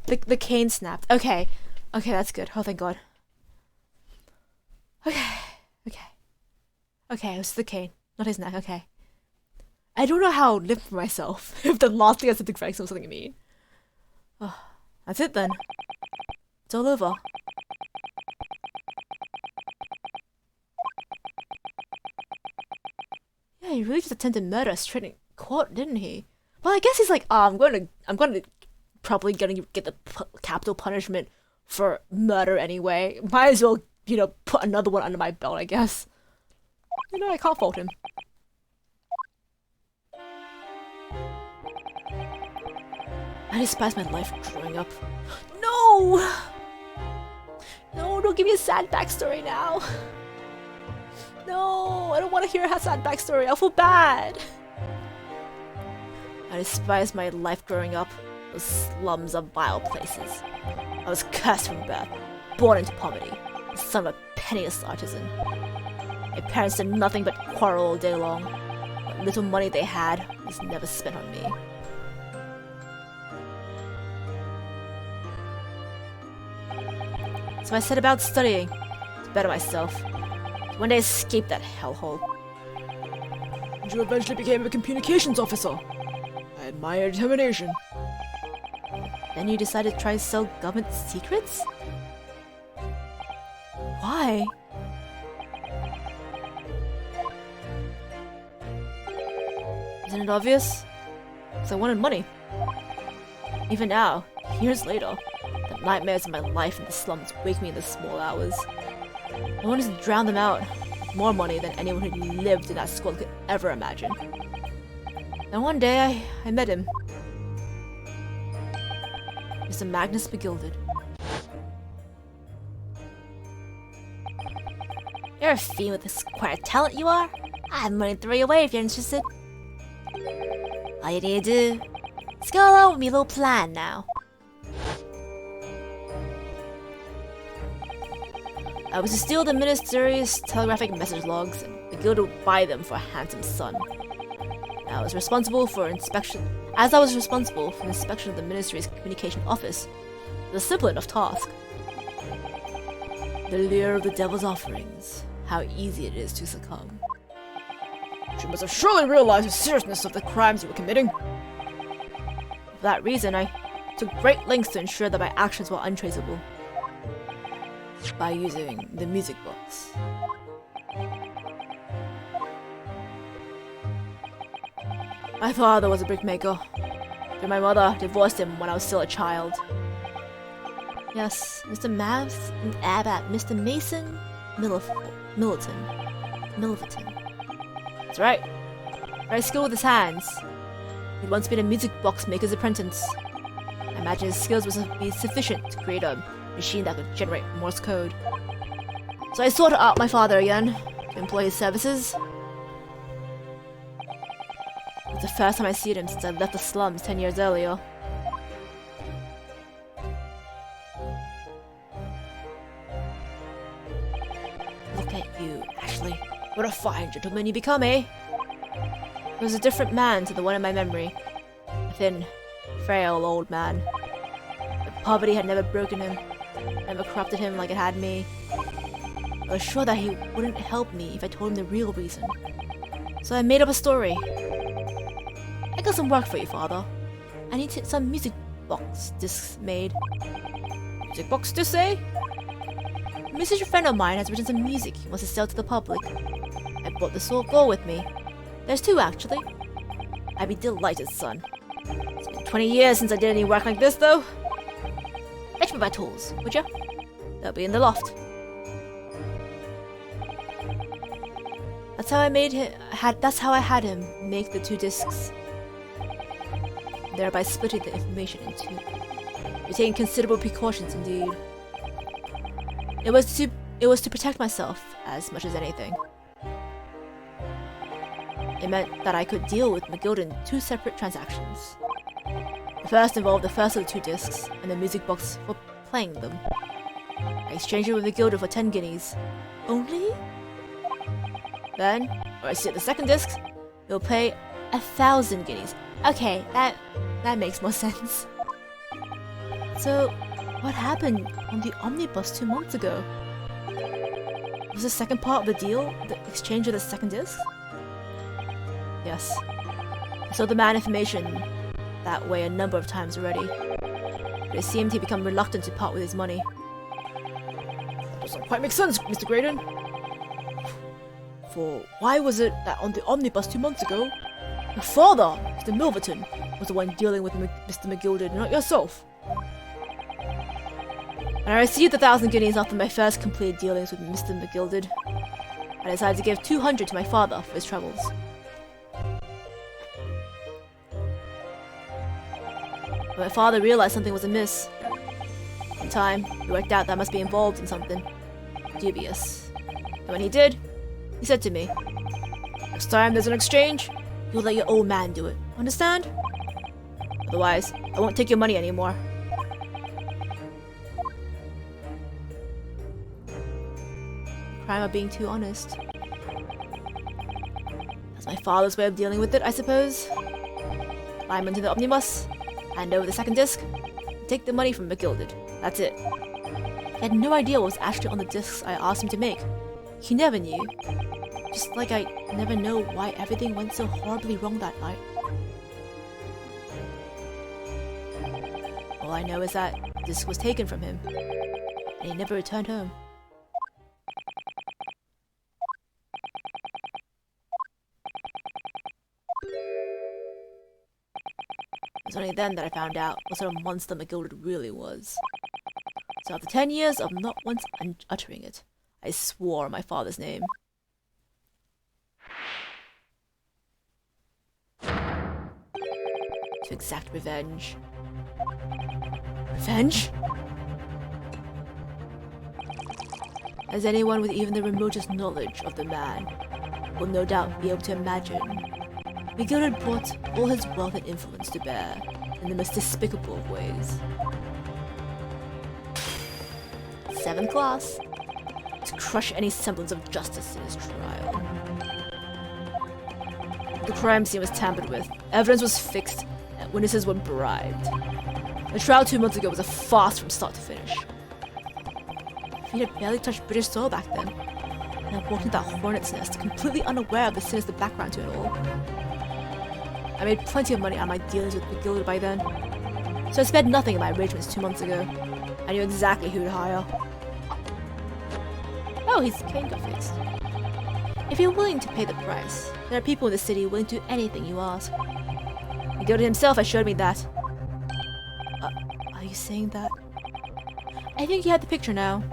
The cane snapped. Okay, that's good. Oh thank God. Okay, it was the cane, not his neck, okay. I don't know how to live for myself if the last thing I said to Gregson was something mean. Oh, that's it then. It's all over. Yeah, he really just attempted murder straight in court, didn't he? Well, I guess he's like, I'm probably gonna get the capital punishment for murder anyway. Might as well put another one under my belt, I guess. I can't fault him. I despise my life growing up. No! No, don't give me a sad backstory now. No, I don't want to hear a sad backstory. I'll feel bad. I despise my life growing up. Those slums are vile places. I was cursed from birth, born into poverty, the son of a penniless artisan. My parents did nothing but quarrel all day long. What little money they had was never spent on me. So I set about studying to better myself, to one day escape that hellhole. And you eventually became a communications officer. I admire your determination. Then you decided to try to sell government secrets? Why? Isn't it obvious? Because I wanted money. Even now, years later, the nightmares of my life in the slums wake me in the small hours. I wanted to drown them out with more money than anyone who lived in that squad could ever imagine. And one day, I met him. Mr. Magnus Begilded. You're a fiend with this quite a talent, you are. I have money to throw you away if you're interested. All you need to do is go along with me little plan now. I was to steal the Ministry's telegraphic message logs, and the guild would buy them for a handsome sum. I was responsible for inspection of the Ministry's communication office. It was a simple enough task. The lure of the devil's offerings. How easy it is to succumb. You must have surely realized the seriousness of the crimes you were committing. For that reason, I took great lengths to ensure that my actions were untraceable. By using the music box. My father was a brickmaker, but my mother divorced him when I was still a child. Yes, Mr. Mr. Mason Milliton. That's right. Very skilled with his hands. He'd once been a music box maker's apprentice. I imagine his skills would be sufficient to create a machine that could generate Morse code. So I sought out my father again to employ his services. It's the first time I see him since I left the slums 10 years earlier. Look at you, Ashley. What a fine gentleman you become, eh? He was a different man to the one in my memory. A thin, frail old man. But poverty had never broken him, never corrupted him like it had me. I was sure that he wouldn't help me if I told him the real reason. So I made up a story. I got some work for you, father. I need some music box discs made. Music box discs, eh? A musician friend of mine has written some music he wants to sell to the public. I brought the score with me. There's two, actually. I'd be delighted, son. It's been 20 years since I did any work like this, though. Fetch me my tools, would ya? They'll be in the loft. That's how I had him make the two discs, thereby splitting the information in two. We taking considerable precautions indeed. It was to protect myself as much as anything. It meant that I could deal with McGill in two separate transactions. The first involved the first of the two discs and the music box for playing them. I exchanged it with the Gilder for 10 guineas. Only? Then, when I see the second disc, you'll pay 1,000 guineas. Okay, that makes more sense. So, what happened on the omnibus 2 months ago? Was the second part of the deal the exchange of the second disc? Yes. I saw the man information that way a number of times already. But it seemed he'd become reluctant to part with his money. That doesn't quite make sense, Mr. Graydon. For why was it that on the omnibus 2 months ago, your father, Mr. Milverton, was the one dealing with Mr. McGilded, not yourself? When I received the 1,000 guineas after my first completed dealings with Mr. McGilded, I decided to give 200 to my father for his troubles. But my father realized something was amiss. In time, he worked out that I must be involved in something dubious. And when he did, he said to me, "Next time there's an exchange, you'll let your old man do it. Understand? Otherwise, I won't take your money anymore." Crime of being too honest. That's my father's way of dealing with it, I suppose. Climb into the omnibus, hand over the second disc, and take the money from McGilded. That's it. He had no idea what was actually on the discs I asked him to make. He never knew. Just like I never know why everything went so horribly wrong that night. All I know is that the disc was taken from him, and he never returned home. It was only then that I found out what sort of monster McGilded really was. So after 10 years of not once uttering it, I swore on my father's name. To exact revenge. Revenge? As anyone with even the remotest knowledge of the man will no doubt be able to imagine, McGilded brought all his wealth and influence to bear in the most despicable of ways. 7th class, to crush any semblance of justice in his trial. The crime scene was tampered with, evidence was fixed, and witnesses were bribed. The trial 2 months ago was a farce from start to finish. Feet had barely touched British soil back then, and I walked into that hornet's nest, completely unaware of the sinister background to it all. I made plenty of money out of my dealings with McGilded by then, so I spared nothing in my arrangements 2 months ago. I knew exactly who to hire. Oh, his cane got fixed. If you're willing to pay the price, there are people in the city willing to do anything you ask. McGilded himself has showed me that. Are you saying that? I think he had the picture now.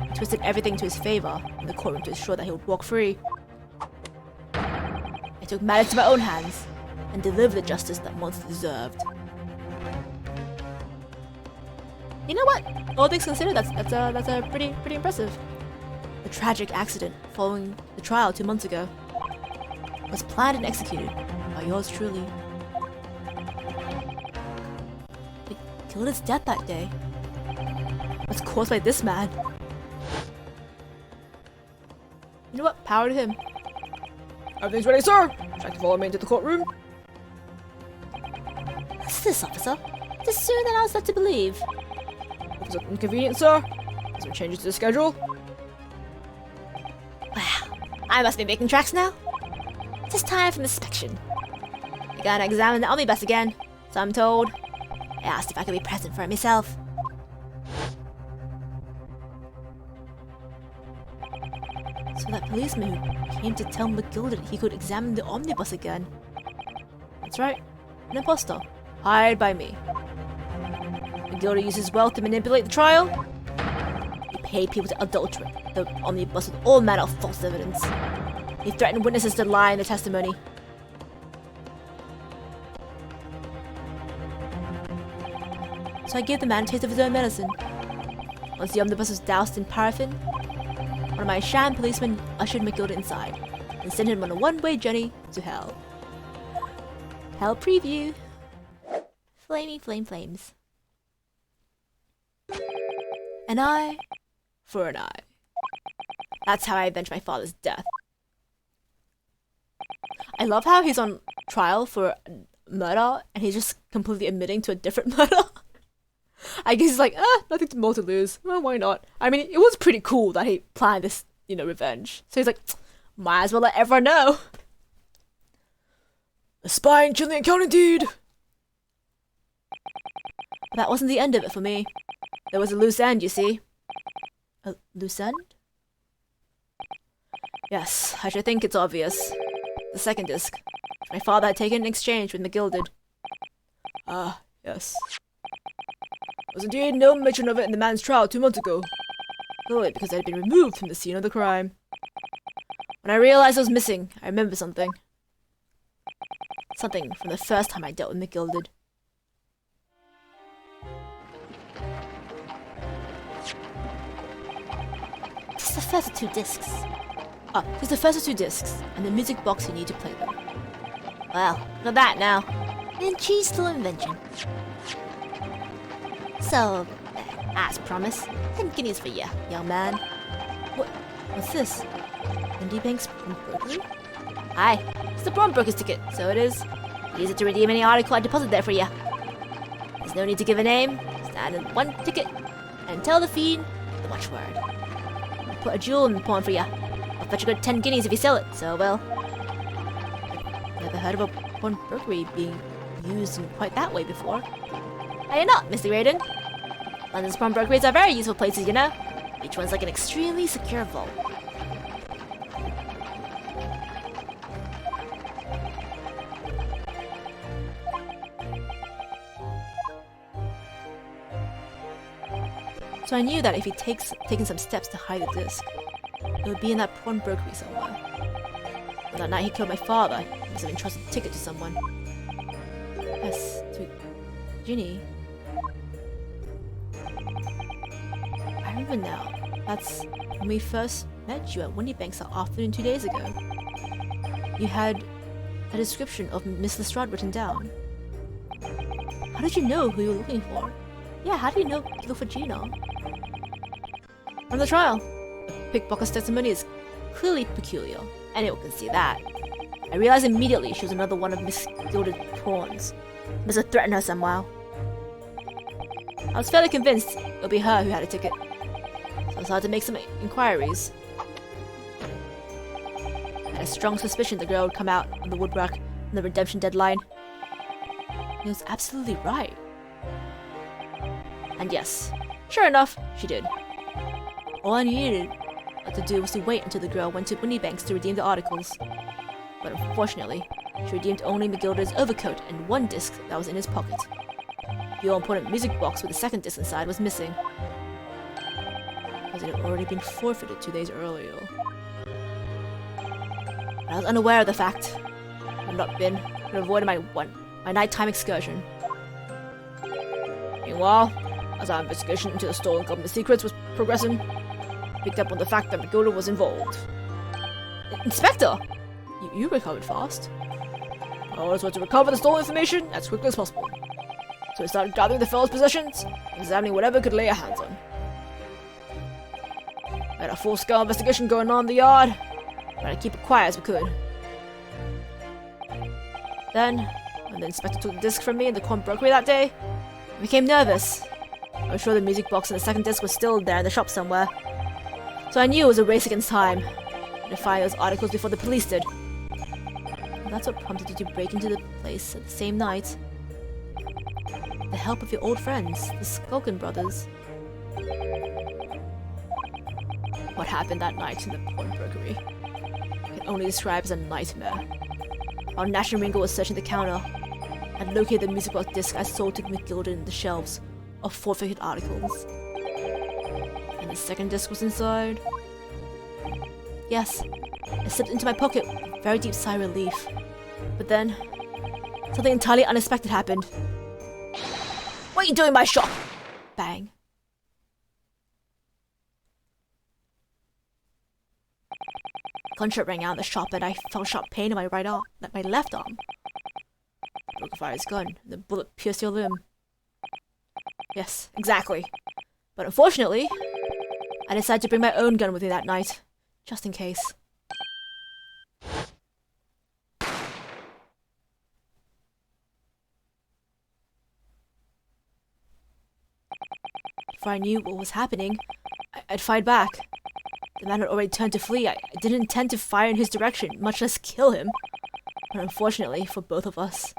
He twisted everything to his favor in the courtroom to ensure that he would walk free. I took matters to my own hands and delivered the justice that monster deserved. You know what? All things considered, that's pretty impressive. The tragic accident following the trial 2 months ago was planned and executed by yours truly. McGilded's death that day was caused by this man. You know what? Power to him. Everything's ready, sir! Would you like to follow me into the courtroom? What's this, officer? It is sooner than I was led to believe. Was it inconvenient, sir? Some changes to the schedule? Wow, I must be making tracks now. It is time for inspection. You're gonna examine the omnibus again, so I'm told. I asked if I could be present for it myself. So that policeman who came to tell McGilded he could examine the omnibus again. That's right, an impostor, hired by me. McGilded used his wealth to manipulate the trial. He paid people to adulterate the omnibus with all manner of false evidence. He threatened witnesses to lie in their testimony. So I gave the man a taste of his own medicine. Once the omnibus was doused in paraffin, one of my sham policemen ushered McGilded inside and sent him on a one-way journey to hell. Hell preview. Flamey flame flames. An eye for an eye. That's how I avenged my father's death. I love how he's on trial for murder and he's just completely admitting to a different murder. I guess he's like, nothing more to lose. Well, why not? I mean, it was pretty cool that he planned this, revenge. So he's like, might as well let everyone know. The spine killing accountant dude! But that wasn't the end of it for me. There was a loose end, you see. A loose end? Yes, I should think it's obvious. The second disc, which my father had taken in exchange with McGilded. Ah, yes. was indeed no mention of it in the man's trial 2 months ago. Clearly because I had been removed from the scene of the crime. When I realized I was missing, I remembered something. Something from the first time I dealt with McGilded. Just the first 2 discs. Just the first 2 discs, and the music box you need to play them. Well, look at that now. An ingenious little invention. So, as promised, 10 guineas for you, young man. What's this? Wendy Banks brokery? Aye, it's the pawnbroker's ticket, so it is. Use it to redeem any article I deposit there for you. There's no need to give a name, stand in 1 ticket, and tell the fiend the watchword. I'll put a jewel in the pawn for you. I'll fetch a good 10 guineas if you sell it, so well. Never heard of a pawnbrokery being used in quite that way before. Are you not, Mr. Graydon? London's pawnbrokeries are very useful places, you know. Each one's like an extremely secure vault. So I knew that if he'd taken some steps to hide the disc, it would be in that pawnbrokery somewhere. On that night he killed my father, he must have entrusted the ticket to someone. Yes, to Ginny. I remember now. That's when we first met you at Windybanks that afternoon 2 days ago. You had a description of Miss Lestrade written down. How did you know who you were looking for? Yeah, how do you know to look for Gina? From the trial. The pickpocket's testimony is clearly peculiar. Anyone can see that. I realized immediately she was another one of Miss Gilded pawns. Must have threatened her somehow. I was fairly convinced it would be her who had a ticket. So I decided to make some inquiries. I had a strong suspicion the girl would come out of the woodwork on the redemption deadline. He was absolutely right. And yes, sure enough, she did. All I needed to do was to wait until the girl went to Windybanks to redeem the articles. But unfortunately, she redeemed only McGilder's overcoat and 1 disc that was in his pocket. The all-important music box with the 2nd disc inside was missing, because it had already been forfeited 2 days earlier. I was unaware of the fact. Had not been, could have avoided my nighttime excursion. Meanwhile, as our investigation into the stolen government secrets was progressing, I picked up on the fact that McGilder was involved. Inspector! You recovered fast. Our orders were to recover the stolen information as quickly as possible. So we started gathering the fellow's possessions, and examining whatever could lay our hands on. We had a full-scale investigation going on in the yard, trying to keep it quiet as we could. Then, when the inspector took the disc from me in the pawnbrokery that day, I became nervous. I was sure the music box and the 2nd disc was still there in the shop somewhere. So I knew it was a race against time, to find those articles before the police did. And that's what prompted you to break into the place at the same night. The help of your old friends, the Skulkin brothers. What happened that night in the pawnbrokery I can only describe as a nightmare. While Nash and Ringo was searching the counter, I'd located the music box disc I sold to McGilder in the shelves of forfeited articles. And the 2nd disc was inside. Yes, I slipped into my pocket with a very deep sigh of relief. But then, something entirely unexpected happened. What are you doing in my shop? Bang. Gunshot rang out in the shop and I felt sharp pain in my left arm. Broke fire his gun, and the bullet pierced your limb. Yes, exactly. But unfortunately, I decided to bring my own gun with me that night, just in case. Before I knew what was happening, I'd fired back. The man had already turned to flee. I didn't intend to fire in his direction, much less kill him. But unfortunately for both of us,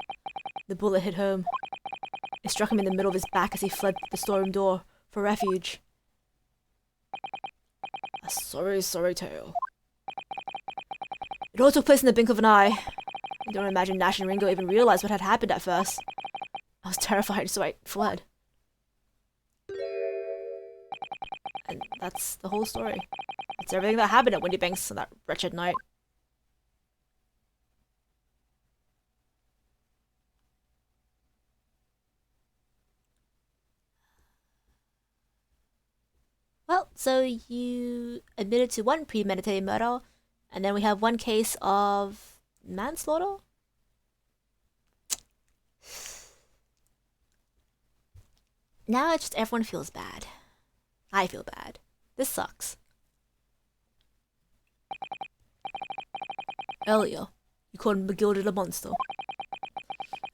the bullet hit home. It struck him in the middle of his back as he fled the storeroom door for refuge. A sorry, sorry tale. It all took place in the blink of an eye. I don't imagine Nash and Ringo even realized what had happened at first. I was terrified, so I fled. that's the whole story. That's everything that happened at Windy Banks on that wretched night. Well, so you admitted to one premeditated murder, and then we have one case of manslaughter? Now it's just everyone feels bad. I feel bad. This sucks. Earlier, you called McGilded a monster.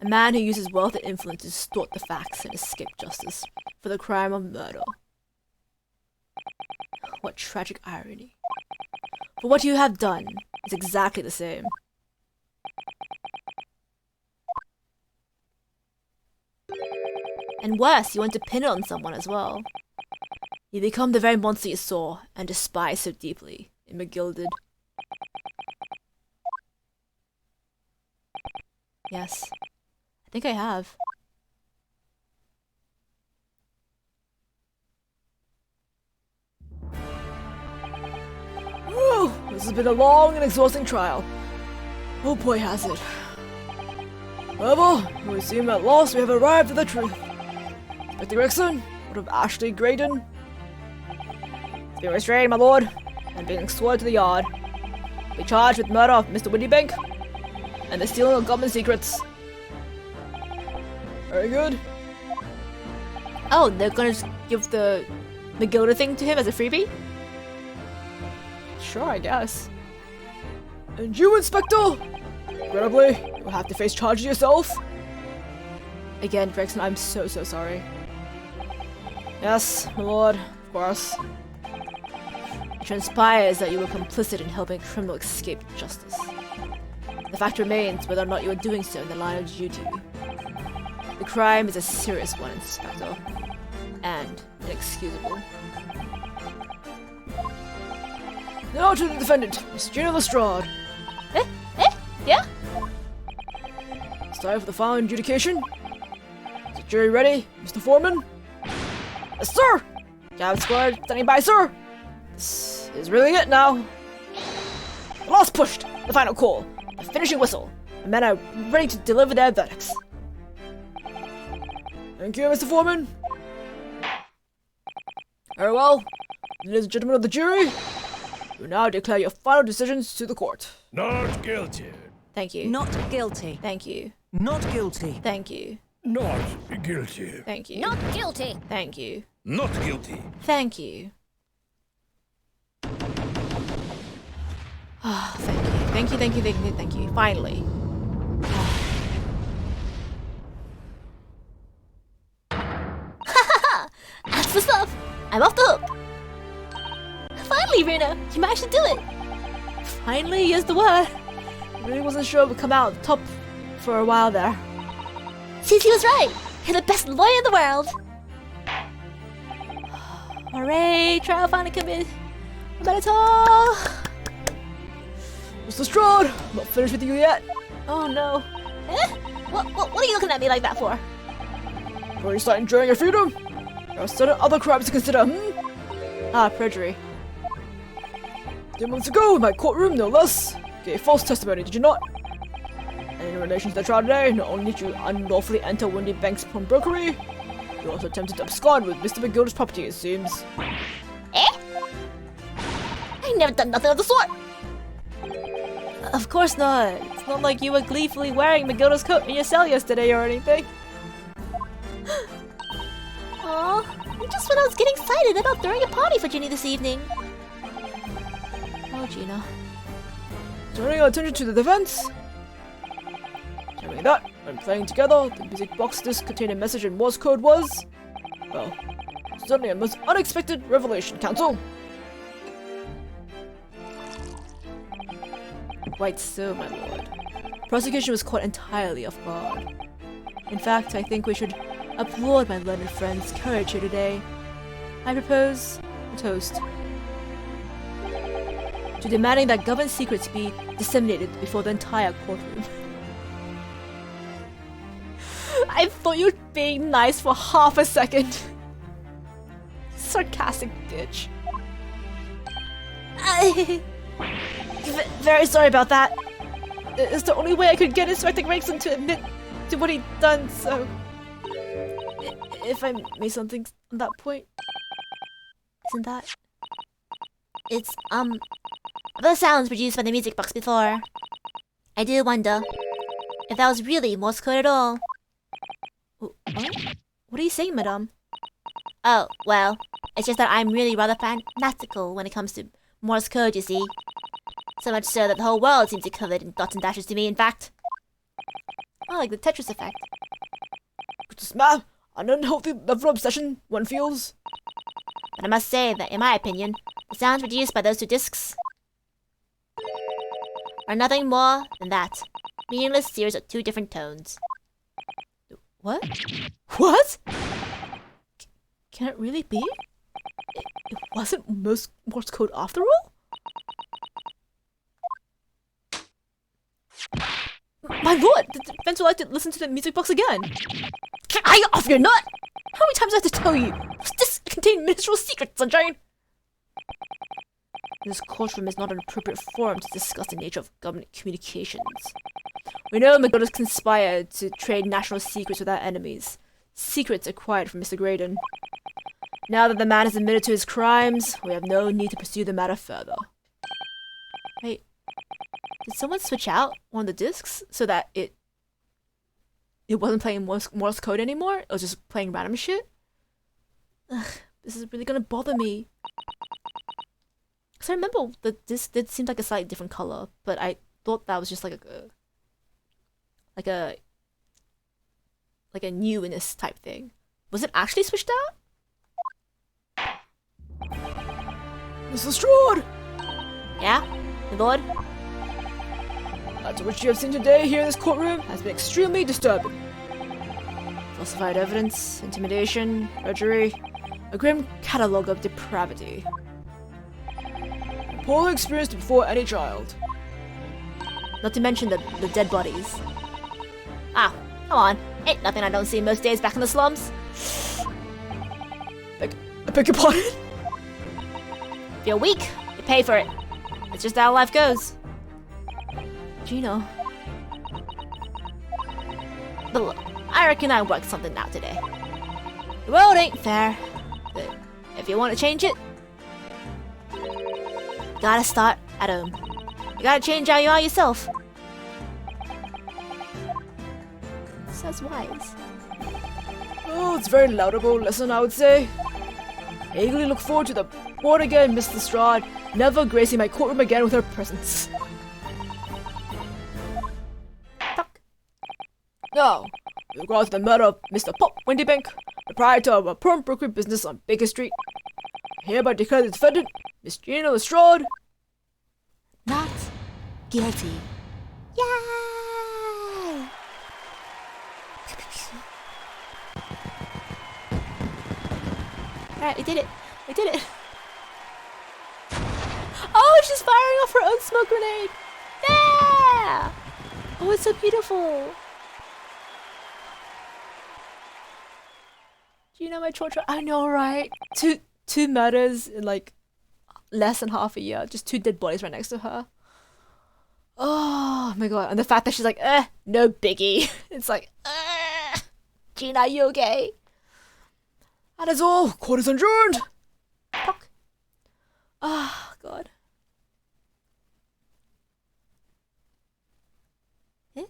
A man who uses wealth and influence to distort the facts and escape justice for the crime of murder. What tragic irony. For what you have done is exactly the same. And worse, you want to pin it on someone as well. You become the very monster you saw and despise so deeply in McGilded. Yes, I think I have. Whew, this has been a long and exhausting trial. Oh boy, has it. However, we seem at last we have arrived at the truth. Inspector Gregson, what of Ashley Graydon? He's been restrained, my lord, and being escorted to the yard. Be charged with murder of Mr. Windybank and the stealing of government secrets. Very good. Oh, they're gonna just give the McGilda thing to him as a freebie? Sure, I guess. And you, Inspector? Regrettably, you'll have to face charges yourself. Again, Gregson, I'm so sorry. Yes, my lord, of course. It transpires that you were complicit in helping a criminal escape justice. The fact remains whether or not you are doing so in the line of duty. The crime is a serious one, Inspector, and inexcusable. Now to the defendant, Miss Gina Lestrade. Yeah? It's time for the final adjudication. Is the jury ready, Mr. Foreman? Yes, sir! Cabin squad, standing by, sir! This is really it now. The last pushed, the final call, the finishing whistle. The men are ready to deliver their verdicts. Thank you, Mr. Foreman. Very well. Ladies and gentlemen of the jury, you now declare your final decisions to the court. Not guilty. Thank you. Not guilty. Thank you. Not guilty. Thank you. Not guilty. Thank you. Not guilty. Thank you. Not guilty. Thank you. Ah, thank you. Thank you, thank you, thank you, thank you. Finally. That's the stuff! I'm off the hook! Finally, Runa! You managed to do it! Finally is the word. Really wasn't sure it would come out top for a while there. Cece was right! You're the best lawyer in the world! Hooray! Trial finally committed. Better. Mr. Strode, I'm not finished with you yet. Oh no. Eh? What are you looking at me like that for? Before you start enjoying your freedom, there are certain other crimes to consider, Ah, perjury. 2 months ago, in my courtroom, no less, gave false testimony, did you not? And in relation to the trial today, not only did you unlawfully enter Windy Bank's pawnbrokery, you also attempted to abscond with Mr. McGilda's property, it seems. Eh? I never done nothing of the sort! Of course not. It's not like you were gleefully wearing McGilda's coat in your cell yesterday or anything. Aw, just when I was getting excited about throwing a party for Ginny this evening. Oh, Gina. Turning our attention to the defense. Telling that, when playing together, the music box disc containing a message in Morse code was... well, certainly a most unexpected revelation, counsel. Quite so, my lord. Prosecution was caught entirely off guard. In fact, I think we should applaud my learned friend's courage here today. I propose a toast to demanding that government secrets be disseminated before the entire courtroom. I thought you were being nice for half a second. Sarcastic bitch. Very sorry about that. It's the only way I could get Inspector Gregson to admit to what he'd done, so... If I made something on that point... Isn't that... It's, the sounds produced by the music box before. I do wonder if that was really Morse code at all. What? What are you saying, madame? Oh, well, it's just that I'm really rather fanatical when it comes to Morse code, you see. So much so that the whole world seems to be covered in dots and dashes to me, in fact. Oh, like the Tetris effect. Just, ma'am, an unhealthy level of obsession one feels. But I must say that, in my opinion, the sounds produced by those two discs are nothing more than that. Meaningless series of two different tones. What? What? Can it really be? It wasn't Morse code after all? My lord, the defense would like to listen to the music box again. Get off your nut! How many times do I have to tell you? This contains ministerial secrets, Sunshine! This courtroom is not an appropriate forum to discuss the nature of government communications. We know McDonald's conspired to trade national secrets with our enemies. Secrets acquired from Mr. Graydon. Now that the man has admitted to his crimes, we have no need to pursue the matter further. Wait, did someone switch out one of the discs so that it wasn't playing Morse code anymore? It was just playing random shit? Ugh, this is really gonna bother me. Cause I remember the disc did seem like a slightly different color, but I thought that was just like a newness type thing. Was it actually switched out? Mr. Strode! Yeah? My lord? That which you have seen today here in this courtroom has been extremely disturbing. Falsified evidence, intimidation, perjury, a grim catalogue of depravity. Appalling experience before any child. Not to mention the dead bodies. Ah, come on. Ain't nothing I don't see most days back in the slums. I beg your pardon? If you're weak, you pay for it. It's just how life goes. Gino. But look, I reckon I worked something out today. The world ain't fair, but if you want to change it, you gotta start at home. You gotta change how you are yourself. Says wise. Oh, it's a very laudable lesson, I would say. I eagerly look forward to the born again Miss Lestrade never gracing my courtroom again with her presence. Fuck. Now, with regard to the murder of Mr. Pop Windybank, proprietor of a pawn brokerage business on Baker Street, I hereby declare the defendant, Miss Gina Lestrade, Not guilty. Yay! Alright, we did it. We did it. Oh, she's firing off her own smoke grenade. Yeah! Oh, it's so beautiful. Do you know my chore? I know, right? Two murders in like less than half a year. Just two dead bodies right next to her. Oh my god. And the fact that she's like, no biggie. It's like, Gina, you okay? That is all. Court is adjourned. Fuck. Ah, god. Eh?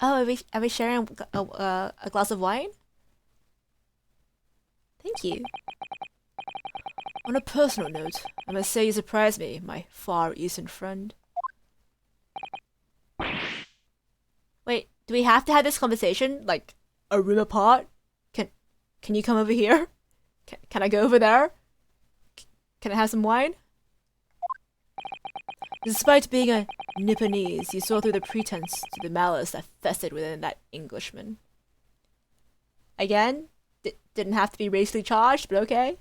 Oh, are we sharing a glass of wine? Thank you. On a personal note, I must say you surprised me, my Far Eastern friend. Wait, do we have to have this conversation, like, a room apart? Can you come over here? Can I go over there? Can I have some wine? Despite being a Nipponese, you saw through the pretense to the malice that festered within that Englishman. Again, didn't have to be racially charged, but okay.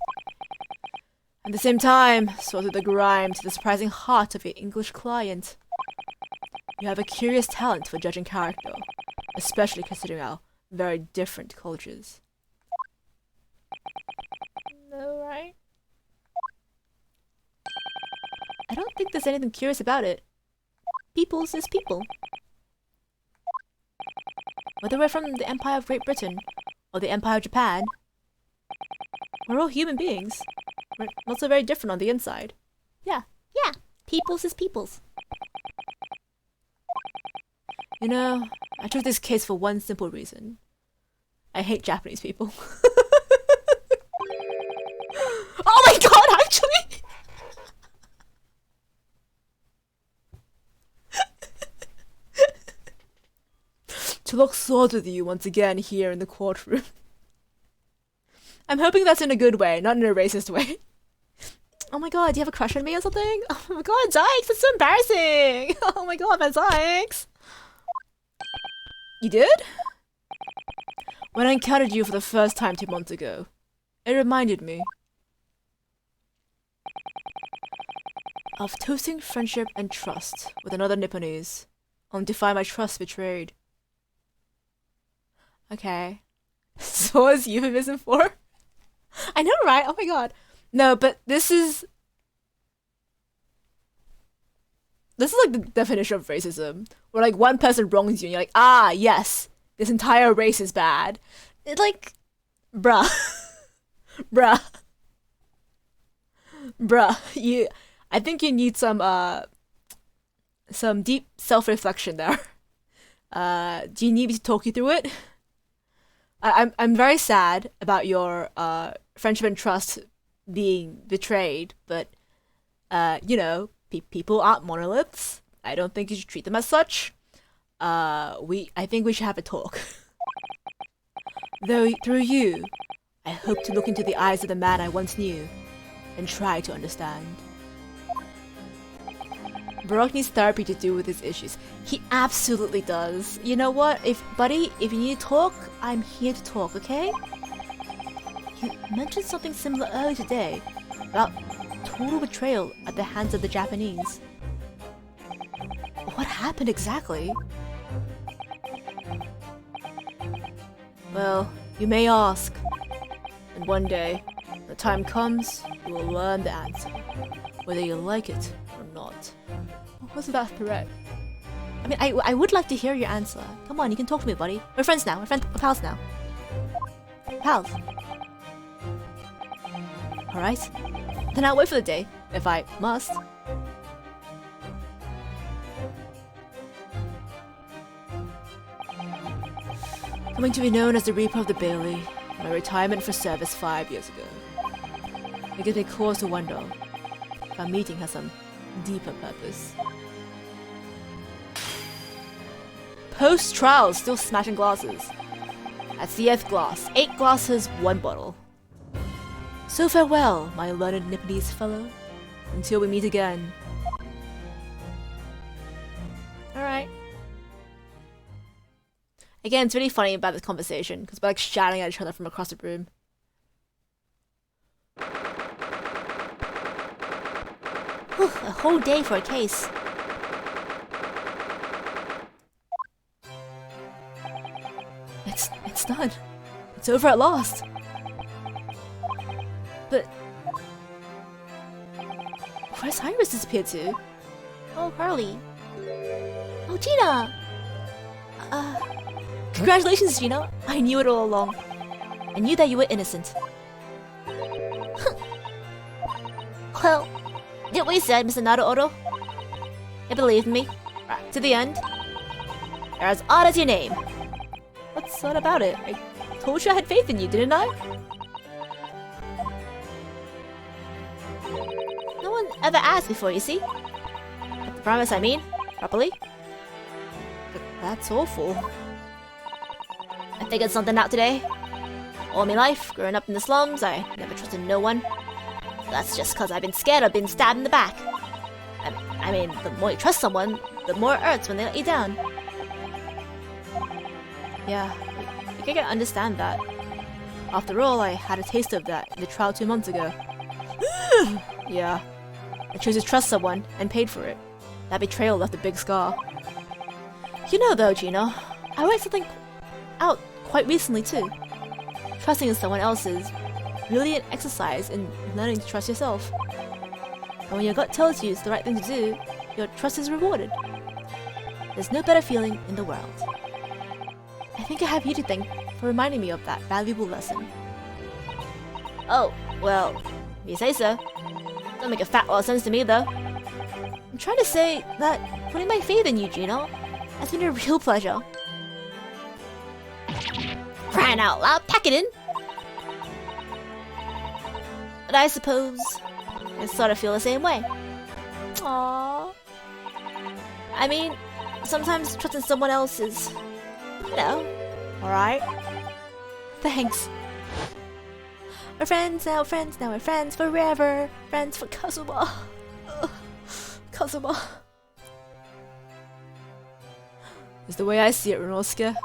At the same time, saw through the grime to the surprising heart of your English client. You have a curious talent for judging character, especially considering our very different cultures. No, right? I don't think there's anything curious about it. Peoples is people. Whether we're from the Empire of Great Britain or the Empire of Japan, we're all human beings. We're not so very different on the inside. Yeah, peoples is peoples. You know, I chose this case for one simple reason. I hate Japanese people. Oh my god, actually! To look swords with you once again here in the courtroom. I'm hoping that's in a good way, not in a racist way. Oh my god, do you have a crush on me or something? Oh my god, Dykes, that's so embarrassing! Oh my god, man, Dykes! You did? When I encountered you for the first time 2 months ago, it reminded me of toasting friendship and trust with another Nipponese, only to find my trust betrayed. Okay. So what's euphemism for? I know, right? Oh my god. No, but this is like the definition of racism. Where like one person wrongs you and you're like, ah, yes, this entire race is bad. It's like, bruh. Bruh, I think you need some deep self-reflection there. Do you need me to talk you through it? I'm very sad about your friendship and trust being betrayed, but you know, people aren't monoliths. I don't think you should treat them as such. I think we should have a talk. Though through you, I hope to look into the eyes of the man I once knew and try to understand. Baroque needs therapy to deal with his issues. He absolutely does. You know what? If you need to talk, I'm here to talk, okay? You mentioned something similar earlier today about total betrayal at the hands of the Japanese. What happened exactly? Well, you may ask. And one day, when the time comes, you will learn the answer, whether you like it or not. What was that threat? I mean, I would like to hear your answer. Come on, you can talk to me, buddy. We're friends now. We're pals now. Pals. Alright. Then I'll wait for the day, if I must. Coming to be known as the Reaper of the Bailey, my retirement for service 5 years ago. It gives me cause to wonder if our meeting has some deeper purpose. Post-trial, still smashing glasses. That's the 8th glass. 8 glasses, 1 bottle. So farewell, my learned Nipponese fellow. Until we meet again. Alright. Again, it's really funny about this conversation, because we're like shouting at each other from across the room. Whew, a whole day for a case. It's done. It's over at last. But where's Iris disappeared to? Oh, Carly. Oh, Gina! Congratulations, Gina. I knew it all along. I knew that you were innocent. Well, did what you said, Mr. Naruto? You believed me. Right, to the end. You're as odd as your name. What's odd about it? I told you I had faith in you, didn't I? No one ever asked before, you see? Kept the promise, I mean, properly. But that's awful. I figured something out today. All my life, growing up in the slums, I never trusted no one. That's just cause I've been scared of being stabbed in the back. I mean, the more you trust someone, the more it hurts when they let you down. Yeah, I can understand that. After all, I had a taste of that in the trial 2 months ago. Yeah, I chose to trust someone and paid for it. That betrayal left a big scar. You know though, Gina, I worked something out quite recently too. Trusting in someone else is really an exercise in learning to trust yourself. And when your gut tells you it's the right thing to do, your trust is rewarded. There's no better feeling in the world. I think I have you to thank for reminding me of that valuable lesson. Oh, well, if you say so. Don't make a fat lot of sense to me, though. I'm trying to say that putting my faith in you, Gino, has been a real pleasure. Crying out loud, pack it in. But I suppose I sort of feel the same way. Aww. I mean, sometimes trusting someone else is, you know, alright. Thanks. We're friends now, we're friends forever. Friends for Kazuma. Kazuma. Is the way I see it, Ryunosuke.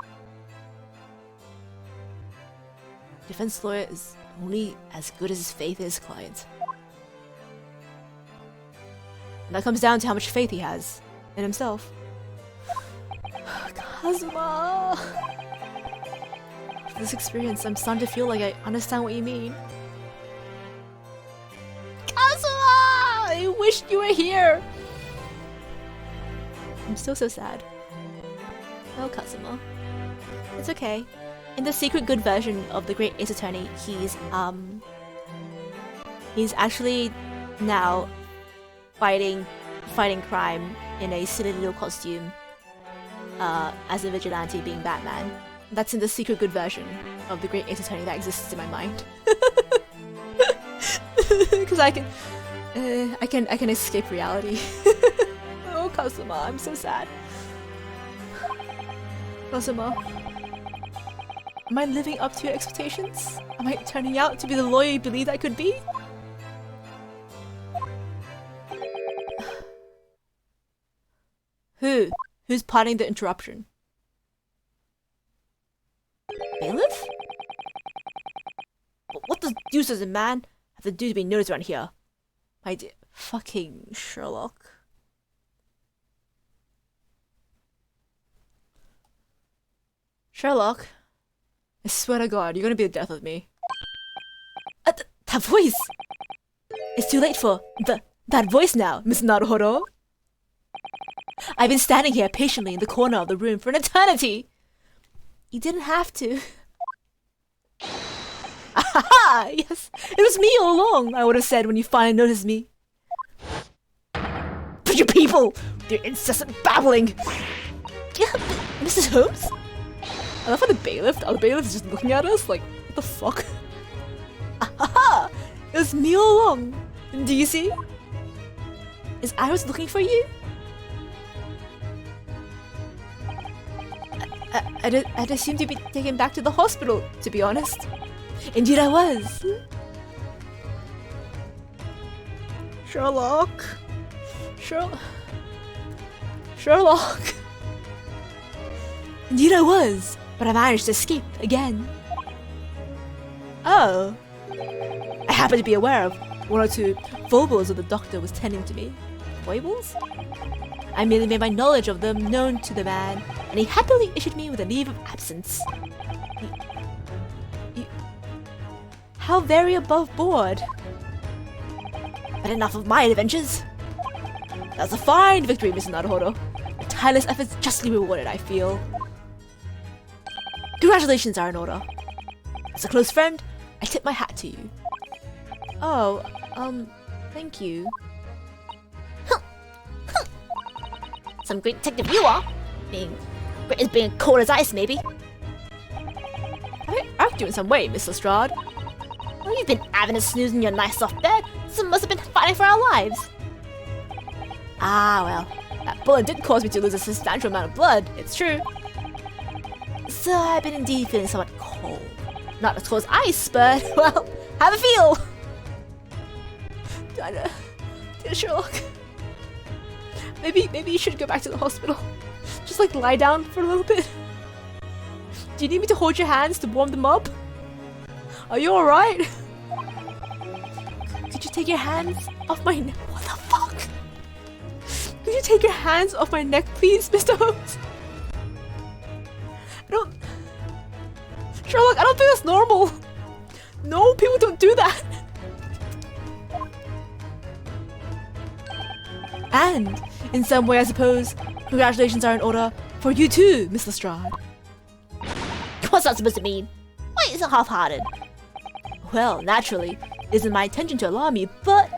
Defense lawyer is only as good as his faith in his client. And that comes down to how much faith he has in himself. Kazuma! After this experience, I'm starting to feel like I understand what you mean. Kazuma! I wish you were here! I'm still so sad. Well, Kazuma. It's okay. In the secret good version of the Great Ace Attorney, he's actually now fighting crime in a silly little costume as a vigilante being Batman. That's in the secret good version of the Great Ace Attorney that exists in my mind. Because I can escape reality. Oh, Kazuma, I'm so sad. Kazuma, am I living up to your expectations? Am I turning out to be the lawyer you believed I could be? Who's parting the interruption? Bailiff? What the deuce does a man have to do to be noticed around here? My dear fucking Sherlock. Sherlock, I swear to God, you're gonna be the death of me. That voice! It's too late for that voice now, Miss Naruhodo. I've been standing here patiently in the corner of the room for an eternity! You didn't have to. Aha! Yes, it was me all along, I would have said when you finally noticed me. But you people! Their incessant babbling! Yeah, Mrs. Holmes? I love how the bailiff is just looking at us like, what the fuck? Aha! It was me all along! Do you see? Is Iris looking for you? I'd assumed you'd be taken back to the hospital, to be honest. Indeed I was. Sherlock. Indeed I was, but I managed to escape again. Oh. I happen to be aware of one or two foibles that the doctor was tending to me. Foibles? I merely made my knowledge of them known to the man, and he happily issued me with a leave of absence. How very above board. But enough of my adventures. That's a fine victory, Mr. Naruhodo. Your tireless efforts justly rewarded, I feel. Congratulations are in order. As a close friend, I tip my hat to you. Oh, thank you. Some great detective you are. Being cold as ice, maybe. I act you in some way, Miss Lestrade. Well, you've been having a snooze in your nice soft bed. Some must have been fighting for our lives. Ah, well, that bullet did cause me to lose a substantial amount of blood, it's true. So I've been indeed feeling somewhat cold. Not as cold as ice, but, well, have a feel! Dear Sherlock. Maybe you should go back to the hospital. Just like lie down for a little bit. Do you need me to hold your hands to warm them up? Are you alright? Could you take your hands off my neck? What the fuck? Could you take your hands off my neck, please, Mr. Holmes? Sherlock, I don't think that's normal. No People don't do that. And, in some way, I suppose, congratulations are in order for you too, Miss Lestrade. What's that supposed to mean? Why is it half-hearted? Well, naturally, it isn't my intention to alarm you, but...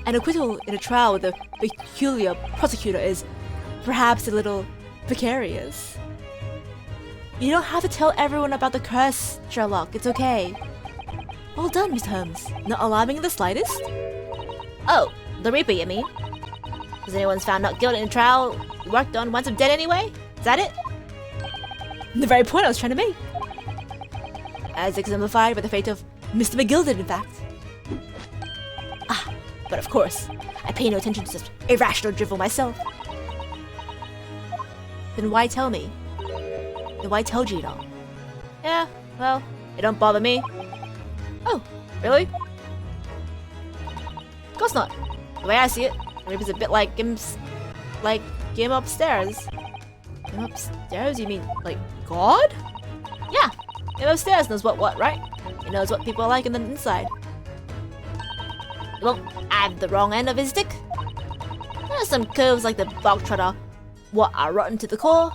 An acquittal in a trial with a peculiar prosecutor is perhaps a little precarious. You don't have to tell everyone about the curse, Sherlock. It's okay. Well done, Mr. Holmes. Not alarming in the slightest? Oh, the Reaper, you mean? Was anyone found not guilty in a trial you worked on winds up dead anyway? Is that it? The very point I was trying to make. As exemplified by the fate of Mr. McGilded, in fact. Ah, but of course, I pay no attention to such irrational drivel myself. Then why tell me? Then why tell Gino? Yeah, well, it don't bother me. Oh, really? Of course not. The way I see it, the Reaper's a bit like him upstairs. Him upstairs? You mean, like, God? Yeah, him upstairs knows what, right? He knows what people are like on the inside. He won't have the wrong end of his stick. There are some curves like the bog trotter, what are rotten to the core.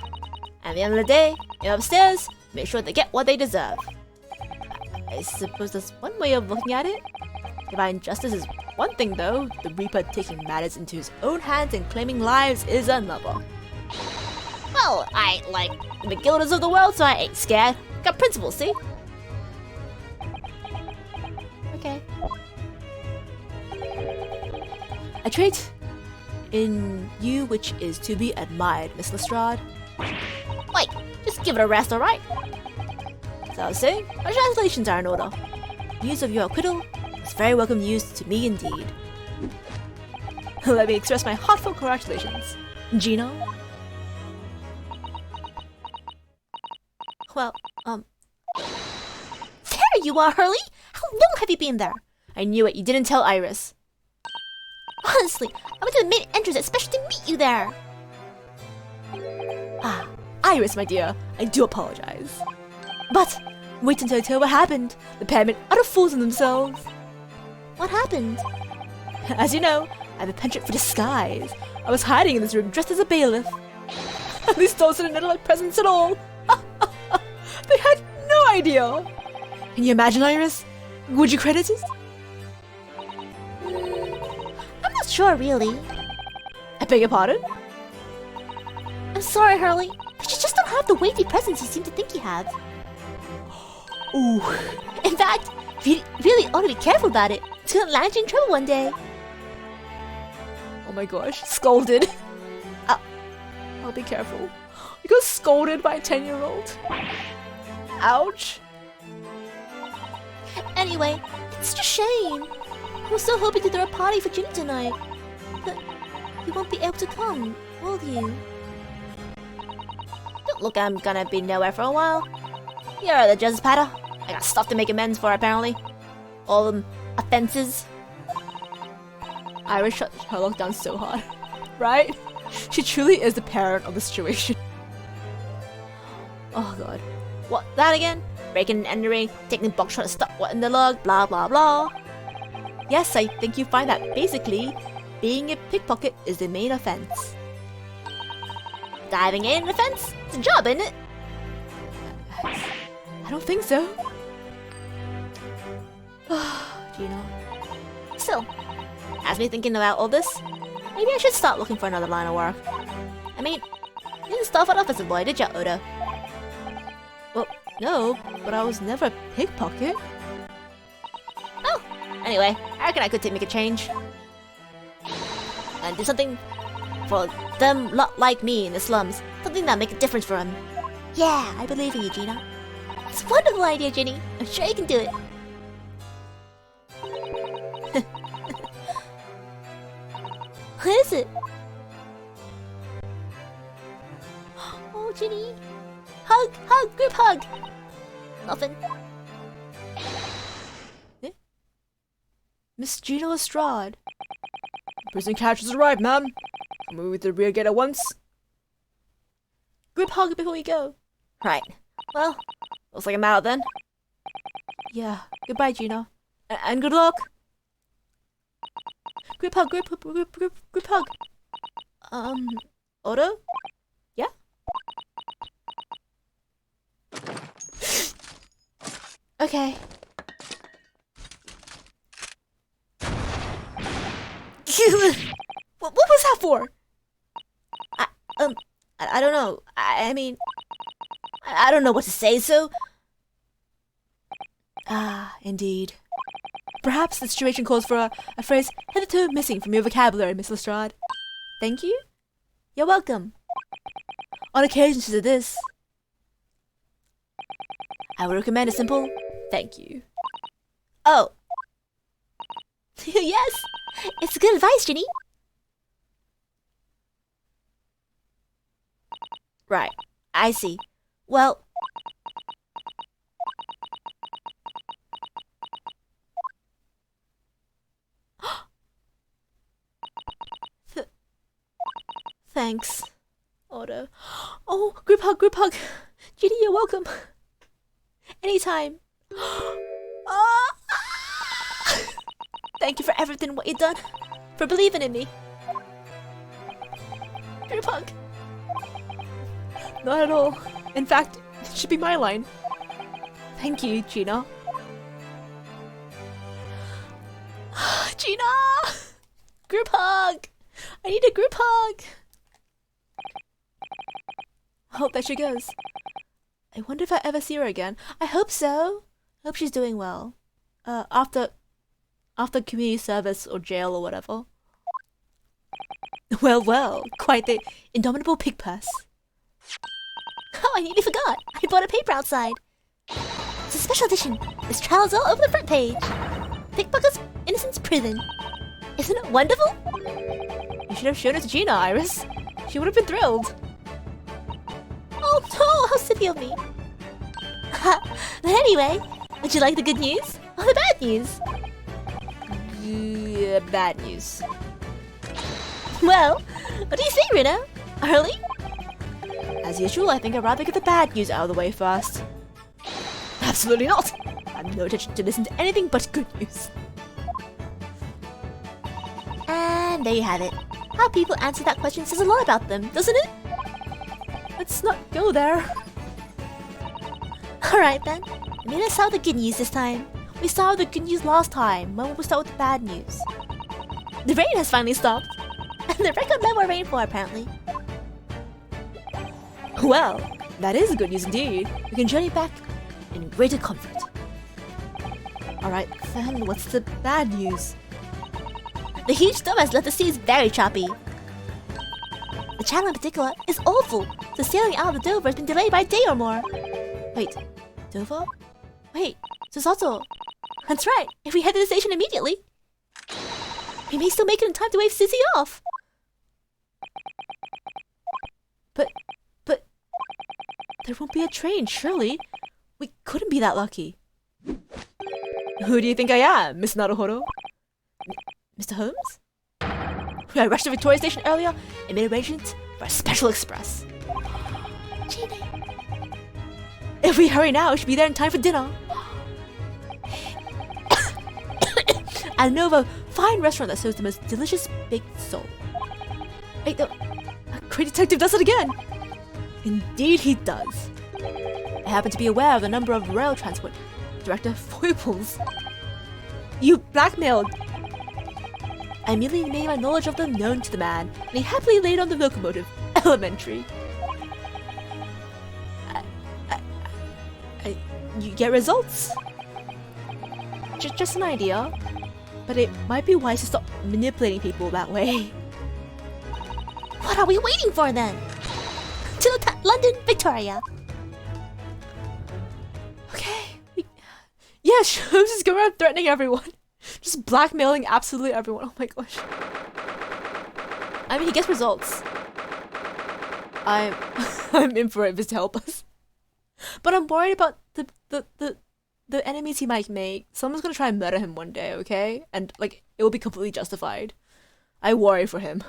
And at the end of the day, him upstairs, make sure they get what they deserve. I suppose that's one way of looking at it. Divine justice is one thing, though. The Reaper taking matters into his own hands and claiming lives is another. Well, I ain't like the McGilders of the world, so I ain't scared. Got principles, see? Okay. A trait in you which is to be admired, Miss Lestrade. Wait, just give it a rest, alright? So I was saying, congratulations are in order. News of your acquittal is very welcome news to me indeed. Let me express my heartfelt congratulations, Gino. Well, there you are, Hurley! How long have you been there? I knew it, you didn't tell Iris. Honestly, I went to the main entrance especially to meet you there. Ah, Iris, my dear, I do apologize. But wait until I tell what happened. The pairmen are utter fools in themselves. What happened? As you know, I have a penchant for disguise. I was hiding in this room dressed as a bailiff. And these dolls didn't know my presence at all. They had no idea. Can you imagine, Iris? Would you credit it? I'm not sure, really. I beg your pardon? I'm sorry, Hurley, but you just don't have the weighty presence you seem to think you have. Ooh. In fact, you really ought to be careful about it. It's gonna land you in trouble one day. Oh my gosh, scolded. I'll be careful. I got scolded by a 10-year-old. Ouch. Anyway, it's such a shame. I was so hoping to throw a party for Ginny tonight. But you won't be able to come, will you? Don't look, I'm gonna be nowhere for a while. You're the judge's patter. I got stuff to make amends for, apparently. All them offenses. Iris shut Sherlock down so hard. Right? She truly is the parent of the situation. Oh god. What, that again? Breaking and entering, taking box shot stuff what in the log, blah blah blah. Yes, I think you find that basically, being a pickpocket is the main offense. Diving in an offense? It's a job, isn't it? I don't think so. Gino. Still, has me thinking about all this. Maybe I should start looking for another line of work. I mean, you didn't start off as a boy, did ya, Oda? Well, no, but I was never a pickpocket. Oh, anyway, I reckon I could make a change. And do something for them lot like me in the slums. Something that'll make a difference for them. Yeah, I believe in you, Gina. It's a wonderful idea, Ginny. I'm sure you can do it. What is it? Oh, Ginny. Hug, hug, group hug. Nothing. Miss Gina Lestrade. Prison catch has arrived, ma'am. Move to the rear gate at once. Group hug before we go. Right. Well, looks like I'm out then. Yeah. Goodbye, Gina. And good luck. Group hug, group hug. Odo? Yeah? Okay. What was that for? I don't know. I mean, I don't know what to say, so... Ah, indeed. Perhaps the situation calls for a phrase hitherto missing from your vocabulary, Miss Lestrade. Thank you. You're welcome. On occasions such as this, I would recommend a simple thank you. Oh. Yes, it's good advice, Ginny. Right, I see. Well... Thanks, Odo. Oh, group hug, group hug. Ginny, you're welcome. Anytime. Thank you for everything, what you've done. For believing in me. Group hug. Not at all. In fact, it should be my line. Thank you, Gina. Gina! Group hug! I need a group hug! I hope that she goes. I wonder if I ever see her again. I hope so. I hope she's doing well. After community service or jail or whatever. Well, quite the indomitable pig purse. Oh, I nearly forgot. I bought a paper outside. It's a special edition. There's trials all over the front page. Pickpocket's Innocence Prison. Isn't it wonderful? You should have shown it to Gina, Iris. She would have been thrilled. Oh no, how silly of me. But anyway, would you like the good news or the bad news? Yeah, bad news. Well, what do you say, Rina? Early? As usual, I think I'd rather get the bad news out of the way first. Absolutely not! I have no intention to listen to anything but good news. And there you have it. How people answer that question says a lot about them, doesn't it? Let's not go there. Alright then, maybe let's start with the good news this time. We started with the good news last time. When will we start with the bad news? The rain has finally stopped. And the record level rain for apparently. Well, that is good news indeed. We can journey back in greater comfort. Alright, then what's the bad news? The huge storm has left the seas very choppy. The channel in particular is awful, so sailing out of the Dover has been delayed by a day or more. Wait, Dover? Wait, Susato. That's right, if we head to the station immediately, we may still make it in time to wave Susie off. But there won't be a train, surely. We couldn't be that lucky. Who do you think I am, Miss Naruhodo? Mr. Holmes? I rushed to Victoria Station earlier and made arrangements for a special express. Genie. If we hurry now, we should be there in time for dinner. I know of a fine restaurant that serves the most delicious baked sole. Wait, a great detective does it again! Indeed he does. I happen to be aware of the number of rail transport director foibles. You blackmailed! I immediately made my knowledge of them known to the man, and he happily laid on the locomotive. Elementary. You get results? Just an idea. But it might be wise to stop manipulating people that way. What are we waiting for then? To London, Victoria. Okay. Yeah, Shows is going around threatening everyone. Just blackmailing absolutely everyone. Oh my gosh. I mean, he gets results. I'm in for it just to help us. But I'm worried about the enemies he might make. Someone's gonna try and murder him one day, okay? And like it will be completely justified. I worry for him.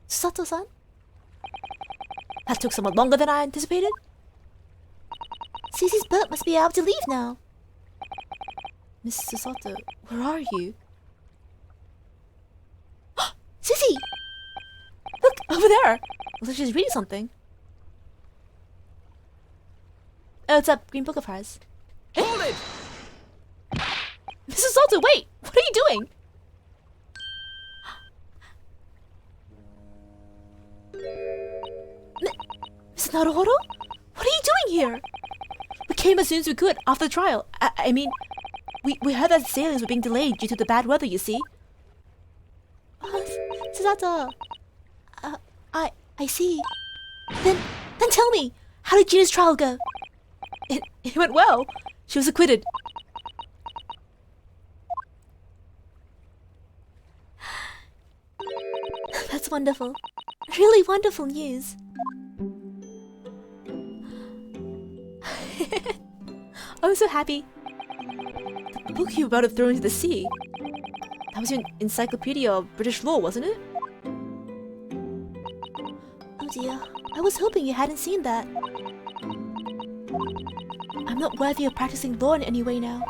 Sato-san? That took somewhat longer than I anticipated. Susie's boat must be about to leave now. Miss Susato, where are you? Susie! Look, over there! Looks like she's reading something. Oh, it's that green book of hers. Hold it! Miss Susato, wait! What are you doing? Miss Naruhodo? What are you doing here? We came as soon as we could after the trial. I mean, we heard that sailings were being delayed due to the bad weather, you see. Susato. I see. Then tell me, how did Gina's trial go? It went well. She was acquitted. That's wonderful. Really wonderful news. I'm so happy. The book you were about to throw into the sea. That was your encyclopedia of British law, wasn't it? Oh dear. I was hoping you hadn't seen that. I'm not worthy of practicing law in any way now.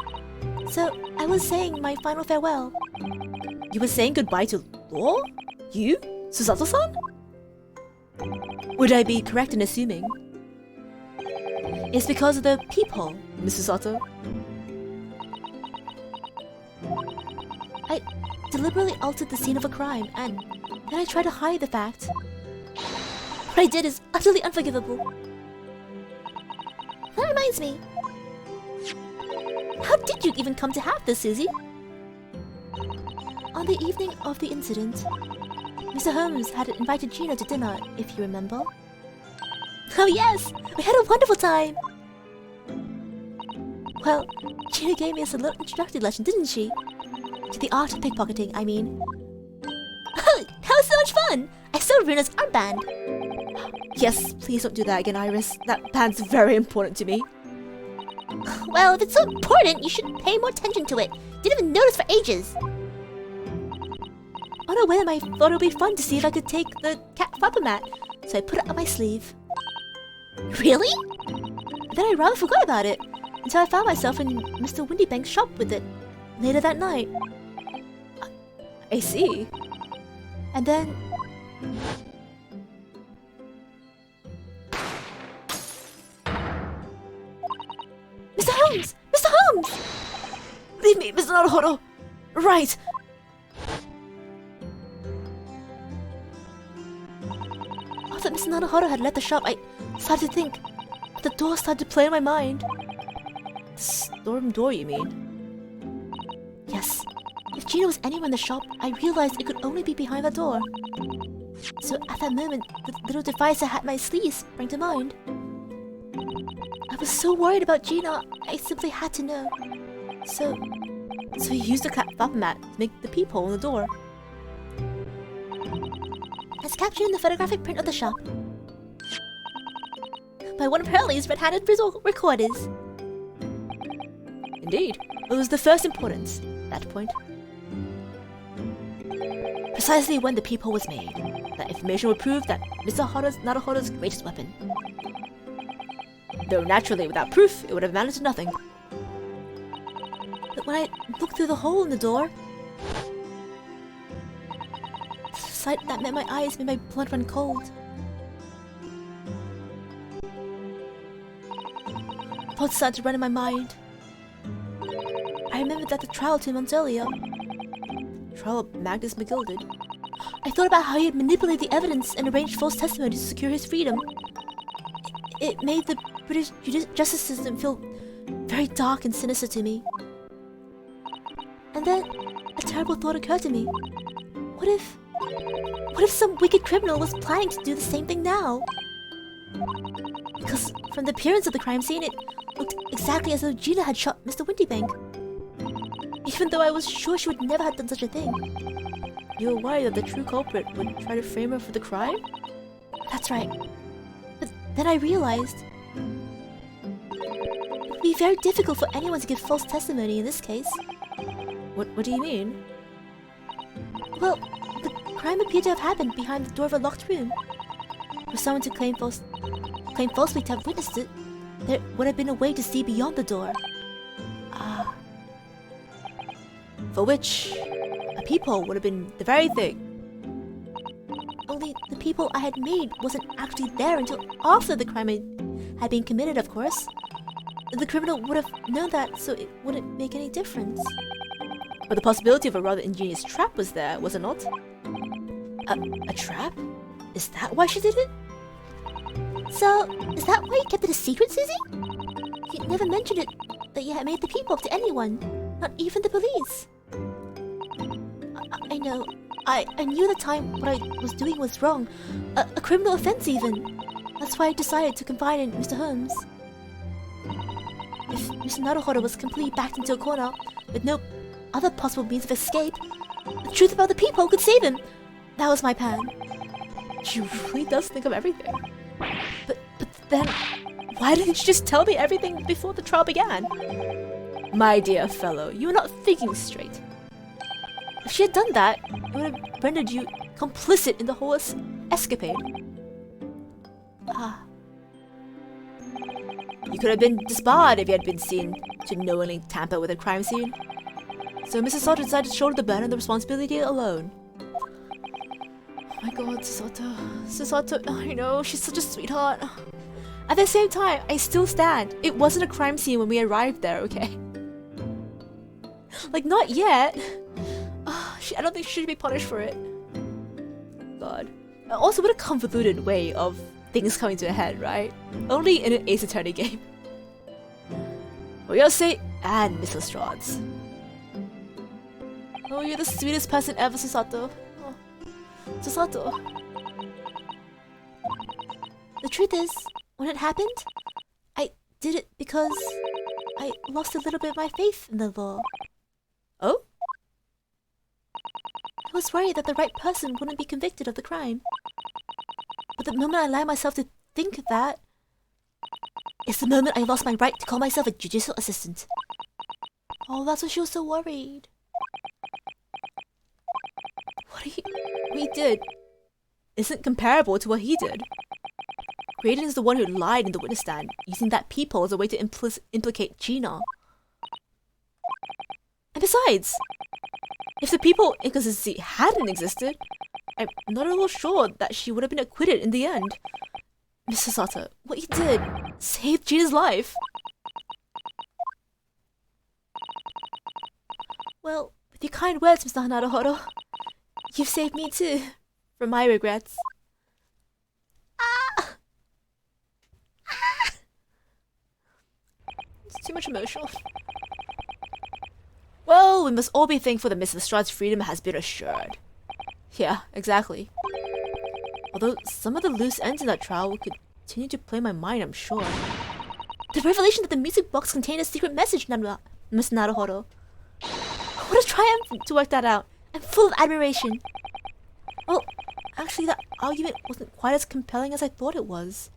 So, I was saying my final farewell. You were saying goodbye to law? You? Susato-san? Would I be correct in assuming? It's because of the peephole, Miss Susato. I deliberately altered the scene of a crime, and then I tried to hide the fact. What I did is utterly unforgivable. That reminds me. How did you even come to have this, Susie? On the evening of the incident, Mr. Holmes had invited Gina to dinner, if you remember. Oh yes! We had a wonderful time! Well, Gina gave me a little introductory lesson, didn't she? To the art of pickpocketing, I mean. Oh, that was so much fun! I saw Runa's armband! Yes, please don't do that again, Iris. That band's very important to me. Well, if it's so important, you should pay more attention to it. Didn't even notice for ages. On a whim, I thought it would be fun to see if I could take the cat flapper mat, so I put it on my sleeve. Really? Then I rather forgot about it, until I found myself in Mr. Windybank's shop with it, later that night. I see. And then... Mr. Holmes! Mr. Holmes! Leave me, Mr. Naruhodo! Right! After Mr. Naruhodo had left the shop, I started to think. The door started to play in my mind. The storm door, you mean? Yes. If Gina was anywhere in the shop, I realized it could only be behind that door. So at that moment, the little device I had in my sleeve sprang to mind. I was so worried about Gina, I simply had to know. So you used the flapper mat to make the peephole in the door. As captured in the photographic print of the shop. By one of Hurley's red-handed visual recorders. Indeed. It was the first importance, at that point. Precisely when the peephole was made, that information would prove that Mr. Naruhodo's greatest weapon. Though naturally, without proof, it would have amounted to nothing. But when I looked through the hole in the door, the sight that met my eyes made my blood run cold. Thoughts started to run in my mind. I remembered that the trial 2 months earlier, trial of Magnus McGilded, I thought about how he had manipulated the evidence and arranged false testimony to secure his freedom. It made the British justice system feel very dark and sinister to me. And then a terrible thought occurred to me. What if some wicked criminal was planning to do the same thing now? Because from the appearance of the crime scene, it looked exactly as though Gina had shot Mr. Windybank. Even though I was sure she would never have done such a thing. You were worried that the true culprit would try to frame her for the crime? That's right. But then I realized it would be very difficult for anyone to give false testimony in this case. What do you mean? Well, the crime appeared to have happened behind the door of a locked room. For someone to claim falsely to have witnessed it there would have been a way to see beyond the door. For which a peephole would have been the very thing. Only the people I had made wasn't actually there until after the crime had been committed, of course. The criminal would have known that, so it wouldn't make any difference. But the possibility of a rather ingenious trap was there, was it not? A trap? Is that why she did it? So, is that why you kept it a secret, Susie? You never mentioned it that you had made the peephole to anyone, not even the police. I know. I knew at the time what I was doing was wrong. A criminal offense, even. That's why I decided to confide in Mr. Holmes. If Mr. Naruhodo was completely backed into a corner, with no other possible means of escape, the truth about the peephole could save him. That was my plan. She really does think of everything. But then, why didn't you just tell me everything before the trial began? My dear fellow, you are not thinking straight. If she had done that, it would have rendered you complicit in the whole escapade. You could have been disbarred if you had been seen to knowingly tamper with a crime scene. So Mrs. Sato decided to shoulder the burden of the responsibility alone. Oh my god, Sato, I know, she's such a sweetheart. At the same time, I still stand. It wasn't a crime scene when we arrived there, okay? Like, not yet. I don't think she should be punished for it. God. Also, what a convoluted way of things coming to a head, right? Only in an Ace Attorney game. For your sake, and Miss Lestrade's. Oh, you're the sweetest person ever, Susato. Oh. Susato. The truth is, when it happened, I did it because I lost a little bit of my faith in the law. Oh? I was worried that the right person wouldn't be convicted of the crime. But the moment I allowed myself to think that, is the moment I lost my right to call myself a judicial assistant. Oh, that's why she was so worried. What he did isn't comparable to what he did. Graydon is the one who lied in the witness stand, using that peephole as a way to implicate Gina. And besides, if the peephole inconsistency hadn't existed, I'm not at all sure that she would have been acquitted in the end. Mr. Sato, what you did saved Gina's life. Well, with your kind words, Mr. Naruhodo, you've saved me too, from my regrets. It's too much emotional. Well, we must all be thankful that Miss Lestrade's freedom has been assured. Yeah, exactly. Although some of the loose ends in that trial will continue to play my mind, I'm sure. The revelation that the music box contained a secret message, Miss Naruhodo. What a triumph to work that out. I'm full of admiration. Well, actually that argument wasn't quite as compelling as I thought it was.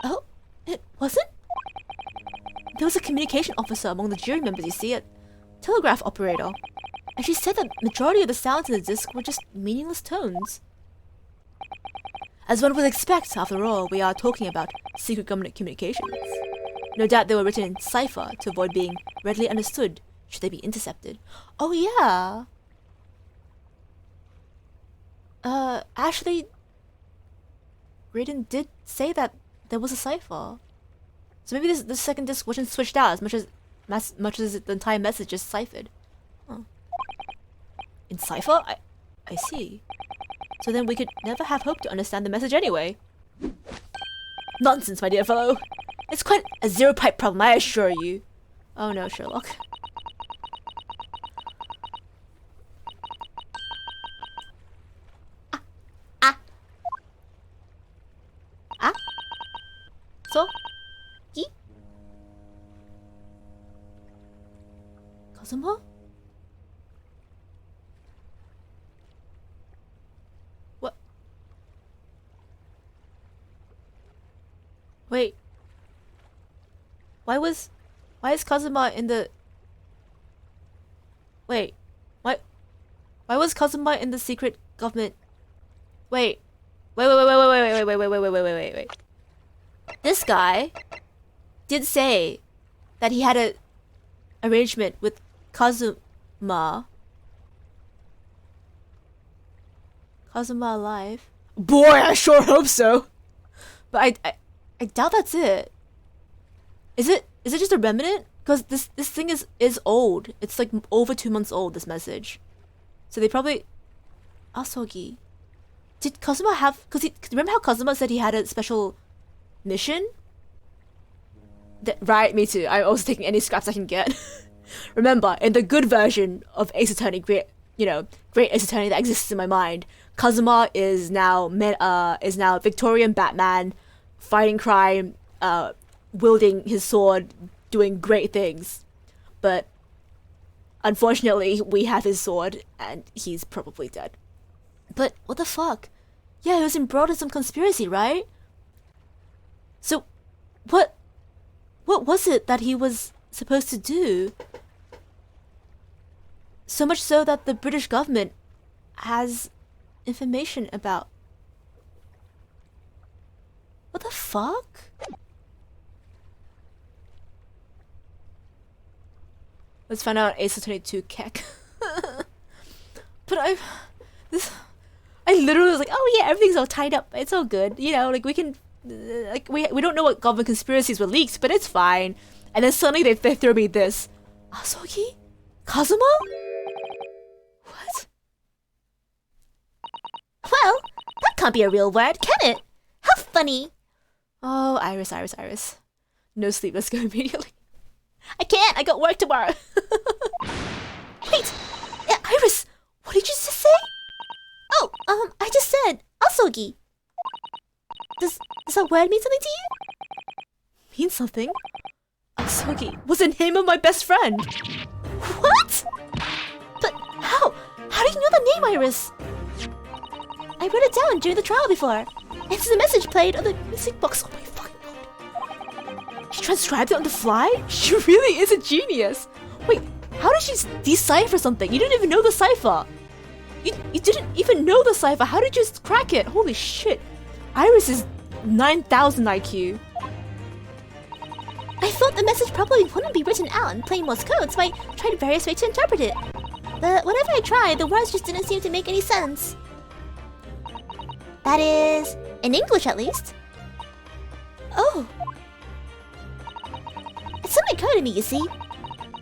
Oh, it wasn't? There was a communication officer among the jury members, you see, a telegraph operator. And she said that majority of the sounds in the disc were just meaningless tones. As one would expect, after all, we are talking about secret government communications. No doubt they were written in cipher to avoid being readily understood should they be intercepted. Oh yeah! Actually, Raiden did say that there was a cipher. So maybe the second disc wasn't switched out as much as the entire message is ciphered. Huh. In cipher? I see. So then we could never have hoped to understand the message anyway. Nonsense, my dear fellow. It's quite a zero-pipe problem, I assure you. Oh no, Sherlock. So? Yi? Kazuma? What? Wait. Why is Kazuma in the... Wait. Why was Kazuma in the secret government... Wait. Wait. This guy did say that he had a arrangement with Kazuma. Kazuma alive? Boy, I sure hope so. But I doubt that's it. Is it just a remnant? Because this thing is old. It's like over 2 months old, this message. So they probably... Asogi. Did Kazuma have... Because remember how Kazuma said he had a special mission? Right, me too. I'm also taking any scraps I can get. Remember, in the good version of Ace Attorney, Great Ace Attorney that exists in my mind, Kazuma is now Victorian Batman, fighting crime, wielding his sword, doing great things. But unfortunately, we have his sword, and he's probably dead. But what the fuck? Yeah, he was embroiled in some conspiracy, right? So, what was it that he was supposed to do? So much so that the British government has information about... What the fuck? Let's find out Ace Attorney 2 Keck. But I literally was like, oh yeah, everything's all tied up. It's all good. You know, like we can... Like we don't know what government conspiracies were leaked, but it's fine. And then suddenly they throw me this. Asogi? Kazuma? What? Well, that can't be a real word, can it? How funny. Oh, Iris. No sleep, let's go immediately. I can't, I got work tomorrow. Wait, Iris, what did you just say? Oh, I just said Asogi. Does that word mean something to you? Mean something? Asogi was the name of my best friend. What? But how? How do you know the name, Iris? I wrote it down during the trial before. And so the message played on the music box. Oh my fucking god. She transcribed it on the fly? She really is a genius. Wait, how did she decipher something? You didn't even know the cipher. You didn't even know the cipher. How did you crack it? Holy shit. Iris is 9,000 IQ. I thought the message probably wouldn't be written out in plain Morse code, so I tried various ways to interpret it. But whenever I tried, the words just didn't seem to make any sense. That is, in English at least. Oh. It suddenly occurred to me, you see.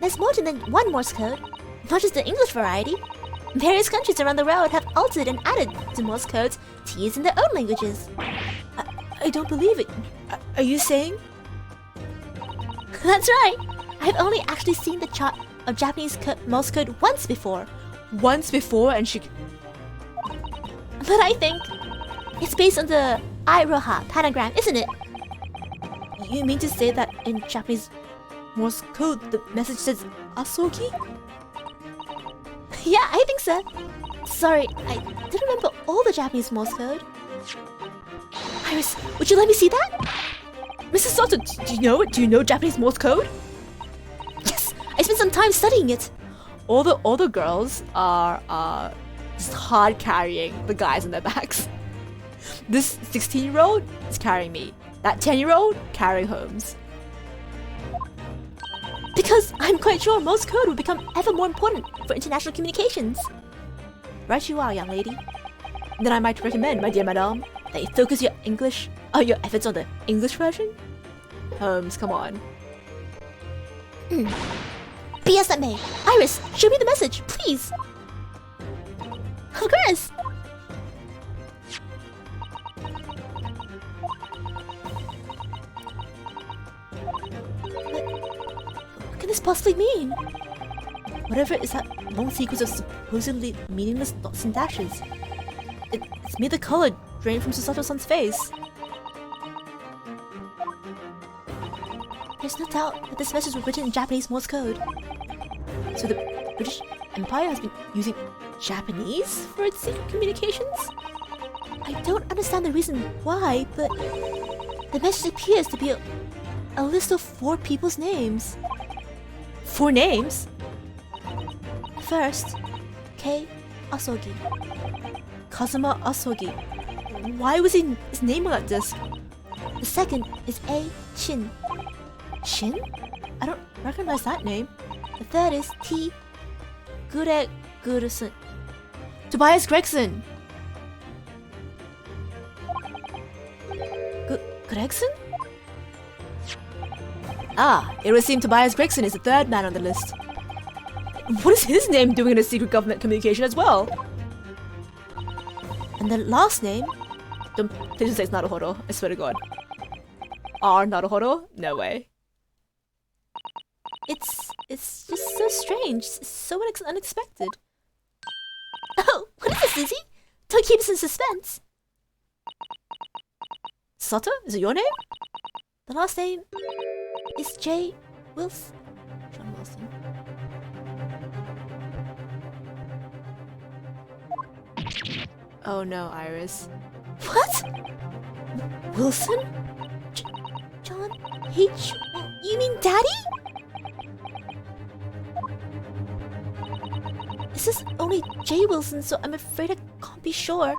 There's more than one Morse code, not just the English variety. Various countries around the world have altered and added to Morse codes to use in their own languages. I don't believe it. Are you saying? That's right. I've only actually seen the chart of Japanese Morse code once before. Once before, and she... But I think it's based on the Iroha pentagram, isn't it? You mean to say that in Japanese Morse code, the message says Asogi? Yeah, I think so. Sorry, I didn't remember all the Japanese Morse code. Iris, would you let me see that? Mrs. Sato, do you know it? Do you know Japanese Morse code? Yes, I spent some time studying it. All the girls are just hard carrying the guys on their backs. This 16-year-old is carrying me. That 10-year-old carrying Holmes. Because I'm quite sure Morse code will become ever more important for international communications. Right you are, young lady. Then I might recommend, my dear madame, that you focus your efforts on the English version. Holmes, come on. Be as that may. Iris, show me the message, please. Of course. What can this possibly mean? Whatever is that long sequence of supposedly meaningless dots and dashes. It's made the color drain from Susato-san's face. There's no doubt that this message was written in Japanese Morse code. So the British Empire has been using Japanese for its secret communications? I don't understand the reason why, but the message appears to be a list of 4 people's names. 4 names? First, Kei Asogi. Kazuma Asogi. Why was his name on that disc? The second is A. Chin. Shin? I don't recognize that name. The third is T. Gregson. Tobias Gregson. Gregson? Ah, it would seem Tobias Gregson is the third man on the list. What is his name doing in a secret government communication as well? And the last name? Don't please say it's Naruhodo, I swear to god. R Naruhodo? No way. It's just so strange, so unexpected. Oh, what is this, Lizzie? Don't keep us in suspense. Sato? Is it your name? The last name is J. Wilson. John Wilson. Oh no, Iris. What? Wilson? John H. You mean Daddy? It says only J. Wilson, so I'm afraid I can't be sure.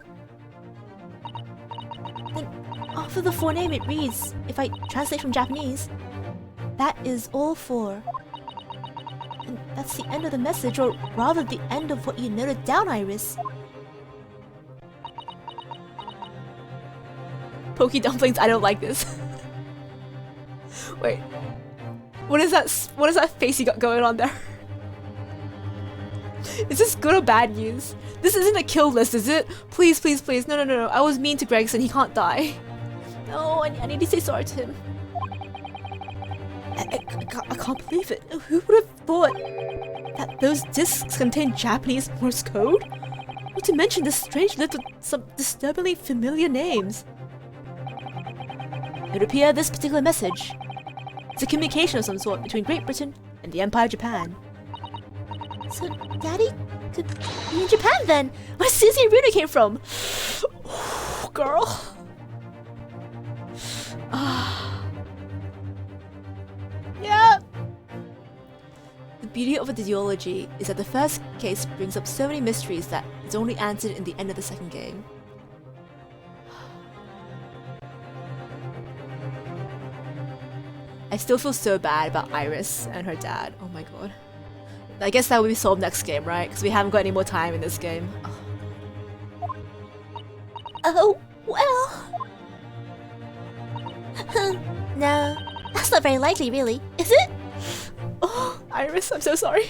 Then after the forename it reads, if I translate from Japanese, that is all for. And that's the end of the message, or rather the end of what you noted down, Iris. Pokey dumplings, I don't like this. Wait. What is that face you got going on there? Is this good or bad news? This isn't a kill list, is it? Please, please, please. No, no, no, no. I was mean to Gregson. He can't die. No, I need to say sorry to him. I can't believe it. Who would have thought that those discs contain Japanese Morse code? Not to mention this strange list with some disturbingly familiar names. It would appear this particular message is a communication of some sort between Great Britain and the Empire of Japan. So Daddy could be in Japan then, where Susie and Runa came from. Girl. Yeah. The beauty of a ideology is that the first case brings up so many mysteries that it's only answered in the end of the second game. I still feel so bad about Iris and her dad. Oh my god. I guess that will be solved next game, right? Because we haven't got any more time in this game. Oh, well. No, that's not very likely, really, is it? Oh, Iris, I'm so sorry.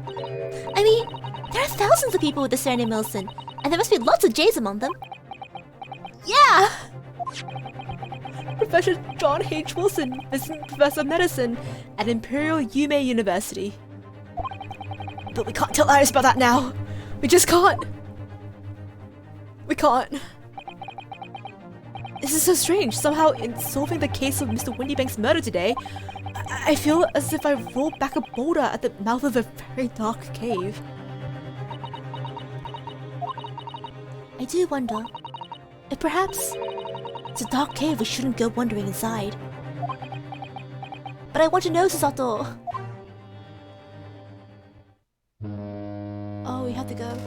I mean, there are thousands of people with the surname Wilson, and there must be lots of J's among them. Yeah! Professor John H. Wilson, Assistant Professor of Medicine at Imperial Yume University. But we can't tell Iris about that now. We just can't. We can't. This is so strange. Somehow, in solving the case of Mr. Windybank's murder today, I feel as if I rolled back a boulder at the mouth of a very dark cave. I do wonder if perhaps it's a dark cave we shouldn't go wandering inside. But I want to know, Susato. Oh, we have to go.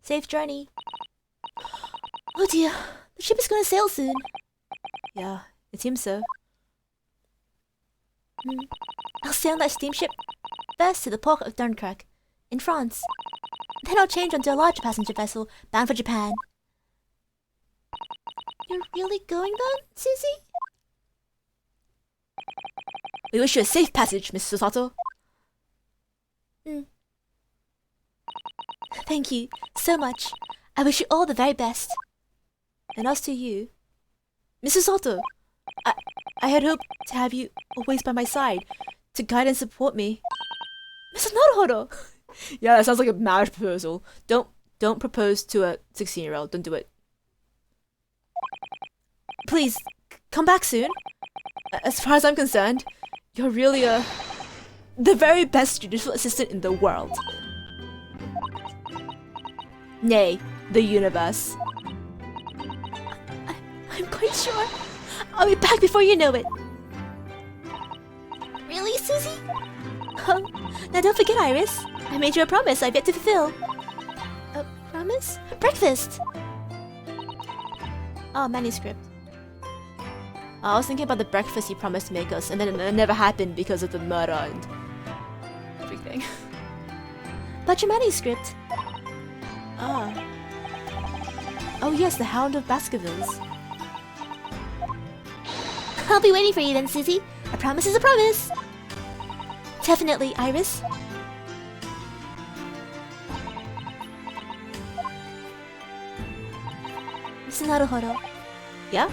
Safe journey. Oh dear, the ship is going to sail soon. Yeah, it seems so. I'll sail on that steamship first to the port of Dunkirk, in France. Then I'll change onto a larger passenger vessel bound for Japan. You're really going then, Susie? We wish you a safe passage, Miss Susato. Thank you so much. I wish you all the very best. And as to you, Miss Susato, I had hoped to have you always by my side, to guide and support me. Mrs. Naruhodo! Yeah, that sounds like a marriage proposal. Don't propose to a 16-year-old. Don't do it. Please, come back soon. As far as I'm concerned, you're really the very best judicial assistant in the world. Nay, the universe. I'm quite sure I'll be back before you know it. Really, Susie? Oh, now don't forget, Iris. I made you a promise I've yet to fulfill. A promise? Breakfast! Oh, manuscript. I was thinking about the breakfast he promised to make us, and then it never happened because of the murder and everything. But your manuscript. Ah. Oh yes, the Hound of Baskervilles. I'll be waiting for you then, Susie. A promise is a promise. Definitely, Iris. Mr. Naruhodo. Yeah?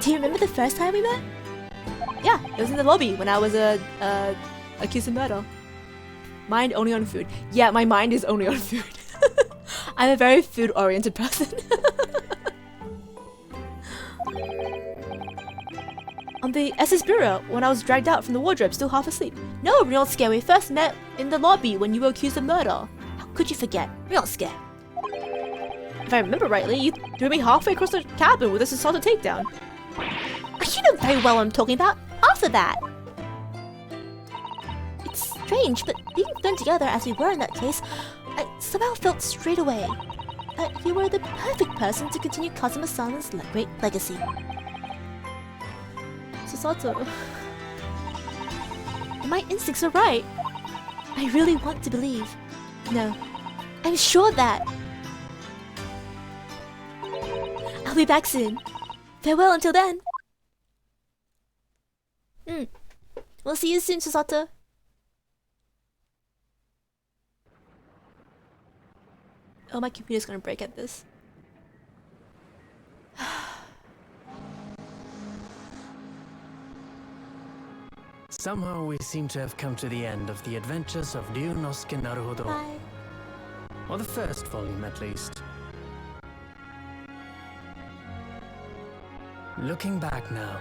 Do you remember the first time we met? Yeah, it was in the lobby when I was accused of murder. Mind only on food. Yeah, my mind is only on food. I'm a very food-oriented person. On the SS Bureau, when I was dragged out from the wardrobe, still half asleep. No, Ryotsuke, we first met in the lobby when you were accused of murder. How could you forget? Ryotsuke. If I remember rightly, you threw me halfway across the cabin with a Susato takedown. You know very well what I'm talking about. After that. It's strange, but being thrown together as we were in that case, I somehow felt straight away that you were the perfect person to continue Kazuma-san's great legacy. Susato. My instincts are right. I really want to believe. No, I'm sure that. I'll be back soon. Farewell until then. We'll see you soon, Susato. Oh, my computer's gonna break at this. Somehow we seem to have come to the end of the adventures of Ryunosuke Naruhodo. Bye. Or the first volume, at least. Looking back now,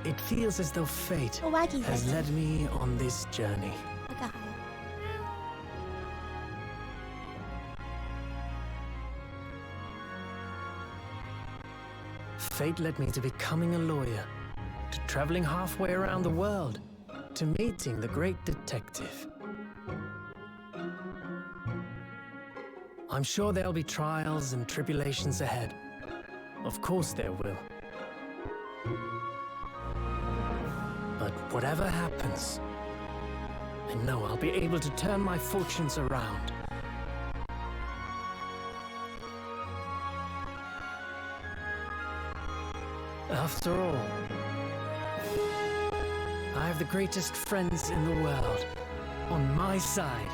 it feels as though fate A waggy has head. led me on this journey. Fate led me to becoming a lawyer, to traveling halfway around the world, to meeting the great detective. I'm sure there'll be trials and tribulations ahead. Of course there will. But whatever happens, I know I'll be able to turn my fortunes around. After all, I have the greatest friends in the world on my side.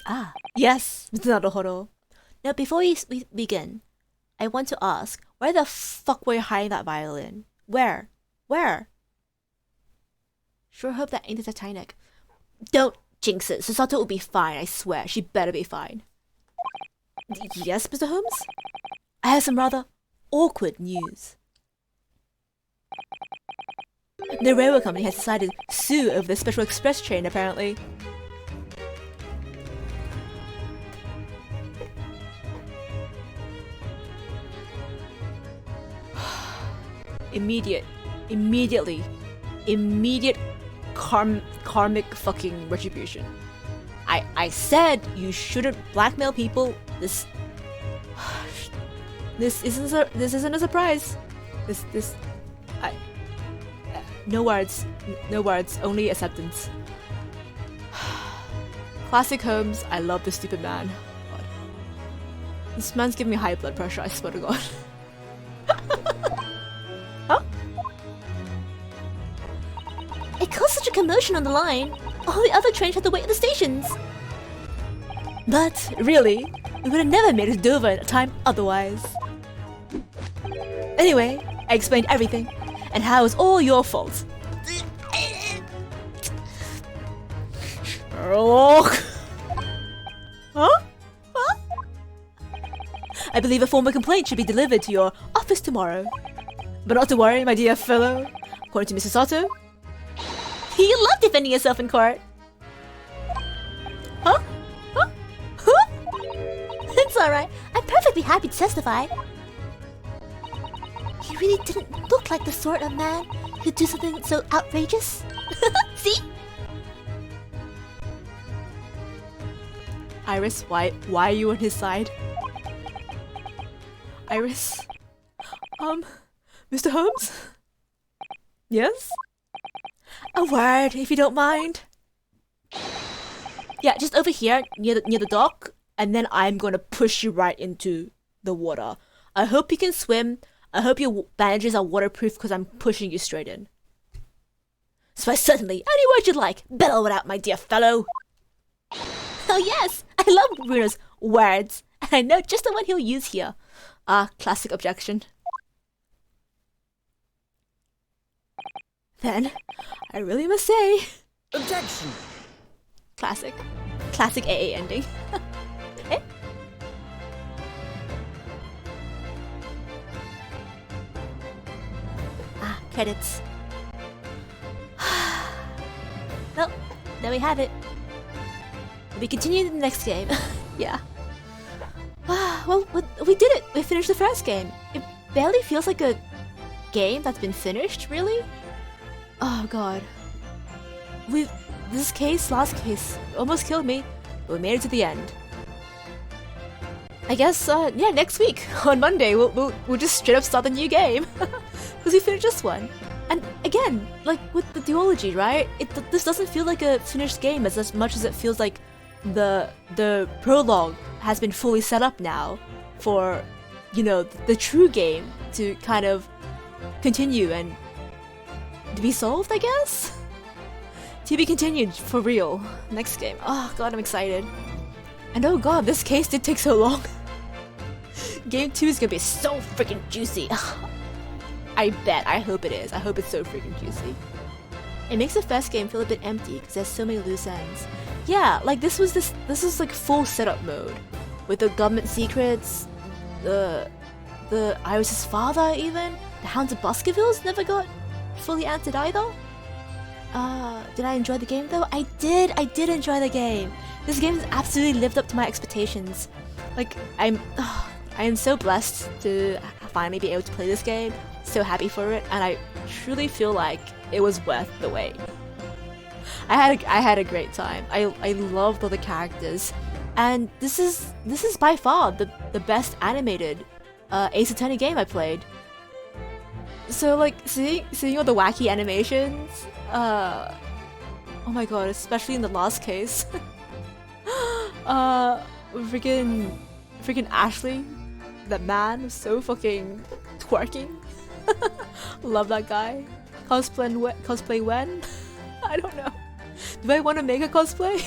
Ah, yes, Mr. Naruhodo. Now, before we begin, I want to ask, where the fuck were you hiding that violin? Where? Where? Sure hope that ain't the Titanic. Don't jinx it. Susato will be fine, I swear. She better be fine. Yes, Mr. Holmes? I have some rather awkward news. The railway company has decided to sue over the special express train, apparently. Immediate karmic fucking retribution. I said you shouldn't blackmail people. This isn't a surprise. No words, only acceptance. Classic Holmes. I love this stupid man. God. This man's giving me high blood pressure, I swear to God. Huh? It caused such a commotion on the line. All the other trains had to wait at the stations. But really, we would have never made it to Dover in time otherwise. Anyway, I explained everything, and how it was all your fault. Sherlock. Huh? I believe a formal complaint should be delivered to your office tomorrow. But not to worry, my dear fellow. According to Mrs. Sato, You love defending yourself in court. huh? It's alright. I'm perfectly happy to testify. You really didn't look like the sort of man who'd do something so outrageous. See? Iris, why are you on his side? Iris? Mr. Holmes? Yes? A word, if you don't mind. Yeah, just over here, near the dock, and then I'm gonna push you right into the water. I hope you can swim. I hope your bandages are waterproof because I'm pushing you straight in. So certainly, any word you'd like. Bellow it out, my dear fellow. Oh yes, I love Bruno's words, and I know just the one he'll use here. Classic objection. Then, I really must say... Objection! Classic. Classic AA ending. Eh? Credits. Well, there we have it. We continue in the next game. Yeah. Well, we did it! We finished the first game. It barely feels like a game that's been finished, really. Oh god. Last case, almost killed me, but we made it to the end. I guess, yeah, next week, on Monday, we'll just straight up start the new game. Because we finished this one. And again, like with the duology, right? This doesn't feel like a finished game as much as it feels like the prologue has been fully set up now for, you know, the true game to kind of continue and to be solved, I guess? To be continued for real. Next game. Oh god, I'm excited. And oh god, this case did take so long. Game 2 is gonna be so freaking juicy. I bet. I hope it is. I hope it's so freaking juicy. It makes the first game feel a bit empty because there's so many loose ends. Yeah, like this is like full setup mode. With the government secrets, the Iris's father even, the Hounds of Baskervilles never got fully answered either. Did I enjoy the game though? I did enjoy the game. This game has absolutely lived up to my expectations. Like, I am so blessed to finally be able to play this game. So happy for it, and I truly feel like it was worth the wait. I had a great time. I loved all the characters, and this is by far the best animated Ace Attorney game I played. So like seeing all the wacky animations, oh my god, especially in the last case. Freaking Ashley, that man was so fucking twerking. Love that guy. Cosplay when? I don't know. Do I want to make a cosplay?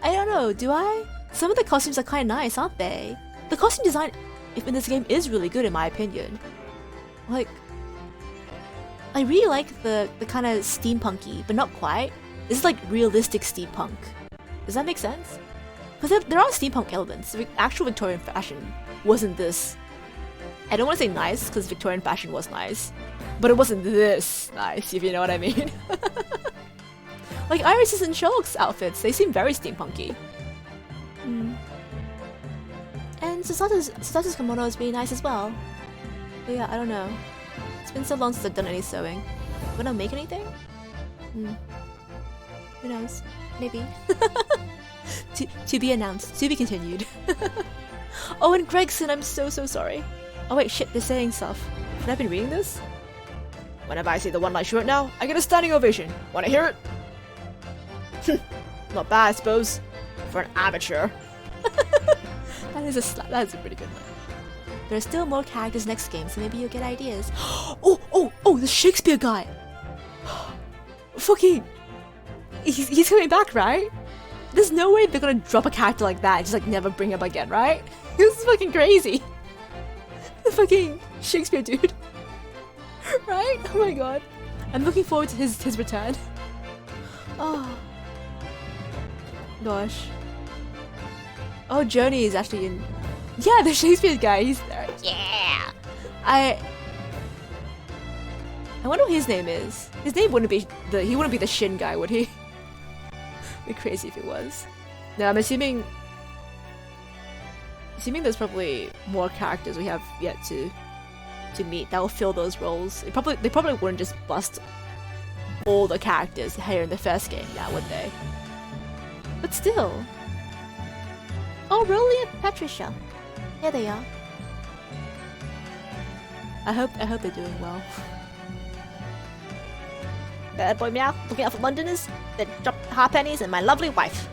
I don't know, do I? Some of the costumes are kind of nice, aren't they? The costume design in this game is really good in my opinion. Like, I really like the kind of steampunky, but not quite. This is like realistic steampunk. Does that make sense? Because there are steampunk elements. The actual Victorian fashion wasn't this. I don't want to say nice, because Victorian fashion was nice. But it wasn't this nice, if you know what I mean. Like Iris's and Sherlock's outfits, they seem very steampunky. And Sasato's kimono is really nice as well. But yeah, I don't know. It's been so long since I've done any sewing. Would I make anything? Who knows? Maybe. to be announced. To be continued. Oh, and Gregson, I'm so sorry. Oh wait, shit, they're saying stuff. Have I been reading this? Whenever I see the one-line short now, I get a standing ovation. Wanna hear it? Not bad, I suppose. For an amateur. That is a pretty good one. There are still more characters next game, so maybe you'll get ideas. Oh, the Shakespeare guy! Fucking... He's coming back, right? There's no way they're gonna drop a character like that and just like never bring him again, right? This is fucking crazy. The fucking Shakespeare dude. Right? Oh my god. I'm looking forward to his return. Oh. Gosh. Oh, Joni is actually in... Yeah, the Shakespeare guy, he's there. Yeah! I wonder what his name is. His name wouldn't be he wouldn't be the Shin guy, would he? It'd be crazy if he was. No, I'm assuming there's probably more characters we have yet to to meet that will fill those roles. They probably wouldn't just bust all the characters here in the first game, now would they? But still. Oh, Rolly and Patricia. There they are. I hope they're doing well. Bad boy meow, looking out for Londoners, then drop halfpennies and my lovely wife.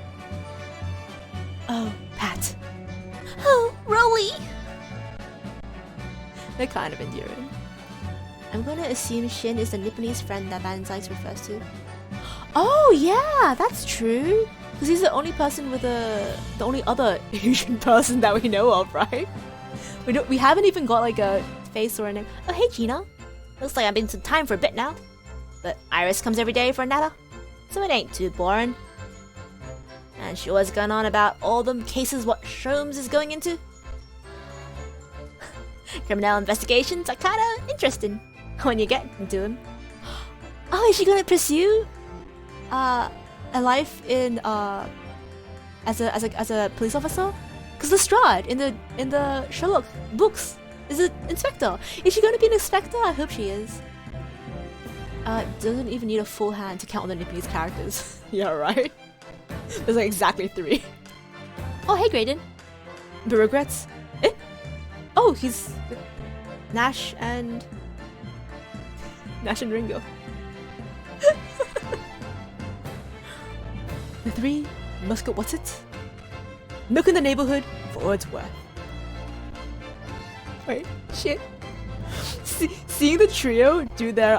Oh, Pat. Oh, Rolly! They're kind of endearing. I'm gonna assume Shin is the Nipponese friend that Van Zykes refers to. Oh yeah, that's true. Because he's the only person with the only other Asian person that we know of, right? We haven't even got like a face or a name. Oh, hey, Gina. Looks like I've been some time for a bit now. But Iris comes every day for a natter, so it ain't too boring. And she was going on about all them cases what Sholmes is going into. Criminal investigations are kinda interesting when you get into them. Oh, is she gonna pursue a life in as a police officer? Because Lestrade in the Sherlock books is an inspector. Is she gonna be an inspector? I hope she is. Doesn't even need a full hand to count on the Nipponese characters. Yeah, right? There's like exactly 3. Oh, hey, Graydon. The regrets? Eh? Oh, he's with Nash and Ringo. The 3 Muscat what's it? Milk in the neighborhood for all it's worth. Wait, shit. Seeing the trio do their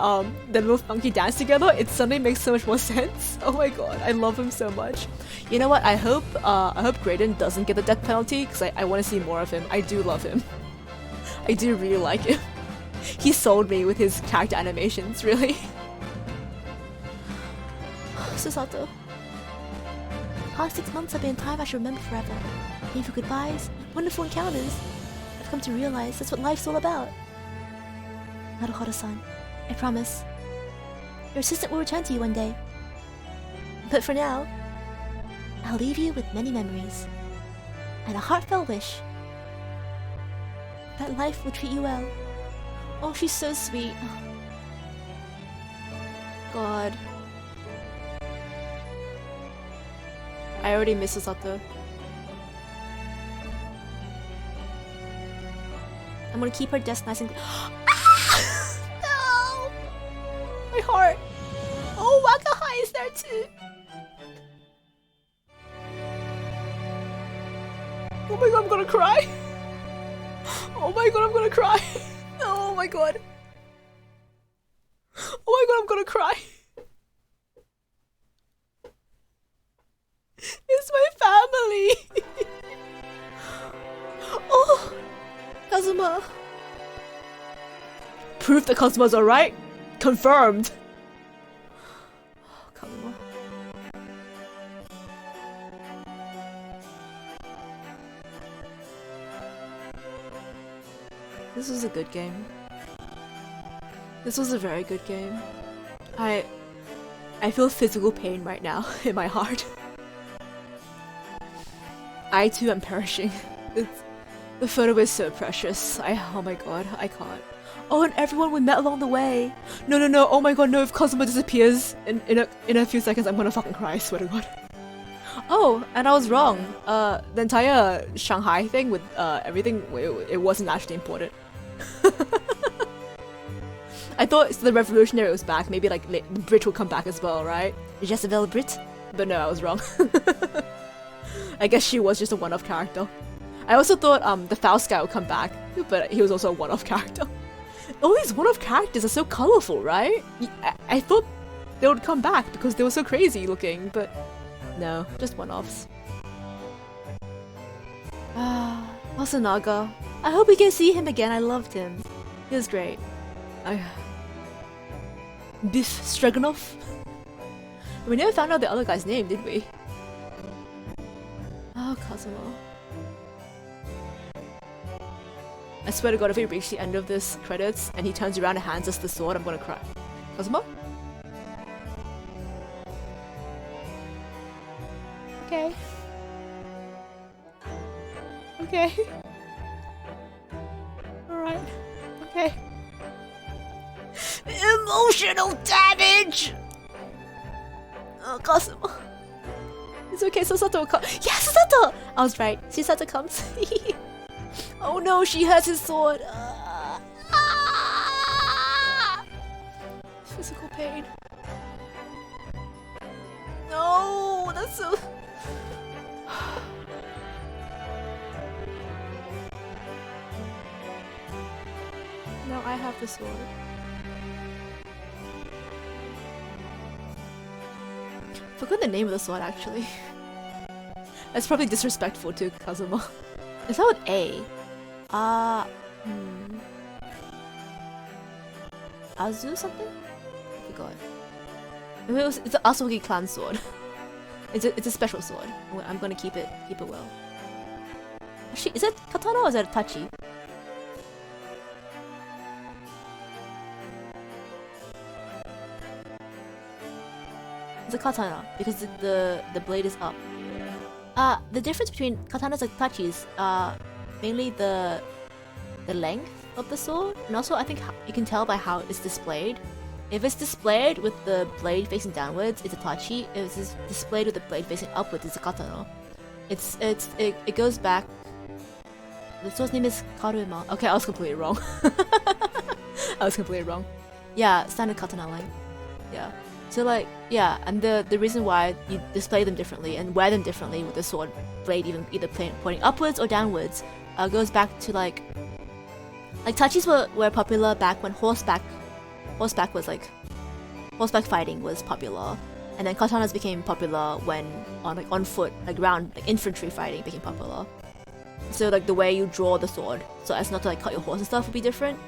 little funky dance together, it suddenly makes so much more sense. Oh my god, I love him so much. You know what? I hope Graydon doesn't get the death penalty because I want to see more of him. I do love him. I do really like him. He sold me with his character animations, really. Susato. Past 6 months have been a time I should remember forever. Painful goodbyes, wonderful encounters. I've come to realize that's what life's all about. Naruhodo-san, I promise. Your assistant will return to you one day. But for now, I'll leave you with many memories. And a heartfelt wish that life will treat you well. Oh, she's so sweet. God. I already miss Susato. I'm gonna keep her desk nice and... No! My heart. Oh, Wakahai is there too. Oh my god, I'm gonna cry. Oh my god, I'm gonna cry. Oh my god. Oh my god, I'm gonna cry. It's my family. Oh, Kazuma. Proof that Kazuma's alright. Confirmed. Oh, Kazuma. This was a good game. This was a very good game. I feel physical pain right now in my heart. I too am perishing. The photo is so precious. Oh my god, I can't. Oh, and everyone we met along the way. No, no, no. Oh my god, no. If Kazuma disappears in a few seconds, I'm gonna fucking cry. I swear to god. Oh, and I was wrong. The entire Shanghai thing with everything, it wasn't actually important. I thought the revolutionary was back. Maybe like the Brit will come back as well, right? Jezebel Brit? But no, I was wrong. I guess she was just a one-off character. I also thought the Faust guy would come back, but he was also a one-off character. All these one-off characters are so colorful, right? I thought they would come back because they were so crazy looking, but no, just one-offs. Ah, Masanaga. I hope we can see him again. I loved him. He was great. Biff Stroganoff? We never found out the other guy's name, did we? Oh, Kazuma. I swear to god, if we reach the end of this credits and he turns around and hands us the sword, I'm gonna cry. Kazuma? Okay. Okay. Alright. Okay. Emotional damage! Oh, Kazuma. It's okay, Susato will come. Yes, Susato! I was right. Susato comes. Oh no, she has his sword. Physical pain. No, that's so... Now I have the sword. Forgot the name of the sword actually. That's probably disrespectful to Kazuma. Is that with A? Azu something? I forgot. Maybe it's the Asogi clan sword. It's a special sword. I'm gonna keep it well. Actually, is it katana or is it a tachi? It's a katana because the blade is up. The difference between katanas and tachis are mainly the length of the sword, and also I think you can tell by how it's displayed. If it's displayed with the blade facing downwards, it's a tachi. If it's displayed with the blade facing upwards, it's a katana. It goes back. The sword's name is Karuma. Okay, I was completely wrong. I was completely wrong. Yeah, standard katana length. Yeah. So like, yeah, and the reason why you display them differently and wear them differently with the sword blade either pointing upwards or downwards goes back to like tachis were popular back when horseback was like horseback fighting was popular, and then katanas became popular when on foot, like ground, like infantry fighting became popular. So like the way you draw the sword so as not to like cut your horse and stuff would be different.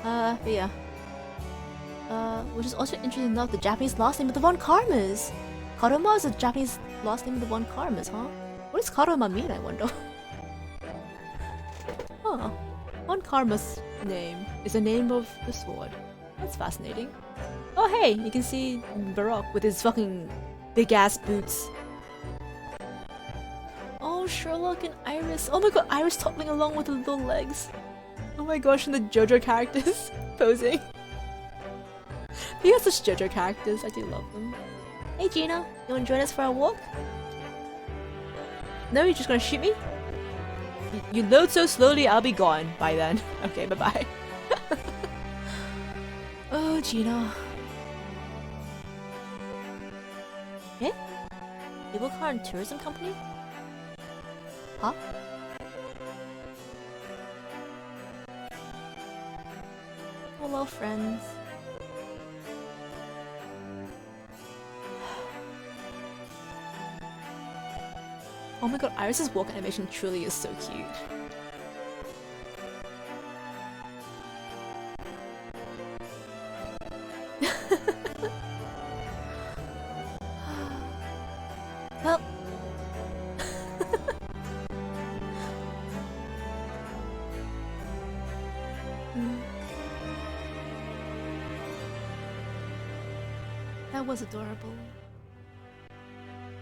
But yeah. Which is also interesting enough, the Japanese last name of the Von Karmas. Karuma is a Japanese last name of the Von Karmas, huh? What does Karuma mean, I wonder? Huh. Von Karma's name is the name of the sword. That's fascinating. Oh hey, you can see Baroque with his fucking big ass boots. Oh, Sherlock and Iris. Oh my god, Iris toppling along with her little legs. Oh my gosh, and the JoJo characters posing. He has such JoJo characters, I do love them. Hey Gina, you wanna join us for a walk? No, you're just gonna shoot me? You load so slowly, I'll be gone by then. Okay, bye-bye. Oh, Gina. Eh? Cable car and tourism company? Huh? Hello, friends. Oh my god, Iris's walk animation truly is so cute. Well. That was adorable.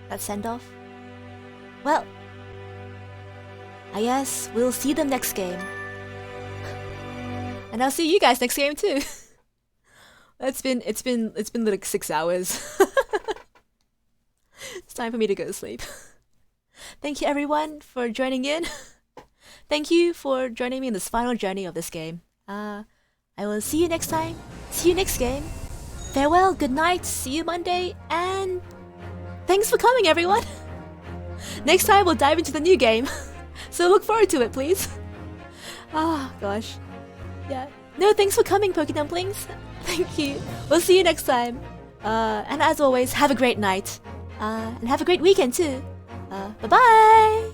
That send-off? Well, I guess we'll see them next game. And I'll see you guys next game too. It's been like 6 hours. It's time for me to go to sleep. Thank you everyone for joining in. Thank you for joining me in this final journey of this game. I will see you next time. See you next game. Farewell, good night, see you Monday, and thanks for coming everyone. Next time we'll dive into the new game. So look forward to it, please. Ah, gosh. Yeah. No, thanks for coming, Pokedumplings. Thank you. We'll see you next time. And as always, have a great night. And have a great weekend too. Bye-bye!